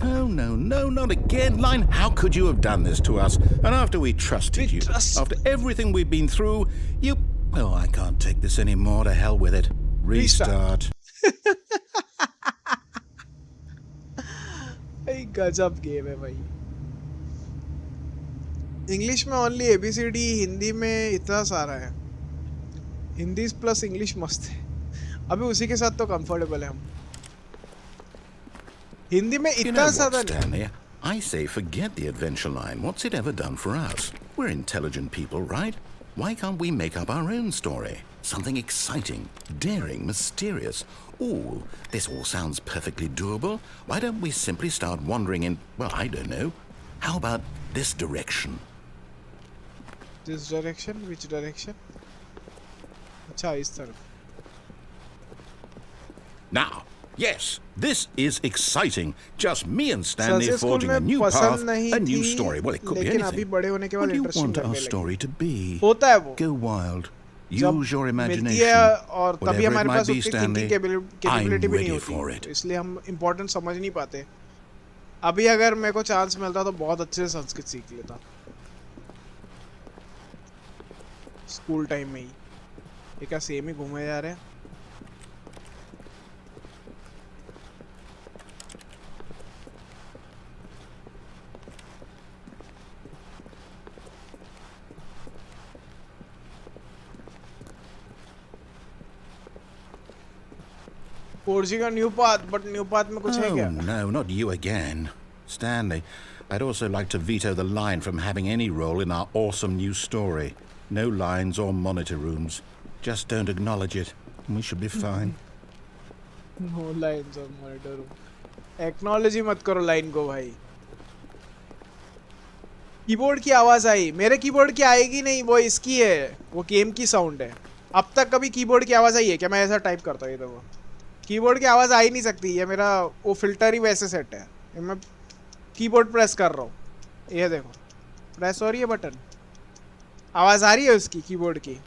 Oh, no, not again. Line, how could you have done this to us? And after we trusted you, after everything we've been through, you... Oh, I can't take this anymore. To hell with it. Restart. भाई गजब game है भाई। English में only ABCD, Hindi में इतना सारा है। Hindi plus English मस्त है। अभी उसी के साथ तो कंफर्टेबल है हम। हिंदी में इतना ज़्यादा नहीं। I say forget the adventure line. What's it ever done for us? We're intelligent people, right? Why can't we make up our own story? Something exciting, daring, mysterious. Oh, this all sounds perfectly doable. Why don't we simply start wandering in, well, I don't know. How about this direction? This direction? Which direction? अच्छा, इस तरफ। Now, yes, this is exciting. Just me and Stanley forging a new path, a new story. Well, it could be anything. What do you want our story to be? होता है वो। Go wild. Use your imagination. मिलती है और तभी Whatever हमारे it pass might be, उतनी Stanley, thinking capability I'm भी नहीं ready for होती, it. इसलिए हम इम्पोर्टेंट समझ नहीं पाते। अभी अगर मेरे को चांस मिलता तो बहुत अच्छे से संस्कृत सीख लेता, स्कूल टाइम में ही। ये क्या सेम ही घूमे जा रहे हैं? forging a new path, but new path में कुछ है Oh, क्या? no, not you again. Stanley, I'd also like to veto the line from having any role in our awesome new story. No lines or monitor rooms. Just don't acknowledge it, and we should be fine. No lines or monitor room. Acknowledge ही मत करो line को भाई. Keyboard की आवाज आई. मेरे keyboard की आएगी नहीं, वो इसकी है. वो गेम की साउंड है. अब तक कभी कीबोर्ड की आवाज आई है क्या? मैं ऐसा टाइप करता हूँ ये तो वो. कीबोर्ड की आवाज आ ही नहीं सकती. ये मेरा वो फिल्टर ही वैसे सेट है. मैं कीबोर्ड प्रेस कर रहा हूँ. ये देखो. प्रेस हो रही है बटन. आवाज आ रही है उसकी कीबोर्ड की.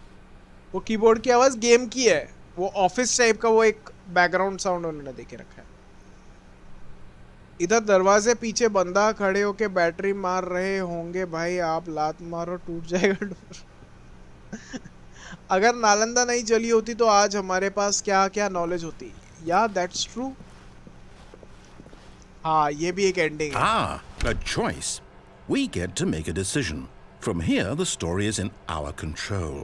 वो कीबोर्ड की आवाज गेम की है. वो ऑफिस टाइप का वो एक बैकग्राउंड साउंड उन्होंने देके रखा है. इधर दरवाजे पीछे बंदा खड़े होके बैटरी मार रहे होंगे. भाई आप लात मारो टूट जाएगा डोर. अगर नालंदा नहीं चली होती तो आज हमारे पास क्या क्या नॉलेज होती. या दैट्स ट्रू. हाँ ये भी एक एंडिंग है. Ah, a choice. We get to make a decision. From here, the story is in our control.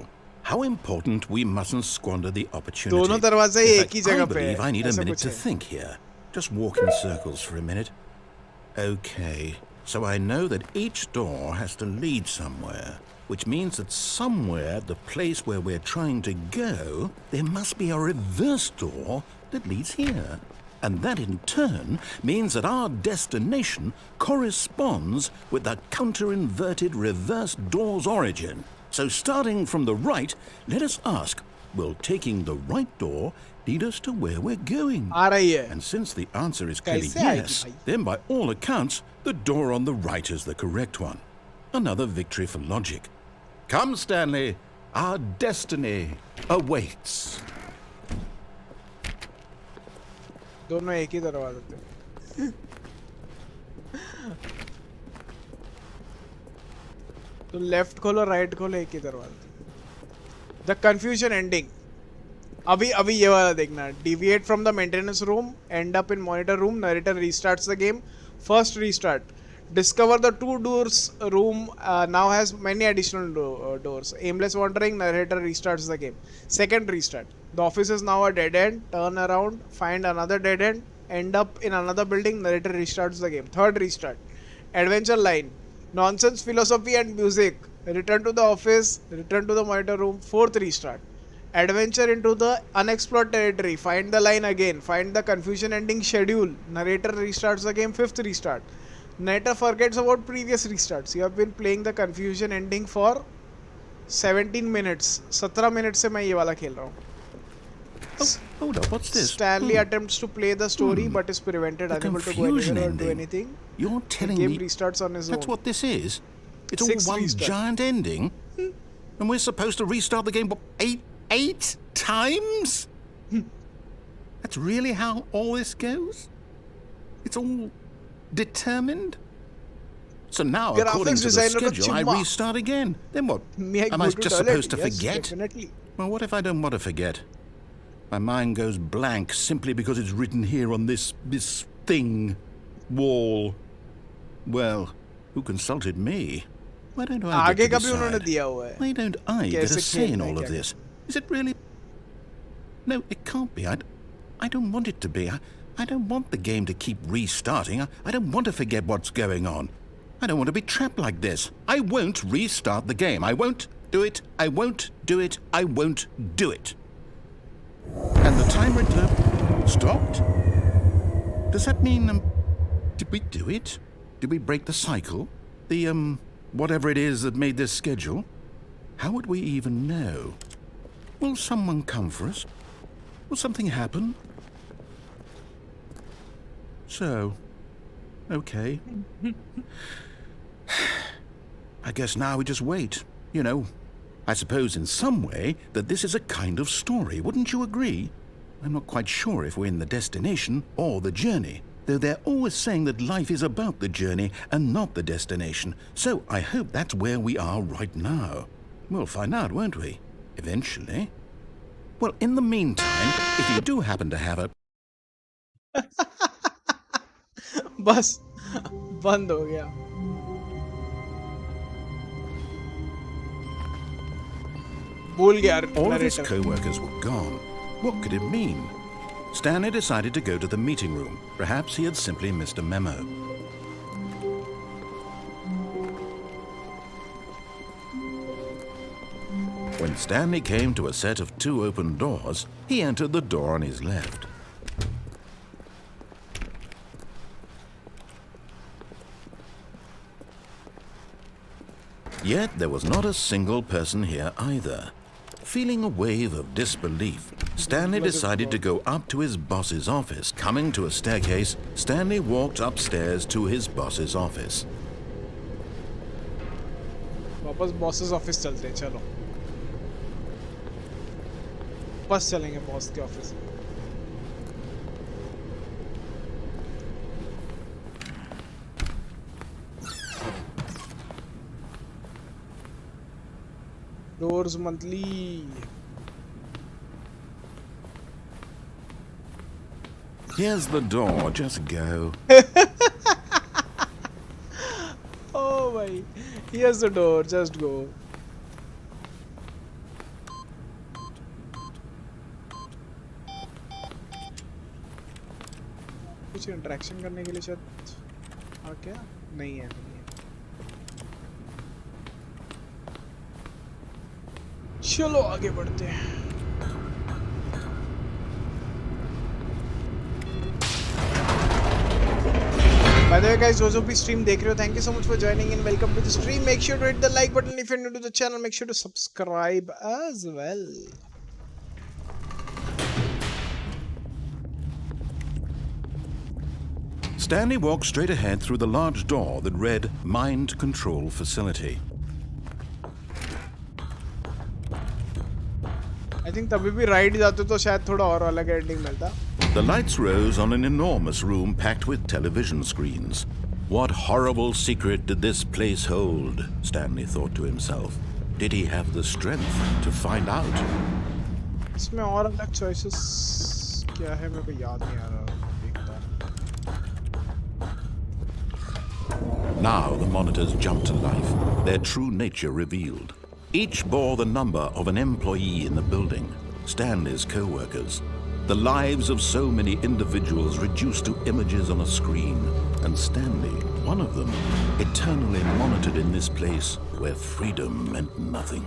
How important we mustn't squander the opportunity. दोनों दरवाजे In एक fact, ही जगह I पे believe I need a ऐसा minute कुछ to है. think here. Just walk in circles for a minute. Okay, so I know that each door has to lead somewhere, which means that somewhere at the place where we're trying to go, there must be a reverse door that leads here. And that in turn means that our destination corresponds with the counter-inverted reverse door's origin. So starting from the right, let us ask, will taking the right door lead us to where we're going? आ रही है. And since the answer is clearly कैसे आएगी yes, भाई? then by all accounts, the door on the right is the correct one. Another victory for logic. Come, Stanley, our destiny awaits. दोनों एक ही दरवाजे थे. तो लेफ्ट खोलो राइट खोलो एक ही दरवाजा. The confusion ending. अभी ये वाला देखना. Deviate from the maintenance room, end up in monitor room, narrator restarts the game. First restart. Discover the two doors room now has many additional doors. Aimless wandering, narrator restarts the game. Second restart. The office is now a dead end. Turn around, find another dead end, end up in another building. Narrator restarts the game. Third restart. Adventure line. Nonsense, philosophy and music. Return to the office. Return to the monitor room. Fourth restart. Adventure into the unexplored territory. Find the line again. Find the confusion ending schedule. Narrator restarts the game. Fifth restart. Narrator forgets about previous restarts. You have been playing the confusion ending for 17 minutes. 17 minutes से मैं ये वाला खेल रहा हूँ. Oh, hold up, what's this? Stanley attempts to play the story but is prevented, The unable to go confusion anywhere or do ending. anything. You're The telling game me restarts on his that's own. what this is? It's Sixth all one restart. giant ending? And we're supposed to restart the game what, eight times? That's really how all this goes? It's all determined? So now, according Graphics to the designer का schedule, I चिम्मा. restart again. Then what? May I Am go I to just toilet? supposed to Yes, forget? definitely. Well, what if I don't want to forget? My mind goes blank simply because it's written here on this thing, wall. Well, who consulted me? Why don't I आगे get का to भी उन्होंने decide? दिया हुआ है. Why don't I get कैसे a say in खेलना है, all of क्या this? Is it really? No, it can't be. I don't want it to be. I don't want the game to keep restarting. I don't want to forget what's going on. I don't want to be trapped like this. I won't restart the game. I won't do it. I won't do it. I won't do it. And the timer stopped? Does that mean, did we do it? Did we break the cycle? The, whatever it is that made this schedule? How would we even know? Will someone come for us? Will something happen? So, okay. I guess now we just wait, you know. I suppose in some way that this is a kind of story, wouldn't you agree? I'm not quite sure if we're in the destination or the journey, though they're always saying that life is about the journey and not the destination, so I hope that's where we are right now. We'll find out, won't we? Eventually. Well, in the meantime, if you do happen to have a... बस बंद हो गया. भूल गया All of his narrator. co-workers were gone. What could it mean? Stanley decided to go to the meeting room. Perhaps he had simply missed a memo. When Stanley came to a set of 2 open doors, he entered the door on his left. Yet there was not a single person here either. Feeling a wave of disbelief, Stanley decided to go up to his boss's office. Coming to a staircase, Stanley walked upstairs to his boss's office. वापस boss's office चलते हैं, चलो. वापस चलेंगे boss के office. Doors monthly. Here's the door, just go. Oh my. Here's the door, just go. कुछ interaction करने के लिए शायद क्या नहीं है. चलो आगे बढ़ते हैं. By the way guys, those who be stream देख रहे हो, thank you so much for joining in. Welcome to the stream. Make sure to hit the like button if you're new to the channel. Make sure to subscribe as well. Stanley walked straight ahead through the large door that read Mind Control Facility. I think तभी भी ride जाते तो शायद थोड़ा और अलग ending मिलता. The lights rose on an enormous room packed with television screens. What horrible secret did this place hold? Stanley thought to himself. Did he have the strength to find out? इसमें और अलग choices क्या है मेरे को याद नहीं आ रहा. Now the monitors jumped to life, their true nature revealed. Each bore the number of an employee in the building, Stanley's co-workers. The lives of so many individuals reduced to images on a screen, and Stanley, one of them, eternally monitored in this place where freedom meant nothing.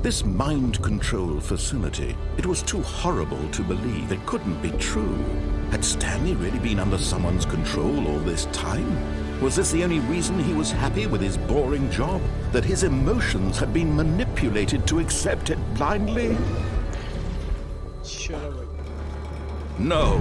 This mind control facility, it was too horrible to believe. It couldn't be true. Had Stanley really been under someone's control all this time? Was this the only reason he was happy with his boring job? That his emotions had been manipulated to accept it blindly? Shut up. No.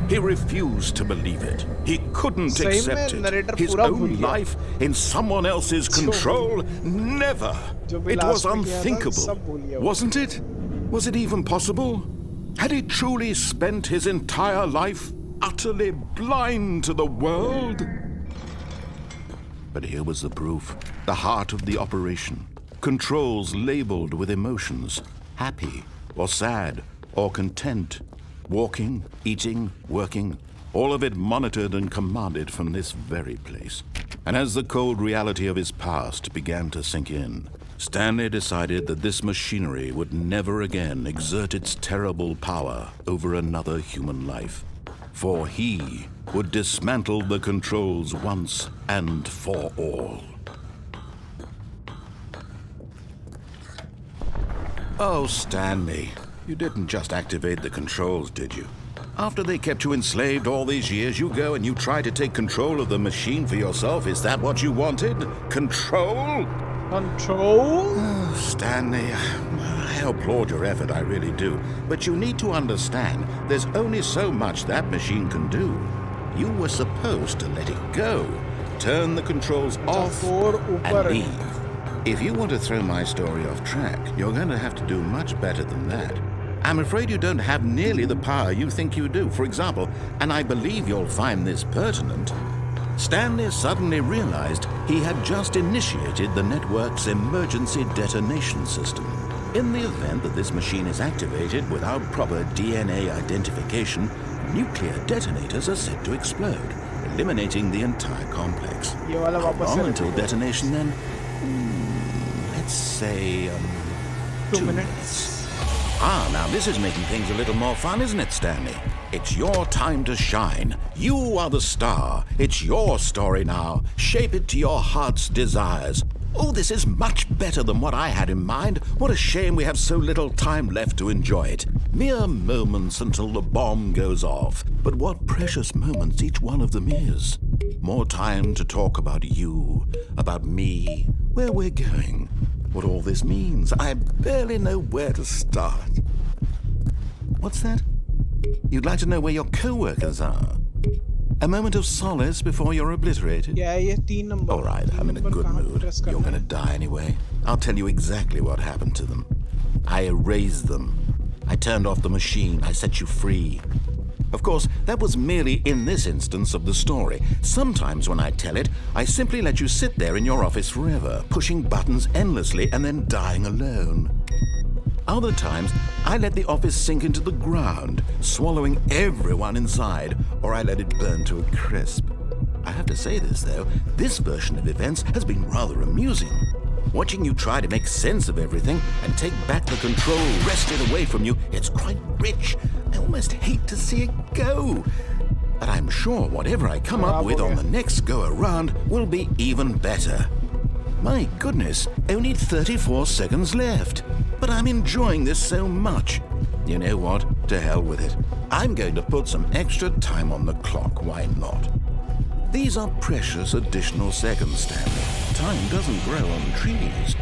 He refused to believe it. He couldn't accept it. His own life in someone else's control? Never. It was unthinkable. Wasn't it? Was it even possible? Had he truly spent his entire life utterly blind to the world? But here was the proof. The heart of the operation. Controls labeled with emotions. Happy or sad or content. Walking, eating, working, all of it monitored and commanded from this very place. And as the cold reality of his past began to sink in, Stanley decided that this machinery would never again exert its terrible power over another human life. For he would dismantle the controls once and for all. Oh, Stanley. You didn't just activate the controls, did you? After they kept you enslaved all these years, you go and you try to take control of the machine for yourself. Is that what you wanted? Control? Control? Oh, Stanley, I applaud your effort, I really do. But you need to understand, there's only so much that machine can do. You were supposed to let it go. Turn the controls off and leave. If you want to throw my story off track, you're going to have to do much better than that. I'm afraid you don't have nearly the power you think you do. For example, and I believe you'll find this pertinent, Stanley suddenly realized he had just initiated the network's emergency detonation system. In the event that this machine is activated without proper DNA identification, nuclear detonators are said to explode, eliminating the entire complex. How long until detonation then? Let's say 2 minutes. Ah, now this is making things a little more fun, isn't it, Stanley? It's your time to shine. You are the star. It's your story now. Shape it to your heart's desires. Oh, this is much better than what I had in mind. What a shame we have so little time left to enjoy it. Mere moments until the bomb goes off. But what precious moments each one of them is. More time to talk about you, about me, where we're going, what all this means. I barely know where to start. What's that? You'd like to know where your co-workers are? A moment of solace before you're obliterated? Yeah, ये 3 number. All right, I'm in a good mood. You're going to die anyway. I'll tell you exactly what happened to them. I erased them. I turned off the machine. I set you free. Of course, that was merely in this instance of the story. Sometimes when I tell it, I simply let you sit there in your office forever, pushing buttons endlessly and then dying alone. Other times, I let the office sink into the ground, swallowing everyone inside, or I let it burn to a crisp. I have to say this, though, this version of events has been rather amusing. Watching you try to make sense of everything and take back the control wrested away from you, it's quite rich. I almost hate to see it go. But I'm sure whatever I come up with on the next go-around will be even better. My goodness, only 34 seconds left. But I'm enjoying this so much. You know what? To hell with it. I'm going to put some extra time on the clock. Why not? These are precious additional seconds, Stanley. Time doesn't grow on trees.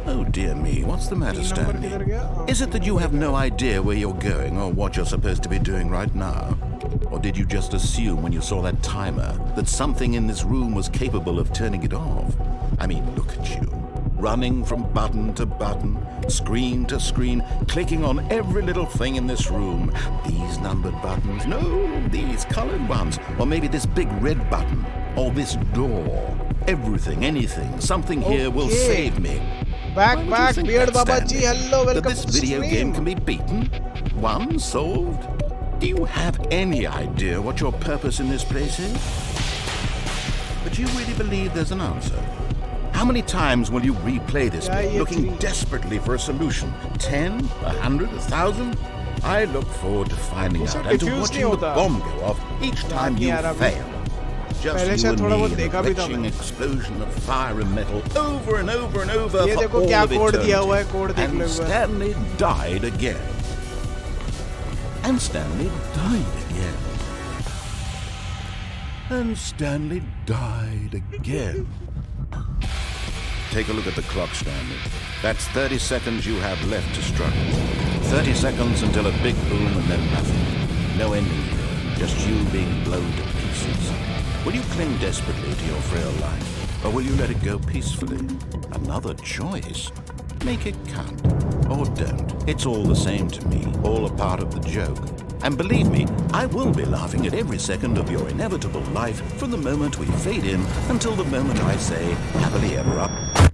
Oh dear me, what's the matter, Stanley? Is it that you have no idea where you're going or what you're supposed to be doing right now? Or did you just assume when you saw that timer that something in this room was capable of turning it off? I mean, look at you. Running from button to button, screen to screen, clicking on every little thing in this room. These numbered buttons, no, these colored ones, or maybe this big red button, or this door. Everything, anything, something here will save me. Back, Beard Baba ji, hello, welcome that this to video stream. game can be beaten? Won? Solved? Do you have any idea what your purpose in this place is? But you really believe there's an answer? How many times will you replay this bit, looking desperately for a solution? 10? 100? 1,000? I look forward to finding out and to watching the bomb go off each time you fail. Just you and me in a retching explosion of fire and metal over and over and over for all of eternity. And Stanley died again. And Stanley died again. And Stanley died again. Take a look at the clock, Stanley. That's 30 seconds you have left to struggle. 30 seconds until a big boom and then nothing. No ending here, just you being blown to pieces. Will you cling desperately to your frail life, or will you let it go peacefully? Another choice. Make it count. Or don't. It's all the same to me, all a part of the joke. And believe me, I will be laughing at every second of your inevitable life from the moment we fade in until the moment I say, happily ever after.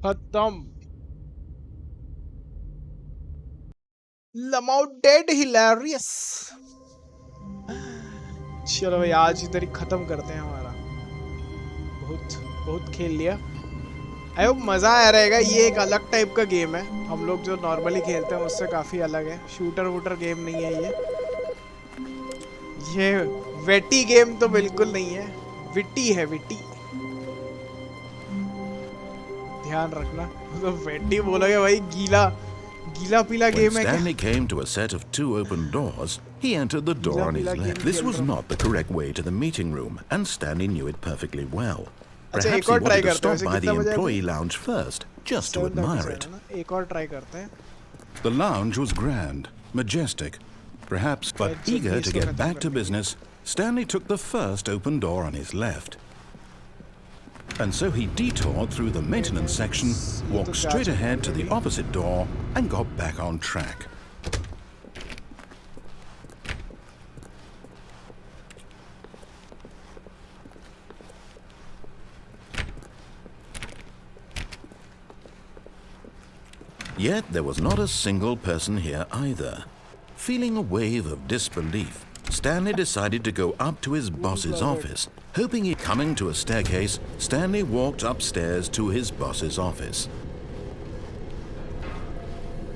Khatam. Lamau dead, hilarious. चलो भाई आज इधर ही खत्म करते हैं हमारा. बहुत खेल लिया. आई होप मज़ा आया रहेगा. ये एक अलग टाइप का गेम है. हम लोग जो नॉर्मली खेलते हैं उससे काफ़ी अलग है. शूटर वूटर गेम नहीं है ये वेटी गेम तो बिल्कुल नहीं है. विटी है विटी. ध्यान रखना. तो वेटी बोलोगे भाई गीला पीला गेम है क्या? Stanley came to a set of 2 open doors. He entered the door on his left. This was not the correct way to the meeting room, and Stanley knew it perfectly well. Perhaps he wanted to stop by the employee lounge first, just to admire it. एक और try करते हैं. The lounge was grand, majestic, perhaps, but eager to get back to business, Stanley took the first open door on his left. And so he detoured through the maintenance section, walked straight ahead to the opposite door, and got back on track. Yet there was not a single person here either. Feeling a wave of disbelief, Stanley decided to go up to his boss's office. Hoping he coming to a staircase, Stanley walked upstairs to his boss's office.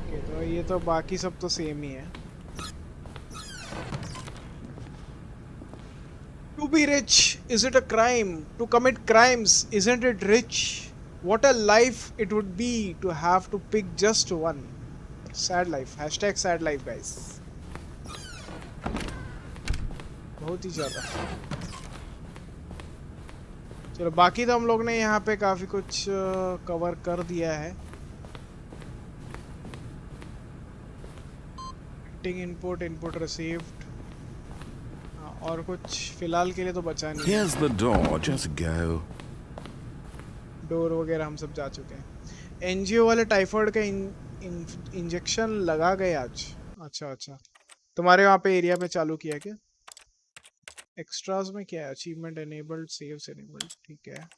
Okay, तो ये तो बाकी सब तो same ही है. To be rich, is it a crime? To commit crimes, isn't it rich? What a life it would be to have to pick just one. Sad life. Hashtag sad life, guys. बहुत ही ज़्यादा. चलो बाकी तो हम लोग ने यहाँ पे काफ़ी कुछ कवर कर दिया है. Input received. और कुछ फिलहाल के लिए तो बचा नहीं. Here's the door, just go. Door वगैरह हम सब जा चुके हैं. एनजीओ वाले टाइफाइड का इंजेक्शन लगा गए आज. अच्छा तुम्हारे वहाँ पे एरिया पे चालू किया क्या? एक्स्ट्रास में क्या है? Achievement enabled, saves enabled. ठीक है.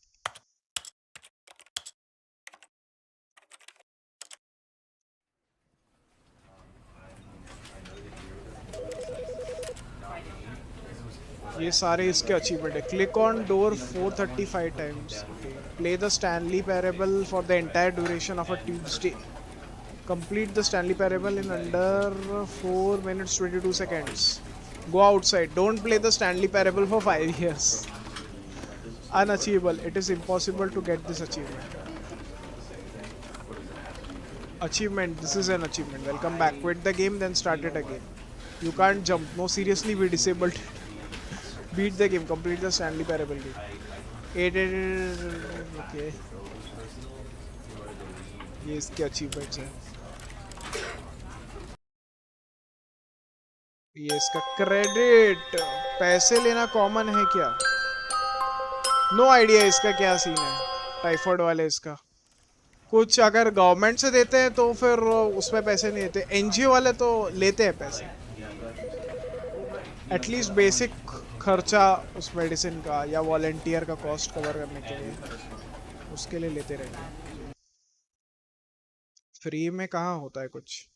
ये सारे इसके अचीवमेंट है. Click on door 435 times. Play the Stanley parable for the entire duration of a Tuesday. Complete the Stanley parable in under 4 minutes 22 seconds. Go outside. Don't play the Stanley Parable for 5 years. Unachievable. It is impossible to get this achievement. Achievement. This is an achievement. Welcome back. Quit the game, then start it again. You can't jump. No, seriously, we disabled. Beat the game. Complete the Stanley Parable game. Okay. ये इसके achievements हैं. ये इसका credit. पैसे लेना common है क्या? No idea इसका क्या सीन है. टाइफाइड वाले इसका कुछ अगर गवर्नमेंट से देते हैं तो फिर उसमें पैसे नहीं देते. एनजीओ वाले तो लेते हैं पैसे. एटलीस्ट बेसिक खर्चा उस मेडिसिन का या वॉलंटियर का कॉस्ट कवर करने के लिए उसके लिए लेते रहते हैं. फ्री में कहाँ होता है कुछ.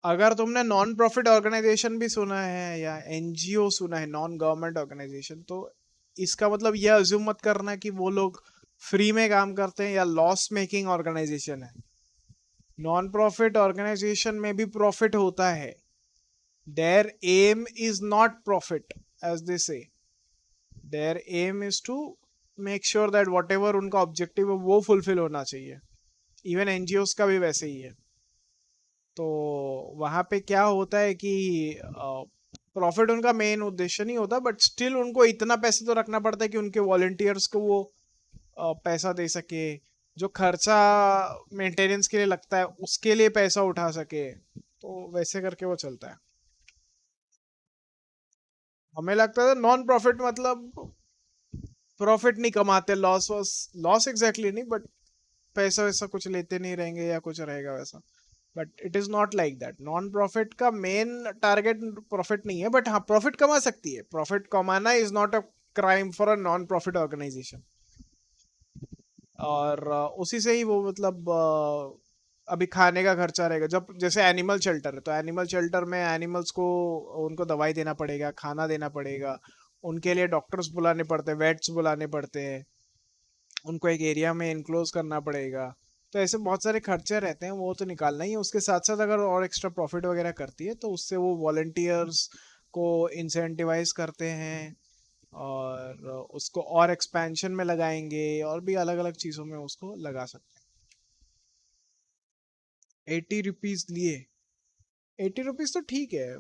अगर तुमने नॉन प्रॉफिट ऑर्गेनाइजेशन भी सुना है या एनजीओ सुना है, नॉन गवर्नमेंट ऑर्गेनाइजेशन, तो इसका मतलब यह अज्यूम मत करना कि वो लोग फ्री में काम करते हैं या लॉस मेकिंग ऑर्गेनाइजेशन है. नॉन प्रॉफिट ऑर्गेनाइजेशन में भी प्रॉफिट होता है. Their aim is not profit as they say. Their aim is to make sure that whatever उनका ऑब्जेक्टिव है वो फुलफिल होना चाहिए. इवन एनजीओस का भी वैसे ही है. तो वहाँ पे क्या होता है कि प्रॉफिट उनका मेन उद्देश्य नहीं होता, बट स्टिल उनको इतना पैसे तो रखना पड़ता है कि उनके वॉलंटियर्स को वो पैसा दे सके. जो खर्चा मेंटेनेंस के लिए लगता है उसके लिए पैसा उठा सके. तो वैसे करके वो चलता है. हमें लगता है नॉन प्रॉफिट मतलब प्रॉफिट नहीं कमाते, लॉस एग्जैक्टली नहीं, बट पैसा वैसा कुछ लेते नहीं रहेंगे या कुछ रहेगा वैसा. But it is not like that. Non profit का मेन टारगेट प्रॉफिट नहीं है, बट हाँ प्रॉफिट कमा सकती है. प्रॉफिट कमाना is not a crime for a non profit organisation. और उसी से ही वो मतलब अभी खाने का खर्चा रहेगा. जब जैसे एनिमल शेल्टर है तो एनिमल शेल्टर में एनिमल्स को उनको दवाई देना पड़ेगा, खाना देना पड़ेगा. उनके लिए डॉक्टर्स बुलाने पड़ते हैं, वेट्स बुलाने पड़ते हैं. उनको एक एरिया में इनक्लोज करना पड़ेगा. तो ऐसे बहुत सारे खर्चे रहते हैं, वो तो निकालना ही है. उसके साथ साथ अगर और एक्स्ट्रा प्रॉफिट वगैरह करती है तो उससे वो वॉलंटियर्स को इंसेंटिवाइज करते हैं और उसको और एक्सपेंशन में लगाएंगे और भी अलग अलग चीज़ों में उसको लगा सकते हैं. 80 रुपीज़ लिए. 80 रुपीज़ तो ठीक है.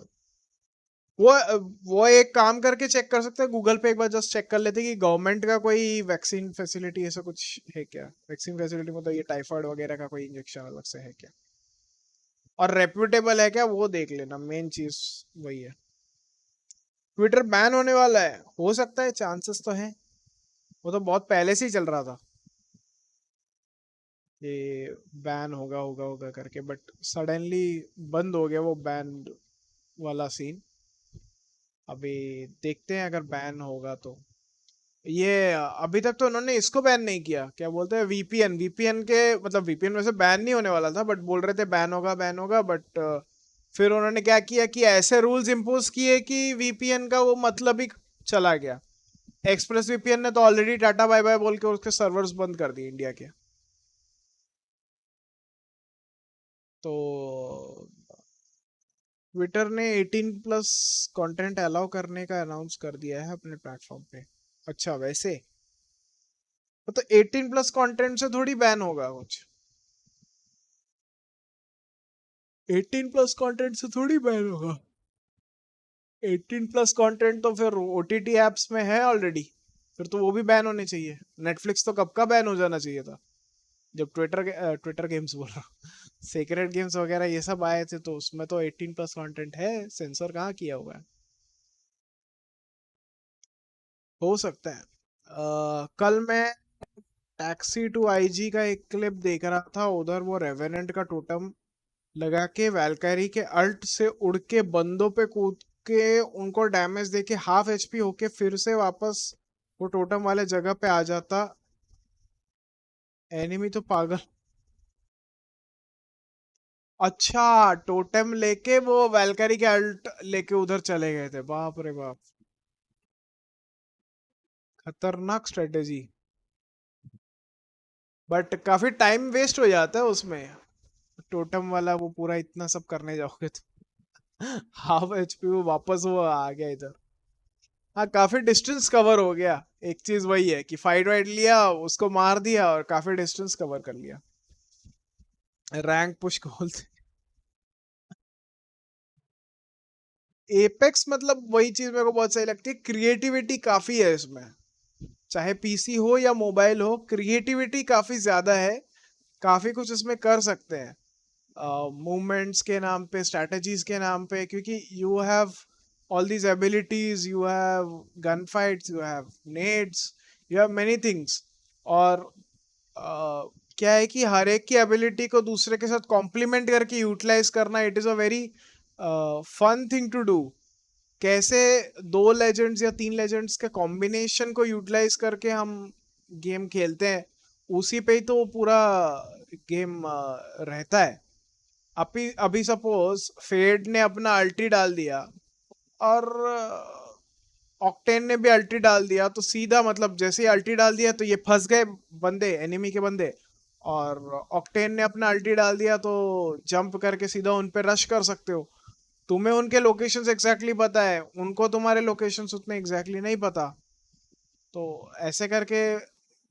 वो एक काम करके चेक कर सकते हैं. गूगल पे एक बार जस्ट चेक कर लेते हैं कि गवर्नमेंट का कोई वैक्सीन फैसिलिटी ऐसा कुछ है क्या. वैक्सीन फैसिलिटी मतलब ये टाइफाइड वगैरह का कोई इंजेक्शन अलग से है क्या और रेप्यूटेबल है क्या, वो देख लेना. मेन चीज वही है. ट्विटर बैन होने वाला है, हो सकता है, चांसेस तो हैं. वो तो बहुत पहले से ही चल रहा था ये बैन होगा करके, बट सडनली बंद हो गया वो बैन वाला सीन. अभी देखते हैं अगर बैन होगा तो. ये अभी तक तो उन्होंने इसको बैन नहीं किया, क्या बोलते हैं वीपीएन, वीपीएन के मतलब वीपीएन वैसे बैन नहीं होने वाला था बट बोल रहे थे बैन होगा बट फिर उन्होंने क्या किया कि ऐसे रूल्स इम्पोज किए कि वीपीएन का वो मतलब ही चला गया। एक्सप्रेस वीपीएन ने तो ऑलरेडी टाटा बाय बाय बोल के उसके सर्वर्स बंद कर दिए इंडिया के। तो ट्विटर ने 18+ कंटेंट अलाउ करने का अनाउंस कर दिया है अपने प्लेटफॉर्म पे। अच्छा वैसे तो 18+ कंटेंट से थोड़ी बैन होगा कुछ, 18+ कंटेंट से थोड़ी बैन होगा। 18+ कंटेंट तो फिर ओटीटी एप्स में है ऑलरेडी, फिर तो वो भी बैन होने चाहिए। नेटफ्लिक्स तो कब का बैन हो जाना चाहिए था जब ट्विटर गेम्स बोल रहा हूँ सीक्रेट गेम्स वगैरह ये सब आए थे, तो उसमें तो 18+ कंटेंट है, सेंसर कहाँ किया हुआ है। हो सकता है। कल मैं टैक्सी टू आईजी का एक क्लिप देख रहा था, उधर वो रेवेनेंट का टोटम लगा के वैल्कैरी के अल्ट से उड़ के बंदों पे कूद के उनको डैमेज देके हाफ एचपी होके फिर से वापस वो टोटम वाले जगह पे आ जाता। एनिमी तो पागल। अच्छा टोटम लेके वो वैल्कैरी के अल्ट लेके उधर चले गए थे, बाप रे बाप, खतरनाक स्ट्रेटेजी। बट काफी टाइम वेस्ट हो जाता है उसमें, टोटम वाला वो पूरा इतना सब करने जाओगे तो हाफ एचपी वो वापस वो आ गया इधर। हाँ काफी डिस्टेंस कवर हो गया, एक चीज वही है कि फाइट वाइट लिया उसको मार दिया और काफी डिस्टेंस कवर कर लिया, रैंक पुश को बोलते। एपेक्स मतलब वही चीज मेरे को बहुत सही लगती है, क्रिएटिविटी काफी है इसमें, चाहे पीसी हो या मोबाइल हो, क्रिएटिविटी काफी ज्यादा है, काफी कुछ इसमें कर सकते हैं मूवमेंट्स के नाम पे, स्ट्रेटजीज के नाम पे, क्योंकि you have all these abilities, you have gunfights, you have nades, you have many things। और क्या है कि हर एक की एबिलिटी को दूसरे के साथ कॉम्प्लीमेंट करके यूटिलाइज करना, it is a very fun thing to do. कैसे 2 लेजेंड्स या 3 लेजेंड्स के कॉम्बिनेशन को यूटिलाइज करके हम गेम खेलते हैं, उसी पे ही तो पूरा गेम रहता है। अभी सपोज फेड ने अपना अल्टी डाल दिया और ऑक्टेन ने भी अल्टी डाल दिया, तो सीधा मतलब जैसे ही अल्टी डाल दिया तो ये फंस गए बंदे, एनिमी के बंदे, और ऑक्टेन ने अपना अल्टी डाल दिया तो जंप करके सीधा उन पे रश कर सकते हो। तुम्हें उनके लोकेशंस एग्जैक्टली पता है, उनको तुम्हारे लोकेशंस उतने एग्जैक्टली नहीं पता, तो ऐसे करके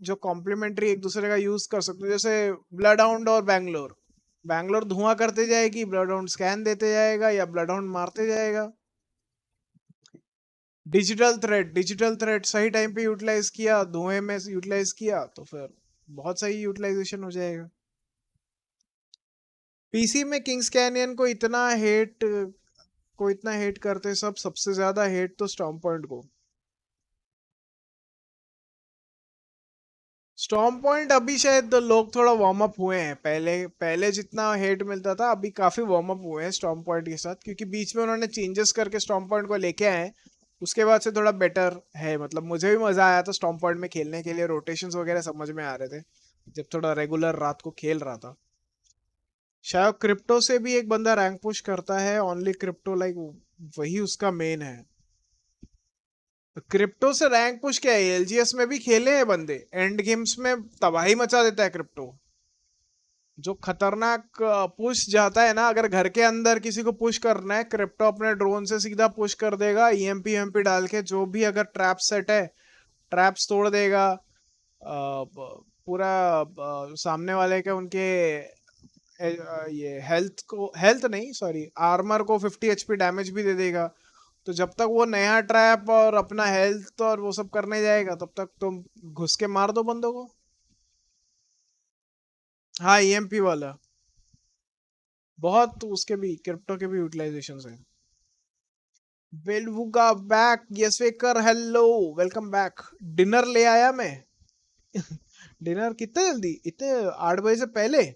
जो कॉम्प्लीमेंट्री एक दूसरे का यूज कर सकते हो। जैसे ब्लड हाउंड और बैंगलोर धुआं करते जाएगी, ब्लड हाउंड स्कैन देते जाएगा या ब्लड हाउंड मारते जाएगा। डिजिटल थ्रेड सही टाइम पे यूटिलाइज किया, धुएं में यूटिलाइज किया तो फिर बहुत सही यूटिलाइजेशन हो जाएगा। पीसी में किंग्स कैनियन को इतना हेट करते सब, सबसे ज्यादा हेट तो स्टॉर्म पॉइंट को। स्टॉर्म पॉइंट अभी शायद लोग थोड़ा वार्म अप हुए हैं, पहले जितना हेट मिलता था अभी काफी वार्म अप हुए हैं स्टॉर्म पॉइंट के साथ, क्योंकि बीच में उन्होंने चेंजेस करके स्टॉर्म पॉइंट को लेके आए, उसके बाद से थोड़ा बेटर है। मतलब मुझे भी मजा आया था स्टॉर्म पॉइंट में खेलने के लिए, रोटेशंस वगैरह समझ में आ रहे थे जब थोड़ा रेगुलर रात को खेल रहा था। शायद क्रिप्टो से भी एक बंदा रैंक पुश करता है, ओनली क्रिप्टो, लाइक वही उसका मेन है। क्रिप्टो से रैंक पुश क्या है, एलजीएस में भी खेले हैं बंदे, एंड गेम्स में तबाही मचा देता है क्रिप्टो। जो खतरनाक पुश जाता है ना, अगर घर के अंदर किसी को पुश करना है, क्रिप्टो अपने ड्रोन से सीधा पुश कर देगा, ईएमपी डाल के, जो भी अगर ट्रैप सेट है ट्रैप्स तोड़ देगा, पूरा सामने वाले के उनके ये हेल्थ नहीं सॉरी आर्मर को 50 एचपी डैमेज भी दे देगा। तो जब तक वो नया ट्रैप और अपना हेल्थ और वो सब करने जाएगा तब तक तुम घुस के मार दो बंदों को। हाँ ईएमपी वाला बहुत, उसके भी क्रिप्टो के भी यूटिलाइजेशन है। Beluga back, yes waker, hello welcome back. Dinner ले आया मैं डिनर कितने जल्दी, इतने 8 बजे से पहले।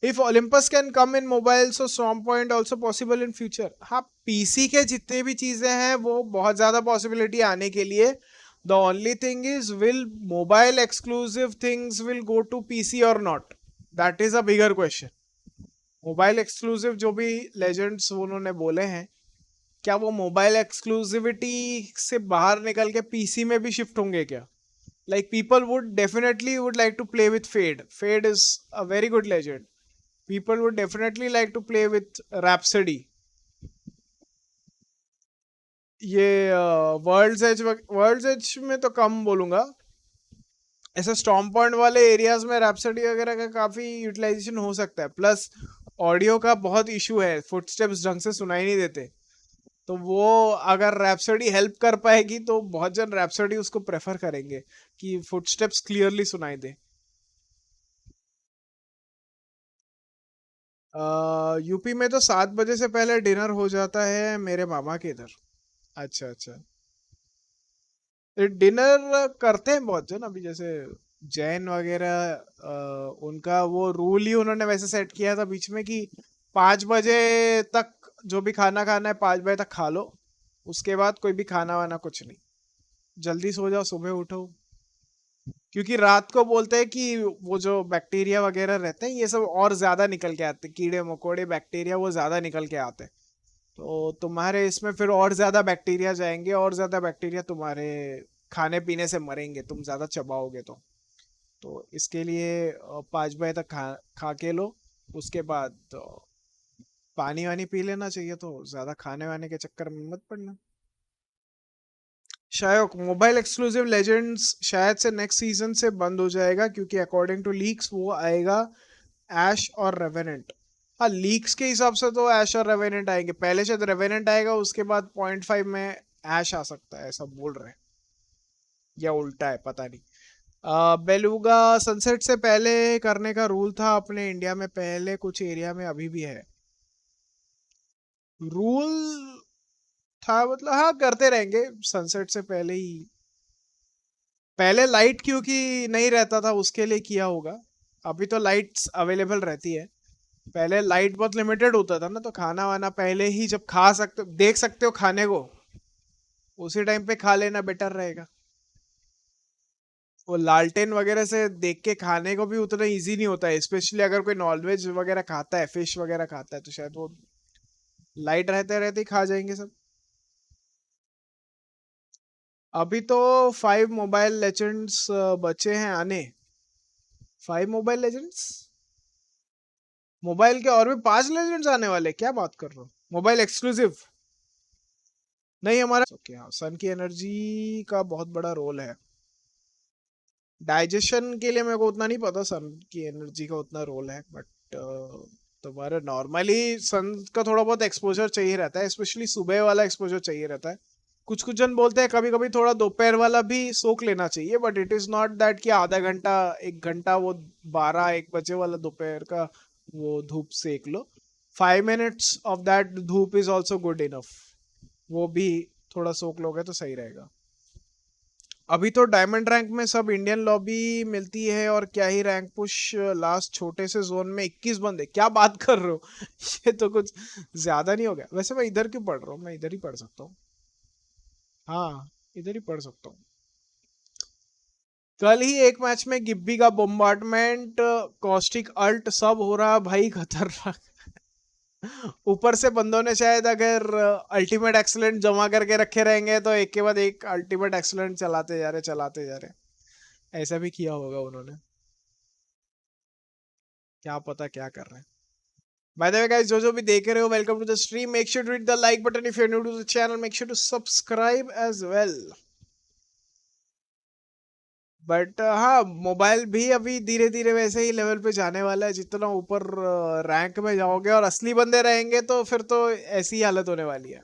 If Olympus can come in mobile so storm point also possible in future. हाँ पीसी के जितने भी चीजें हैं वो बहुत ज्यादा पॉसिबिलिटी आने के लिए, The only thing is, will mobile exclusive things will go to PC or not? That is a bigger question. Mobile exclusive जो भी लेजेंड्स उन्होंने बोले हैं, क्या वो मोबाइल एक्सक्लूसिविटी से बाहर निकल के पीसी में भी शिफ्ट होंगे क्या? Like people would definitely would like to play with Fade. Fade is a very good legend. People would definitely like to play with Rhapsody. ये वर्ल्ड्स एज में तो कम बोलूंगा, ऐसे स्टॉर्म पॉइंट वाले एरियाज में रैप्सडी वगैरह का काफी यूटिलाइजेशन हो सकता है. प्लस ऑडियो का बहुत इशू है, फुटस्टेप्स ढंग से सुनाई नहीं देते, तो वो अगर रैप्सडी हेल्प कर पाएगी तो बहुत जन रैप्सडी उसको प्रेफर करेंगे कि फुटस्टेप्स क्लियरली सुनाई दे. यूपी में तो 7 बजे से पहले डिनर हो जाता है मेरे मामा के इधर. अच्छा अच्छा, डिनर करते हैं बहुत जन. अभी जैसे जैन वगैरह उनका वो रूल ही उन्होंने वैसे सेट किया था बीच में कि 5 बजे तक जो भी खाना खाना है 5 बजे तक खा लो, उसके बाद कोई भी खाना वाना कुछ नहीं. जल्दी सो जाओ, सुबह उठो, क्योंकि रात को बोलते हैं कि वो जो बैक्टीरिया वगैरह रहते हैं ये सब और ज्यादा निकल के आते हैं, कीड़े मकोड़े बैक्टीरिया वो ज्यादा निकल के आते हैं, तो तुम्हारे इसमें फिर और ज्यादा बैक्टीरिया जाएंगे, और ज्यादा बैक्टीरिया तुम्हारे खाने पीने से मरेंगे, तुम ज्यादा चबाओगे तो इसके लिए 5 बजे तक खा के लो. उसके बाद पानी वानी पी लेना चाहिए, तो ज्यादा खाने वाने के चक्कर में मत पड़ना. शायद मोबाइल एक्सक्लूसिव लेजेंड्स शायद से नेक्स्ट सीजन से बंद हो जाएगा, क्योंकि अकॉर्डिंग टू लीक्स वो आएगा ऐश और रेवेनेंट. हाँ, लीक्स के हिसाब से तो ऐश और रेवेनेंट आएंगे. पहले शायद रेवेनेंट आएगा, उसके बाद 0.5 में ऐश आ सकता है, ऐसा बोल रहे हैं, या उल्टा है पता नहीं. बेलुगा सनसेट से पहले करने का रूल था अपने इंडिया में, पहले कुछ एरिया में अभी भी है रूल था, मतलब हाँ करते रहेंगे सनसेट से पहले ही. पहले लाइट क्योंकि नहीं रहता था उसके लिए किया होगा, अभी तो लाइट्स अवेलेबल रहती है. पहले लाइट बहुत लिमिटेड होता था ना, तो खाना वाना पहले ही जब खा सकते देख सकते हो खाने को, उसी टाइम पे खा लेना बेटर रहेगा. वो लालटेन वगैरह से देख के खाने को भी उतना इजी नहीं होता है, स्पेशली अगर कोई नॉनवेज वगैरह खाता है, फिश वगैरह खाता है, तो शायद वो लाइट रहते रहते ही खा जाएंगे सब. अभी तो 5 मोबाइल लेजेंड्स बचे हैं आने. 5 मोबाइल लेजेंड्स, मोबाइल के और भी 5 लेजेंड्स आने वाले, क्या बात कर रहे हो? मोबाइल एक्सक्लूसिव नहीं हमारा. ओके हाँ, सन की एनर्जी का बहुत बड़ा रोल है. डाइजेशन के लिए मेरे को उतना नहीं पता सन की एनर्जी का उतना रोल है, बट तुम्हारे नॉर्मली सन का थोड़ा बहुत एक्सपोजर चाहिए रहता है, स्पेशली सुबह वाला एक्सपोजर चाहिए रहता है. कुछ कुछ जन बोलते हैं कभी कभी थोड़ा दोपहर वाला भी सोख लेना चाहिए, but it is not that कि आधा घंटा 1 घंटा वो 12-1 बजे वाला दोपहर का वो धूप सेक लो. 5 मिनट्स ऑफ दैट धूप इज ऑल्सो गुड इनफ, वो भी थोड़ा सोख लोगे तो सही रहेगा. अभी तो डायमंड रैंक में सब इंडियन लॉबी मिलती है, और क्या ही रैंक पुश. लास्ट छोटे से जोन में 21 बंदे, क्या बात कर रहे हो? ये तो कुछ ज्यादा नहीं हो गया? वैसे मैं इधर क्यों पढ़ रहा हूँ, मैं इधर ही पढ़ सकता हूँ. हाँ इधर ही पढ़ सकता हूँ. कल ही एक मैच में गिब्बी का बोम्बार्डमेंट, कॉस्टिक अल्ट सब हो रहा भाई, खतरनाक. ऊपर से बंदों ने शायद अगर अल्टीमेट एक्सीलेंट जमा करके रखे रहेंगे तो एक के बाद एक अल्टीमेट एक्सीलेंट चलाते जा रहे. ऐसा भी किया होगा उन्होंने, क्या पता क्या कर रहे हैं. बाय द वे गाइस, जो भी देख रहे हो, welcome to the stream. Make sure to hit the like button if you are new to the channel. Make sure to subscribe as well. But हाँ, मोबाइल भी अभी धीरे धीरे वैसे ही लेवल पे जाने वाला है. जितना ऊपर रैंक में जाओगे और असली बंदे रहेंगे तो फिर तो ऐसी ही हालत होने वाली है.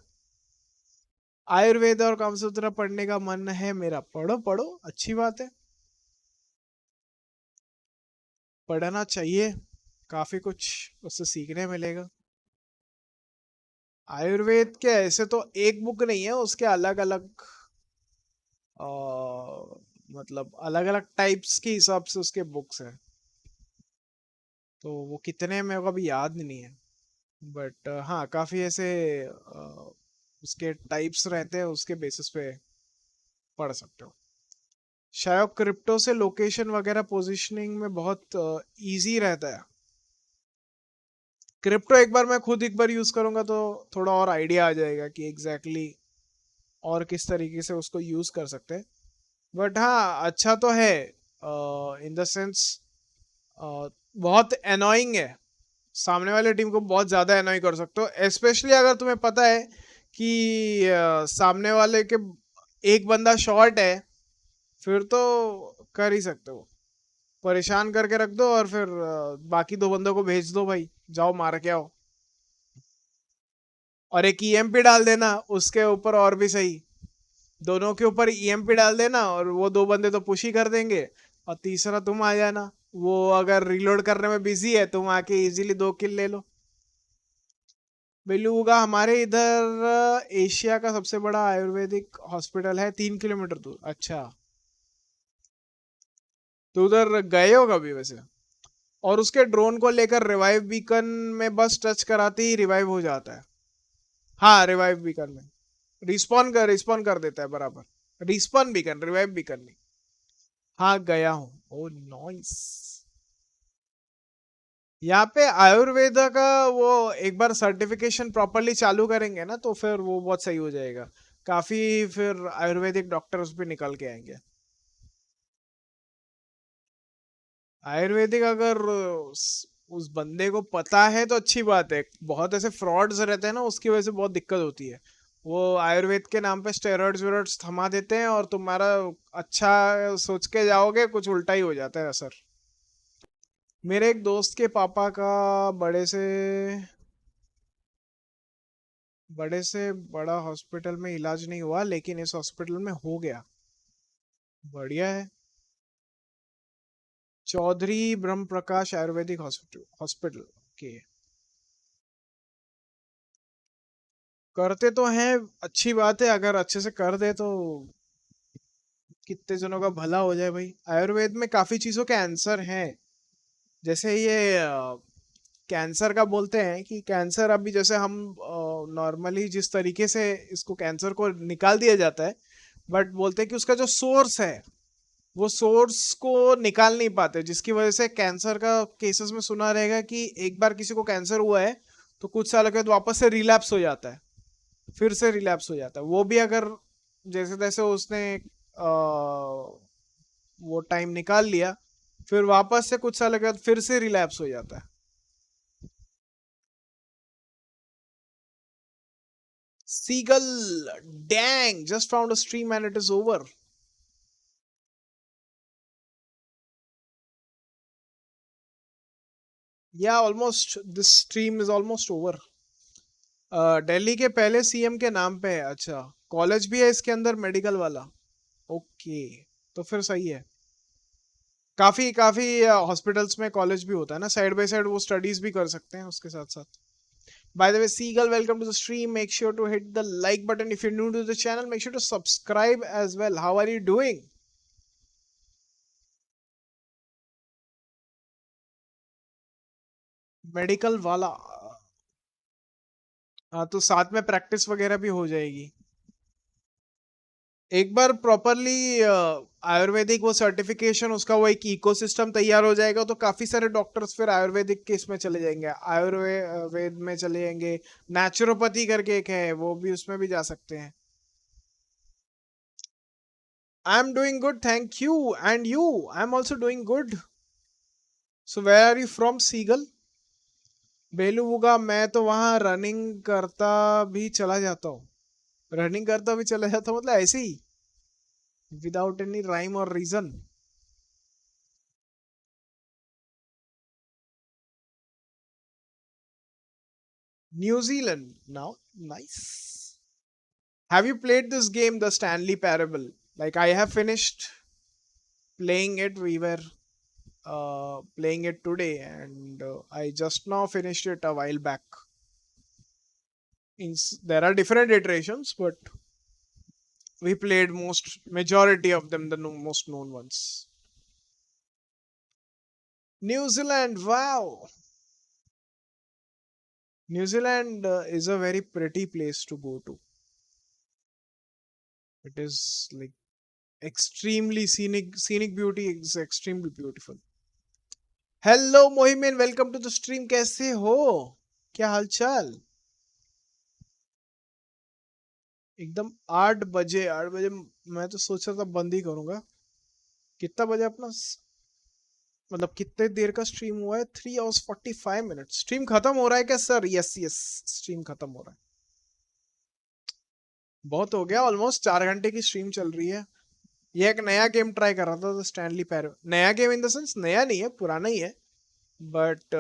आयुर्वेद और कामसूत्र पढ़ने का मन है मेरा. पढ़ो पढ़ो, अच्छी बात है, पढ़ना चाहिए, काफी कुछ उससे सीखने मिलेगा. आयुर्वेद के ऐसे तो एक बुक नहीं है, उसके अलग अलग मतलब अलग अलग टाइप्स के हिसाब से उसके बुक्स हैं, तो वो कितने मेरे को अभी याद नहीं है. बट हाँ, काफी ऐसे उसके टाइप्स रहते हैं, उसके बेसिस पे पढ़ सकते हो. शायद क्रिप्टो से लोकेशन वगैरह पोजीशनिंग में बहुत इजी रहता है। क्रिप्टो एक बार मैं खुद एक बार यूज करूंगा तो थोड़ा और आइडिया आ जाएगा कि एग्जैक्टली और किस तरीके से उसको यूज कर सकते हैं। बट हाँ, अच्छा तो है इन द सेंस बहुत एनोइंग है। सामने वाले टीम को बहुत ज़्यादा एनॉय कर सकते हो, स्पेशली अगर तुम्हें पता है कि सामने वाले के एक बंदा शॉर्ट है, फिर तो कर ही सकते हो, परेशान करके रख दो और फिर बाकी दो बंदों को भेज दो, भाई जाओ मार के आओ, और एक ईएमपी डाल देना उसके ऊपर, और भी सही, दोनों के ऊपर ईएमपी डाल देना और वो दो बंदे तो पुश ही कर देंगे, और तीसरा तुम आ जाना, वो अगर रिलोड करने में बिजी है तुम आके इजीली 2 किल ले लो। बेलूगा हमारे इधर एशिया का सबसे बड़ा आयुर्वेदिक हॉस्पिटल है, 3 किलोमीटर दूर। अच्छा, तो उधर गए हो कभी वैसे? और उसके ड्रोन को लेकर रिवाइव बीकन में बस टच कराते ही रिवाइव हो जाता है। हाँ, रिवाइव बीकन में रिस्पॉन कर देता है बराबर। रिस्पॉन बीकन, रिवाइव बीकन नहीं। हाँ गया हूँ। ओ नाइस। यहाँ पे आयुर्वेदा का वो एक बार सर्टिफिकेशन प्रॉपरली चालू करेंगे ना तो फिर वो बहुत सही हो जाएगा, काफी फिर आयुर्वेदिक डॉक्टर्स भी निकल के आएंगे। आयुर्वेदिक अगर उस बंदे को पता है तो अच्छी बात है, बहुत ऐसे फ्रॉड्स रहते हैं ना, उसकी वजह से बहुत दिक्कत होती है। वो आयुर्वेद के नाम पे स्टेरॉइड्स वेरॉइड्स थमा देते हैं और तुम्हारा अच्छा सोच के जाओगे, कुछ उल्टा ही हो जाता है असर। मेरे एक दोस्त के पापा का बड़े से बड़ा हॉस्पिटल में इलाज नहीं हुआ, लेकिन इस हॉस्पिटल में हो गया। बढ़िया है। चौधरी ब्रह्म प्रकाश आयुर्वेदिक हॉस्पिटल के करते तो हैं, अच्छी बात है, अगर अच्छे से कर दे तो कितने जनों का भला हो जाए भाई। आयुर्वेद में काफी चीजों के आंसर हैं, जैसे ये कैंसर का बोलते हैं कि कैंसर अभी जैसे हम नॉर्मली जिस तरीके से इसको कैंसर को निकाल दिया जाता है, बट बोलते हैं कि उसका जो सोर्स है वो सोर्स को निकाल नहीं पाते, जिसकी वजह से कैंसर का केसेस में सुना रहेगा कि एक बार किसी को कैंसर हुआ है तो कुछ साल के बाद वापस से रिलैप्स हो जाता है, फिर से रिलैप्स हो जाता है। वो भी अगर जैसे तैसे उसने वो टाइम निकाल लिया, फिर वापस से कुछ साल के बाद फिर से रिलैप्स हो जाता है। Seagull, dang, just found a stream and it is over. Yeah, almost. This stream is almost over. Delhi के पहले सीएम के नाम पे है। अच्छा, कॉलेज भी है इसके अंदर मेडिकल वाला। ओके, तो फिर सही है। काफी काफी हॉस्पिटल्स में कॉलेज भी होता है ना, साइड बाय साइड वो स्टडीज भी कर सकते हैं उसके साथ साथ। By the way, Seagull, welcome to the stream. Make sure to hit the like button if you're new to the channel. Make sure to subscribe as well. How are you doing? Medical वाला। हाँ, तो साथ में practice वगैरह भी हो जाएगी। एक बार प्रॉपरली आयुर्वेदिक वो सर्टिफिकेशन, उसका वो एक इकोसिस्टम तैयार हो जाएगा तो काफी सारे डॉक्टर्स फिर आयुर्वेदिक के इसमें चले जाएंगे, आयुर्वेद में चले जाएंगे। नेचुरोपैथी करके एक है, वो भी उसमें भी जा सकते हैं। I am doing good, thank you. And you? I am also doing good. So where are you from Seagull? बेलूबुगा, मैं तो वहां रनिंग करता भी चला जाता हूँ। रनिंग करता भी चला जाता हूँ मतलब ऐसे ही, विदाउट एनी राइम और reason. New Zealand now, nice. Have you played this game, the Stanley Parable? Like, I have finished playing it. We were playing it today, and I just now finished it a while back. There are different iterations, but we played majority of them, the most known ones. New Zealand, wow. New Zealand is a very pretty place to go to. It is like Extremely scenic beauty is extremely beautiful. Hello Mohimin, welcome to the stream. कैसे हो, क्या हालचाल? एकदम 8 बजे मैं तो सोच रहा था बंद ही करूंगा। कितना बजे अपना मतलब कितने देर का स्ट्रीम हुआ है? 3 hours 45 minutes। स्ट्रीम खत्म हो रहा है क्या सर? यस यस, स्ट्रीम खत्म हो रहा है। बहुत हो गया, ऑलमोस्ट 4 घंटे की स्ट्रीम चल रही है। ये एक नया गेम ट्राई कर रहा था, स्टैनली पैरेबल। नया गेम इन द सेंस नया नहीं है, पुराना ही है, बट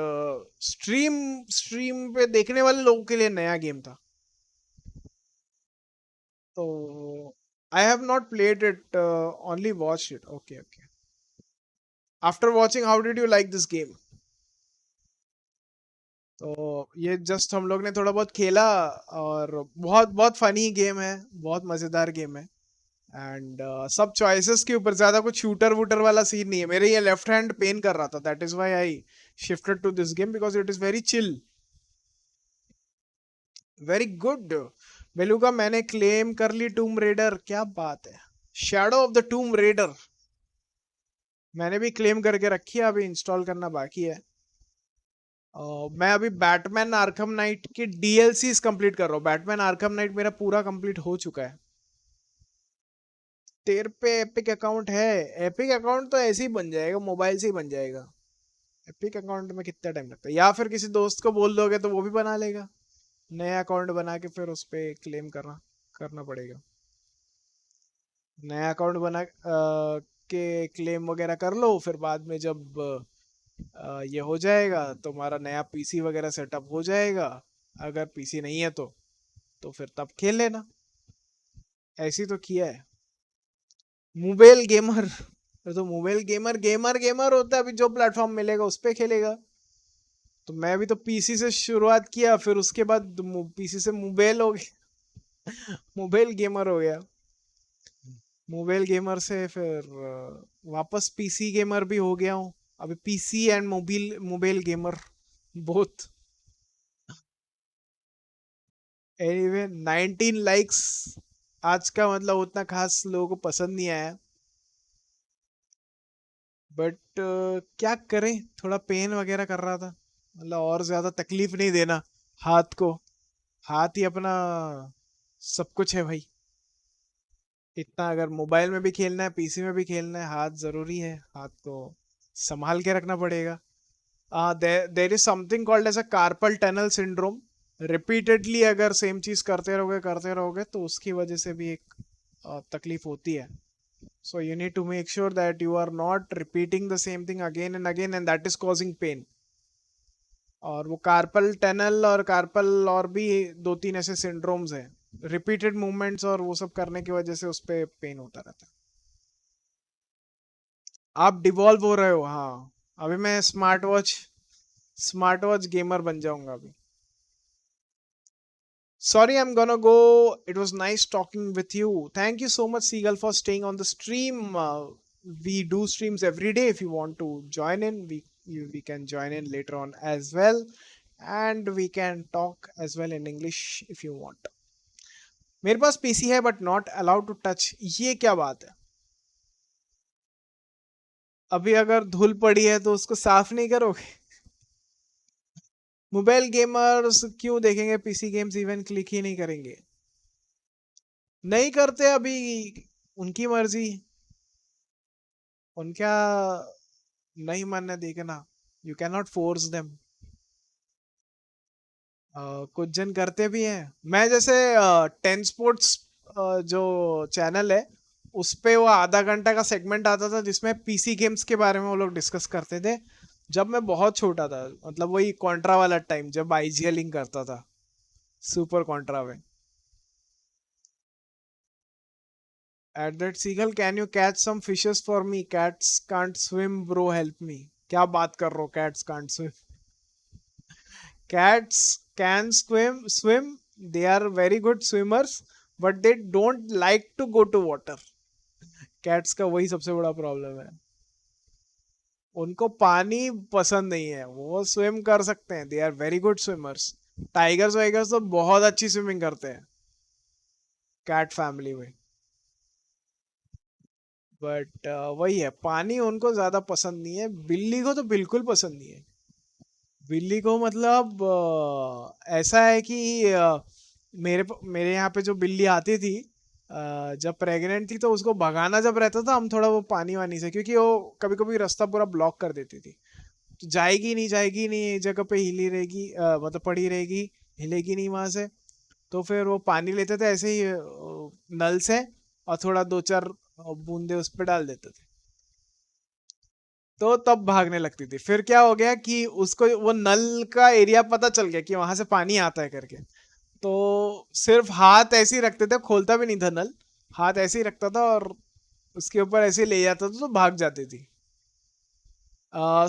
स्ट्रीम स्ट्रीम पे देखने वाले लोगों के लिए नया गेम था। तो I have not played it, only watch it. Okay okay. After watching, how did you like this game? तो ये जस्ट हम लोग ने थोड़ा बहुत खेला, और बहुत बहुत फनी गेम है, बहुत मजेदार गेम है। एंड सब चॉइसेस के ऊपर, ज्यादा कुछ शूटर वूटर वाला सीन नहीं है। मेरे ये लेफ्ट हैंड पेन कर रहा था, that is why I shifted to this game because it is very chill, very good. Belu का मैंने क्लेम कर ली टूम रेडर, क्या बात है। Shadow of the Tomb raider मैंने भी क्लेम करके रखी है, अभी इंस्टॉल करना बाकी है। मैं अभी बैटमैन आर्कम नाइट की डीएलसीज कंप्लीट कर रहा हूँ। बैटमैन आर्कम नाइट मेरा पूरा कंप्लीट हो चुका है। तेरे पे एपिक अकाउंट है? एपिक अकाउंट तो ऐसे ही बन जाएगा, मोबाइल से ही बन जाएगा। एपिक अकाउंट में कितना टाइम लगता है? या फिर किसी दोस्त को बोल दोगे तो वो भी बना लेगा। नया अकाउंट बना के फिर उस पर क्लेम करना पड़ेगा। नया अकाउंट बना के क्लेम वगैरह कर लो, फिर बाद में जब ये हो जाएगा, तुम्हारा नया पीसी वगैरह सेटअप हो जाएगा। अगर पीसी नहीं है तो फिर तब खेल लेना। ऐसी तो किया है। मोबाइल गेमर तो मोबाइल गेमर होता है, अभी जो प्लेटफॉर्म मिलेगा उस पे खेलेगा। तो मैं भी तो पीसी से शुरुआत किया, फिर उसके बाद पीसी से मोबाइल हो गया मोबाइल गेमर हो गया। मोबाइल गेमर से फिर वापस पीसी गेमर भी हो गया हूँ। अभी PC and mobile gamer both. Anyway 19 likes आज का मतलब उतना खास लोगों को पसंद नहीं आया, बट क्या करें, थोड़ा पेन वगैरह कर रहा था, मतलब और ज्यादा तकलीफ नहीं देना हाथ को। हाथ ही अपना सब कुछ है भाई। इतना अगर मोबाइल में भी खेलना है, पीसी में भी खेलना है, हाथ जरूरी है, हाथ को संभाल के रखना पड़ेगा। There is something called as a carpal tunnel syndrome. Repeatedly अगर सेम चीज करते रहोगे तो उसकी वजह से भी एक तकलीफ होती है। So you need to make sure that you are not repeating the same thing again and again, and that is causing pain. और वो कार्पल टनल और कार्पल और भी 2-3 ऐसे सिंड्रोम्स हैं, रिपीटेड मूवमेंट्स और वो सब करने की वजह से उस पर पेन होता रहता है। आप डिवॉल्व हो रहे हो? हाँ, अभी मैं स्मार्ट वॉच गेमर बन जाऊंगा अभी। Sorry, I'm gonna go. It was nice talking with you. Thank you so much, Seagull, for staying on the stream. We do streams every day. If you want to join in, we can join in later on as well, and we can talk as well in English if you want. मेरे पास PC है but not allowed to touch. ये क्या बात है? अभी अगर धूल पड़ी है तो उसको साफ नहीं करोगे? मोबाइल गेमर्स क्यों देखेंगे पीसी गेम्स, इवन क्लिक ही नहीं करेंगे? नहीं करते अभी, उनकी मर्जी, उनका नहीं मन है देखना। You can not force them. कुछ जन करते भी हैं। मैं जैसे 10 स्पोर्ट्स जो चैनल है उस पे वो आधा घंटा का सेगमेंट आता था जिसमें पीसी गेम्स के बारे में वो लोग डिस्कस करते थे, जब मैं बहुत छोटा था, मतलब वही कॉन्ट्रा वाला टाइम जब आईजीएलिंग करता था, सुपर कॉन्ट्रा में। At that seagull, can you catch some fishes for me? Cats can't swim, bro. Help me. क्या बात कर रहे हो? Cats can't swim. Cats can swim. They are very good swimmers, but they don't like to go to water. Cats का वही सबसे बड़ा problem है, उनको पानी पसंद नहीं है। वो स्विम कर सकते हैं, they are very good swimmers. Tigers वाइगर्स तो बहुत अच्छी स्विमिंग करते हैं कैट फैमिली में। बट वही है, पानी उनको ज्यादा पसंद नहीं है। बिल्ली को तो बिल्कुल पसंद नहीं है। बिल्ली को मतलब ऐसा है कि मेरे यहाँ पे जो बिल्ली आती थी जब प्रेग्नेंट थी, तो उसको भगाना जब रहता था हम थोड़ा वो पानी वानी से, क्योंकि वो कभी कभी रास्ता पूरा ब्लॉक कर देती थी। तो जाएगी नहीं एक जगह पे हिली रहेगी, मतलब पड़ी रहेगी, हिलेगी नहीं वहां से। तो फिर वो पानी लेते थे ऐसे ही नल से, और थोड़ा 2-4 बूंदे उस पर डाल देते थे, तो तब भागने लगती थी। फिर क्या हो गया कि उसको वो नल का एरिया पता चल गया कि वहां से पानी आता है करके, तो सिर्फ हाथ ऐसे ही रखते थे, खोलता भी नहीं था नल, हाथ ऐसे ही रखता था और उसके ऊपर ऐसे ही ले जाता था, तो भाग जाती थी।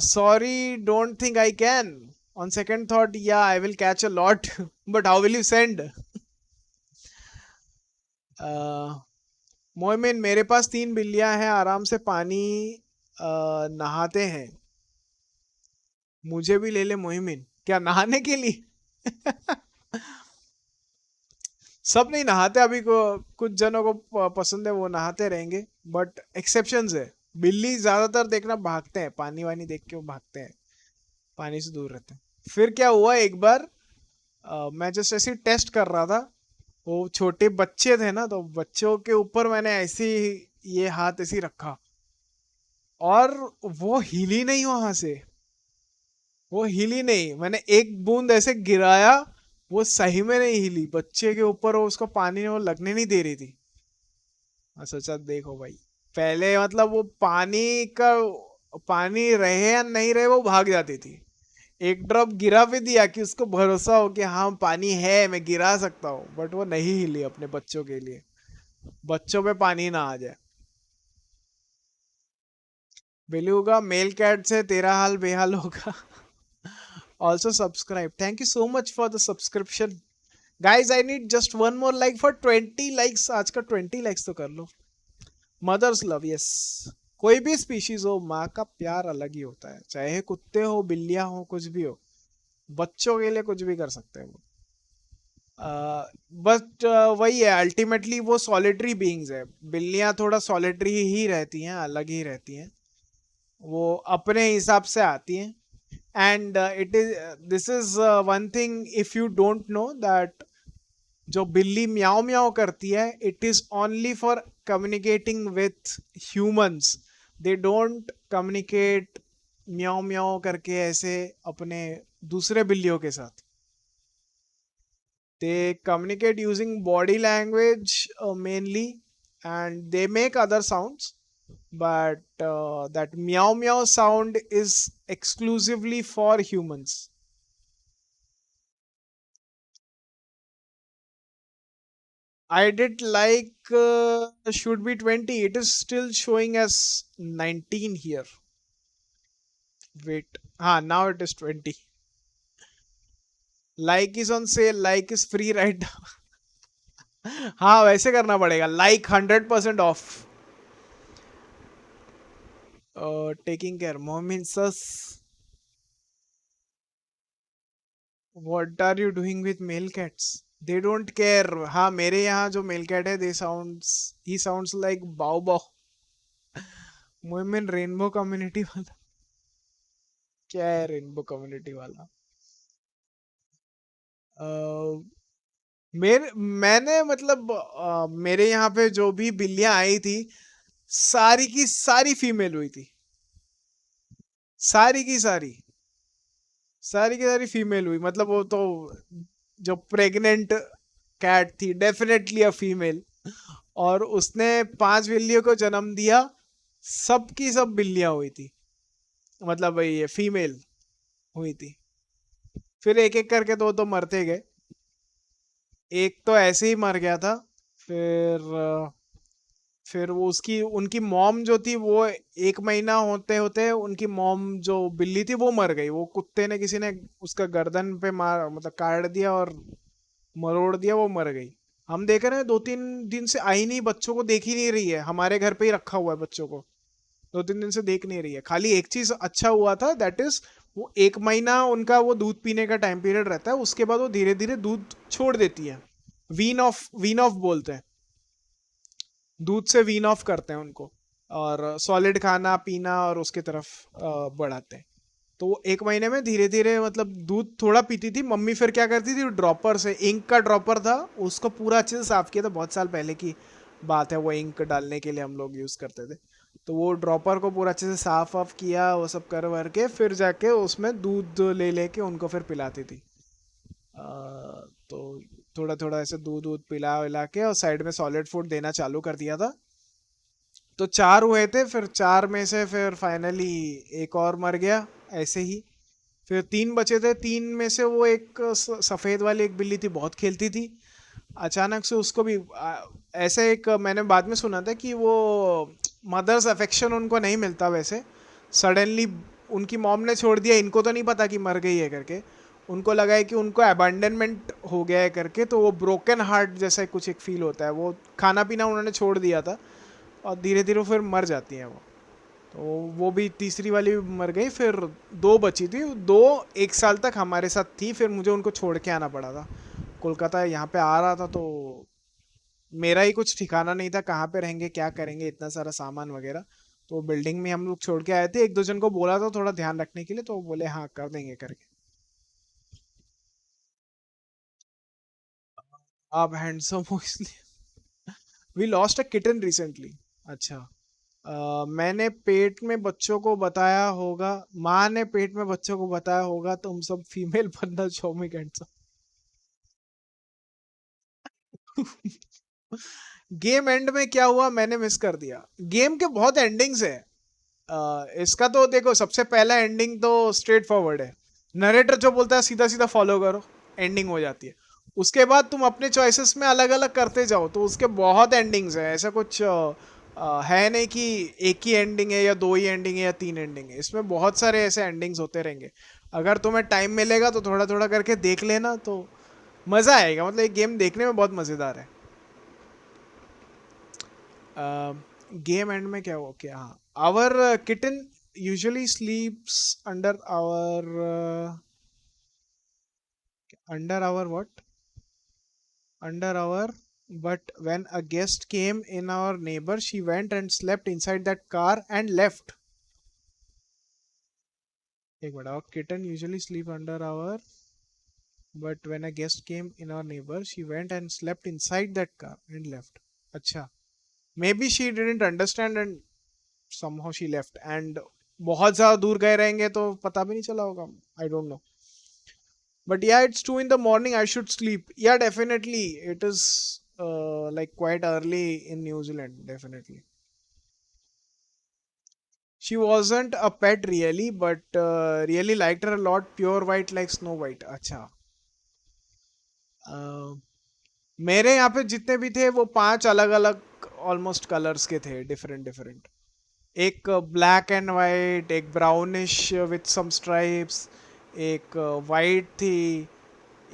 Sorry, don't think I can. On second thought, yeah, I will catch a lot. But how will you send? मोमिन, मेरे पास 3 बिल्लियां हैं, आराम से पानी नहाते हैं। मुझे भी ले ले मोमिन। क्या नहाने के लिए? सब नहीं नहाते अभी को, कुछ जनों को पसंद है वो नहाते रहेंगे, बट एक्सेप्शंस है। बिल्ली ज्यादातर देखना भागते हैं, पानी वानी देख के वो भागते हैं, पानी से दूर रहते हैं। फिर क्या हुआ, एक बार मैं जस्ट ऐसे टेस्ट कर रहा था, वो छोटे बच्चे थे ना, तो बच्चों के ऊपर मैंने ऐसे ये हाथ ऐसे रखा और वो हिली नहीं वहां से, वो हिली नहीं। मैंने एक बूंद ऐसे गिराया, वो सही में नहीं हिली, बच्चे के ऊपर वो उसको पानी वो लगने नहीं दे रही थी। मैं सोचा देखो भाई, पहले मतलब वो पानी रहे या नहीं रहे वो भाग जाती थी। एक ड्रॉप गिरा भी दिया कि उसको भरोसा हो कि हाँ पानी है, मैं गिरा सकता हूँ, बट वो नहीं हिली अपने बच्चों के लिए, बच्चों पे पानी ना आ जाए। बेलूगा, मेल कैट से तेरा हाल बेहाल होगा। Also subscribe. Thank you so much for the subscription. Guys, I need just one more like for 20 likes. आज का 20 likes तो कर लो। Mother's love, yes. कोई भी स्पीशीज हो, माँ का प्यार अलग ही होता है, चाहे कुत्ते हो, बिल्लियां हो, कुछ भी हो। बच्चों के लिए कुछ भी कर सकते हैं वो। बट वही है, अल्टीमेटली वो सॉलिटरी बीइंग्स है। बिल्लियां थोड़ा सॉलिटरी ही रहती हैं, अलग ही रहती हैं, वो अपने हिसाब से आती हैं। And this is one thing if you don't know that जो बिल्ली म्याओ म्याओ करती है, it is only for communicating with humans. They don't communicate meow meow करके ऐसे अपने दूसरे बिल्लियों के साथ। They communicate using body language mainly, and they make other sounds, but that meow meow sound is exclusively for humans. I did like should be 20. It is still showing as 19 here. Wait. Now it is 20. Like is on sale. Like is free right now. हाँ वैसे करना पड़ेगा. Like 100% off. Taking care. Momin sus. What are you doing with male cats? They don't care. हाँ मेरे यहाँ जो mail cat है, he sounds like बाओ बाओ। मोमिन रेनबो कम्युनिटी वाला क्या है? रेनबो कम्युनिटी वाला मैंने मतलब मेरे यहाँ पे जो भी बिल्लियां आई थी, सारी की सारी फीमेल हुई थी, सारी की सारी फीमेल हुई। मतलब वो तो जो प्रेग्नेंट कैट थी, डेफिनेटली अ फीमेल, और उसने 5 बिल्लियों को जन्म दिया। सब की सब बिल्लियां हुई थी, मतलब ये फीमेल हुई थी। फिर एक एक करके दो मरते गए। एक तो ऐसे ही मर गया था। फिर वो उनकी मॉम जो थी, वो 1 महीना होते होते उनकी मॉम जो बिल्ली थी वो मर गई। वो कुत्ते ने किसी ने उसका गर्दन पे मार, मतलब काट दिया और मरोड़ दिया, वो मर गई। हम देख रहे हैं 2-3 दिन से आई नहीं, बच्चों को देख ही नहीं रही है। हमारे घर पे ही रखा हुआ है बच्चों को, 2-3 दिन से देख नहीं रही है। खाली एक चीज अच्छा हुआ था, दैट इज वो 1 महीना उनका वो दूध पीने का टाइम पीरियड रहता है, उसके बाद वो धीरे धीरे दूध छोड़ देती है। वीन ऑफ बोलते हैं, दूध से वीन ऑफ करते हैं उनको। और सॉलिड खाना पीना और उसके तरफ बढ़ाते हैं। तो वो 1 महीने में धीरे धीरे मतलब दूध थोड़ा पीती थी। मम्मी फिर क्या करती थी, ड्रॉपर से, इंक का ड्रॉपर था, उसको पूरा अच्छे से साफ किया था, बहुत साल पहले की बात है, वो इंक डालने के लिए हम लोग यूज़ करते थे। तो वो ड्रॉपर को पूरा अच्छे से साफ वाफ किया, वो सब कर वर के फिर जाके उसमें दूध ले लेके उनको फिर पिलाती थी। तो थोड़ा थोड़ा ऐसे दूध दूध पिला विला के और साइड में सॉलिड फूड देना चालू कर दिया था। तो 4 हुए थे, फिर 4 में से फिर फाइनली एक और मर गया ऐसे ही। फिर 3 बचे थे, 3 में से वो एक सफ़ेद वाली एक बिल्ली थी, बहुत खेलती थी। अचानक से उसको भी ऐसे एक मैंने बाद में सुना था कि वो मदर्स अफेक्शन उनको नहीं मिलता वैसे, सडनली उनकी मॉम ने छोड़ दिया, इनको तो नहीं पता कि मर गई है करके, उनको लगा है कि उनको अबैंडनमेंट हो गया है करके, तो वो ब्रोकन हार्ट जैसा कुछ एक फील होता है, वो खाना पीना उन्होंने छोड़ दिया था और धीरे धीरे फिर मर जाती हैं वो। तो वो भी तीसरी वाली भी मर गई, फिर 2 बची थी, 2 1 साल तक हमारे साथ थी, फिर मुझे उनको छोड़ के आना पड़ा था कोलकाता। यहाँ पे आ रहा था तो मेरा ही कुछ ठिकाना नहीं था, कहाँ पे रहेंगे क्या करेंगे, इतना सारा सामान वगैरह। तो बिल्डिंग में हम लोग छोड़ के आए थे, 1-2 जन को बोला था थोड़ा ध्यान रखने के लिए, तो बोले हाँ कर देंगे करके। आप हैंडसम हो इसलिए। We lost a kitten recently. अच्छा। मैंने पेट में बच्चों को बताया होगा, माँ ने पेट में बच्चों को बताया होगा, तुम सब फीमेल बनना सौमिक हैंडसम। गेम एंड में क्या हुआ मैंने मिस कर दिया। गेम के बहुत एंडिंग्स है। इसका तो देखो, सबसे पहला एंडिंग तो स्ट्रेट फॉरवर्ड है, नरेटर जो बोलता है सीधा सीधा फॉलो करो, एंडिंग हो जाती है। उसके बाद तुम अपने चॉइसेस में अलग अलग करते जाओ, तो उसके बहुत एंडिंग्स है। ऐसा कुछ है नहीं कि एक ही एंडिंग है या 2 ही एंडिंग है या 3 एंडिंग है, इसमें बहुत सारे ऐसे एंडिंग्स होते रहेंगे। अगर तुम्हें टाइम मिलेगा तो थोड़ा थोड़ा करके देख लेना, तो मज़ा आएगा। मतलब ये गेम देखने में बहुत मज़ेदार है। गेम एंड में क्या हुआ, क्या, हाँ, our kitten usually sleeps under our what, under our, but when a guest came in our neighbor, she went and slept inside that car and left. एक minute, our kitten usually sleep under our, but when a guest came in our neighbor, she went and slept inside that car and left. अच्छा, maybe she didn't understand and somehow she left, and बहुत ज़्यादा दूर गए रहेंगे तो पता भी नहीं चला होगा, I don't know. But yeah, it's 2 in the morning, I should sleep. Yeah, definitely it is like quite early in New Zealand, definitely. She wasn't a pet really, but really liked her a lot. Pure white like Snow White. अच्छा, मेरे यहाँ पे जितने भी थे वो 5 अलग अलग ऑलमोस्ट कलर्स के थे, डिफरेंट डिफरेंट। एक ब्लैक एंड वाइट, एक ब्राउनिश विथ सम स्ट्राइप्स, एक वाइट थी,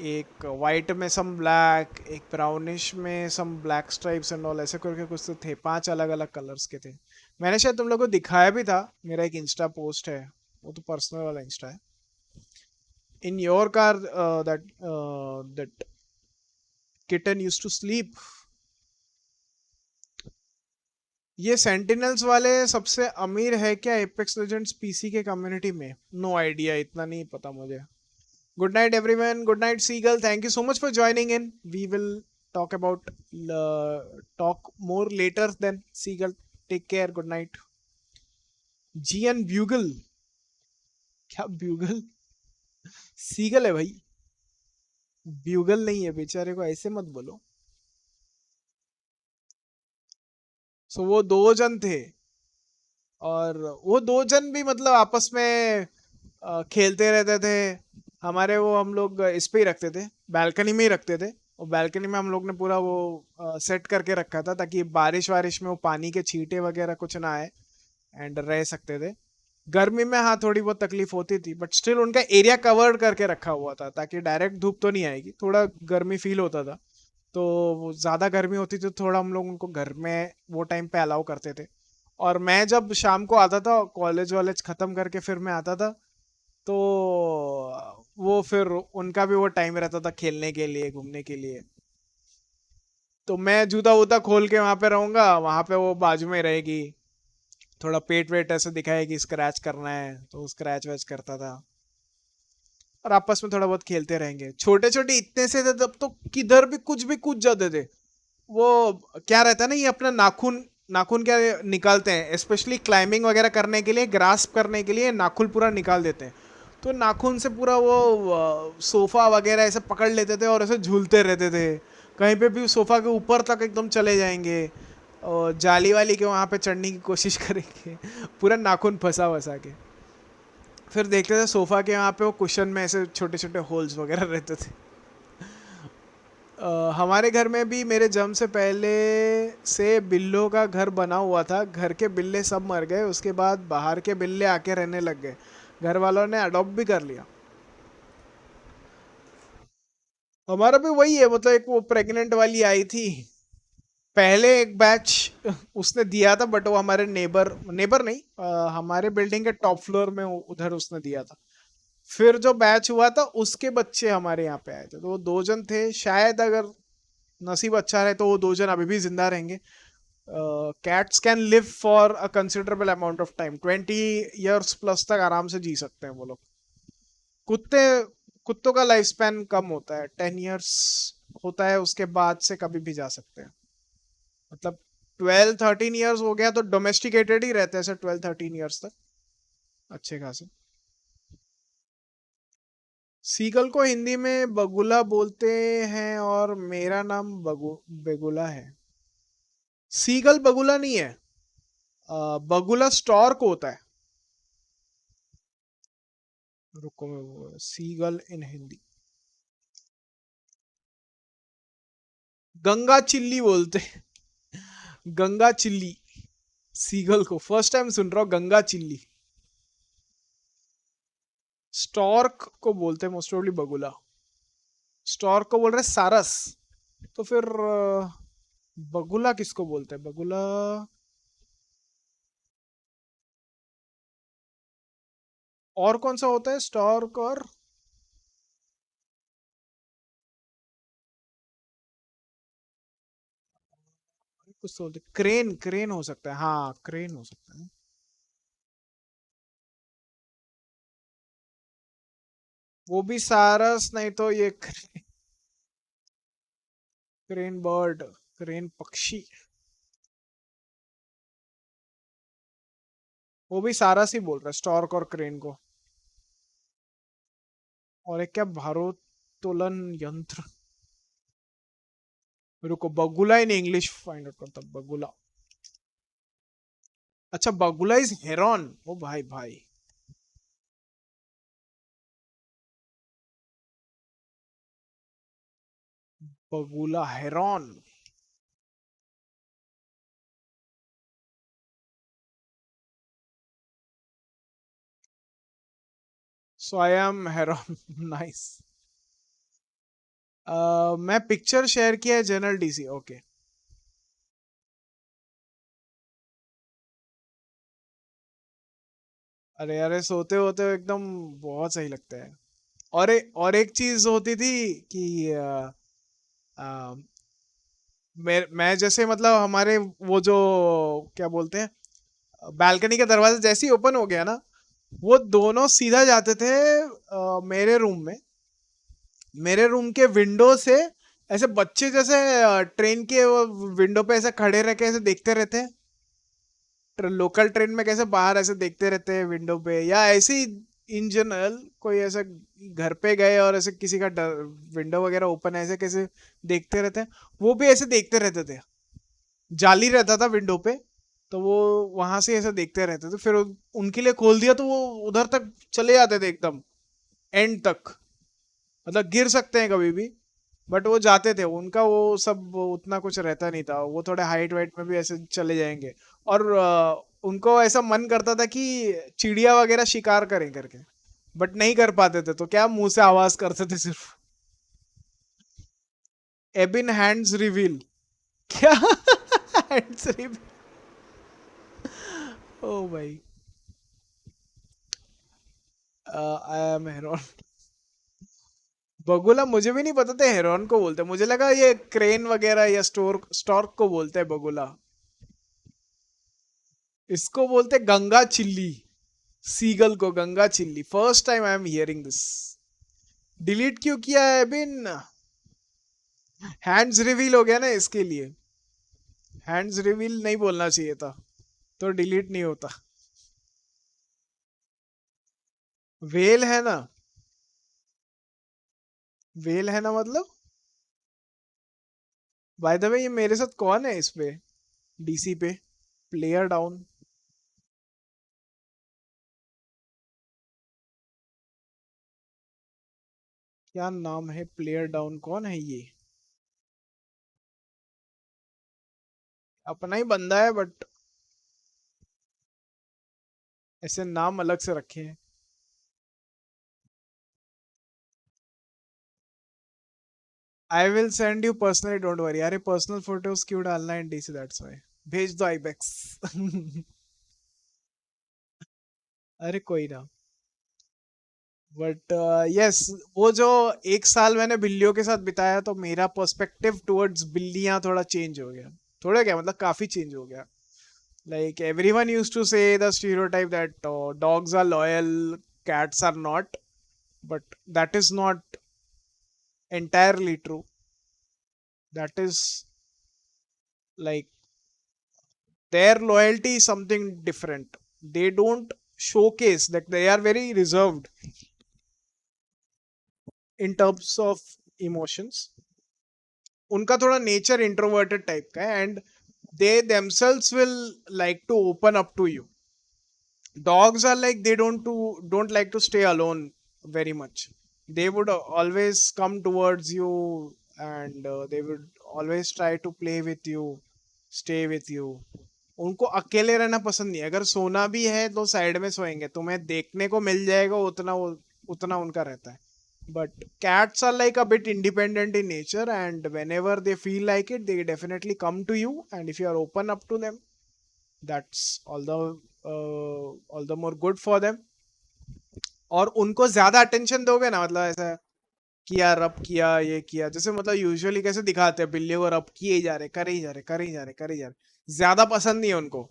एक वाइट में सम ब्लैक, एक ब्राउनिश में some black stripes and all, ऐसे करके कुछ तो थे। 5 अलग अलग कलर्स के थे। मैंने शायद तुम लोगों को दिखाया भी था, मेरा एक इंस्टा पोस्ट है, वो तो पर्सनल वाला इंस्टा है। In your car that kitten used to sleep. ये सेंटिनल्स वाले सबसे अमीर है क्या एपेक्स लेजेंड्स पीसी के कम्युनिटी में? नो आइडिया, इतना नहीं पता मुझे। Good night everyone. Good night Seagull. Thank you so much for joining in. We will talk about talk more later then. Seagull, take care. Good night. GN Bugle. क्या Bugle? Seagull है भाई, Bugle नहीं है, बेचारे को ऐसे मत बोलो। So वो 2 जन थे, और वो 2 जन भी मतलब आपस में खेलते रहते थे। हमारे वो हम लोग इस पे ही रखते थे, बालकनी में ही रखते थे, और बालकनी में हम लोग ने पूरा वो सेट करके रखा था ताकि बारिश वारिश में वो पानी के छींटे वगैरह कुछ ना आए, एंड रह सकते थे। गर्मी में हाँ थोड़ी बहुत तकलीफ होती थी, बट स्टिल उनका एरिया कवर्ड करके रखा हुआ था ताकि डायरेक्ट धूप तो नहीं आएगी, थोड़ा गर्मी फील होता था। तो ज़्यादा गर्मी होती थी तो थोड़ा हम लोग उनको घर में वो टाइम पे अलाउ करते थे। और मैं जब शाम को आता था, कॉलेज वॉलेज ख़त्म करके फिर मैं आता था, तो वो फिर उनका भी वो टाइम रहता था खेलने के लिए, घूमने के लिए। तो मैं जूता वूता खोल के वहाँ पे रहूँगा, वहाँ पे वो बाजू में रहेगी, थोड़ा पेट वेट ऐसे दिखाया कि स्क्रैच करना है तो स्क्रैच वैच करता था, और आपस में थोड़ा बहुत खेलते रहेंगे। छोटे छोटे इतने से थे तब तो किधर भी कुछ भी कूद जाते थे। वो क्या रहता है ना, ये अपना नाखून नाखून क्या निकालते हैं, स्पेशली क्लाइंबिंग वगैरह करने के लिए, ग्रास्प करने के लिए नाखून पूरा निकाल देते हैं। तो नाखून से पूरा वो सोफा वगैरह ऐसे पकड़ लेते थे और ऐसे झूलते रहते थे। कहीं पे भी सोफा के ऊपर तक एकदम चले जाएंगे और जाली वाली के वहाँ पे चढ़ने की कोशिश करेंगे पूरा नाखून फंसा वसा के। फिर देखते थे सोफा के वहाँ पे वो कुशन में ऐसे छोटे छोटे होल्स वगैरह रहते थे। हमारे घर में भी मेरे जन्म से पहले से बिल्लों का घर बना हुआ था। घर के बिल्ले सब मर गए, उसके बाद बाहर के बिल्ले आके रहने लग गए। घर वालों ने अडॉप्ट भी कर लिया। हमारा भी वही है, मतलब एक वो प्रेग्नेंट वाली आई थी पहले एक बैच उसने दिया था, बट वो हमारे नेबर नहीं, हमारे बिल्डिंग के टॉप फ्लोर में उधर उसने दिया था। फिर जो बैच हुआ था उसके बच्चे हमारे यहाँ पे आए थे, तो वो 2 जन थे। शायद अगर नसीब अच्छा रहे तो वो 2 जन अभी भी जिंदा रहेंगे। Cats can live for a considerable amount of time, 20 years plus तक आराम से जी सकते हैं वो लोग। कुत्ते कुत्तों का लाइफ स्पैन कम होता है, 10 years होता है, उसके बाद से कभी भी जा सकते हैं। मतलब 12-13 years हो गया तो डोमेस्टिकेटेड ही रहते हैं, 12-13 years तक अच्छे खासे। सीगल को हिंदी में बगुला बोलते हैं और मेरा नाम बेगुला है। सीगल बगुला नहीं है, बगुला स्टॉर्क होता है। रुको मैं वो सीगल इन हिंदी गंगा चिल्ली बोलते हैं। गंगा चिल्ली सीगल को फर्स्ट टाइम सुन रहा हूँ, गंगा चिल्ली। स्टॉर्क को बोलते हैं मोस्ट प्रोबेबली बगुला। स्टॉर्क को बोल रहे सारस, तो फिर बगुला किसको बोलते हैं? बगुला और कौन सा होता है? स्टॉर्क और कुछ तो बोलते, क्रेन, क्रेन हो सकता है, हाँ क्रेन हो सकता है। वो भी सारस नहीं तो ये क्रेन बर्ड, क्रेन पक्षी, वो भी सारस ही बोल रहा है स्टॉर्क और क्रेन को। और एक क्या, भारोत्तोलन यंत्र। रुको बगुला इन इंग्लिश फाइंड आउट करता, बगुला। अच्छा बगुला इज हेरॉन, ओ भाई भाई। बगुला heron, so I am heron nice. मैं पिक्चर शेयर किया है जनरल डीसी, ओके। अरे अरे सोते होते एकदम बहुत सही लगता है। और एक चीज होती थी कि आ, मैं जैसे मतलब हमारे वो जो क्या बोलते हैं, बालकनी का दरवाजा जैसे ही ओपन हो गया ना, वो दोनों सीधा जाते थे मेरे रूम में। मेरे रूम के विंडो से ऐसे बच्चे जैसे ट्रेन के विंडो पे ऐसे खड़े रह के ऐसे देखते रहते हैं, लोकल ट्रेन में कैसे बाहर ऐसे देखते रहते हैं विंडो पे, या ऐसे ही इन जनरल कोई ऐसे घर पे गए और ऐसे किसी का विंडो वगैरह ओपन है ऐसे कैसे देखते रहते हैं, वो भी ऐसे देखते रहते थे। जाली रहता था विंडो पे, तो वो वहां से ऐसे देखते रहते थे। फिर उनके लिए खोल दिया तो वो उधर तक चले जाते थे एकदम एंड तक, मतलब गिर सकते हैं कभी भी, बट वो जाते थे। उनका वो सब उतना कुछ रहता नहीं था, वो थोड़े हाइट वाइट में भी ऐसे चले जाएंगे। और उनको ऐसा मन करता था कि चिड़िया वगैरह शिकार करें करके, बट नहीं कर पाते थे, तो क्या मुंह से आवाज करते थे सिर्फ। एबिन हैंड्स रिवील, क्या हैंड्स रिवील, ओ भाई। आई एम हेरोन, बगुला मुझे भी नहीं पता था हेरोन को बोलते, मुझे लगा ये क्रेन वगैरह या स्टॉर्क को बोलते हैं बगुला। इसको बोलते गंगा चिल्ली, सीगल को Ganga chilli. First time I am hearing this. Delete क्यों किया है बिन? हैंड्स रिवील हो गया ना इसके लिए। हैंड्स रिवील नहीं बोलना चाहिए था, तो डिलीट नहीं होता। वेल है ना, वेल है ना मतलब। बाय द वे ये मेरे साथ कौन है इस पे, डीसी पे? Player down. क्या नाम है प्लेयर डाउन, कौन है ये? अपना ही बंदा है बट ऐसे नाम अलग से रखे हैं। I will send you personally, don't worry. अरे पर्सनल फोटोज क्यों डालना है डीसी, दैट्स व्हाई। भेज दो आईबेक्स। अरे कोई ना। बट यस, वो जो एक साल मैंने बिल्लियों के साथ बिताया, तो मेरा पर्सपेक्टिव टुवर्ड्स बिल्लियां थोड़ा चेंज हो गया। थोड़ा क्या मतलब, काफी चेंज हो गया। Like everyone used to say the stereotype that dogs are loyal, cats are not, but that is not entirely true. That is like their loyalty is something different. They don't showcase that, they are very reserved in terms of emotions. उनका थोड़ा nature introverted type का है, and they themselves will like to open up to you. Dogs are like, they don't like to stay alone very much. They would always come towards you, and they would always try to play with you, stay with you. उनको अकेले रहना पसंद नहीं है। अगर सोना भी है तो साइड में सोएंगे, तुम्हें देखने को मिल जाएगा, उतना उनका रहता है। But cats are like a bit independent in nature, and whenever they feel like it, they definitely come to you, and if you are open up to them, that's all the more good for them. और उनको ज्यादा attention दोगे ना, मतलब ऐसा किया, रब किया, ये किया, जैसे मतलब यूजुअली कैसे दिखाते हैं बिल्ली को, रब किए ही जा रहे, करे ही जा रहे, करे ही जा रहे, करे ही जा रहे, ज्यादा पसंद नहीं है उनको।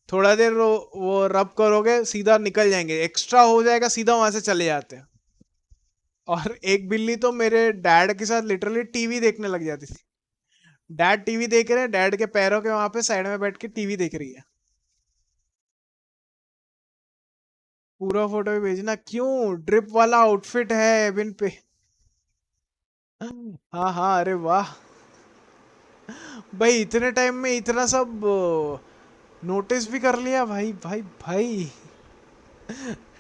थोड़ा देर वो रब करोगे, सीधा निकल जाएंगे, एक्स्ट्रा हो जाएगा, सीधा वहां से चले जाते हैं। और एक बिल्ली तो मेरे डैड के साथ लिटरली टीवी देखने लग जाती थी। डैड टीवी देख रहे हैं, डैड के पैरों के वहां पे साइड में बैठ के टीवी देख रही है। पूरा फोटो भी भेजना। क्यों? ड्रिप वाला आउटफिट है एबिन पे। हाँ हाँ, अरे वाह भाई, इतने टाइम में इतना सब नोटिस भी कर लिया भाई भाई भाई।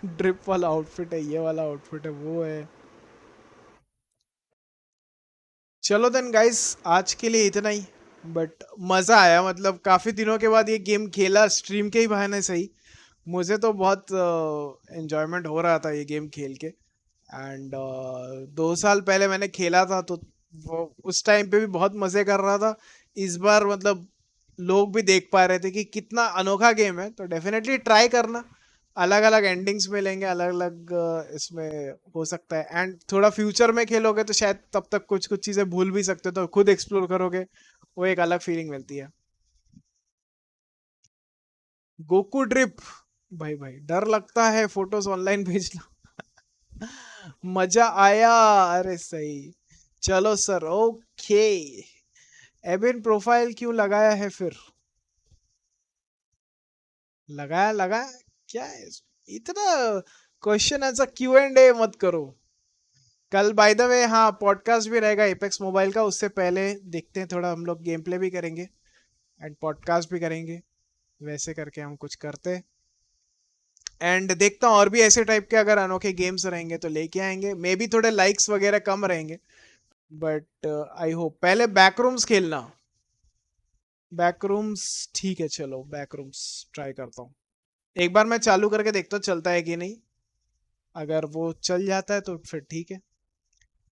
ड्रिप वाला आउटफिट है, ये वाला आउटफिट है, वो है। चलो देन गाइस, आज के लिए इतना ही। बट मज़ा आया, मतलब काफ़ी दिनों के बाद ये गेम खेला, स्ट्रीम के ही बहाने सही। मुझे तो बहुत एंजॉयमेंट हो रहा था ये गेम खेल के। एंड 2 साल पहले मैंने खेला था, तो वो उस टाइम पे भी बहुत मज़े कर रहा था। इस बार मतलब लोग भी देख पा रहे थे कि कितना अनोखा गेम है, तो डेफिनेटली ट्राई करना। अलग अलग एंडिंग्स मिलेंगे, अलग अलग इसमें हो सकता है। एंड थोड़ा फ्यूचर में खेलोगे तो शायद तब तक कुछ कुछ चीज़ें भूल भी सकते हो, तो खुद एक्सप्लोर करोगे, वो एक अलग फीलिंग मिलती है। गोकू ड्रिप, भाई भाई डर लगता है फोटोज ऑनलाइन भेजना। मजा आया, अरे सही। चलो सर, ओके। एबिन प्रोफाइल क्यों लगाया है फिर? लगाया लगाया क्या है इतना? क्वेश्चन आंसर Q&A मत करो। कल बाय द वे हाँ, पॉडकास्ट भी रहेगा एपेक्स मोबाइल का। उससे पहले देखते हैं, थोड़ा हम लोग गेम प्ले भी करेंगे एंड पॉडकास्ट भी करेंगे, वैसे करके हम कुछ करते। एंड देखता हूँ और भी ऐसे टाइप के अगर अनोखे गेम्स रहेंगे तो लेके आएंगे। मे बी थोड़े लाइक्स वगैरह कम रहेंगे, बट आई होप। पहले बैकरूम्स खेलना, बैकरूम्स ठीक है, चलो बैकरूम्स ट्राई करता हूँ। एक बार मैं चालू करके देखता हूँ चलता है कि नहीं। अगर वो चल जाता है तो फिर ठीक है।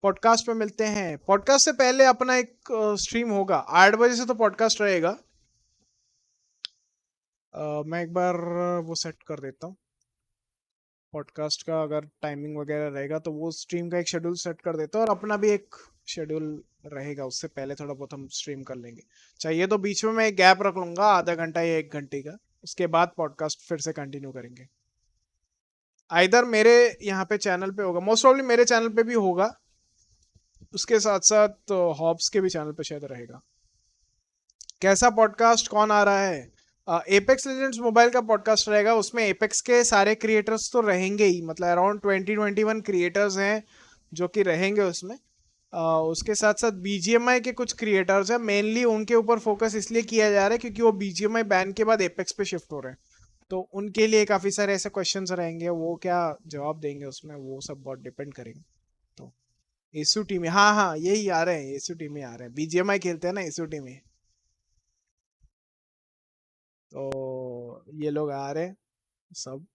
पॉडकास्ट पे मिलते हैं। पॉडकास्ट से पहले अपना एक स्ट्रीम होगा 8 बजे से, तो पॉडकास्ट रहेगा। मैं एक बार वो सेट कर देता हूँ पॉडकास्ट का। अगर टाइमिंग वगैरह रहेगा तो वो स्ट्रीम का एक शेड्यूल सेट कर देता हूँ, और अपना भी एक शेड्यूल रहेगा। उससे पहले थोड़ा बहुत हम स्ट्रीम कर लेंगे। चाहिए तो बीच में मैं एक गैप रख लूंगा, आधा घंटा या 1 घंटे का। उसके बाद पॉडकास्ट फिर से कंटिन्यू करेंगे। आइदर मेरे यहाँ पे चैनल पे होगा, मोस्ट प्रॉब्ली मेरे चैनल पे भी होगा, उसके साथ साथ हॉब्स के भी चैनल पे शायद रहेगा। कैसा पॉडकास्ट कौन आ रहा है? एपेक्स लेजेंड्स मोबाइल का पॉडकास्ट रहेगा, उसमें एपेक्स के सारे क्रिएटर्स तो रहेंगे ही, मतलब अराउंड 20-21 क्रिएटर्स हैं जो कि रहेंगे उसमें। उसके साथ साथ बीजीएमआई के कुछ क्रिएटर्स हैं, मेनली उनके ऊपर फोकस इसलिए किया जा रहा है क्योंकि वो बीजीएमआई बैन के बाद एपेक्स पे शिफ्ट हो रहे हैं, तो उनके लिए काफ़ी सारे ऐसे क्वेश्चंस रहेंगे, वो क्या जवाब देंगे उसमें, वो सब बहुत डिपेंड करेंगे। तो एसू टीम में, हाँ हाँ यही आ रहे हैं, एसू टीम में आ रहे हैं, बीजीएमआई खेलते हैं ना एसू टीम में, तो ये लोग आ रहे हैं सब।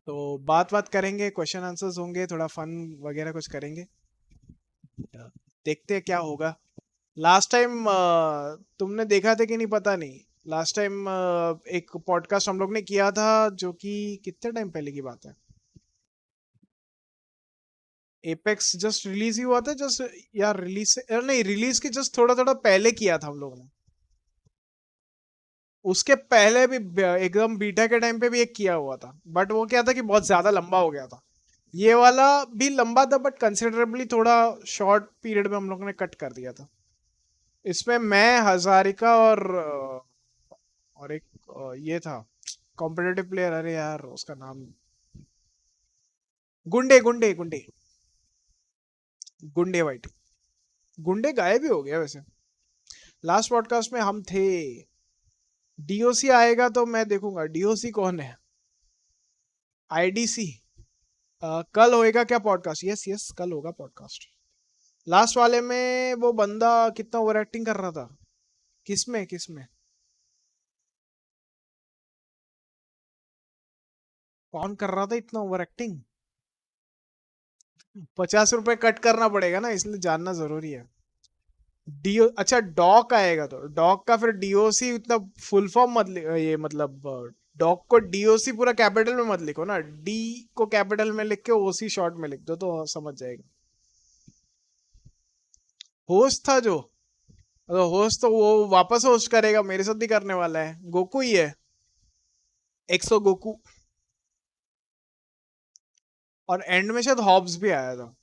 तो बात करेंगे, क्वेश्चन आंसर्स होंगे, थोड़ा फन वगैरह कुछ करेंगे, देखते हैं क्या होगा। लास्ट टाइम तुमने देखा था कि नहीं पता नहीं, लास्ट टाइम एक पॉडकास्ट हम लोग ने किया था जो कि कितने टाइम पहले की बात है, एपेक्स जस्ट रिलीज ही हुआ था, जस्ट यार रिलीज से नहीं, रिलीज के जस्ट थोड़ा थोड़ा पहले किया था हम लोग ने, उसके पहले भी एकदम बीटा के टाइम पे भी एक किया हुआ था, बट वो क्या था कि बहुत ज्यादा लंबा हो गया था। ये वाला भी लंबा था बट कंसिडरेबली थोड़ा शॉर्ट पीरियड में हम लोग ने कट कर दिया था। इसमें मैं, हजारिका और एक ये था कॉम्पिटिटिव प्लेयर, अरे यार उसका नाम, गुंडे गुंडे गुंडे गुंडे वाइट, गुंडे गायब ही हो गया वैसे। लास्ट पॉडकास्ट में हम थे। डीओसी आएगा तो मैं देखूंगा। डीओसी कौन है? आईडीसी। कल होएगा क्या पॉडकास्ट? यस यस कल होगा पॉडकास्ट। लास्ट वाले में वो बंदा कितना ओवर एक्टिंग कर रहा था, किसमें कौन कर रहा था इतना ओवर एक्टिंग? 50 रुपए कट करना पड़ेगा ना, इसलिए जानना जरूरी है। डीओ, अच्छा डॉक आएगा तो डॉक का फिर डीओसी उतना फुल फॉर्म मत ये मतलब डॉक को डीओसी पूरा कैपिटल में मत लिखो ना, डी को कैपिटल में लिख के ओसी शॉर्ट में लिख दो तो समझ जाएगा। होस्ट था जो, होस्ट तो वो वापस होस्ट करेगा, मेरे साथ भी करने वाला है, गोकू ही है, एक्सो गोकू। और एंड में शायद हॉब्स भी आया था।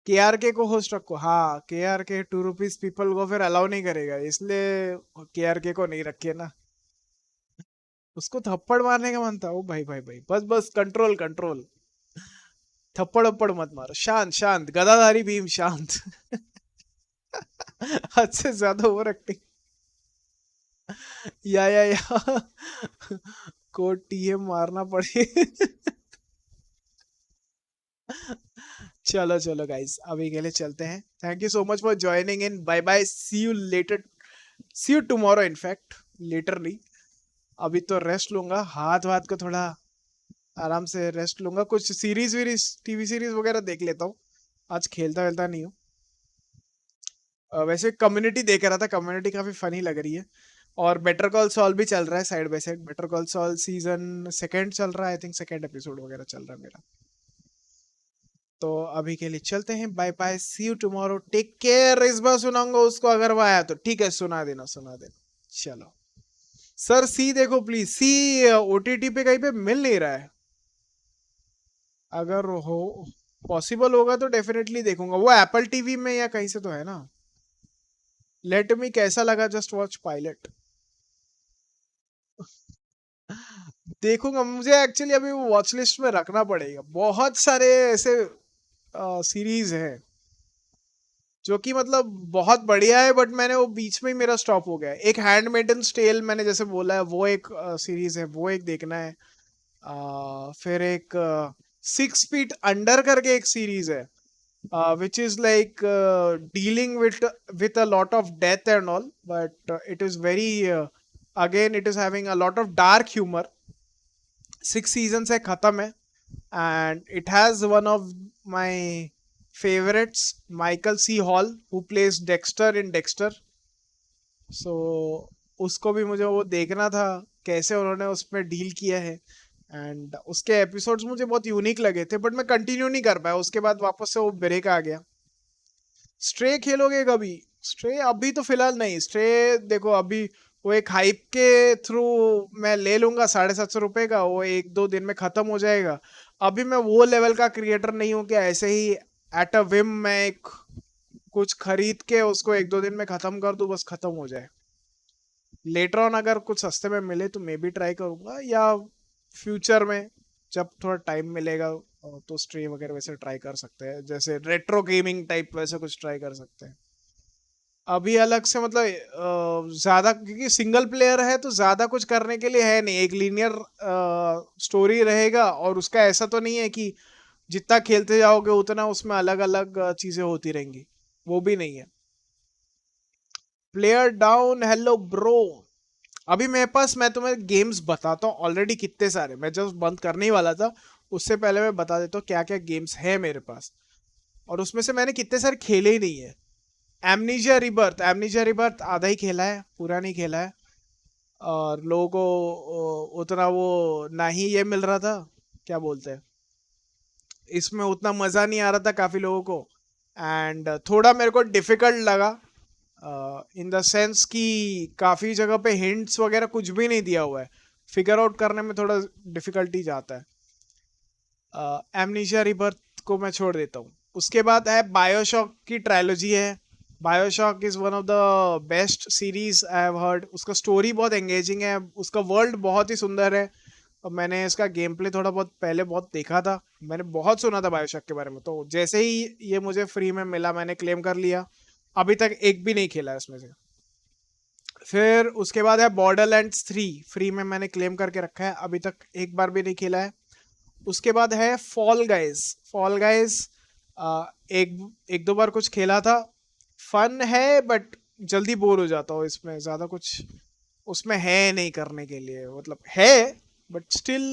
केआरके को होस्ट रखो, हाँ केआरके 2 रुपीज पीपल को फिर अलाउ नहीं करेगा, इसलिए केआरके को नहीं रखे ना, उसको थप्पड़ मारने का मन था। ओ भाई भाई भाई, बस बस कंट्रोल कंट्रोल, थप्पड़ वप्पड़ मत मारो, शांत शांत, गदाधारी भीम शांत। हद से ज्यादा ओवर एक्टिंग। या को टीएम मारना पड़े। चलो चलो गाइस, अभी के लिए चलते हैं। Thank you so much for joining in, bye bye, see you later, see you tomorrow, in fact literally. अभी तो रेस्ट लूंगा, हाथ वाथ को थोड़ा आराम से रेस्ट लूंगा, कुछ सीरीज वीरीज टीवी सीरीज वगैरह देख लेता हूँ, आज खेलता वेलता नहीं हूँ। वैसे कम्युनिटी देख रहा था, कम्युनिटी काफी फनी लग रही है, और बेटर कॉल सॉल भी चल रहा है side by side. Better call Saul season 2 चल रहा है, आई थिंक 2nd एपिसोड वगैरह चल रहा है मेरा। तो अभी के लिए चलते हैं, bye bye, see you tomorrow, take care. इस बार सुनाऊंगा उसको, अगर वो आया तो ठीक है, सुना देना। चलो सर, सी देखो प्लीज, सी ओटीटी पे कहीं पे मिल नहीं रहा है, अगर हो पॉसिबल होगा तो डेफिनेटली देखूंगा। वो एप्पल टीवी में या कहीं से तो है ना। लेट मी, कैसा लगा जस्ट वॉच पायलट? देखूंगा, मुझे एक्चुअली अभी वो वॉच लिस्ट में रखना पड़ेगा, बहुत सारे ऐसे सीरीज हैं जो कि मतलब बहुत बढ़िया है, बट मैंने वो बीच में ही मेरा स्टॉप हो गया है। एक हैंडमेडन्स टेल मैंने जैसे बोला है, वो एक सीरीज है, वो एक देखना है। फिर एक 6 फीट अंडर करके एक सीरीज है, which is like dealing with a lot of death and all, but it is very again it is having a lot of dark humor. 6 seasons है, खत्म है, and it has one of my favorites, Michael C. Hall, who plays Dexter in Dexter. So उसको भी मुझे वो देखना था, कैसे उन्होंने उसमें डील किया है, एंड उसके एपिसोड्स मुझे बहुत यूनिक लगे थे, बट मैं कंटिन्यू नहीं कर पाया, उसके बाद वापस से वो ब्रेक आ गया। स्ट्रे खेलोगे कभी? स्ट्रे अभी तो फिलहाल नहीं। स्ट्रे देखो अभी वो एक हाइप के थ्रू मैं ले लूंगा 750 रुपए का, वो 1-2 दिन में खत्म हो जाएगा। अभी मैं वो लेवल का क्रिएटर नहीं हूँ कि ऐसे ही एट अ विम मैं एक कुछ खरीद के उसको 1-2 दिन में खत्म कर दूं, बस खत्म हो जाए। लेटर ऑन अगर कुछ सस्ते में मिले तो मैं भी ट्राई करूंगा, या फ्यूचर में जब थोड़ा टाइम मिलेगा तो स्ट्रीम वगैरह वैसे ट्राई कर सकते हैं, जैसे रेट्रो गेमिंग टाइप वैसे कुछ ट्राई कर सकते हैं। अभी अलग से मतलब ज्यादा, क्योंकि सिंगल प्लेयर है तो ज्यादा कुछ करने के लिए है नहीं, एक लीनियर स्टोरी रहेगा, और उसका ऐसा तो नहीं है कि जितना खेलते जाओगे उतना उसमें अलग अलग चीजें होती रहेंगी, वो भी नहीं है। Player down, hello bro. अभी मेरे पास, मैं तुम्हें गेम्स बताता हूँ ऑलरेडी कितने सारे, मैं जस्ट बंद करने ही वाला था, उससे पहले मैं बता देता हूँ क्या क्या गेम्स है मेरे पास, और उसमें से मैंने कितने सारे खेले ही नहीं है। एमनीजिया रिबर्थ, एमनीजिया रिबर्थ आधा ही खेला है, पूरा नहीं खेला है, और लोगों को उतना वो ना ही ये मिल रहा था, क्या बोलते हैं, इसमें उतना मज़ा नहीं आ रहा था काफ़ी लोगों को, एंड थोड़ा मेरे को डिफ़िकल्ट लगा इन द सेंस कि काफ़ी जगह पे हिंट्स वगैरह कुछ भी नहीं दिया हुआ है, फिगर आउट करने में थोड़ा डिफ़िकल्टी जाता है। एमनीशिया रिबर्थ को मैं छोड़ देता हूँ। उसके बाद है बायोशॉक की ट्रायलॉजी है। BioShock is one of the best series I have heard. उसका स्टोरी बहुत एंगेजिंग है, उसका वर्ल्ड बहुत ही सुंदर है, और मैंने इसका गेम प्ले थोड़ा बहुत पहले बहुत देखा था, मैंने बहुत सुना था बायोशॉक के बारे में, तो जैसे ही ये मुझे फ्री में मिला मैंने क्लेम कर लिया। अभी तक एक भी नहीं खेला इसमें से। फिर उसके बाद है बॉर्डरलैंड्स 3, फ्री में मैंने क्लेम करके रखा है, अभी तक एक बार भी नहीं खेला है। उसके बाद है फॉल गाइज। फॉल गाइज एक एक दो बार कुछ खेला था, फन है बट जल्दी बोर हो जाता हूँ इसमें, ज़्यादा कुछ उसमें है नहीं करने के लिए, मतलब है बट स्टिल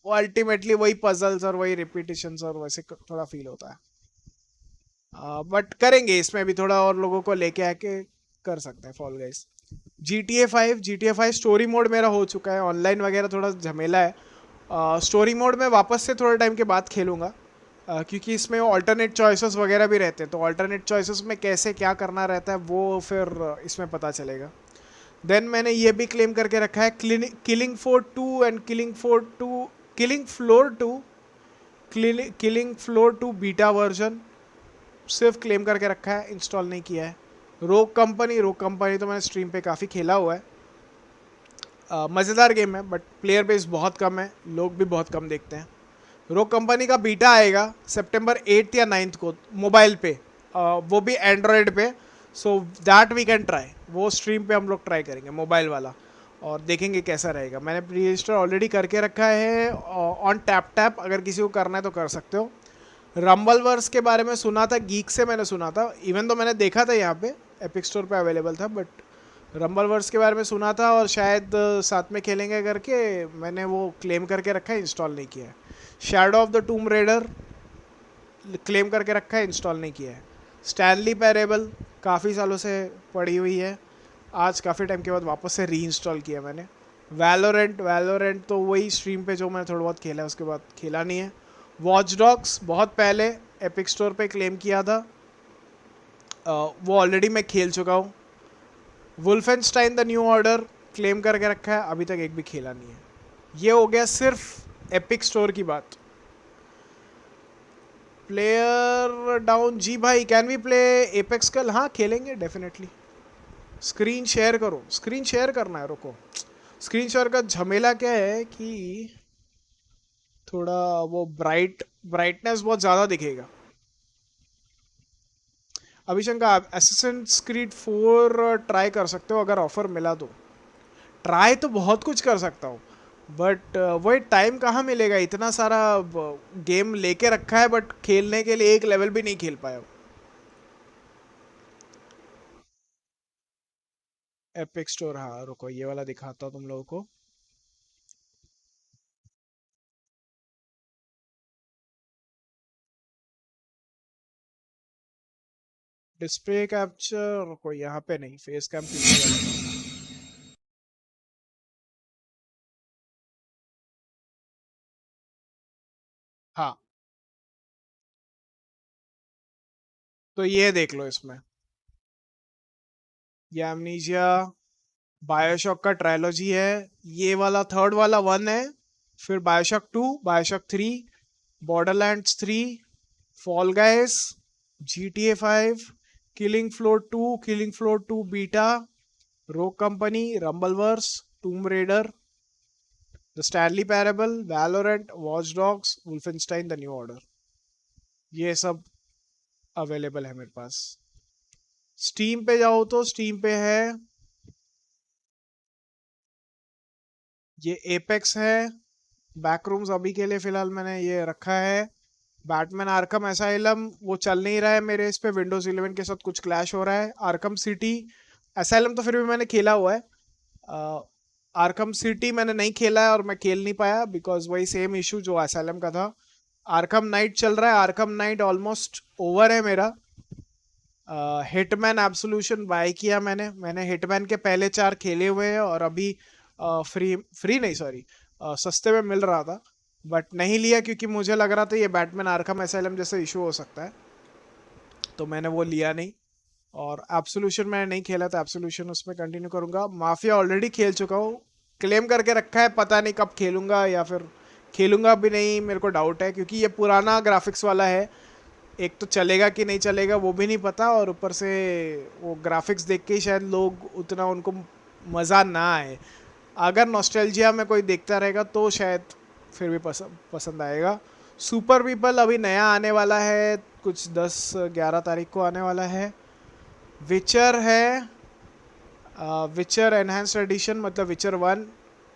वो अल्टीमेटली वही पजल्स और वही रिपीटिशंस और वैसे थोड़ा फील होता है। बट करेंगे इसमें भी थोड़ा और लोगों को लेके आके कर सकते हैं fall guys. GTA 5 story mode मेरा हो चुका है, ऑनलाइन वगैरह थोड़ा झमेला है। स्टोरी मोड में वापस से थोड़े टाइम के बाद खेलूँगा, क्योंकि इसमें ऑल्टरनेट चॉइसेस वगैरह भी रहते हैं, तो ऑल्टरनेट चॉइसेस में कैसे क्या करना रहता है वो फिर इसमें पता चलेगा। देन मैंने ये भी क्लेम करके रखा है killing Floor 2 and killing Floor 2 beta version, सिर्फ क्लेम करके रखा है, इंस्टॉल नहीं किया है। रोग कंपनी तो मैंने स्ट्रीम पे काफ़ी खेला हुआ है, मज़ेदार गेम है बट प्लेयर बेस बहुत कम है, लोग भी बहुत कम देखते हैं। रोग कंपनी का बीटा आएगा सितंबर 8 या 9 को मोबाइल पे, वो भी एंड्रॉयड पे, so that we can try, वो स्ट्रीम पे हम लोग ट्राई करेंगे मोबाइल वाला, और देखेंगे कैसा रहेगा। मैंने प्री रजिस्टर ऑलरेडी करके रखा है ऑन टैप, अगर किसी को करना है तो कर सकते हो। रंबल वर्स के बारे में सुना था, गीक से मैंने सुना था, इवन तो मैंने देखा था यहाँ पे एपिक स्टोर पे अवेलेबल था, बट रंबल वर्स के बारे में सुना था और शायद साथ में खेलेंगे करके मैंने वो क्लेम करके रखा है, इंस्टॉल नहीं किया है। Shadow of the Tomb raider claim करके रखा है, इंस्टॉल नहीं किया है। स्टैनली पैरेबल काफ़ी सालों से पड़ी हुई है, आज काफ़ी टाइम के बाद वापस से री इंस्टॉल किया मैंने। वैलोरेंट तो वही स्ट्रीम पे जो मैंने थोड़ा बहुत खेला है, उसके बाद खेला नहीं है। वॉच डॉग्स बहुत पहले एपिक स्टोर पे क्लेम किया था, वो ऑलरेडी मैं खेल चुका हूँ। वुल्फेनस्टाइन द न्यू ऑर्डर क्लेम करके रखा है, अभी तक एक भी खेला नहीं है। ये हो गया सिर्फ एपिक स्टोर की बात। प्लेयर डाउन, जी भाई कैन वी प्ले एपेक्स कल? हाँ खेलेंगे डेफिनेटली। स्क्रीन शेयर करो, स्क्रीन शेयर करना है, रुको। स्क्रीन शेयर का झमेला क्या है कि थोड़ा वो ब्राइटनेस बहुत ज़्यादा दिखेगा। अभिशंका, असिस्टेंट क्रीड 4 ट्राई कर सकते हो अगर ऑफर मिला तो। ट्राई तो बहुत कुछ कर सकता हूँ बट वही टाइम कहाँ मिलेगा, इतना सारा गेम लेके रखा है बट खेलने के लिए एक लेवल भी नहीं खेल पाया। एपिक स्टोर, हाँ रुको ये वाला दिखाता हूँ तुम लोगों को। डिस्प्ले कैप्चर, रुको यहाँ पे नहीं, फेस कैम पीछे वाला। हाँ तो ये देख लो इसमें, ये एमनीजिया बायोशॉक का ट्रायलॉजी है, ये वाला थर्ड वाला 1 है, फिर BioShock 2, BioShock 3, Borderlands 3, Fall Guys, GTA 5, Killing Floor 2, Killing Floor 2 beta, Rogue Company, Rumbleverse, Tomb Raider, the Stanley Parable, Valorant, Watch Dogs, Wolfenstein the New Order, ये सब अवेलेबल है मेरे पास। स्टीम पे जाओ तो स्टीम पे है ये एपेक्स है, बैकरूम्स अभी के लिए फिलहाल मैंने ये रखा है, बैटमैन आर्कम एसाइलम वो चल नहीं रहा है मेरे इस पे, विंडोज 11 के साथ कुछ क्लैश हो रहा है। आर्कम सिटी, एसाइलम तो फिर भी मैंने खेला हुआ है, आर्कम सिटी मैंने नहीं खेला है और मैं खेल नहीं पाया बिकॉज वही सेम इशू जो एसाइलम का था। आर्कम नाइट चल रहा है, आर्कम नाइट ऑलमोस्ट ओवर है मेरा। हिटमैन एब्सोल्यूशन बाय किया मैंने हिटमैन के पहले 4 खेले हुए हैं और अभी फ्री नहीं सॉरी सस्ते में मिल रहा था, बट नहीं लिया क्योंकि मुझे लग रहा था ये बैटमैन आर्कम एसाइलम जैसा इशू हो सकता है, तो मैंने वो लिया नहीं। और एब्सोल्यूशन मैंने नहीं खेला तो एब्सोल्यूशन उसमें कंटिन्यू करूंगा। माफिया ऑलरेडी खेल चुका हूँ, क्लेम करके रखा है, पता नहीं कब खेलूंगा या फिर खेलूंगा भी नहीं, मेरे को डाउट है क्योंकि ये पुराना ग्राफिक्स वाला है, एक तो चलेगा कि नहीं चलेगा वो भी नहीं पता, और ऊपर से वो ग्राफिक्स देख के ही शायद लोग उतना उनको मज़ा ना आए। अगर नॉस्टैल्जिया में कोई देखता रहेगा तो शायद फिर भी पसंद आएगा। सुपर पीपल अभी नया आने वाला है, कुछ 10-11 तारीख को आने वाला है। विचर है, विचर एनहांस्ड एडिशन, मतलब विचर 1,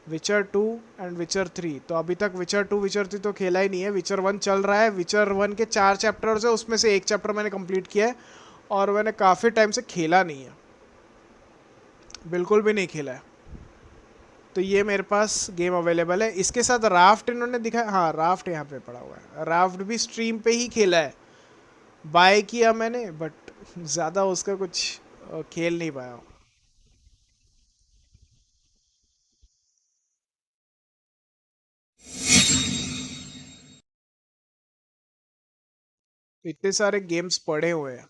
विचर 2 एंड विचर 3। तो अभी तक विचर 2 विचर 3 तो खेला ही नहीं है, विचर 1 चल रहा है। विचर 1 के 4 चैप्टर्स है, उसमें से एक चैप्टर मैंने कंप्लीट किया है और मैंने काफ़ी टाइम से खेला नहीं है, बिल्कुल भी नहीं खेला है। तो ये मेरे पास गेम अवेलेबल है। इसके साथ राफ्ट इन्होंने दिखाया, हाँ राफ्ट यहाँ पे पड़ा हुआ है, राफ्ट भी स्ट्रीम पे ही खेला है, बाय किया मैंने बट ज़्यादा उसका कुछ खेल नहीं पाया। इतने सारे गेम्स पड़े हुए हैं,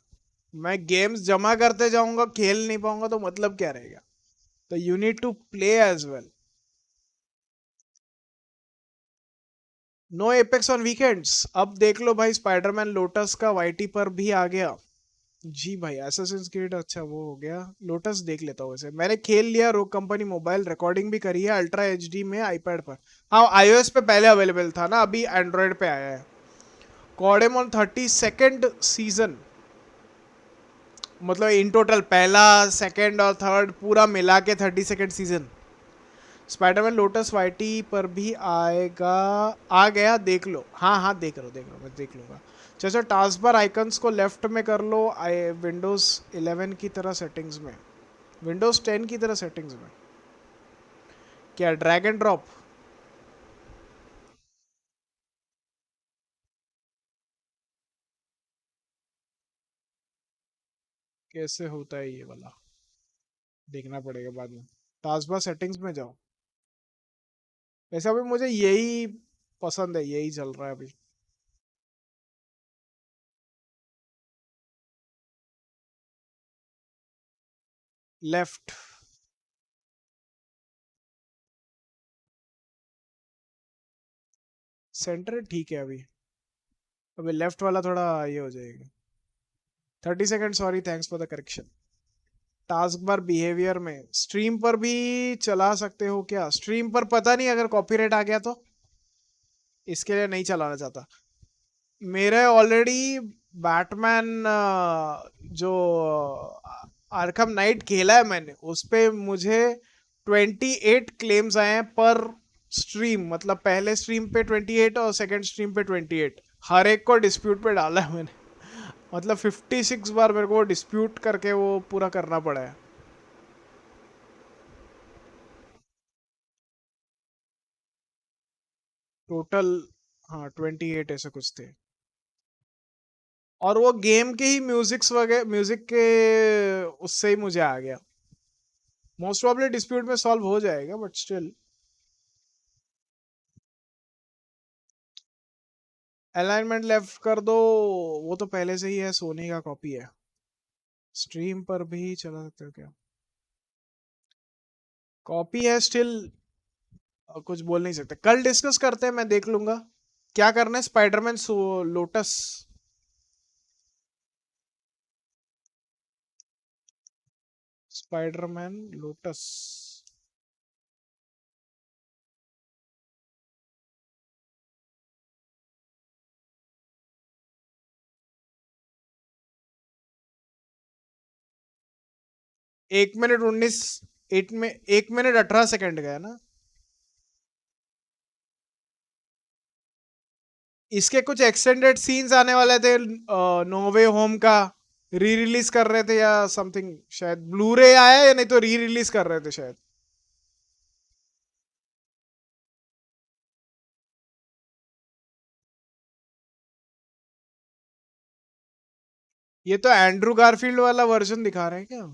मैं गेम्स जमा करते जाऊंगा, खेल नहीं पाऊंगा तो मतलब क्या रहेगा। तो you need to play as well. No Apex on weekends, अब देख लो भाई, स्पाइडरमैन लोटस का वाईटी पर भी आ गया। जी भाई, एसेसिन्स क्रीड अच्छा वो हो गया, लोटस देख लेता हूँ वैसे। मैंने खेल लिया, रोग कंपनी मोबाइल, रिकॉर्डिंग भी करी है अल्ट्रा एचडी में आईपैड पर। हाँ आईओएस पे पहले अवेलेबल था ना, अभी एंड्रॉयड पे आया है। कॉडेमोन 32nd सीजन, मतलब इन टोटल पहला सेकंड और थर्ड पूरा मिला के 32nd season. Spiderman lotus YT पर भी आएगा, आ गया, देख लो। हाँ हाँ देख लो मैं देख लूँगा। चाचा टास्क बार आइकन्स को लेफ्ट में कर लो, विंडोज़ 11 की तरह सेटिंग्स में, विंडोज़ 10 की तरह सेटिंग्स में। क्या ड्रैग एंड ड्रॉप? कैसे होता है ये वाला, देखना पड़ेगा बाद में। टास्क बार सेटिंग्स में जाओ। वैसे अभी मुझे यही पसंद है, यही चल रहा है अभी। लेफ्ट, सेंटर ठीक है अभी, अभी लेफ्ट वाला थोड़ा ये हो जाएगा। 30 second, sorry, thanks for the correction. Task bar behaviour में स्ट्रीम पर भी चला सकते हो क्या? स्ट्रीम पर पता नहीं, अगर कॉपीराइट आ गया तो इसके लिए नहीं चलाना चाहता। मेरे ऑलरेडी बैटमैन जो आर्कम नाइट खेला है मैंने, उस पे मुझे 28 क्लेम्स आए हैं पर स्ट्रीम, मतलब पहले स्ट्रीम पे 28 और सेकंड स्ट्रीम पे 28, हर एक को डिस्प्यूट पे डाला है मैंने। मतलब 56 बार मेरे को डिस्प्यूट करके वो पूरा करना पड़ा है। टोटल हाँ 28 ऐसे कुछ थे, और वो गेम के ही म्यूजिक्स वगैरह, म्यूजिक के उससे ही मुझे आ गया। मोस्ट प्रॉब्ली डिस्प्यूट में सॉल्व हो जाएगा बट स्टिल। अलाइनमेंट लेफ्ट कर दो, वो तो पहले से ही है, सोनी का कॉपी है। स्ट्रीम पर भी चला सकते हो क्या? कॉपी है स्टिल, कुछ बोल नहीं सकते। कल डिस्कस करते हैं, मैं देख लूंगा क्या करना है। Spiderman lotus, Spiderman lotus. एक मिनट 19, 1 मिनट 18 सेकंड का है ना। इसके कुछ एक्सटेंडेड सीन्स आने वाले थे, नो वे होम का री रिलीज कर रहे थे या समथिंग, शायद ब्लूरे आया या नहीं तो री रिलीज कर रहे थे शायद। ये तो एंड्रू गारफील्ड वाला वर्जन दिखा रहे हैं क्या?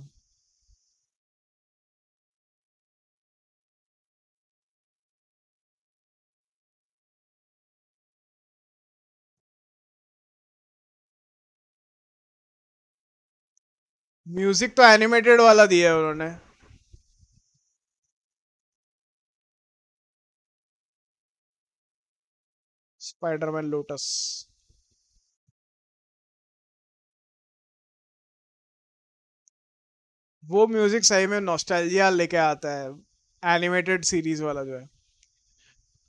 म्यूजिक तो एनिमेटेड वाला दिया है उन्होंने। स्पाइडरमैन लोटस, वो म्यूजिक सही में नॉस्टैल्जिया लेके आता है, एनिमेटेड सीरीज वाला जो है।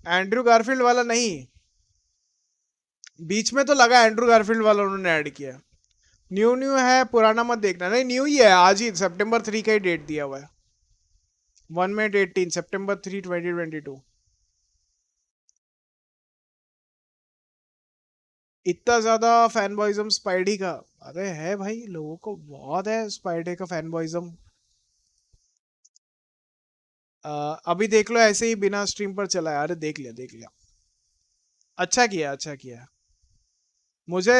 एंड्रू गारफील्ड वाला नहीं, बीच में तो लगा एंड्रू गारफील्ड वाला उन्होंने ऐड किया। न्यू न्यू है, पुराना मत देखना। नहीं न्यू ही है, आज ही सितंबर 3 का ही डेट दिया हुआ है। 1 मिनट 18 सितंबर 3 2022। इतना ज्यादा फैनबॉइज्म स्पाइडी का? अरे है भाई, लोगों को बहुत है स्पाइडी का फैनबॉइज्म। अभी देख लो, ऐसे ही बिना स्ट्रीम पर चला है। अरे देख लिया देख लिया, अच्छा किया अच्छा किया। मुझे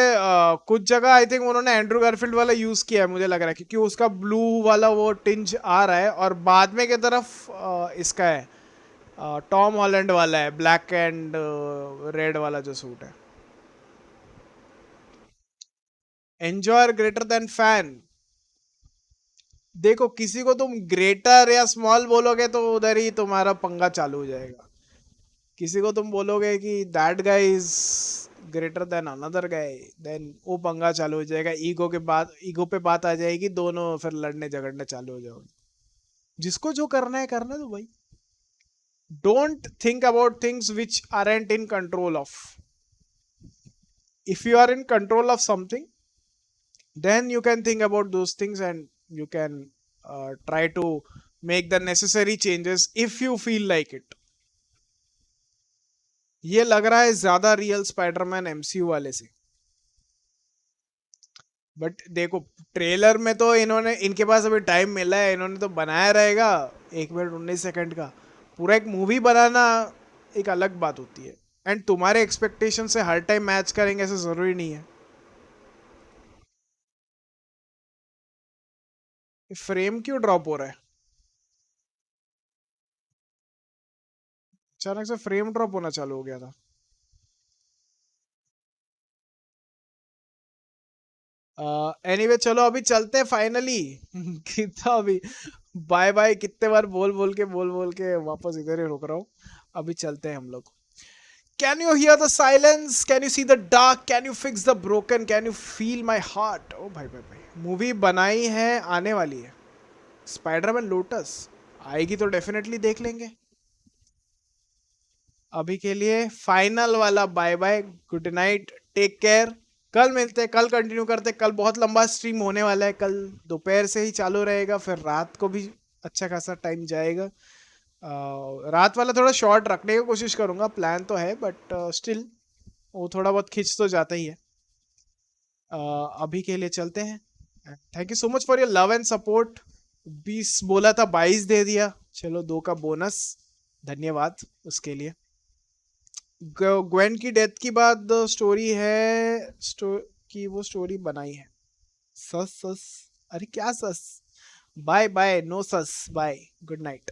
कुछ जगह आई थिंक उन्होंने एंड्रू गारफील्ड वाला यूज किया है, मुझे लग रहा है, क्योंकि उसका ब्लू वाला वो टिंज आ रहा है और बाद में की तरफ इसका है, टॉम हॉलैंड वाला है, ब्लैक एंड रेड वाला जो सूट है। एंजॉयर ग्रेटर देन फैन, देखो किसी को तुम ग्रेटर या स्मॉल बोलोगे तो उधर ही तुम्हारा पंगा चालू हो जाएगा। किसी को तुम बोलोगे कि that guy is greater than another guy, then वो पंगा चालू हो जाएगा। ईगो पे बात आ जाएगी, दोनों फिर लड़ने झगड़ने चालू हो जाओगे। जिसको जो करना है करने दो भाई। Don't think about things which aren't in control of. If you are in control of something, then you can think about those things and you can try to make the necessary changes if you feel like it. ये लग रहा है ज्यादा real Spiderman MCU वाले से। But देखो trailer में तो इन्होंने, इनके पास अभी टाइम मिला है, इन्होंने तो बनाया रहेगा 1 मिनट 19 सेकंड का। पूरा एक मूवी बनाना एक अलग बात होती है, एंड तुम्हारे एक्सपेक्टेशन से हर टाइम मैच करेंगे ऐसा जरूरी नहीं है। फ्रेम क्यों ड्रॉप हो रहा है? अचानक से फ्रेम ड्रॉप होना चालू हो गया था। एनीवे चलो अभी चलते हैं फाइनली। कितना अभी बाय बाय कितने बार बोल के वापस इधर ही रुक रहा हूँ। अभी चलते हैं हम लोग। Can you hear the silence, can you see the dark, can you fix the broken, can you feel my heart. ओ भाई भाई भाई, मूवी बनाई है, आने वाली है। स्पाइडरमैन लोटस आएगी तो डेफिनेटली देख लेंगे। अभी के लिए फाइनल वाला bye bye, good night, take care. कल मिलते हैं, कल कंटिन्यू करते हैं। कल बहुत लंबा स्ट्रीम होने वाला है, कल दोपहर से ही चालू रहेगा, फिर रात को भी अच्छा खासा टाइम जाएगा। रात वाला थोड़ा शॉर्ट रखने की कोशिश करूंगा, प्लान तो है, बट स्टिल वो थोड़ा बहुत खिंच तो जाता ही है। अभी के लिए चलते हैं। Thank you so much for your love and support. 20 बोला था, 22 दे दिया, चलो 2 का बोनस, धन्यवाद उसके लिए। ग्वेन की डेथ की बाद स्टोरी है कि वो स्टोरी बनाई है। सस सस, अरे क्या सस, बाय बाय, नो सस, बाय, गुड नाइट।